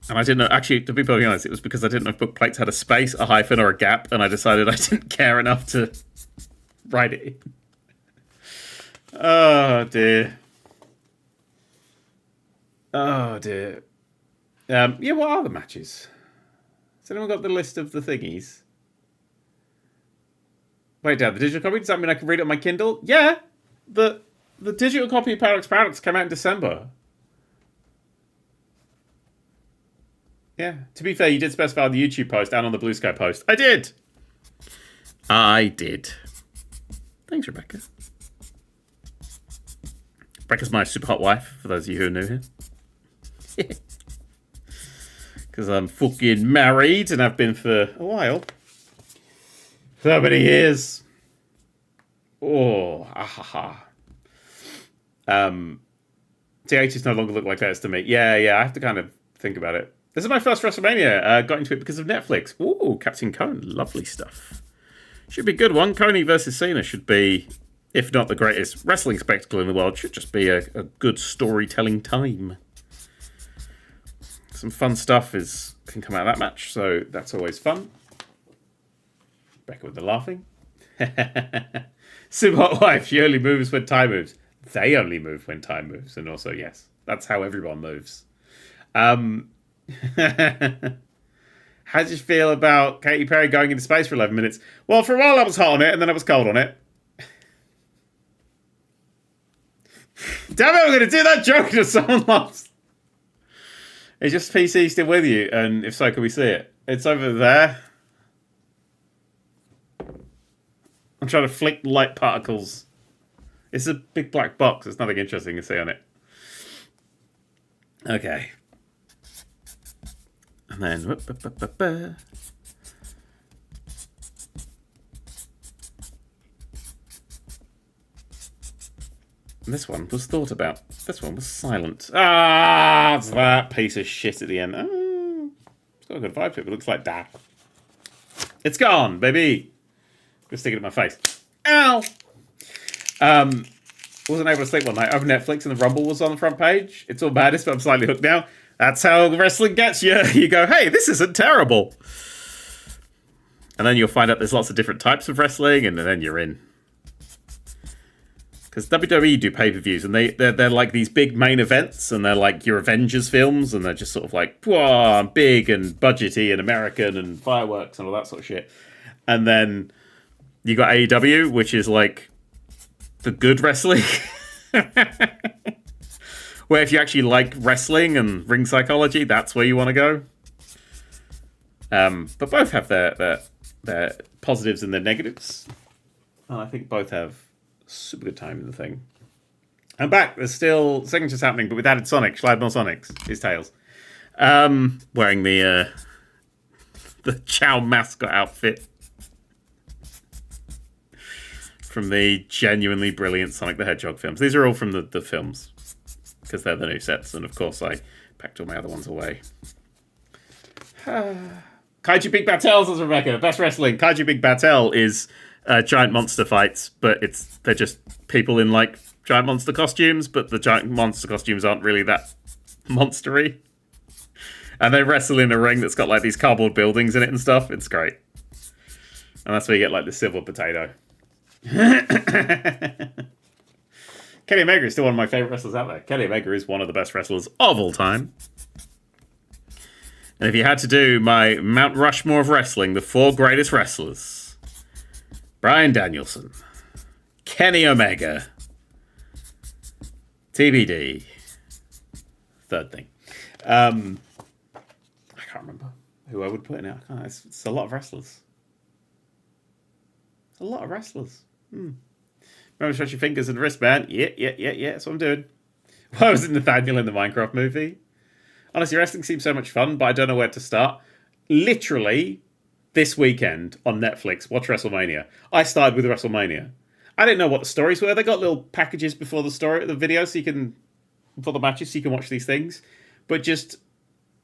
And I didn't know, actually, to be perfectly honest, it was because I didn't know if book plates had a space, a hyphen, or a gap, and I decided I didn't care enough to write it in. Oh, dear. Oh, dear. Yeah, what are the matches? Has anyone got the list of the thingies? Wait, Dad, the digital copy? Does that mean I can read it on my Kindle? Yeah! The digital copy of Paradox Paradox came out in December. Yeah. To be fair, you did specify on the YouTube post and on the Blue Sky post. I did! I did. Thanks, Rebecca. Rebecca's my super hot wife, for those of you who are new here. Because I'm fucking married and I've been for a while. So many years. Oh, ahaha. The 80s no longer look like that to me. Yeah, I have to kind of think about it. This is my first WrestleMania. Got into it because of Netflix. Ooh, Captain Conan. Lovely stuff. Should be a good one. Coney versus Cena should be, if not the greatest wrestling spectacle in the world, should just be a good storytelling time. Some fun stuff can come out of that match, so that's always fun. Becca with the laughing. Super hot wife, she only moves when time moves. They only move when time moves, and also, yes, that's how everyone moves. How did you feel about Katy Perry going into space for 11 minutes? Well, for a while I was hot on it, and then I was cold on it. Damn it, I'm going to do that joke to someone else. Is just PC still with you? And if so, can we see it? It's over there. I'm trying to flick light particles. It's a big black box. There's nothing interesting to see on it. Okay. And then... This one was thought about. This one was silent. Ah, it's that piece of shit at the end. Oh, it's got a good vibe to it, but it looks like that. It's gone, baby. Go stick it in my face. Ow! Wasn't able to sleep one night over Netflix and the Rumble was on the front page. It's all madness, but I'm slightly hooked now. That's how the wrestling gets you. You go, hey, this isn't terrible. And then you'll find out there's lots of different types of wrestling, and then you're in. Because WWE do pay-per-views, and they're like these big main events, and they're like your Avengers films, and they're just sort of like, whoa, big and budgety and American and fireworks and all that sort of shit. And then you got AEW, which is like the good wrestling. Where if you actually like wrestling and ring psychology, that's where you want to go. But both have their positives and their negatives. And I think both have super good time in the thing. I'm back. There's still signatures happening, but with added Sonic. Shall I add more Sonics? His tails. Wearing the Chow mascot outfit from the genuinely brilliant Sonic the Hedgehog films. These are all from the films because they're the new sets, and of course I packed all my other ones away. Kaiju Big Battel, says Rebecca. Best wrestling. Kaiju Big Battel is giant monster fights, but they're just people in like giant monster costumes, but the giant monster costumes aren't really that monstery. And they wrestle in a ring that's got like these cardboard buildings in it and stuff. It's great. And that's where you get like the silver potato. Kenny Omega is still one of my favorite wrestlers out there. Kenny Omega is one of the best wrestlers of all time. And if you had to do my Mount Rushmore of wrestling, the 4 greatest wrestlers: Bryan Danielson, Kenny Omega, TBD. Third thing. I can't remember who I would put in it. It's a lot of wrestlers. It's a lot of wrestlers. Remember stretch your fingers and wristband? Yeah. That's what I'm doing. Why was it Nathaniel in the Minecraft movie? Honestly, wrestling seems so much fun, but I don't know where to start. Literally, this weekend on Netflix, watch WrestleMania. I started with WrestleMania. I didn't know what the stories were. They got little packages before the video, so you can, before the matches, so you can watch these things. But just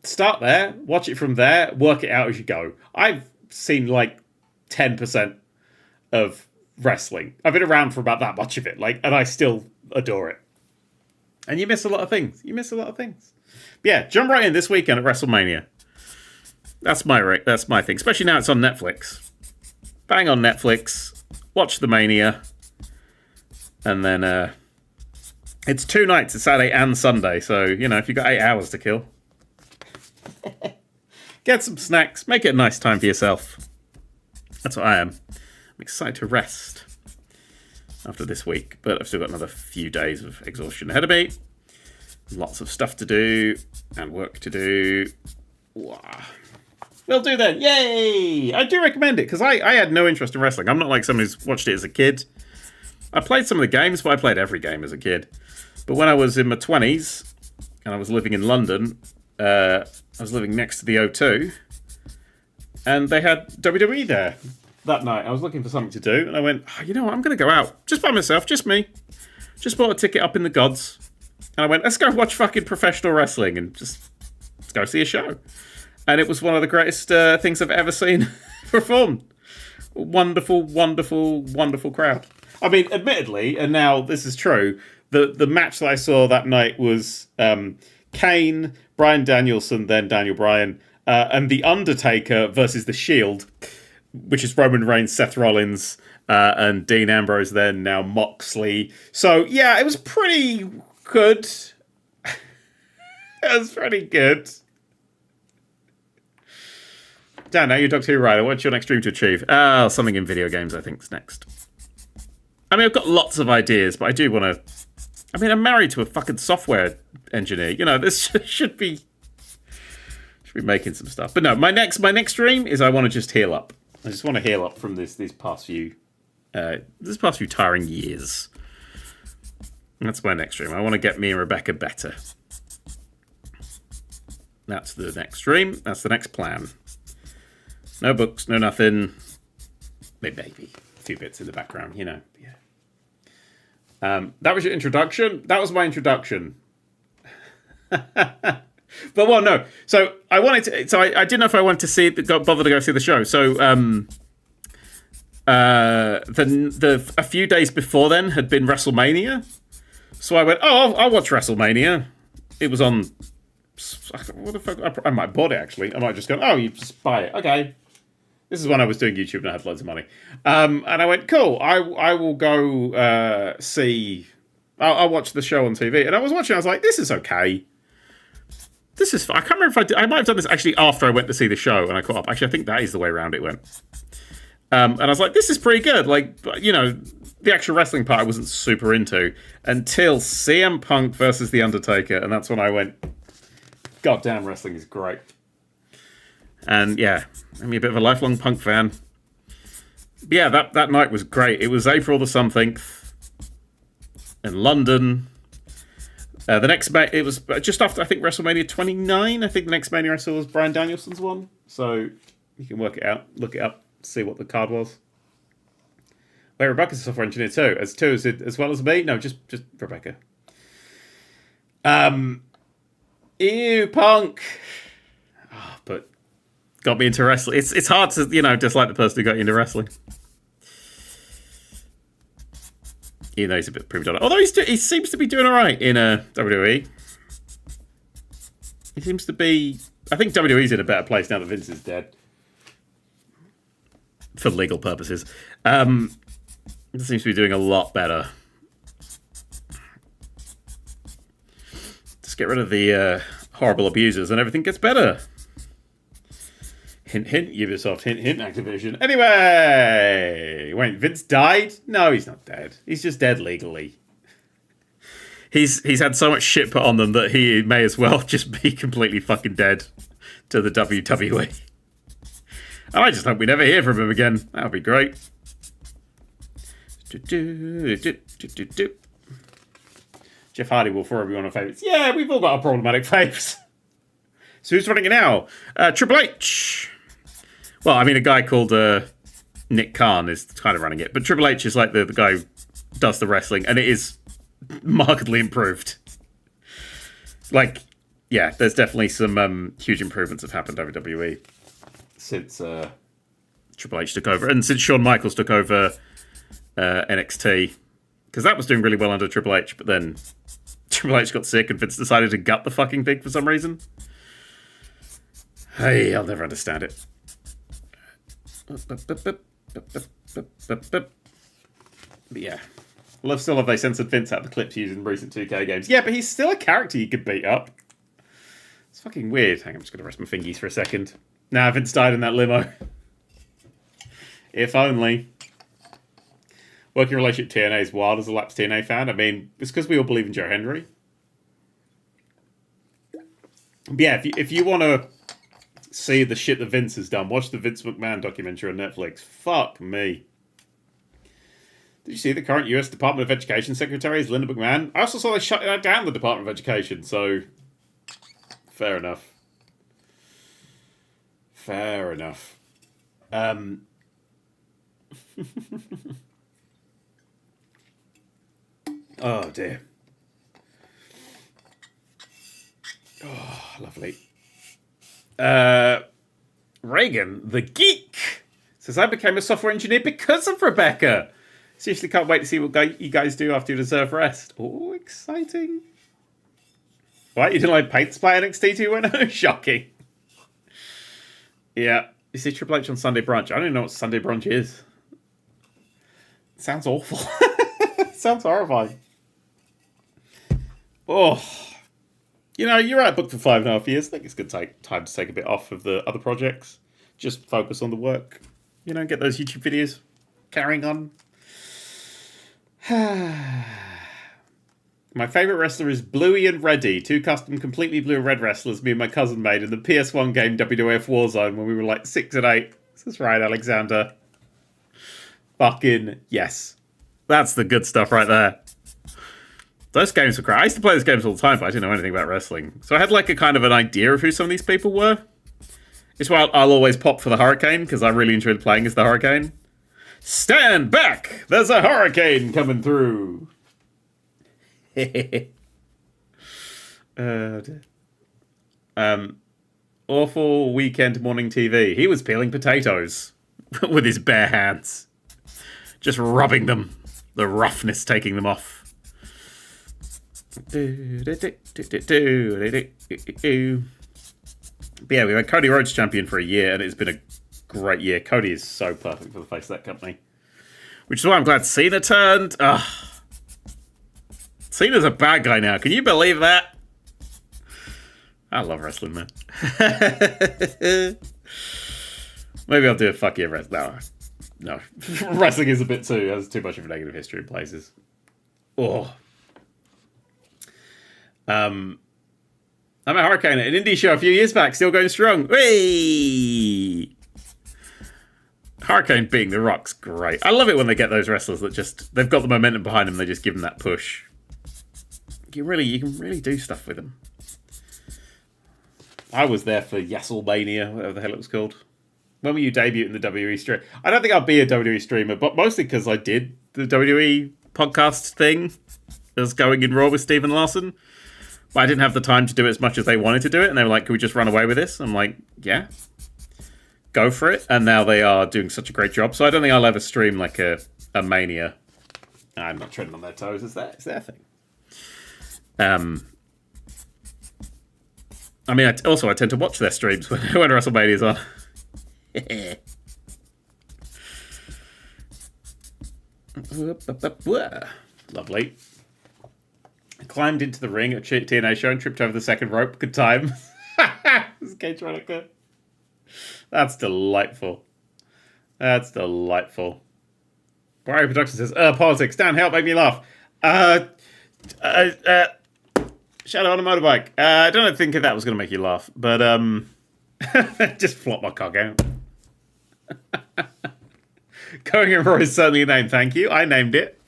start there, watch it from there, work it out as you go. I've seen like 10% of wrestling. I've been around for about that much of it, and I still adore it. And you miss a lot of things. But yeah, jump right in this weekend at WrestleMania. That's my thing. Especially now it's on Netflix. Bang on Netflix. Watch the Mania. And then it's 2 nights. It's Saturday and Sunday. So, if you've got 8 hours to kill, get some snacks. Make it a nice time for yourself. That's what I am. I'm excited to rest after this week. But I've still got another few days of exhaustion ahead of me. Lots of stuff to do and work to do. We'll do then. Yay! I do recommend it because I had no interest in wrestling. I'm not like someone who's watched it as a kid. I played some of the games, but I played every game as a kid. But when I was in my 20s and I was living in London, I was living next to the O2 and they had WWE there that night. I was looking for something to do and I went, what? I'm going to go out just by myself, just me. Just bought a ticket up in the gods. And I went, let's go watch fucking professional wrestling and just let's go see a show. And it was one of the greatest things I've ever seen performed. Wonderful, wonderful, wonderful crowd. I mean, admittedly, and now this is true, the match that I saw that night was Kane, Bryan Danielson, then Daniel Bryan, and The Undertaker versus The Shield, which is Roman Reigns, Seth Rollins, and Dean Ambrose, then now Moxley. So, yeah, it was pretty good. It was pretty good. Dan, now you're Doctor Who writer. What's your next dream to achieve? Something in video games, I think, is next. I mean, I've got lots of ideas, but I do want to... I mean, I'm married to a fucking software engineer. This should be making some stuff. But no, my next dream is I want to just heal up. I just want to heal up from these past few tiring years. That's my next dream. I want to get me and Rebecca better. That's the next dream. That's the next plan. No books, no nothing. Maybe a few bits in the background, Yeah. That was your introduction. That was my introduction. But well, no. So I wanted to. So I didn't know if I wanted to see bother to go see the show. So a few days before then had been WrestleMania. So I went, I'll watch WrestleMania. It was on. What the fuck? I might have bought it actually. I might just go, you just buy it. Okay. This is when I was doing YouTube and I had loads of money. And I went, cool, I will go see... I'll watch the show on TV. And I was watching, I was like, this is okay. This is... I can't remember if I might have done this actually after I went to see the show and I caught up. Actually, I think that is the way around it went. And I was like, this is pretty good. The actual wrestling part I wasn't super into until CM Punk versus The Undertaker. And that's when I went, God damn, wrestling is great. And yeah, I'm a bit of a lifelong Punk fan. But yeah, that night was great. It was April the something in London. The next it was just after I think WrestleMania 29. I think the next Mania I saw was Bryan Danielson's one. So you can work it out, look it up, see what the card was. Wait, Rebecca's a software engineer too. As well as me? No, just Rebecca. Ew, Punk. But got me into wrestling. It's hard to, dislike the person who got you into wrestling. Even though he's a bit prima donna. Although he seems to be doing all right in WWE. He seems to be... I think WWE's in a better place now that Vince is dead. For legal purposes. It seems to be doing a lot better. Just get rid of the horrible abusers and everything gets better. Hint, hint, Ubisoft. Hint, hint, Activision. Anyway! Wait, Vince died? No, he's not dead. He's just dead legally. He's had so much shit put on them that he may as well just be completely fucking dead to the WWE. And I just hope we never hear from him again. That would be great. Jeff Hardy will forever be one of our favourites. Yeah, we've all got our problematic faves. So who's running it now? Triple H. Well, I mean, a guy called Nick Khan is kind of running it. But Triple H is like the guy who does the wrestling. And it is markedly improved. Like, yeah, there's definitely some huge improvements have happened over WWE since Triple H took over. And since Shawn Michaels took over NXT. Because that was doing really well under Triple H. But then Triple H got sick and Vince decided to gut the fucking thing for some reason. Hey, I'll never understand it. But yeah. Still have they censored Vince out of the clips used in recent 2K games. Yeah, but he's still a character you could beat up. It's fucking weird. Hang on, I'm just going to rest my fingies for a second. Nah, Vince died in that limo. If only. Working relationship TNA is wild as a lapsed TNA fan. I mean, it's because we all believe in Joe Henry. But yeah, if you want to see the shit that Vince has done, watch the Vince McMahon documentary on Netflix. Fuck me. Did you see the current US Department of Education Secretary is Linda McMahon? I also saw they shut down the Department of Education, so fair enough. Fair enough. Oh dear. Oh, lovely. Reagan, the geek, says, I became a software engineer because of Rebecca. Seriously can't wait to see what you guys do after you deserve rest. Oh, exciting. What, you didn't like Paint Splat NXT 2.0? Shocking. Yeah. You see Triple H on Sunday Brunch. I don't even know what Sunday Brunch is. It sounds awful. It sounds horrifying. Oh. You know, you're right, booked for 5.5 years. I think it's good time to take a bit off of the other projects. Just focus on the work. You know, get those YouTube videos carrying on. My favourite wrestler is Bluey and Reddy, two custom completely blue and red wrestlers me and my cousin made in the PS1 game WWF Warzone when we were like 6 and 8. That's right, Alexander. Fucking yes. That's the good stuff right there. Those games were great. I used to play those games all the time, but I didn't know anything about wrestling. So I had like a kind of an idea of who some of these people were. It's why I'll always pop for the Hurricane, because I really enjoyed playing as the Hurricane. Stand back! There's a hurricane coming through! Awful weekend morning TV. He was peeling potatoes with his bare hands. Just rubbing them. The roughness taking them off. But yeah, we've had Cody Rhodes champion for a year, and it's been a great year. Cody is so perfect for the face of that company. Which is why I'm glad Cena turned. Cena's a bad guy now. Can you believe that? I love wrestling, man. Maybe I'll do a fuck yeah wrestling. No. Wrestling is a bit too, has too much of a negative history in places. Oh. I'm a Hurricane at an indie show a few years back, still going strong. Whee! Hurricane being The Rock's great. I love it when they get those wrestlers that just, they've got the momentum behind them, they just give them that push. You can really do stuff with them. I was there for Wrestlemania, whatever the hell it was called. When were you debuting the WWE stream? I don't think I'll be a WWE streamer, but mostly because I did the WWE podcast thing. I was going in Raw with Steven Larson. But I didn't have the time to do it as much as they wanted to do it. And they were like, can we just run away with this? I'm like, yeah. Go for it. And now they are doing such a great job. So I don't think I'll ever stream like a Mania I'm not treading on their toes. It's their thing. I mean, I tend to watch their streams when WrestleMania's on. Lovely. I climbed into the ring at TNA show and tripped over the second rope. Good time. This is Cage Veronica. That's delightful. That's delightful. Barry Production says, politics. Dan, help, make me laugh. Shadow on a motorbike. I don't think that was going to make you laugh, but just flop my cock out. Going in Raw is certainly a name, thank you. I named it.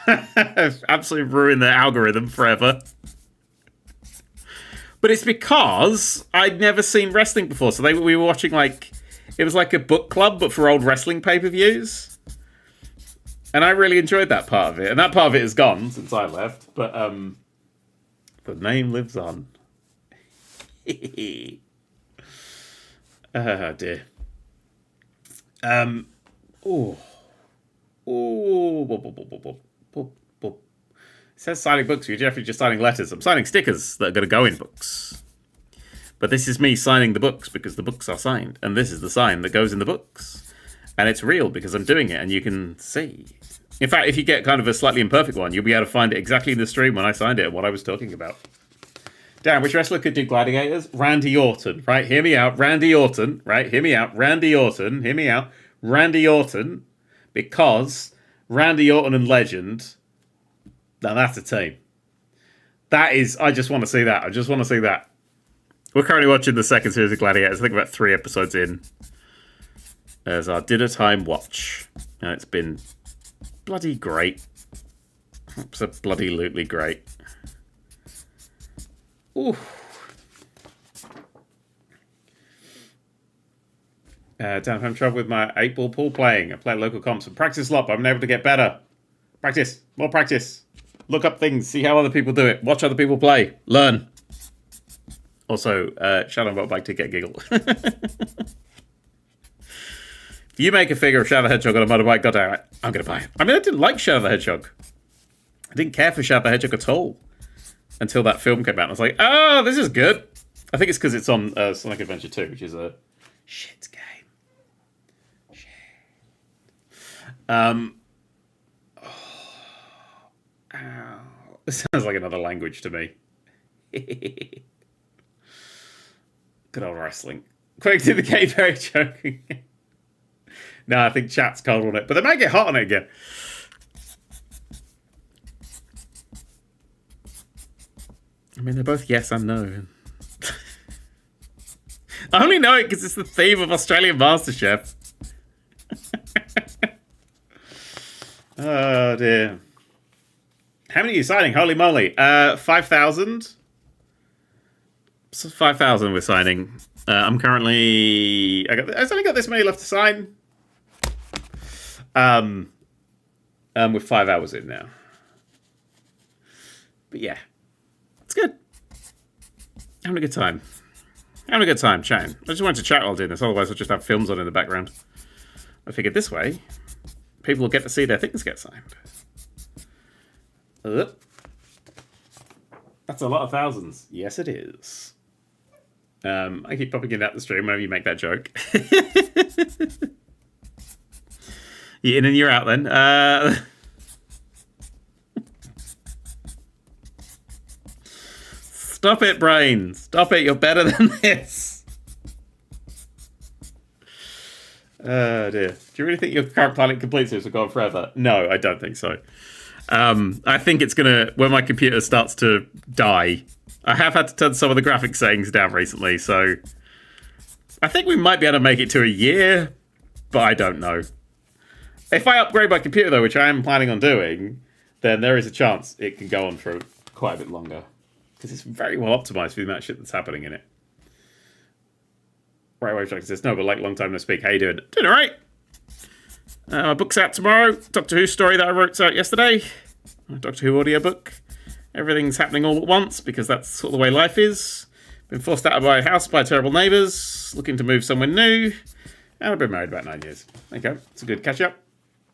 Absolutely ruined the algorithm forever. But it's because I'd never seen wrestling before. So we were watching it was like a book club, but for old wrestling pay-per-views. And I really enjoyed that part of it. And that part of it is gone since I left. But the name lives on. Oh, dear. It says signing books. You're definitely just signing letters. I'm signing stickers that are going to go in books. But this is me signing the books because the books are signed. And this is the sign that goes in the books. And it's real because I'm doing it and you can see. In fact, if you get kind of a slightly imperfect one, you'll be able to find it exactly in the stream when I signed it and what I was talking about. Damn, which wrestler could do gladiators? Randy Orton, right? Hear me out. Randy Orton, right? Hear me out. Randy Orton, hear me out. Randy Orton, because Randy Orton and Legend, now that's a team. That is, I just want to see that. I just want to see that. We're currently watching the second series of Gladiators. I think about 3 episodes in. As our dinner time watch. And it's been bloody great. It's a bloody lootly great. Ooh. Damn, I'm having trouble with my 8-ball pool playing. I play local comps and practice a lot, but I'm able to get better. Practice. More practice. Look up things. See how other people do it. Watch other people play. Learn. Also, Shadow and Bike to get a giggle. If you make a figure of Shadow the Hedgehog on a motorbike, goddamn it, I'm going to buy it. I mean, I didn't like Shadow the Hedgehog. I didn't care for Shadow the Hedgehog at all. Until that film came out. And I was like, oh, this is good. I think it's because it's on Sonic Adventure 2, which is a shit game. Shit. Ow. This sounds like another language to me. Good old wrestling. Quick to the game, very joking. No, I think chat's cold on it, but they might get hot on it again. I mean, they're both yes and no. I only know it because it's the theme of Australian MasterChef. Oh, dear. How many are you signing? Holy moly. 5,000? 5,000 we're signing. I'm currently... I've only got this many left to sign. We're 5 hours in now. But yeah. It's good. Having a good time. Having a good time chatting. I just wanted to chat while doing this, otherwise I'll just have films on in the background. I figured this way, people will get to see their things get signed. That's a lot of thousands. Yes, it is. I keep popping in out the stream whenever you make that joke. You're in and you're out then. Stop it, Brain. Stop it. You're better than this. Oh, dear. Do you really think your current Planet Complete series will go on forever? No, I don't think so. I think it's going to... When my computer starts to die... I have had to turn some of the graphics settings down recently, so... I think we might be able to make it to a year, but I don't know. If I upgrade my computer, though, which I am planning on doing, then there is a chance it can go on for quite a bit longer. Because it's very well optimized for the amount of shit that's happening in it. Right, Wave Jackson says, no, but like, long time no speak. How you doing? Doing alright. My book's out tomorrow. Doctor Who story that I wrote out yesterday. Doctor Who audiobook. Everything's happening all at once because that's sort of the way life is. Been forced out of my house by terrible neighbours. Looking to move somewhere new. And I've been married about 9 years. Okay, it's a good catch up.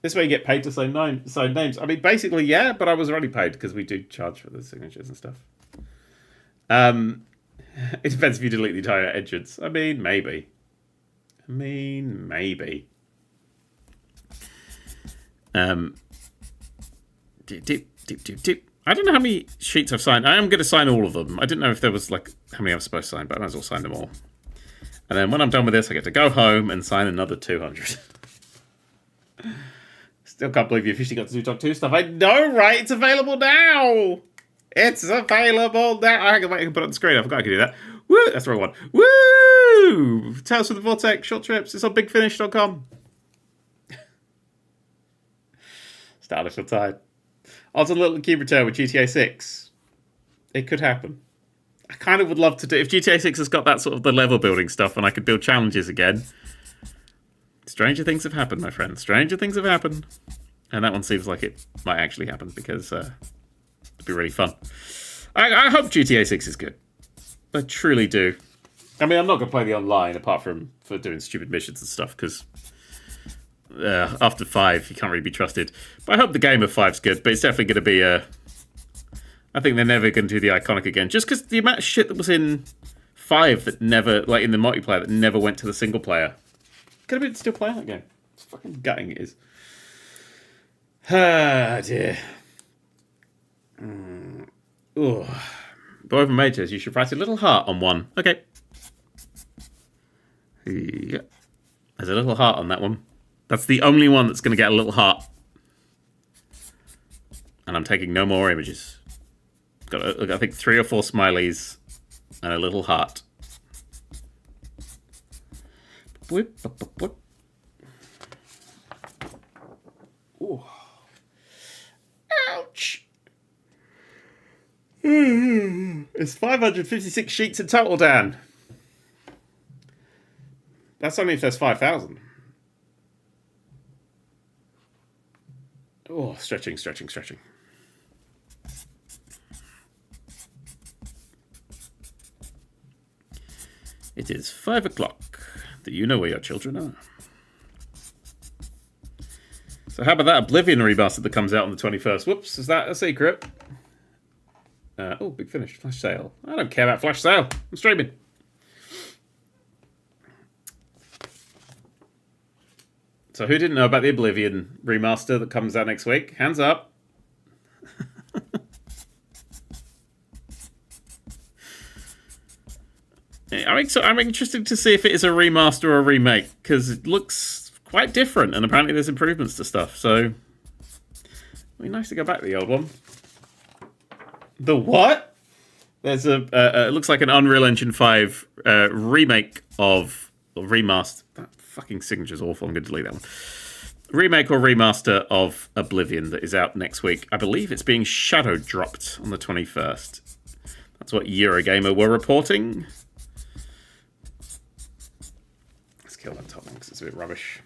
This way you get paid to sign names. I mean, basically, yeah, but I was already paid because we do charge for the signatures and stuff. It depends if you delete the entire entrance. I mean, maybe. I don't know how many sheets I've signed. I am going to sign all of them. I didn't know if there was, like, how many I'm supposed to sign, but I might as well sign them all. And then when I'm done with this, I get to go home and sign another 200. Still can't believe you officially got to do Doctor Who stuff. I know, right? It's available now! It's available now! I can put it on the screen. I forgot I could do that. Woo! That's the wrong one. Woo! Tales from the Vortex, short trips. It's on bigfinish.com. Started for time. Also, a little cube return with GTA 6. It could happen. I kind of would love to do... If GTA 6 has got that sort of the level building stuff and I could build challenges again... Stranger things have happened, my friend. Stranger things have happened. And that one seems like it might actually happen because it'd be really fun. I hope GTA 6 is good. I truly do. I mean, I'm not going to play the online apart from for doing stupid missions and stuff because after 5, you can't really be trusted. But I hope the game of 5's good, but it's definitely going to be I think they're never going to do the iconic again. Just because the amount of shit that was in 5 that never, like in the multiplayer, that never went to the single player. Could have been still playing that game. It's fucking gutting it is. Ah, dear. Oh. Boy from Mage says you should write a little heart on one. Okay. Yeah. There's a little heart on that one. That's the only one that's going to get a little heart. And I'm taking no more images. Got, I think, 3 or 4 smileys and a little heart. Ooh. Ouch. It's 556 sheets in total, Dan. That's only if there's 5,000. Oh, stretching. It is 5 o'clock. Do you know where your children are? So how about that Oblivion remaster that comes out on the 21st? Whoops, is that a secret? Oh, big finish. Flash sale. I don't care about flash sale. I'm streaming. So who didn't know about the Oblivion remaster that comes out next week? Hands up. I'm interested to see if it is a remaster or a remake, because it looks quite different, and apparently there's improvements to stuff, so... It'd be nice to go back to the old one. The what? There's it looks like an Unreal Engine 5 remake of... Or remaster... That fucking signature's awful, I'm going to delete that one. Remake or remaster of Oblivion that is out next week. I believe it's being shadow dropped on the 21st. That's what Eurogamer were reporting. Kill that top one because it's a bit rubbish.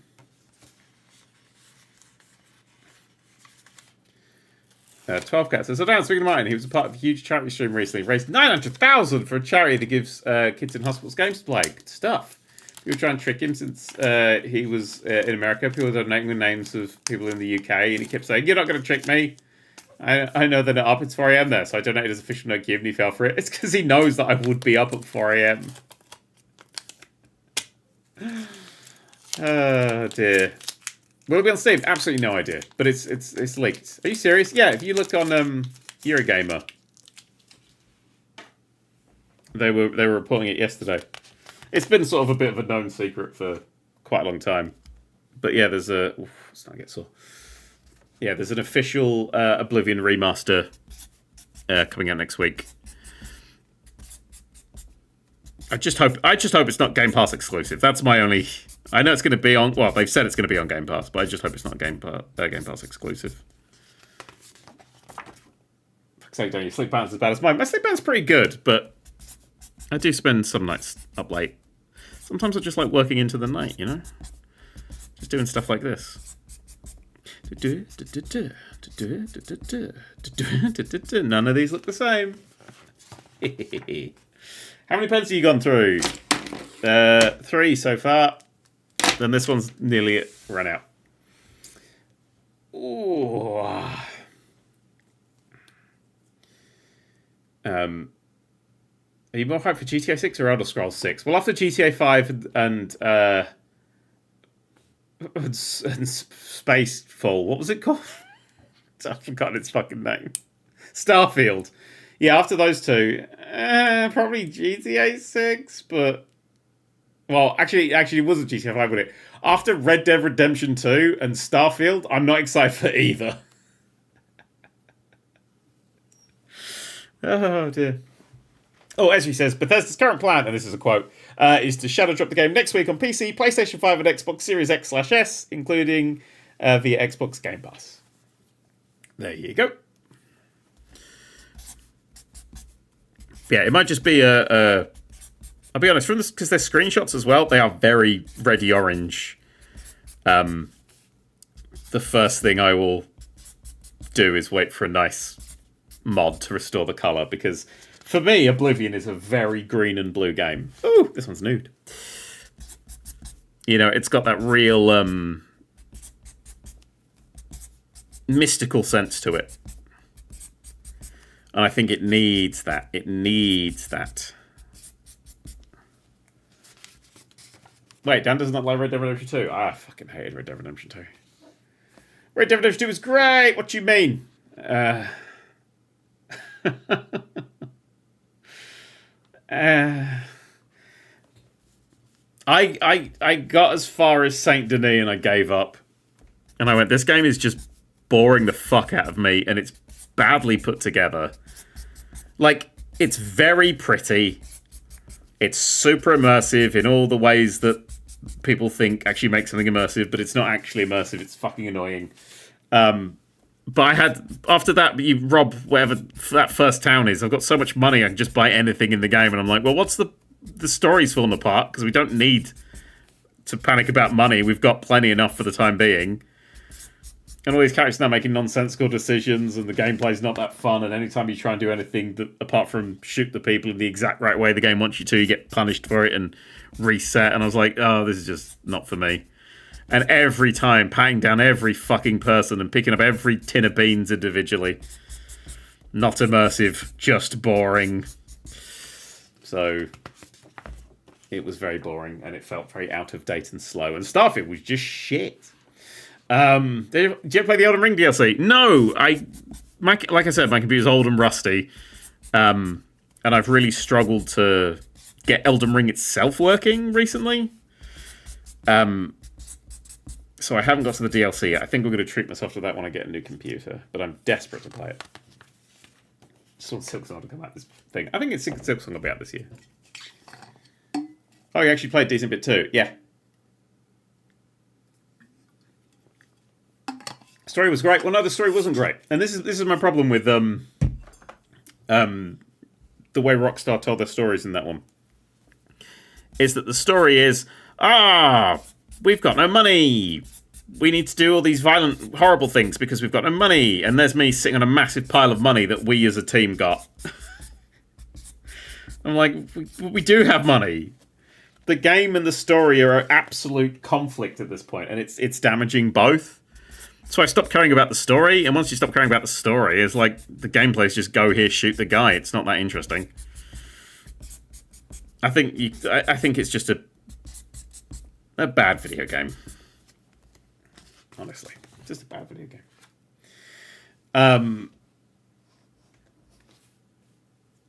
$12 says, so Dan, speaking of mine, he was a part of a huge charity stream recently. Raised $900,000 for a charity that gives kids in hospitals games to play. Good stuff. We were trying to trick him since he was in America. People were donating the names of people in the UK, and he kept saying, "You're not going to trick me. I know they're not up. It's 4 a.m. there." So I donated his official Nerd3, and he fell for it. It's because he knows that I would be up at 4 a.m. Oh dear. Will it be on Steam? Absolutely no idea. But it's leaked. Are you serious? Yeah, if you look on Eurogamer, they were reporting it yesterday. It's been sort of a bit of a known secret for quite a long time. But yeah, there's a... Oof, let's not get sore. Yeah, there's an official Oblivion remaster coming out next week. I just hope it's not Game Pass exclusive. That's my only... I know it's going to be on... Well, they've said it's going to be on Game Pass, but I just hope it's not Game Pass exclusive. Fuck's sake, don't your sleep balance as bad as mine. My sleep balance is pretty good, but I do spend some nights up late. Sometimes I just like working into the night, you know? Just doing stuff like this. None of these look the same. How many pens have you gone through? 3 so far. Then this one's nearly run out. Ooh. Are you more hyped for GTA 6 or Elder Scrolls 6? Well, after GTA 5 and Spacefall, what was it called? I've forgotten its fucking name. Starfield. Yeah, after those two, probably GTA 6, but... Well, actually, it wasn't GTA 5, was it? After Red Dead Redemption 2 and Starfield, I'm not excited for either. Oh, dear. Oh, as he says, Bethesda's current plan, and this is a quote, is to shadow drop the game next week on PC, PlayStation 5, and Xbox Series X/S, including via Xbox Game Pass. There you go. Yeah, it might just be I'll be honest, from this, because they're screenshots as well, they are very reddy orange. The first thing I will do is wait for a nice mod to restore the colour, because for me, Oblivion is a very green and blue game. Ooh, this one's nude. You know, it's got that real mystical sense to it. And I think it needs that. It needs that. Wait, Dan does not like Red Dead Redemption 2. I fucking hated Red Dead Redemption 2. Red Dead Redemption 2 was great! What do you mean? I got as far as Saint Denis and I gave up. And I went, this game is just boring the fuck out of me, and it's badly put together. Like, it's very pretty. It's super immersive in all the ways that people think actually make something immersive, but it's not actually immersive. It's fucking annoying. But I had, after that, you rob whatever that first town is. I've got so much money, I can just buy anything in the game. And I'm like, well, what's the story's falling apart? Because we don't need to panic about money. We've got plenty enough for the time being. And all these characters now making nonsensical decisions, and the gameplay's not that fun. And anytime you try and do anything that, apart from shoot the people in the exact right way the game wants you to, you get punished for it and reset. And I was like, oh, this is just not for me. And every time, patting down every fucking person and picking up every tin of beans individually. Not immersive, just boring. So, it was very boring, and it felt very out of date and slow. And Starfield was just shit. Did you ever play the Elden Ring DLC? No! Like I said, my computer's old and rusty. And I've really struggled to get Elden Ring itself working recently. So I haven't got to the DLC yet. I think I'm going to treat myself to that when I get a new computer. But I'm desperate to play it. Just want Silksong to come out this thing. I think it's Silksong will be out this year. Oh, you actually played decent bit too. Yeah. Story was great. Well, no, the story wasn't great. And this is my problem with the way Rockstar told their stories in that one. Is that the story is, we've got no money. We need to do all these violent, horrible things because we've got no money. And there's me sitting on a massive pile of money that we as a team got. I'm like, we do have money. The game and the story are an absolute conflict at this point, and it's damaging both. So I stopped caring about the story, and once you stop caring about the story, it's like the gameplay's just go here, shoot the guy. It's not that interesting. I think it's just a bad video game. Honestly, just a bad video game.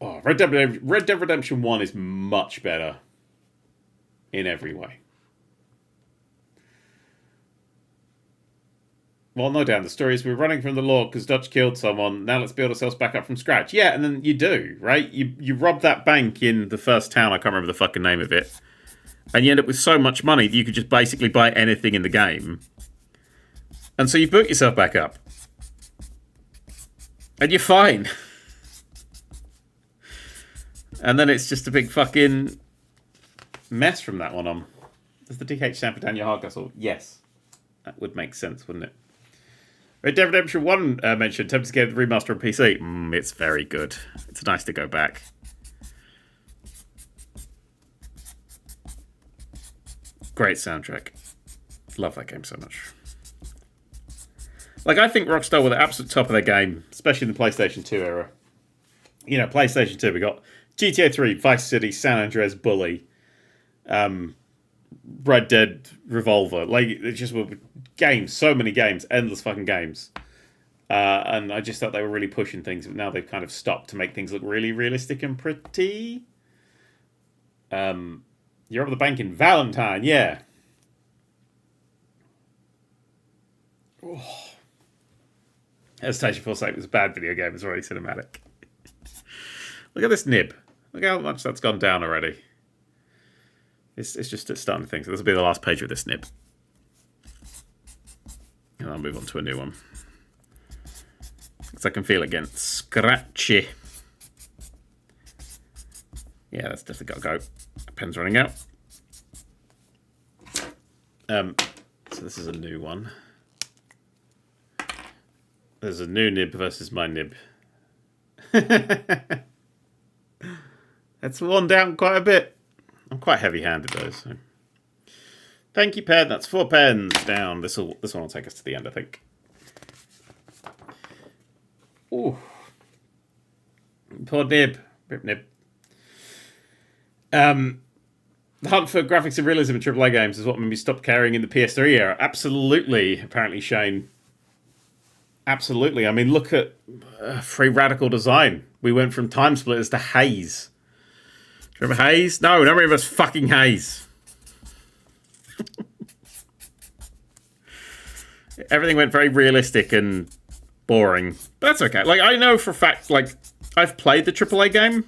Red Dead Redemption 1 is much better in every way. Well, no doubt. The story is we're running from the law because Dutch killed someone. Now let's build ourselves back up from scratch. Yeah, and then you do, right? You rob that bank in the first town. I can't remember the fucking name of it. And you end up with so much money that you could just basically buy anything in the game. And so you built yourself back up. And you're fine. And then it's just a big fucking mess from that one on. Does the DH stand for Daniel Hardcastle? Yes. That would make sense, wouldn't it? Red Dead Redemption 1 mentioned, tempted to get the remaster on PC. It's very good. It's nice to go back. Great soundtrack. Love that game so much. Like, I think Rockstar were the absolute top of their game, especially in the PlayStation 2 era. You know, PlayStation 2, we got GTA 3, Vice City, San Andreas, Bully, Red Dead Revolver. Like, it just were games, so many games, endless fucking games. And I just thought they were really pushing things, but now they've kind of stopped to make things look really realistic and pretty. You're over the bank in Valentine, yeah. Oh. Hesitation for sake was a bad video game. It's already cinematic. Look at this nib. Look how much that's gone down already. It's just starting to think. So this will be the last page of this nib. And I'll move on to a new one. Because I can feel it getting scratchy. Yeah, that's definitely got to go. Pen's running out. So this is a new one. There's a new nib versus my nib. That's worn down quite a bit. I'm quite heavy-handed though. So. Thank you, pen. That's 4 pens down. This one will take us to the end, I think. Ooh. Poor nib. Rip nib. The hunt for graphics and realism in AAA games is what made me stop caring in the PS3 era. Absolutely, apparently, Shane. Absolutely. I mean, look at Free Radical Design. We went from Time Splitters to Haze. Do you remember Haze? No, nobody of us fucking Haze. Everything went very realistic and boring. But that's okay. Like, I know for a fact, like, I've played the AAA game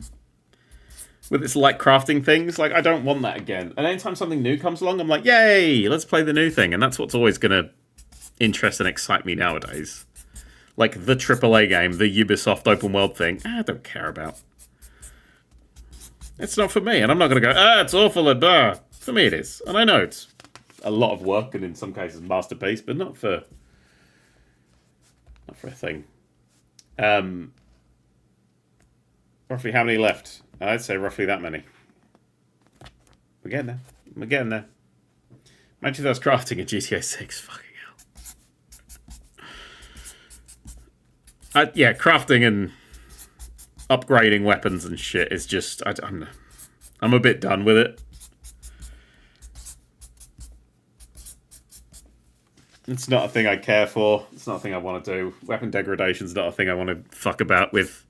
with its like crafting things. Like, I don't want that again. And anytime something new comes along, I'm like, yay, let's play the new thing. And that's what's always going to interest and excite me nowadays. Like the AAA game, the Ubisoft open world thing, I don't care about. It's not for me, and I'm not going to go, it's awful, and for me it is. And I know it's a lot of work, and in some cases masterpiece, but not for a thing. Roughly how many left? I'd say roughly that many. We're getting there. We're getting there. Imagine if I was crafting a GTA 6. Fucking hell. Yeah, crafting and upgrading weapons and shit is just... I'm a bit done with it. It's not a thing I care for. It's not a thing I want to do. Weapon degradation's not a thing I want to fuck about with.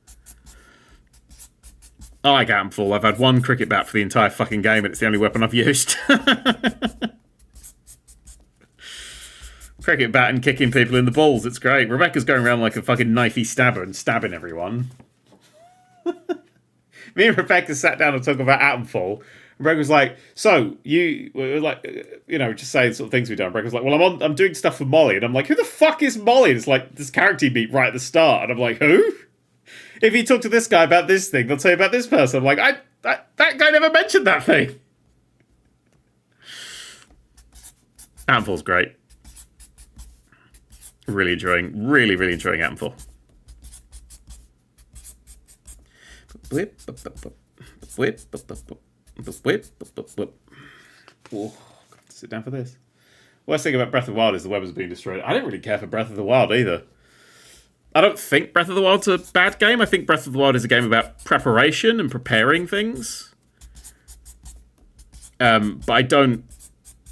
I like Atomfall. I've had one cricket bat for the entire fucking game, and it's the only weapon I've used. Cricket bat and kicking people in the balls. It's great. Rebecca's going around like a fucking knifey stabber and stabbing everyone. Me and Rebecca sat down and talked about Atomfall. Rebecca was like, so, you were like, just saying sort of things we've done. Rebecca was like, well, I'm doing stuff for Molly. And I'm like, who the fuck is Molly? And it's like this character you meet right at the start. And I'm like, who? If you talk to this guy about this thing, they'll tell you about this person. I'm like, that guy never mentioned that thing. Atomfall's great. Really enjoying Atomfall. Oh, sit down for this. Worst thing about Breath of the Wild is the web is being destroyed. I didn't really care for Breath of the Wild either. I don't think Breath of the Wild's a bad game. I think Breath of the Wild is a game about preparation and preparing things. But I didn't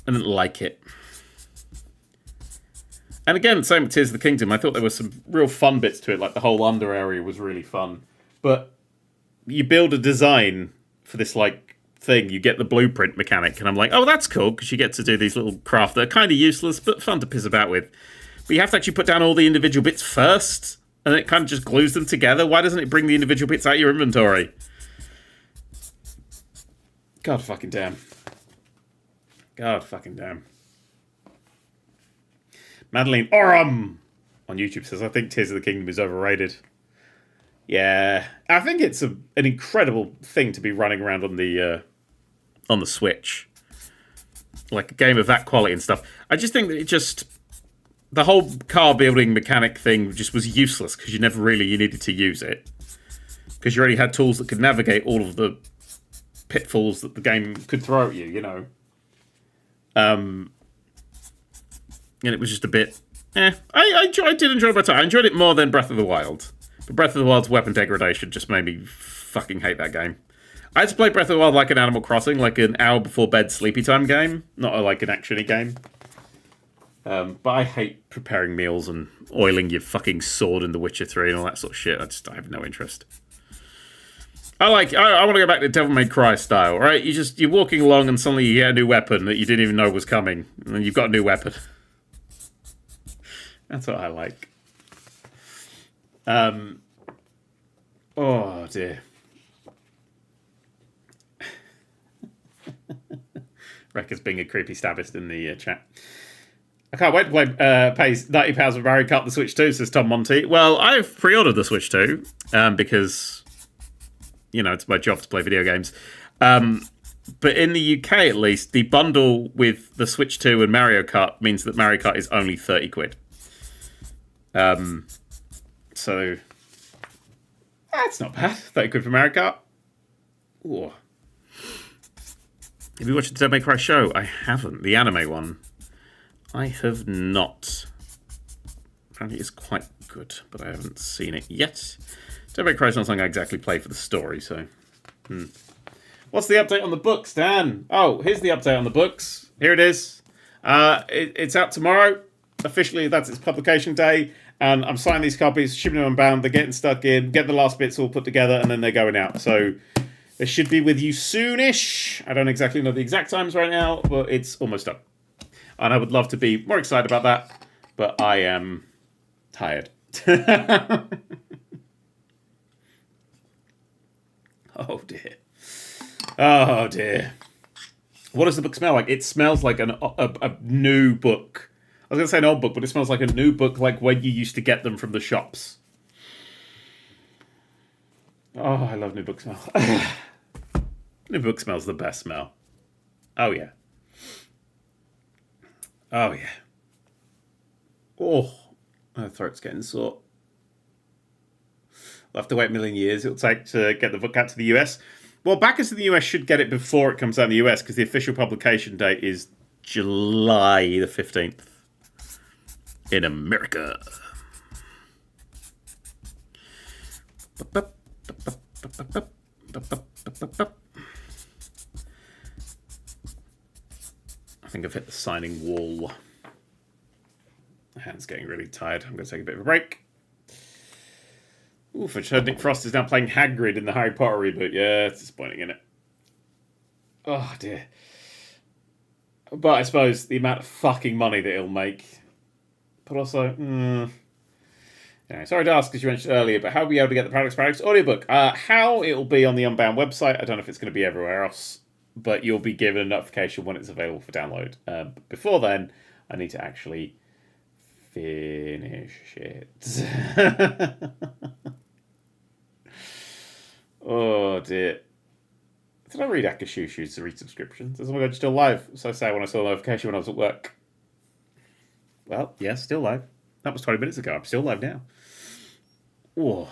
like it. And again, same with Tears of the Kingdom. I thought there were some real fun bits to it, like the whole under area was really fun. But you build a design for this like thing, you get the blueprint mechanic, and I'm like, oh, that's cool, because you get to do these little craft that are kind of useless, but fun to piss about with. But you have to actually put down all the individual bits first, and then it kind of just glues them together. Why doesn't it bring the individual bits out of your inventory? God fucking damn. God fucking damn. Madeline Oram on YouTube says, I think Tears of the Kingdom is overrated. Yeah, I think it's an incredible thing to be running around on the Switch. Like a game of that quality and stuff. I just think that the whole car building mechanic thing just was useless because you needed to use it. Because you already had tools that could navigate all of the pitfalls that the game could throw at you, you know. And it was just a bit I did enjoy my time. I enjoyed it more than Breath of the Wild. But Breath of the Wild's weapon degradation just made me fucking hate that game. I had to play Breath of the Wild like an Animal Crossing, like an hour before bed sleepy time game, not like an action-y game. But I hate preparing meals and oiling your fucking sword in The Witcher 3 and all that sort of shit. I have no interest. I want to go back to Devil May Cry style, right? You're walking along and suddenly you get a new weapon that you didn't even know was coming, and then you've got a new weapon. That's what I like. Oh dear. Rekka's being a creepy stabbist in the chat. I can't wait to play pay £90 for Mario Kart the Switch 2, says Tom Monty. Well, I've pre-ordered the Switch 2 because, you know, it's my job to play video games. But in the UK, at least, the bundle with the Switch 2 and Mario Kart means that Mario Kart is only 30 quid. So that's not bad. 30 quid for Mario Kart. Ooh. Have you watched the Devil May Cry show? I haven't. The anime one. I have not. Apparently it's quite good, but I haven't seen it yet. Devil May Cry is not something I exactly play for the story, so... What's the update on the books, Dan? Oh, here's the update on the books. Here it is. It's out tomorrow. Officially, that's its publication day. And I'm signing these copies, shipping them unbound. They're getting stuck in, get the last bits all put together, and then they're going out. So they should be with you soonish. I don't exactly know the exact times right now, but it's almost done. And I would love to be more excited about that, but I am tired. Oh dear. Oh dear. What does the book smell like? It smells like a new book. I was going to say an old book, but it smells like a new book, like when you used to get them from the shops. Oh, I love new book smell. New book smell's the best smell. Oh, yeah. Oh, yeah. Oh, my throat's getting sore. I'll have to wait a million years it'll take to get the book out to the US. Well, backers in the US should get it before it comes out in the US, because the official publication date is July the 15th. In America. I think I've hit the signing wall. My hand's getting really tired. I'm going to take a bit of a break. Oof, I heard Nick Frost is now playing Hagrid in the Harry Potter reboot. Yeah, it's disappointing, isn't it? Oh, dear. But I suppose the amount of fucking money that he'll make... But also, yeah, sorry to ask, because you mentioned earlier, but how will we be able to get the Paradox audiobook? How it will be on the Unbound website. I don't know if it's going to be everywhere else, but you'll be given a notification when it's available for download. But before then, I need to actually finish it. Oh dear. Did I read Akashushu's resubscriptions? Is my God still live? So sad when I saw the notification when I was at work. Well, yeah, still live. That was 20 minutes ago. I'm still live now. Oh.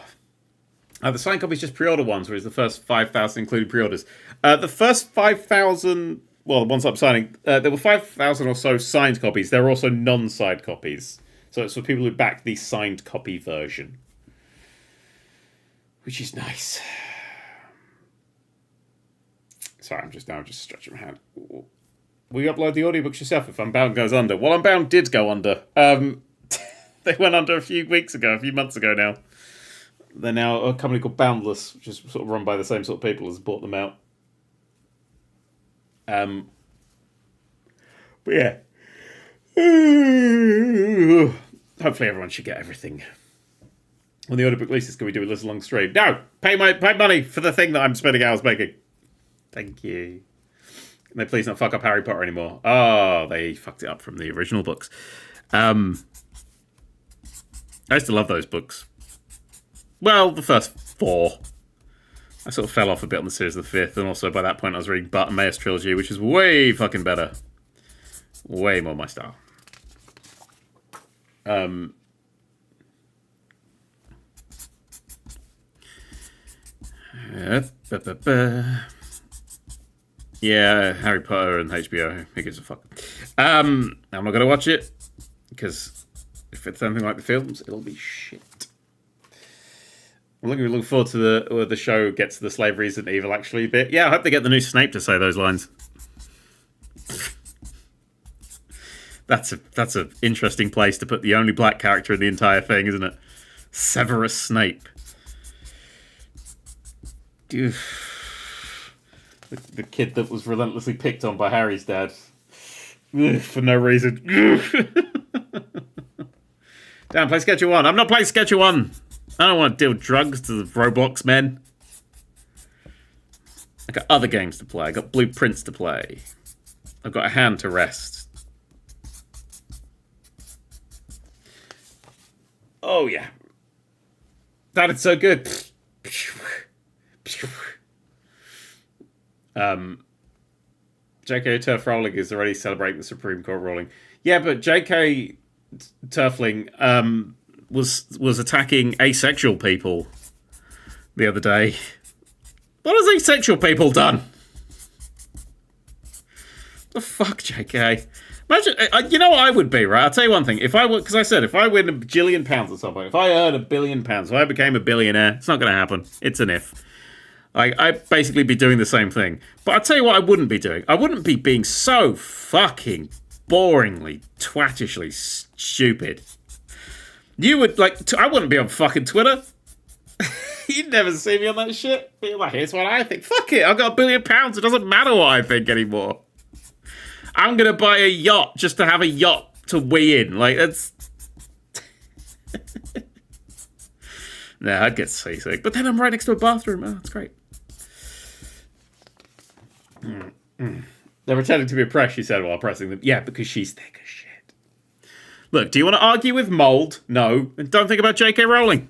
The signed copies just pre-order ones, whereas the first 5,000 included pre-orders. The first 5,000, well, the ones I'm signing, there were 5,000 or so signed copies. There were also non-signed copies. So it's for people who back the signed copy version. Which is nice. Sorry, I'm just stretching my hand. Will you upload the audiobooks yourself if Unbound goes under? Well, Unbound did go under. They went under a few months ago now. They're now a company called Boundless, which is sort of run by the same sort of people as bought them out. But yeah. Hopefully everyone should get everything. When the audiobook releases, can we do a little long stream? No! Pay money for the thing that I'm spending hours making. Thank you. Can they please not fuck up Harry Potter anymore? Oh, they fucked it up from the original books. I used to love those books. Well, the first 4. I sort of fell off a bit on the series of the 5th, and also by that point I was reading Bartimaeus Trilogy, which is way fucking better. Way more my style. Yeah, Harry Potter and HBO. Who gives a fuck? I'm not going to watch it because if it's anything like the films, it'll be shit. I'm looking forward to the show gets to the slavery isn't evil actually bit. Yeah, I hope they get the new Snape to say those lines. That's an interesting place to put the only black character in the entire thing, isn't it? Severus Snape. The kid that was relentlessly picked on by Harry's dad. For no reason. Damn, play Schedule 1. I'm not playing Schedule 1. I don't want to deal drugs to the Roblox men. I got other games to play. I got blueprints to play. I've got a hand to rest. Oh, yeah. That is so good. JK Turf Rolling is already celebrating the Supreme Court ruling. Yeah, but JK Turfling was attacking asexual people the other day. What has asexual people done? The fuck, JK? Imagine, you know what I would be, right? I'll tell you one thing. If I because I said if I win £1 billion at some point, if I earn £1 billion, if I became a billionaire, it's not going to happen. It's an if. I'd basically be doing the same thing. But I'll tell you what I wouldn't be doing. I wouldn't be being so fucking boringly, twattishly stupid. You would, I wouldn't be on fucking Twitter. You'd never see me on that shit. Be like, here's what I think. Fuck it, I've got £1 billion. It doesn't matter what I think anymore. I'm going to buy a yacht just to have a yacht to wee in. That's... Nah, I'd get seasick. But then I'm right next to a bathroom. Oh, that's great. They're pretending to be oppressed, she said, while pressing them. Yeah, because she's thick as shit. Look, do you want to argue with mold? No. And don't think about J.K. Rowling.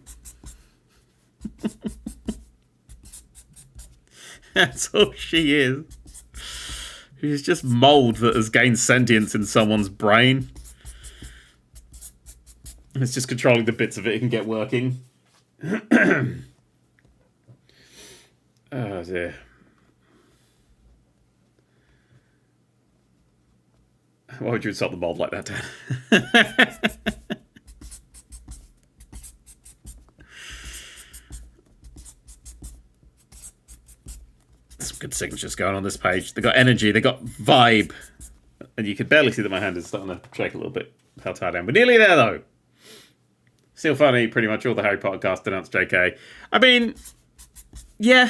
That's all she is. She's just mold that has gained sentience in someone's brain. It's just controlling the bits of it can get working. Oh, dear. Why would you insult the mold like that, Dan? Some good signatures going on this page. They got energy, they got vibe. And you can barely see that my hand is starting to shake a little bit. How tired I am. We're nearly there, though. Still funny, pretty much all the Harry Potter cast denounced JK. I mean, yeah.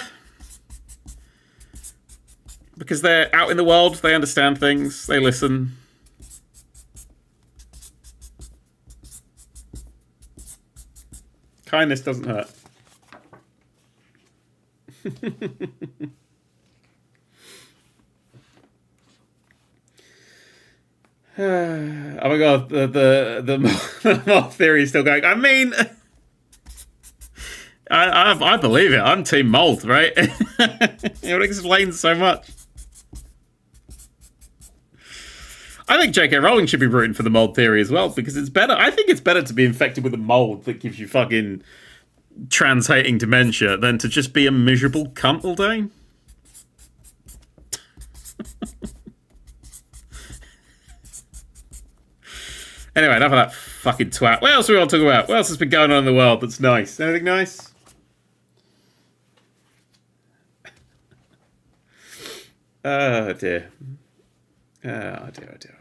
Because they're out in the world, they understand things, they listen. Kindness doesn't hurt. Oh my god, the mold theory is still going. I mean, I believe it. I'm Team Mold, right? It would explain so much. I think J.K. Rowling should be rooting for the mold theory as well, because it's better. I think it's better to be infected with a mold that gives you fucking trans-hating dementia than to just be a miserable cunt all day. Anyway, enough of that fucking twat. What else do we want to talk about? What else has been going on in the world that's nice? Anything nice? Oh dear. Oh dear, oh dear, oh dear.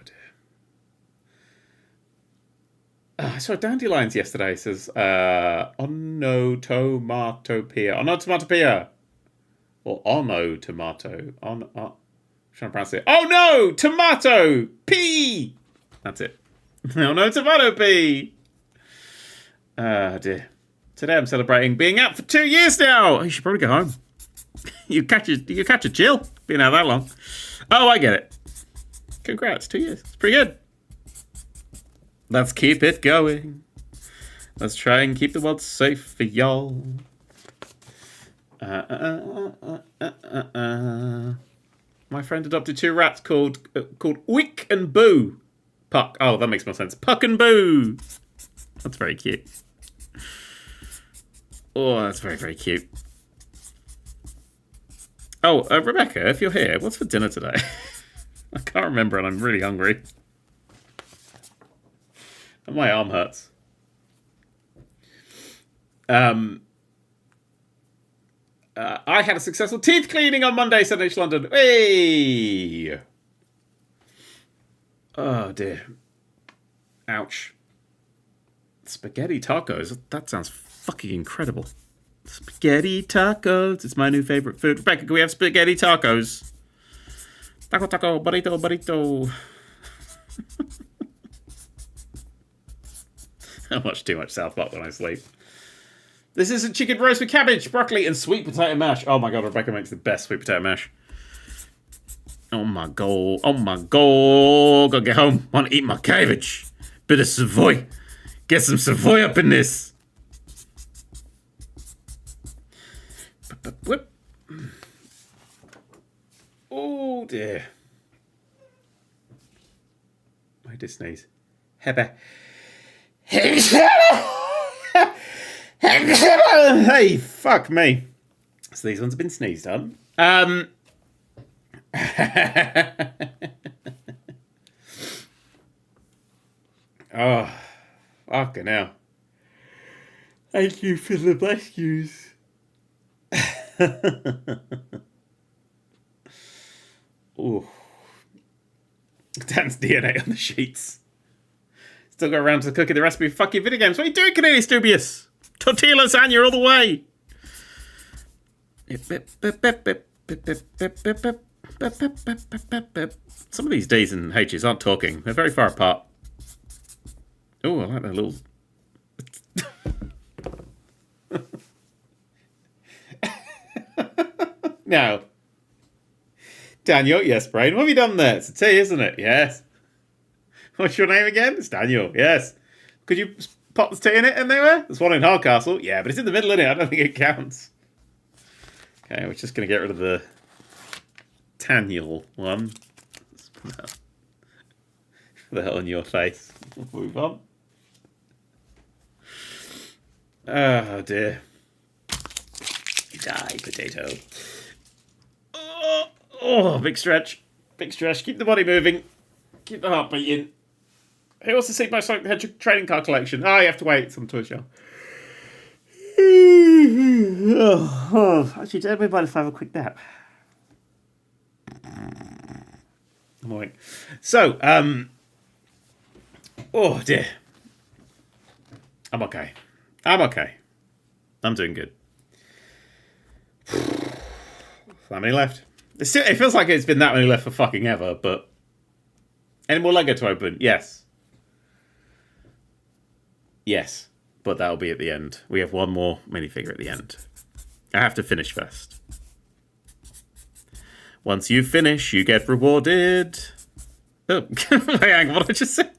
I saw Dandelions yesterday. It says, onotomatopia. Onotomatopia. Or onotomato. I'm trying to pronounce it. Oh no! Tomato! P! That's it. Oh no, tomato P! Oh dear. Today I'm celebrating being out for 2 years now! You should probably go home. You catch a chill. Being out that long. Oh, I get it. Congrats, 2 years. It's pretty good. Let's keep it going. Let's try and keep the world safe for y'all. My friend adopted 2 rats called Wick and Boo. Puck. Oh, that makes more sense. Puck and Boo. That's very cute. Oh, that's very, very cute. Oh, Rebecca, if you're here, what's for dinner today? I can't remember and I'm really hungry. And my arm hurts. I had a successful teeth cleaning on Monday, said H. London. Hey! Oh, dear. Ouch. Spaghetti tacos? That sounds fucking incredible. Spaghetti tacos. It's my new favorite food. Rebecca, can we have spaghetti tacos? Taco, taco, burrito, burrito. I watch too much South Park when I sleep. This is a chicken roast with cabbage, broccoli, and sweet potato mash. Oh my god, Rebecca makes the best sweet potato mash. Oh my god. Oh my god. Gotta get home. Want to eat my cabbage. Bit of Savoy. Get some Savoy up in this. Whip. Oh dear. I did sneeze. Hebba. Hey, fuck me. So these ones have been sneezed on. Oh, fucking hell. Thank you for the rescues. Oh. Dan's DNA on the sheets. Still go around to cooking the recipe for fucking video games. What are you doing, Cornelius Dubious? Tortilla lasagna all the way. Some of these D's and H's aren't talking. They're very far apart. Oh, I like that little... Now, Daniel, yes, Brain. What have you done there? It's a T, isn't it? Yes. What's your name again? It's Daniel. Yes. Could you pop the T in it anywhere? There's one in Hardcastle. Yeah, but it's in the middle, isn't it? I don't think it counts. Okay, we're just going to get rid of the Daniel one. Put that on your face. We'll move on. Oh, dear. Die, potato. Oh, big stretch. Big stretch. Keep the body moving. Keep the heart beating. Who wants to see my Sonic the Hedgehog trading card collection? Oh, you have to wait. It's on Twitch, show. Actually, did everybody have a quick nap? I'm awake. So, oh dear. I'm okay. I'm okay. I'm doing good. How many left? It feels like it's been that many left for fucking ever, but... Any more Lego to open? Yes. Yes. But that'll be at the end. We have one more minifigure at the end. I have to finish first. Once you finish, you get rewarded. Oh, hang on, what did I just say?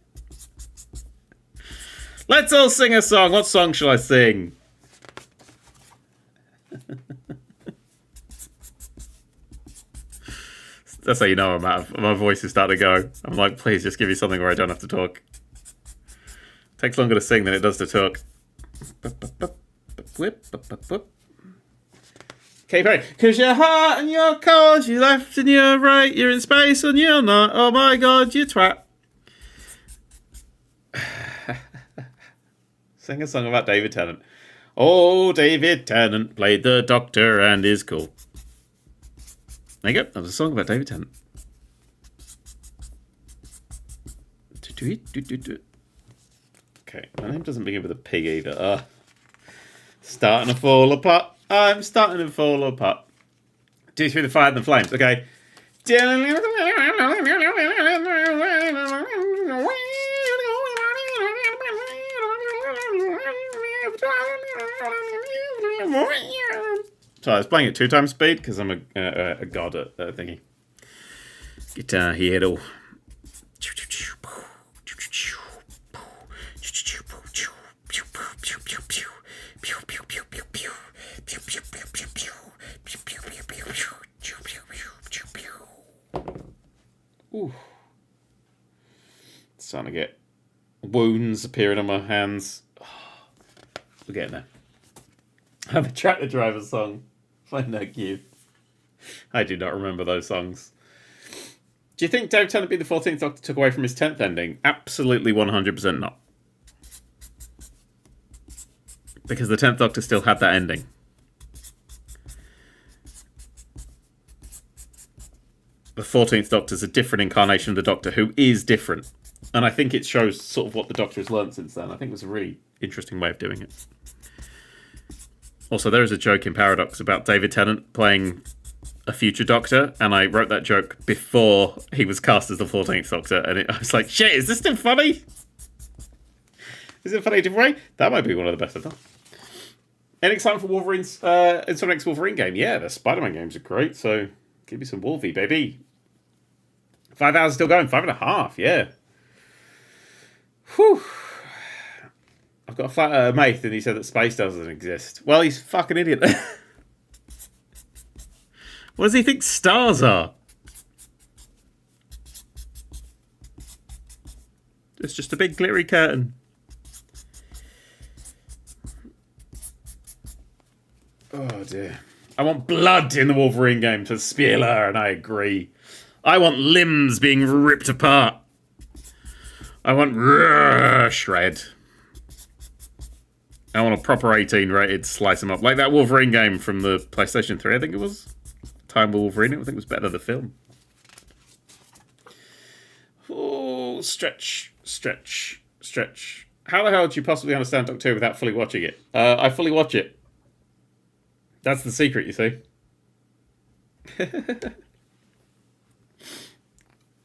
Let's all sing a song. What song shall I sing? That's how you know my voice is starting to go. I'm like, please just give me something where I don't have to talk. Takes longer to sing than it does to talk. Katy Perry. Cause you're hot and you're cold, you're left and you're right, you're in space and you're not. Oh my god, you twat. Sing a song about David Tennant. Oh, David Tennant played the Doctor and is cool. There you go. That was a song about David Tennant. Okay, my name doesn't begin with a P either. Starting to fall apart. I'm starting to fall apart. Do through the fire and the flames. Okay. So I was playing at 2 times speed because I'm a god at thingy. Guitar hero. Ooh. Starting to get wounds appearing on my hands. We're getting there. I'm a tractor driver song. Find that cute. I do not remember those songs. Do you think Dave Tennant be the 14th Doctor took away from his 10th ending? Absolutely 100% not. Because the 10th Doctor still had that ending. The 14th Doctor's a different incarnation of the Doctor who is different. And I think it shows sort of what the Doctor has learned since then. I think it was a really interesting way of doing it. Also, there is a joke in Paradox about David Tennant playing a future Doctor, and I wrote that joke before he was cast as the 14th Doctor, and I was like, shit, is this still funny? Is it funny a different way? That might be one of the best I've done. Any excitement for Wolverine's Insomniac's next Wolverine game? Yeah, the Spider-Man games are great, so give me some Wolvie, baby. 5 hours still going, 5.5, yeah. Whew. I've got a flat mate, and he said that space doesn't exist. Well, he's a fucking idiot. What does he think stars are? It's just a big glittery curtain. Oh dear. I want blood in the Wolverine game to Spieler, and I agree. I want limbs being ripped apart. I want shred. I want a proper 18 rated slice them up. Like that Wolverine game from the PlayStation 3, I think it was. Time with Wolverine, I think it was better than the film. Oh, stretch. How the hell did you possibly understand Doctor Who without fully watching it? I fully watch it. That's the secret, you see.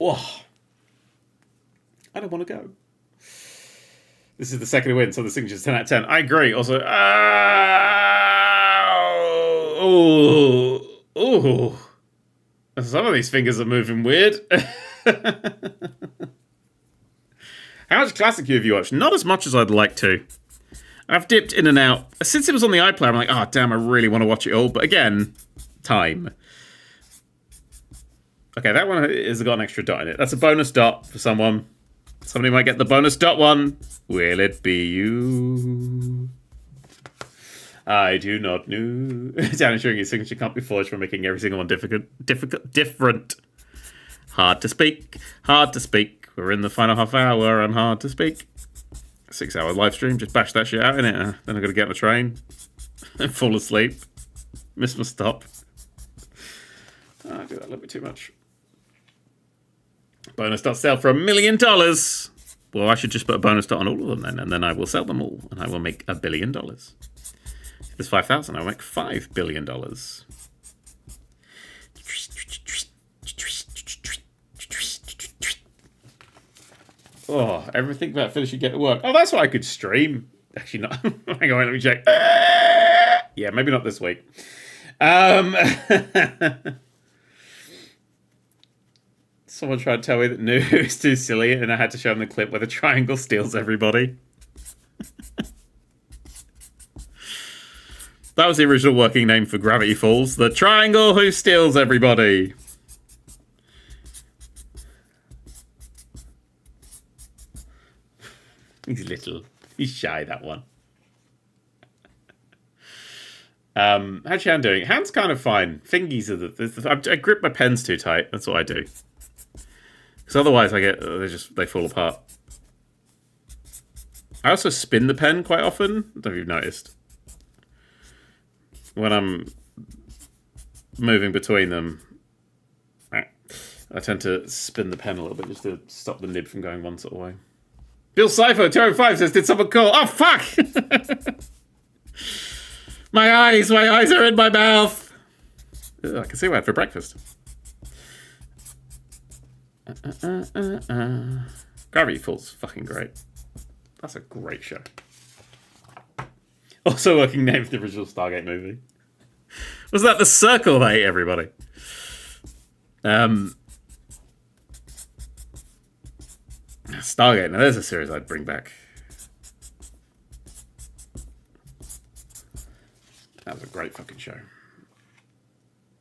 Oh, I don't want to go. This is the second win, so the signature's 10 out of 10. I agree. Also, some of these fingers are moving weird. How much Classic Who have you watched? Not as much as I'd like to. I've dipped in and out. Since it was on the iPlayer, I'm like, oh, damn, I really want to watch it all. But again, time. Okay, that one has got an extra dot in it. That's a bonus dot for someone. Somebody might get the bonus dot one. Will it be you? I do not know. Dan ensuring his signature can't be forged for making every single one different. Hard to speak. We're in the final half hour and hard to speak. 6 hour live stream. Just bash that shit out in it. Then I've got to get on the train and fall asleep. Miss my stop. I do that a little bit too much. Bonus dot sale for $1 million. Well, I should just put a bonus dot on all of them then, and then I will sell them all, and I will make $1 billion. If there's 5,000, I'll make $5 billion. Oh, everything about finishing get to work. Oh, that's what I could stream. Actually, not. Hang on, let me check. Yeah, maybe not this week. Someone tried to tell me that New is too silly, and I had to show them the clip where the triangle steals everybody. That was the original working name for Gravity Falls. The triangle who steals everybody. He's little. He's shy, that one. How's your hand doing? Hand's kind of fine. Fingies are I grip my pens too tight. That's what I do. Because otherwise they fall apart. I also spin the pen quite often. I don't know if you've noticed. When I'm moving between them, I tend to spin the pen a little bit just to stop the nib from going one sort of way. Bill Cypher, 205 says, did someone call? Oh, fuck! My eyes are in my mouth. Ugh, I can see what I had for breakfast. Gravity Falls, fucking great. That's a great show. Also working name for the original Stargate movie. Was that The Circle they ate everybody? Stargate, now there's a series I'd bring back. That was a great fucking show.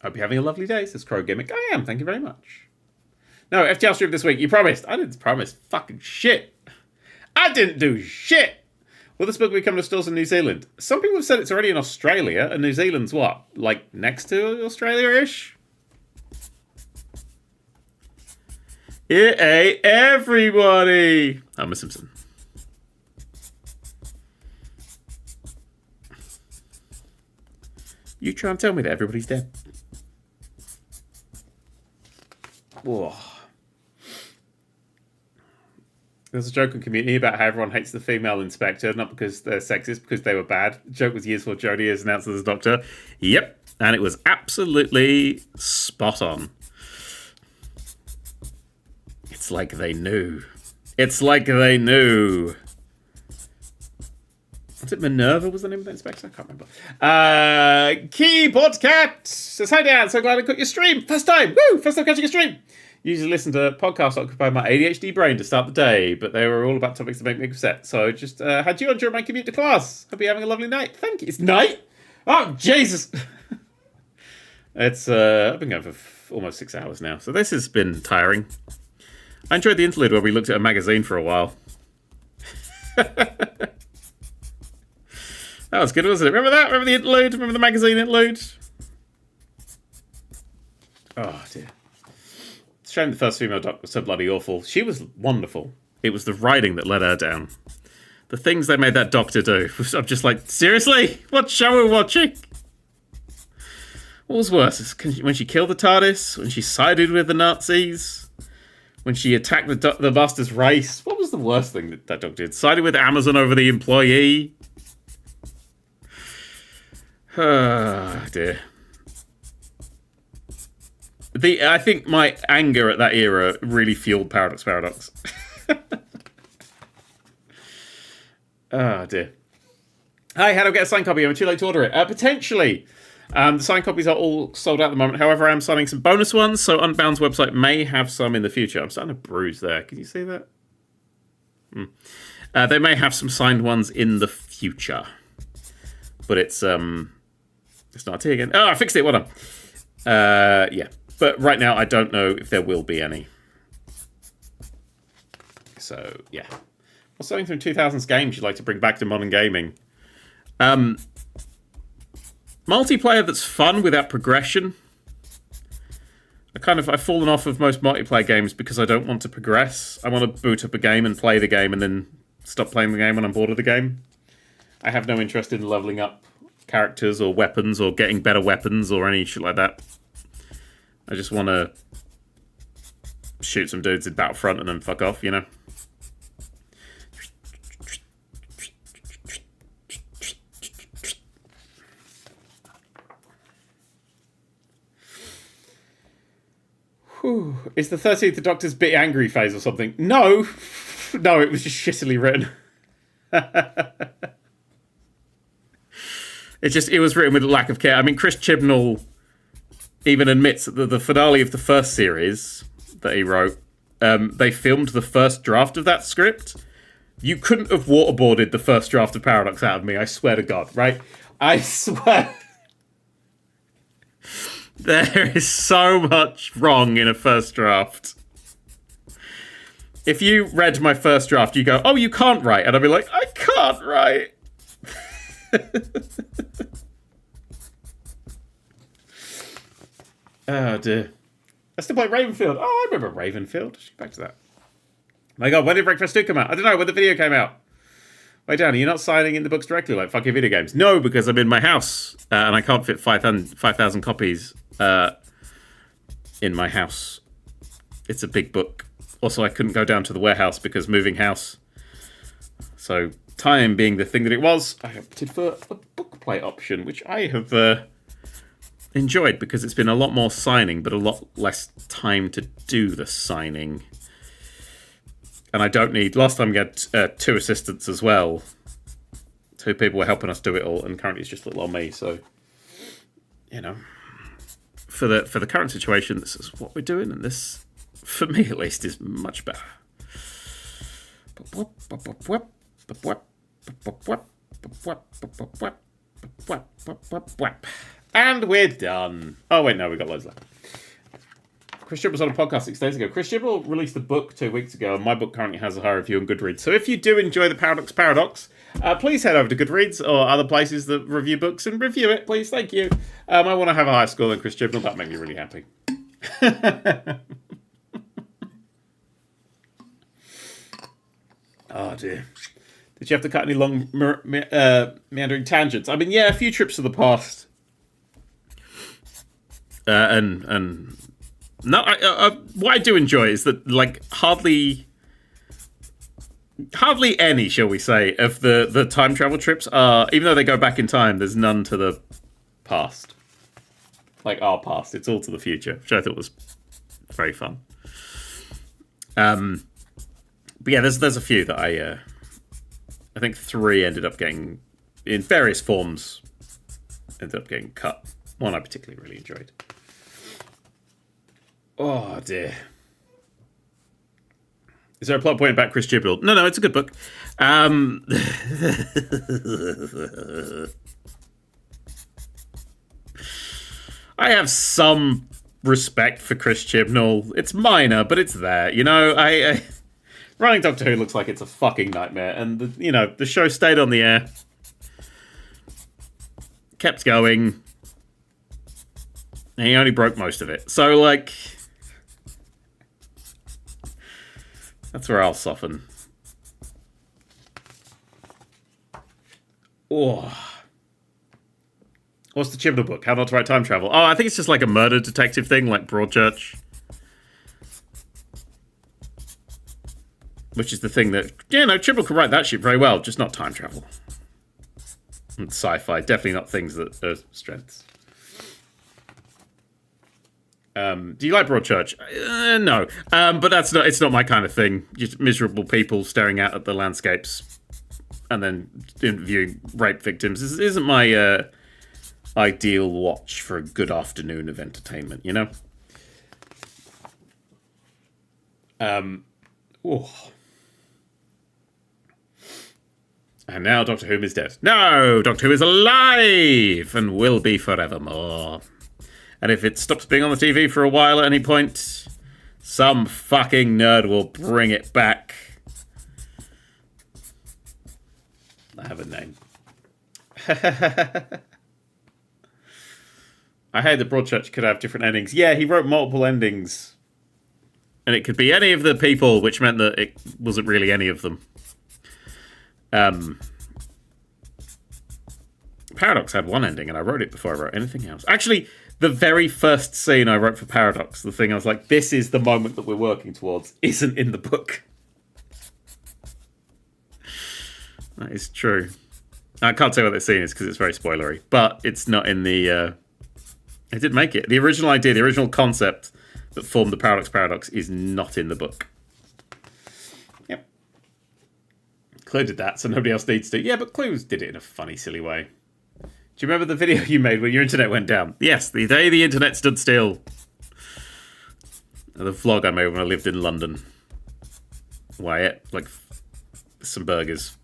Hope you're having a lovely day, says Crow Gimmick. I am, thank you very much. No, FTL stream this week. You promised. I didn't promise fucking shit. I didn't do shit. Will this book be coming to stores in New Zealand? Some people have said it's already in Australia, and New Zealand's what? Like, next to Australia-ish? Hey, everybody! I'm a Simpson. You try and tell me that everybody's dead. Whoa. There's a joke in Community about how everyone hates the female inspector, not because they're sexist, because they were bad. The joke was years before Jodie is announced as Doctor. Yep, and it was absolutely spot on. It's like they knew. It's like they knew. Was it Minerva was the name of the inspector? I can't remember. Keyboard Cat says, hi Dan, so glad I caught your stream. First time, woo! First time catching a stream. Usually listen to podcasts that occupy my ADHD brain to start the day, but they were all about topics that make me upset. So I just had you on during my commute to class. Hope you're having a lovely night. Thank you. It's night? Oh, Jesus. It's I've been going for almost 6 hours now, so this has been tiring. I enjoyed the interlude where we looked at a magazine for a while. That was good, wasn't it? Remember that? Remember the interlude? Remember the magazine interlude? Oh, dear. It's a shame the first female Doctor was so bloody awful. She was wonderful. It was the writing that let her down. The things they made that Doctor do. I'm just like, seriously? What show are we watching? What was worse? When she killed the TARDIS? When she sided with the Nazis? When she attacked the Master's race? What was the worst thing that Doctor did? Sided with Amazon over the employee? Oh, dear. I think my anger at that era really fueled Paradox. Oh, dear. Hi, how do I get a signed copy? Am I too late to order it? Potentially. The signed copies are all sold out at the moment. However, I am signing some bonus ones, so Unbound's website may have some in the future. I'm starting to bruise there. Can you see that? They may have some signed ones in the future. But it's not a T again. Oh, I fixed it. Well done. Yeah. But right now, I don't know if there will be any. So, yeah. What's something from 2000s games you'd like to bring back to modern gaming? Multiplayer that's fun without progression. I've fallen off of most multiplayer games because I don't want to progress. I want to boot up a game and play the game and then stop playing the game when I'm bored of the game. I have no interest in leveling up characters or weapons or getting better weapons or any shit like that. I just want to shoot some dudes in Battlefront and then fuck off, you know? Whew. Is the 13th Doctor's bit angry phase or something? No! No, it was just shittily written. It was written with a lack of care. I mean, Chris Chibnall even admits that the finale of the first series that he wrote, they filmed the first draft of that script. You couldn't have waterboarded the first draft of Paradox out of me, I swear to God, right? I swear. There is so much wrong in a first draft. If you read my first draft, you go, oh, you can't write. And I'd be like, I can't write. Oh, dear. I still play Ravenfield. Oh, I remember Ravenfield. Back to that. My God, when did Breakfast 2 come out? I don't know, when the video came out. Wait, Dan, are you not signing in the books directly like fucking video games? No, because I'm in my house and I can't fit 5,000 copies in my house. It's a big book. Also, I couldn't go down to the warehouse because moving house. So, time being the thing that it was, I opted for a book play option, which I have enjoyed because it's been a lot more signing, but a lot less time to do the signing. And I don't need... Last time we had 2 assistants as well. 2 people were helping us do it all, and currently it's just little on me, so... You know... For the current situation, this is what we're doing, and this, for me at least, is much better. And we're done. Oh, wait, no, we've got loads left. Chris Gibble was on a podcast 6 days ago. Chris Gibble released a book 2 weeks ago, and my book currently has a high review on Goodreads. So if you do enjoy the Paradox, please head over to Goodreads or other places that review books and review it, please. Thank you. I want to have a higher score than Chris Gibble. That make me really happy. Oh, dear. Did you have to cut any long meandering tangents? I mean, yeah, a few trips to the past. and no, what I do enjoy is that like hardly any, shall we say, of the time travel trips are, even though they go back in time, there's none to the past, like our past. It's all to the future, which I thought was very fun. But yeah, there's a few that I think 3 ended up getting in various forms. Ended up getting cut. One I particularly really enjoyed. Oh dear. Is there a plot point about Chris Chibnall? No, it's a good book. I have some respect for Chris Chibnall. It's minor, but it's there. You know, I running Doctor Who looks like it's a fucking nightmare, and the show stayed on the air, kept going, and he only broke most of it. So, like, that's where I'll soften. Oh. What's the Chibnall book? How Not to Write Time Travel? Oh, I think it's just like a murder detective thing, like Broadchurch. Which is the thing that, Chibnall can write that shit very well, just not time travel. And sci-fi, definitely not things that are strengths. Do you like Broadchurch? No. But it's not my kind of thing. Just miserable people staring out at the landscapes and then interviewing rape victims. This isn't my ideal watch for a good afternoon of entertainment, you know? And now Doctor Who is dead. No! Doctor Who is alive! And will be forevermore. And if it stops being on the TV for a while at any point, some fucking nerd will bring it back. I have a name. I heard that Broadchurch could have different endings. Yeah, he wrote multiple endings. And it could be any of the people, which meant that it wasn't really any of them. Paradox had one ending, and I wrote it before I wrote anything else. Actually, the very first scene I wrote for Paradox, the thing I was like, this is the moment that we're working towards, isn't in the book. That is true. I can't say what that scene is because it's very spoilery, but it's not in the... It did make it. The original idea, the original concept that formed the Paradox is not in the book. Yep. Clue did that, so nobody else needs to. Yeah, but Clue did it in a funny, silly way. Do you remember the video you made when your internet went down? Yes, the day the internet stood still. The vlog I made when I lived in London. Why, I ate, like, some burgers.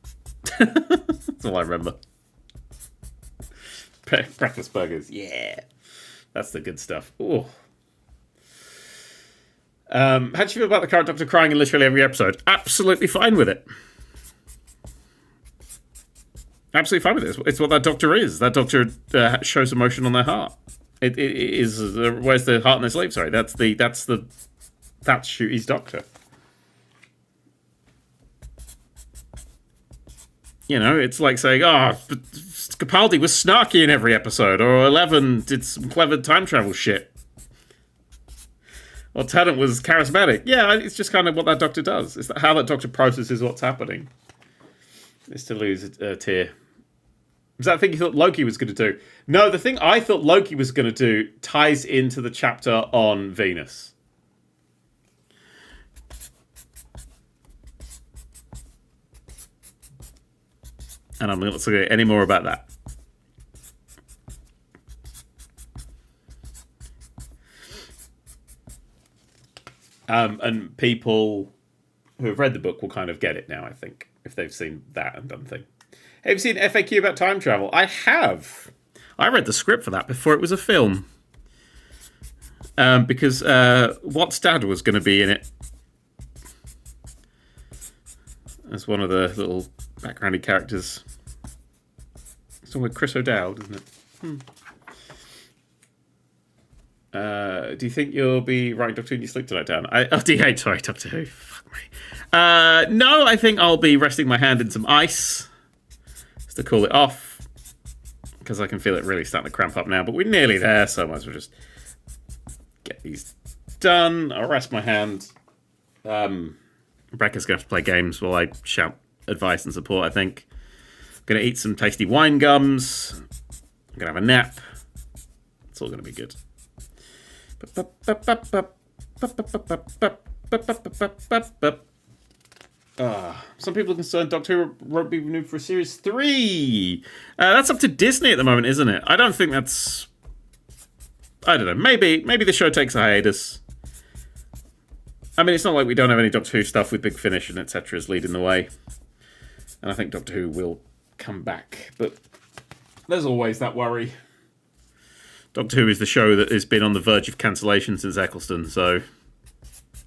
That's all I remember. Breakfast burgers, yeah. That's the good stuff. Ooh. How do you feel about the current Doctor crying in literally every episode? Absolutely fine with it. Absolutely fine with it. It's what that Doctor is. That Doctor shows emotion on their heart. It is. Where's the heart on their sleeve? Sorry, that's Shooty's Doctor. You know, it's like saying, but Capaldi was snarky in every episode, or 11 did some clever time travel shit. Or Tennant was charismatic. Yeah, it's just kind of what that Doctor does. It's how that Doctor processes what's happening. Is to lose a tear. Was that the thing you thought Loki was going to do? No, the thing I thought Loki was going to do ties into the chapter on Venus. And I'm not going to say any more about that. And people who have read the book will kind of get it now, I think, if they've seen that and done thing. Have you seen FAQ about time travel? I have. I read the script for that before it was a film. Because Watt's dad was going to be in it. As one of the little backgroundy characters. It's all with Chris O'Dowd, isn't it? Do you think you'll be writing Doctor Who in your sleep tonight, Dan? DH, sorry, Doctor Who. Fuck me. No, I think I'll be resting my hand in some ice. Just to cool it off. Because I can feel it really starting to cramp up now. But we're nearly there, so I might as well just get these done. I'll rest my hand. Rebecca's going to have to play games while I shout advice and support, I think. I'm going to eat some tasty wine gums. I'm going to have a nap. It's all going to be good. Some people are concerned Doctor Who won't be renewed for a Series 3. That's up to Disney at the moment, isn't it? I don't think that's... I don't know. Maybe the show takes a hiatus. I mean, it's not like we don't have any Doctor Who stuff with Big Finish and etc. is leading the way. And I think Doctor Who will come back. But there's always that worry. Doctor Who is the show that has been on the verge of cancellation since Eccleston, so...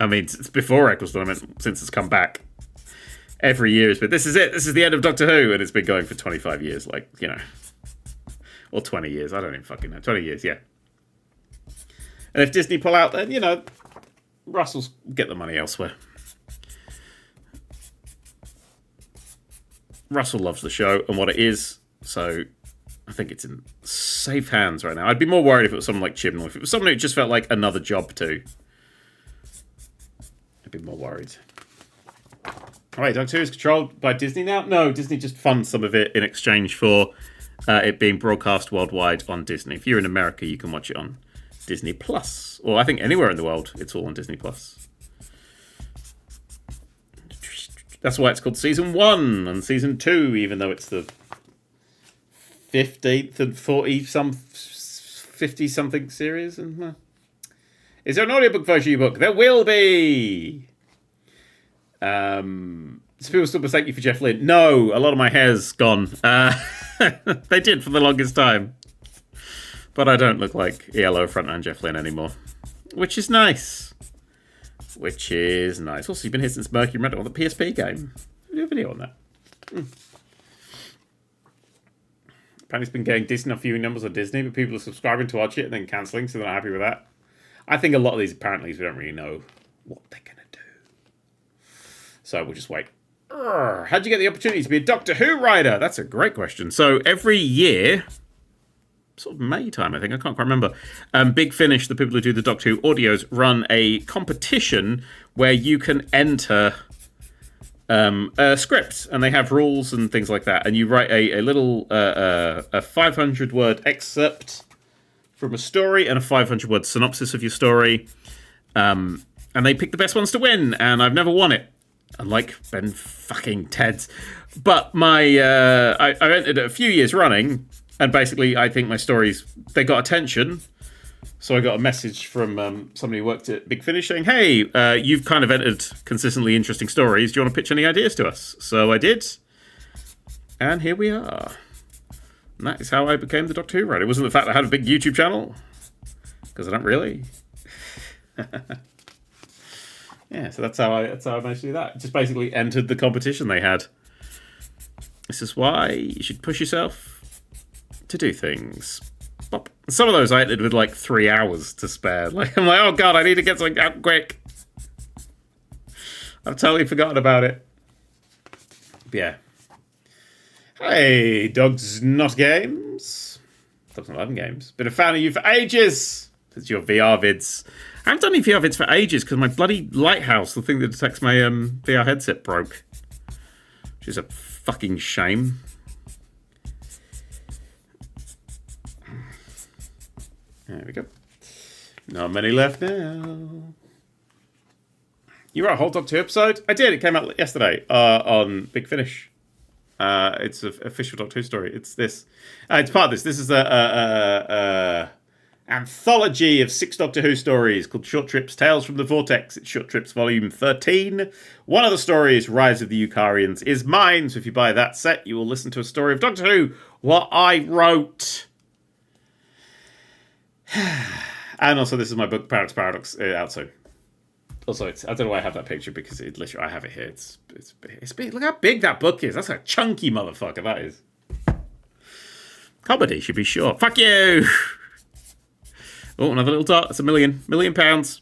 I mean, it's before Eccleston, I meant since it's come back. Every year has been, this is it, this is the end of Doctor Who, and it's been going for 25 years, like, you know. Or 20 years, I don't even fucking know. 20 years, yeah. And if Disney pull out, then, you know, Russell's get the money elsewhere. Russell loves the show and what it is, so I think it's in safe hands right now. I'd be more worried if it was someone like Chibnall. If it was someone who just felt like another job too, I'd be more worried. Alright, Doctor Who is controlled by Disney now? No, Disney just funds some of it in exchange for it being broadcast worldwide on Disney. If you're in America, you can watch it on Disney Plus. Or I think anywhere in the world, it's all on Disney Plus. That's why it's called Season 1 and Season 2, even though it's the 15th and 50-something series. And, is there an audiobook version of your book? There will be! So people still mistake you for Jeff Lynne. No, a lot of my hair's gone. They did for the longest time. But I don't look like ELO frontman Jeff Lynne anymore. Which is nice. Also, you've been here since Mercury Red on the PSP game. We do a video on that. Apparently it's been getting decent enough viewing numbers on Disney, but people are subscribing to watch it and then cancelling, so they're not happy with that. I think a lot of these apparently we don't really know what they're going to do. So we'll just wait. How'd you get the opportunity to be a Doctor Who writer? That's a great question. So every year, sort of May time, I think, I can't quite remember. Big Finish, the people who do the Doctor Who audios, run a competition where you can enter a script, and they have rules and things like that. And you write a little a 500-word excerpt from a story and a 500-word synopsis of your story. And they pick the best ones to win, and I've never won it. Unlike Ben fucking Ted's. But I entered it a few years running, and basically I think my stories, they got attention. So I got a message from somebody who worked at Big Finish saying, hey, you've kind of entered consistently interesting stories. Do you want to pitch any ideas to us? So I did. And here we are. And that is how I became the Doctor Who writer. It wasn't the fact that I had a big YouTube channel. Because I don't really. Yeah, so that's how I managed to do that. Just basically entered the competition they had. This is why you should push yourself to do things. Bop. Some of those I entered with like 3 hours to spare. Like I'm like, oh god, I need to get something out quick. I've totally forgotten about it. But yeah. Hey, Dogs Not Games. Dogs Not Loving Games. Been a fan of you for ages. It's your VR vids. I haven't done any VR vids for ages because my bloody lighthouse, the thing that detects my VR headset, broke. Which is a fucking shame. There we go. Not many left now. You wrote a whole Doctor Who episode? I did. It came out yesterday on Big Finish. It's an official Doctor Who story. It's this. It's part of this. This is a anthology of 6 Doctor Who stories called Short Trips, Tales from the Vortex. It's Short Trips Volume 13. One of the stories, Rise of the Eucarians, is mine. So if you buy that set, you will listen to a story of Doctor Who, what I wrote. And also, this is my book, Paradox, out soon. Also, I don't know why I have that picture because it literally, I have it here. It's big. Look how big that book is. That's a chunky motherfucker, that is. Comedy should be short. Fuck you! Oh, another little dot. That's £1 million. £1 million. £1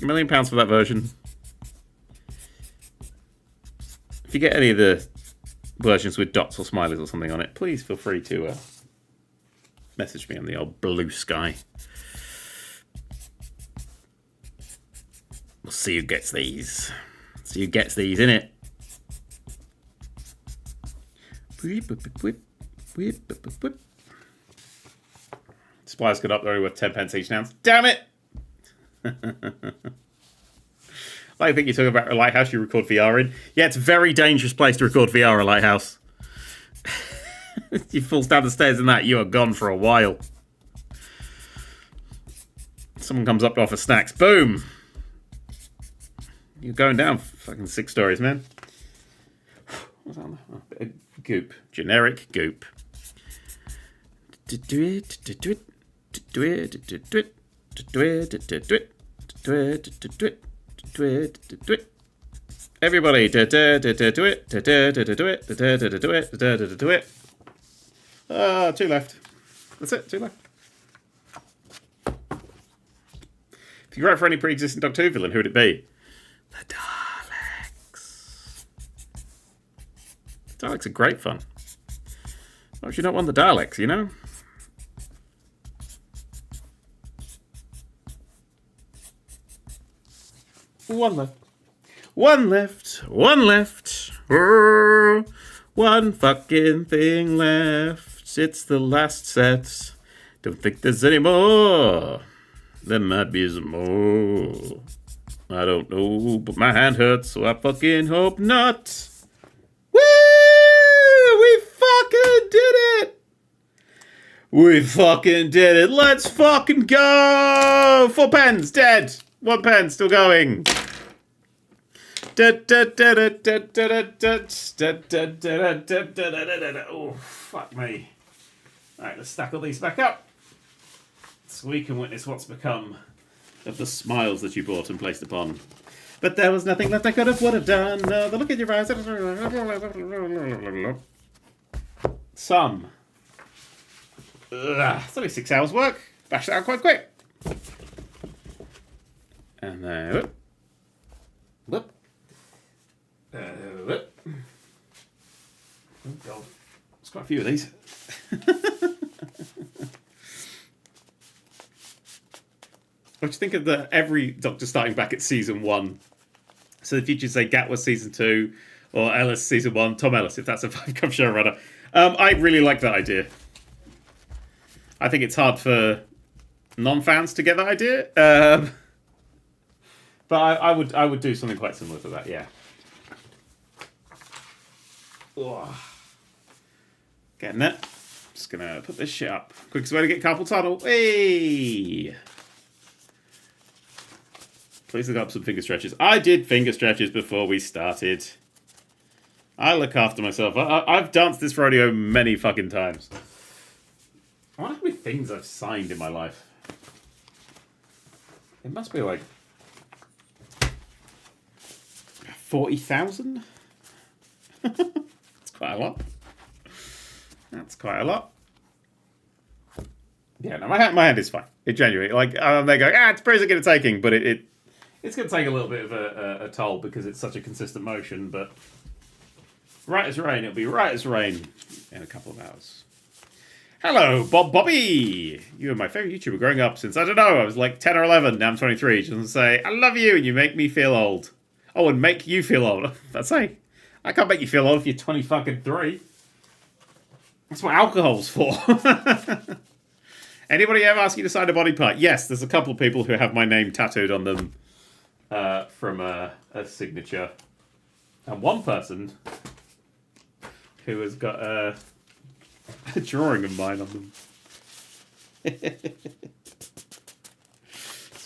million for that version. If you get any of the versions with dots or smileys or something on it, please feel free to message me on the old blue sky. We'll see who gets these. See who gets these, innit? Supplies got up, they're only worth 10 pence each now. Damn it! I think you're talking about a lighthouse you record VR in. Yeah, it's a very dangerous place to record VR, a lighthouse. You fall down the stairs in that, you are gone for a while. Someone comes up to offer snacks. Boom! You're going down fucking 6 stories, man. What's on there? Oh, goop. Generic goop. Everybody. Two left. That's it, 2 left. If you could write for any pre-existing Doctor Who villain, who would it be? The Daleks. Daleks are great fun. Why would you not want the Daleks, you know? One left. One left. One left. One fucking thing left. It's the last set. Don't think there's any more. There might be some more. I don't know, but my hand hurts, so I fucking hope not. Woo! We fucking did it! We fucking did it. Let's fucking go! 4 pens, dead. 1 pen, still going. Oh, fuck me. Alright, let's stack all these back up, so we can witness what's become of the smiles that you bought and placed upon. But there was nothing left I could have, would have done. No, the look in your eyes. Some. It's only 6 hours work. Bash it out quite quick. And then, whoop. Whoop. Oh, God. There's quite a few of these. What do you think of every Doctor starting back at season 1? So the future say Gatwa season 2 or Ellis season 1, Tom Ellis, if that's a 5-cup showrunner. I really like that idea. I think it's hard for non-fans to get that idea. But I would do something quite similar to that, yeah. Ugh. Getting it. Just gonna put this shit up. Quickest way to get carpal tunnel. Hey! Please look up some finger stretches. I did finger stretches before we started. I look after myself. I've danced this rodeo many fucking times. I wonder how many things I've signed in my life. It must be like 40,000? That's quite a lot. That's quite a lot. Yeah, no, my hand is fine. It genuinely, like, they go, it's pretty good at taking, but it's going to take a little bit of a toll because it's such a consistent motion, but right as rain, it'll be right as rain in a couple of hours. Hello, Bobby! You were my favourite YouTuber growing up since, I don't know, I was like 10 or 11, now I'm 23. Just want to say, I love you and you make me feel old. Oh, and make you feel old. That's right. I can't make you feel old if you're 20 fucking 3. That's what alcohol's for. Anybody ever ask you to sign a body part? Yes, there's a couple of people who have my name tattooed on them from a signature. And one person who has got a drawing of mine on them. It's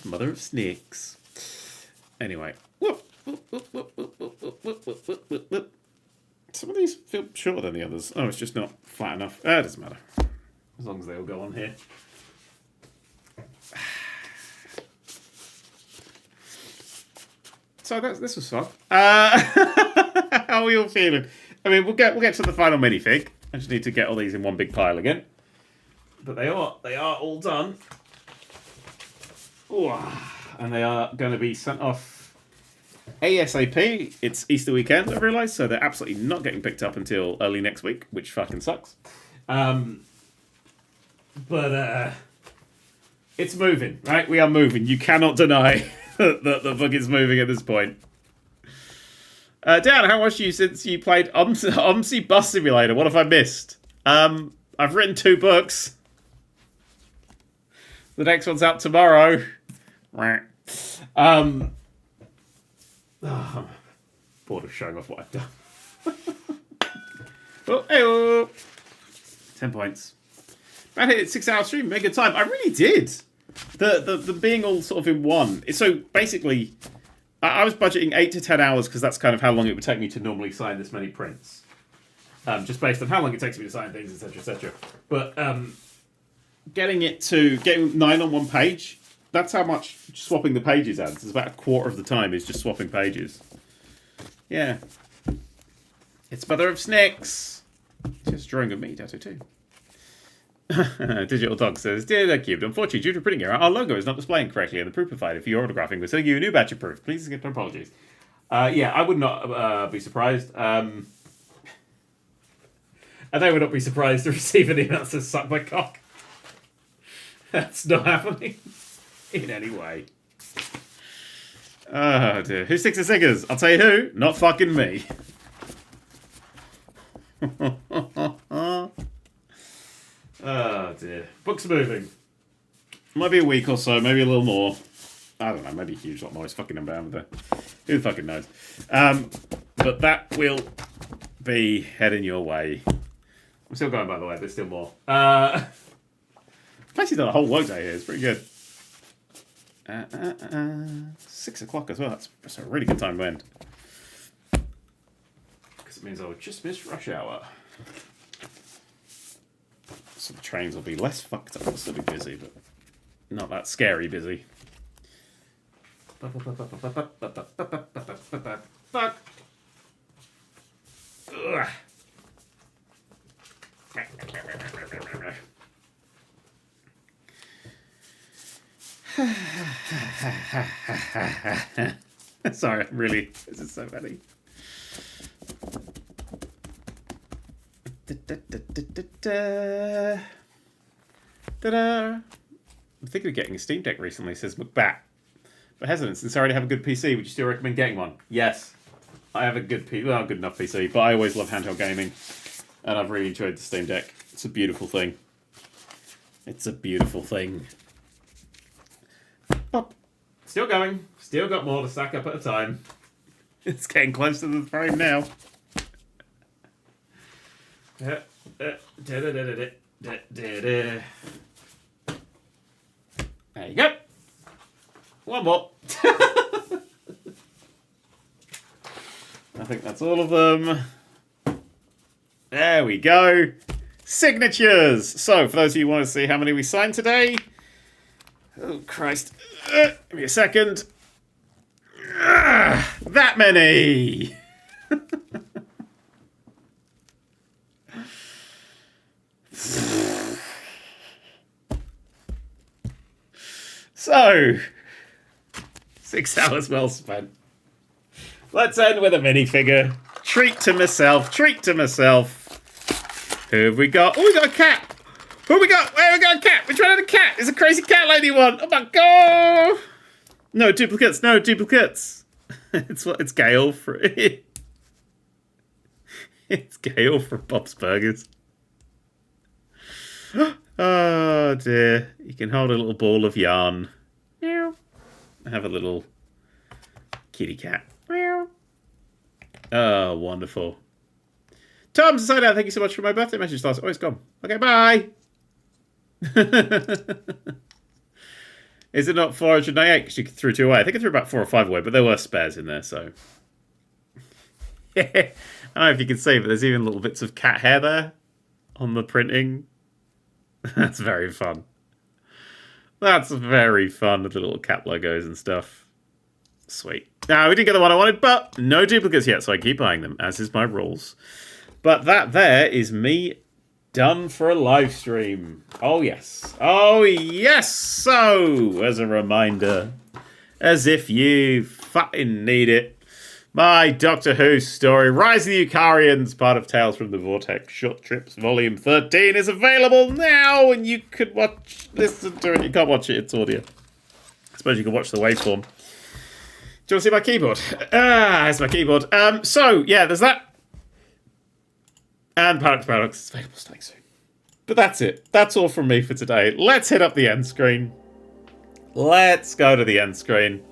Mother of Snakes. Anyway. Whoop, whoop, whoop, whoop, whoop, whoop, whoop, whoop, whoop, whoop, whoop. Some of these feel shorter than the others. Oh, it's just not flat enough. It doesn't matter. As long as they all go on here. So this was fun. How are we all feeling? I mean, we'll get to the final minifig. I just need to get all these in one big pile again. But they are all done. Ooh, and they are going to be sent off ASAP. It's Easter weekend, I realise, so they're absolutely not getting picked up until early next week, which fucking sucks. But it's moving, right? We are moving. You cannot deny that the book is moving at this point. Dan, how much you since you played OMSI Bus Simulator? What have I missed? I've written 2 books. The next one's out tomorrow. Oh, I'm bored of showing off what I've done. Oh, hey-oh. 10 points. I hit 6-hour stream, made a good time. I really did. The being all sort of in one. So basically, I was budgeting 8 to 10 hours because that's kind of how long it would take me to normally sign this many prints. Just based on how long it takes me to sign things, etc., etc. But getting 9 on one page, that's how much swapping the pages adds. It's about a quarter of the time is just swapping pages. Yeah. It's Mother of Snakes. Just drawing of me, Tattoo too. Digital Dog says, Dear Nerd³, unfortunately, due to printing error, our logo is not displaying correctly in the proof provided. If you're autographing, we're sending you a new batch of proof. Please accept our apologies. Yeah, I would not be surprised. And I would not be surprised to receive an email that says, suck my cock. That's not happening in any way. Oh, dear. Who sticks the singers? I'll tell you who. Not fucking me. Oh dear. Book's moving. Might be a week or so, maybe a little more. I don't know, maybe a huge lot more. It's fucking around there. Who fucking knows? But that will be heading your way. I'm still going, by the way. There's still more. I've actually done a whole workday here. It's pretty good. 6 o'clock as well. That's a really good time to end. Because it means I'll just miss rush hour. So the trains will be less fucked up. They'll still be busy, but not that scary busy. Fuck. Sorry, really. This is so funny. I'm thinking of getting a Steam Deck recently, says McBat. But hesitant, since I already have a good PC, would you still recommend getting one? Yes. I have a good good enough PC, but I always love handheld gaming. And I've really enjoyed the Steam Deck. It's a beautiful thing. It's a beautiful thing. Pop. Still going. Still got more to stack up at a time. It's getting close to the frame now. There you go. One more. I think that's all of them. There we go. Signatures. So, for those of you who want to see how many we signed today. Oh, Christ. Give me a second. That many. So, 6 hours well spent. Let's end with a minifigure. Treat to myself. Treat to myself. Who have we got? Oh, we got a cat. Who have we got? Where have we got a cat? Which one had a cat? It's a crazy cat lady one. Oh my god. No duplicates. No duplicates. It's Gail for it's Gail from Bob's Burgers. Oh dear. You can hold a little ball of yarn. Meow. Have a little kitty cat. Meow. Oh, wonderful. Tom Society, thank you so much for my birthday message last. Oh, it's gone. Okay, bye. Is it not 498? Because you threw 2 away. I think I threw about 4 or 5 away, but there were spares in there, so. I don't know if you can see, but there's even little bits of cat hair there on the printing. That's very fun. That's very fun with the little cat logos and stuff. Sweet. Now, we didn't get the one I wanted, but no duplicates yet, so I keep buying them, as is my rules. But that there is me done for a live stream. Oh, yes. Oh, yes. So, as a reminder, as if you fucking need it, my Doctor Who story, Rise of the Eucarians, part of Tales from the Vortex Short Trips, Volume 13, is available now, and you could listen to it. You can't watch it, it's audio. I suppose you can watch the waveform. Do you want to see my keyboard? There's my keyboard. So, yeah, there's that. And Paradox is available starting soon. But that's it. That's all from me for today. Let's hit up the end screen. Let's go to the end screen.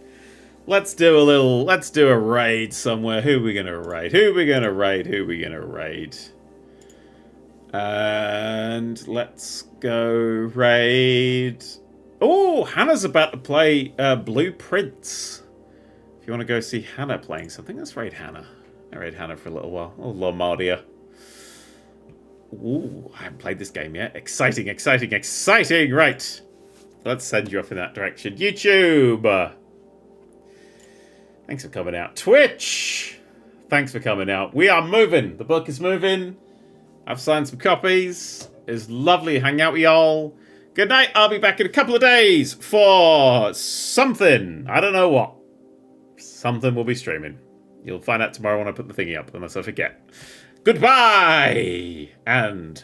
Let's do a raid somewhere. Who are we going to raid? Who are we going to raid? Who are we going to raid? And let's go raid. Oh, Hannah's about to play Blueprints. If you want to go see Hannah playing something, let's raid Hannah. I raid Hannah for a little while. Oh, Lombardia. Ooh, I haven't played this game yet. Exciting, exciting, exciting. Right. Let's send you off in that direction. YouTube. Thanks for coming out. Twitch. Thanks for coming out. We are moving. The book is moving. I've signed some copies. It's lovely to hang out with y'all. Good night. I'll be back in a couple of days for something. I don't know what. Something will be streaming. You'll find out tomorrow when I put the thingy up, unless I forget. Goodbye! And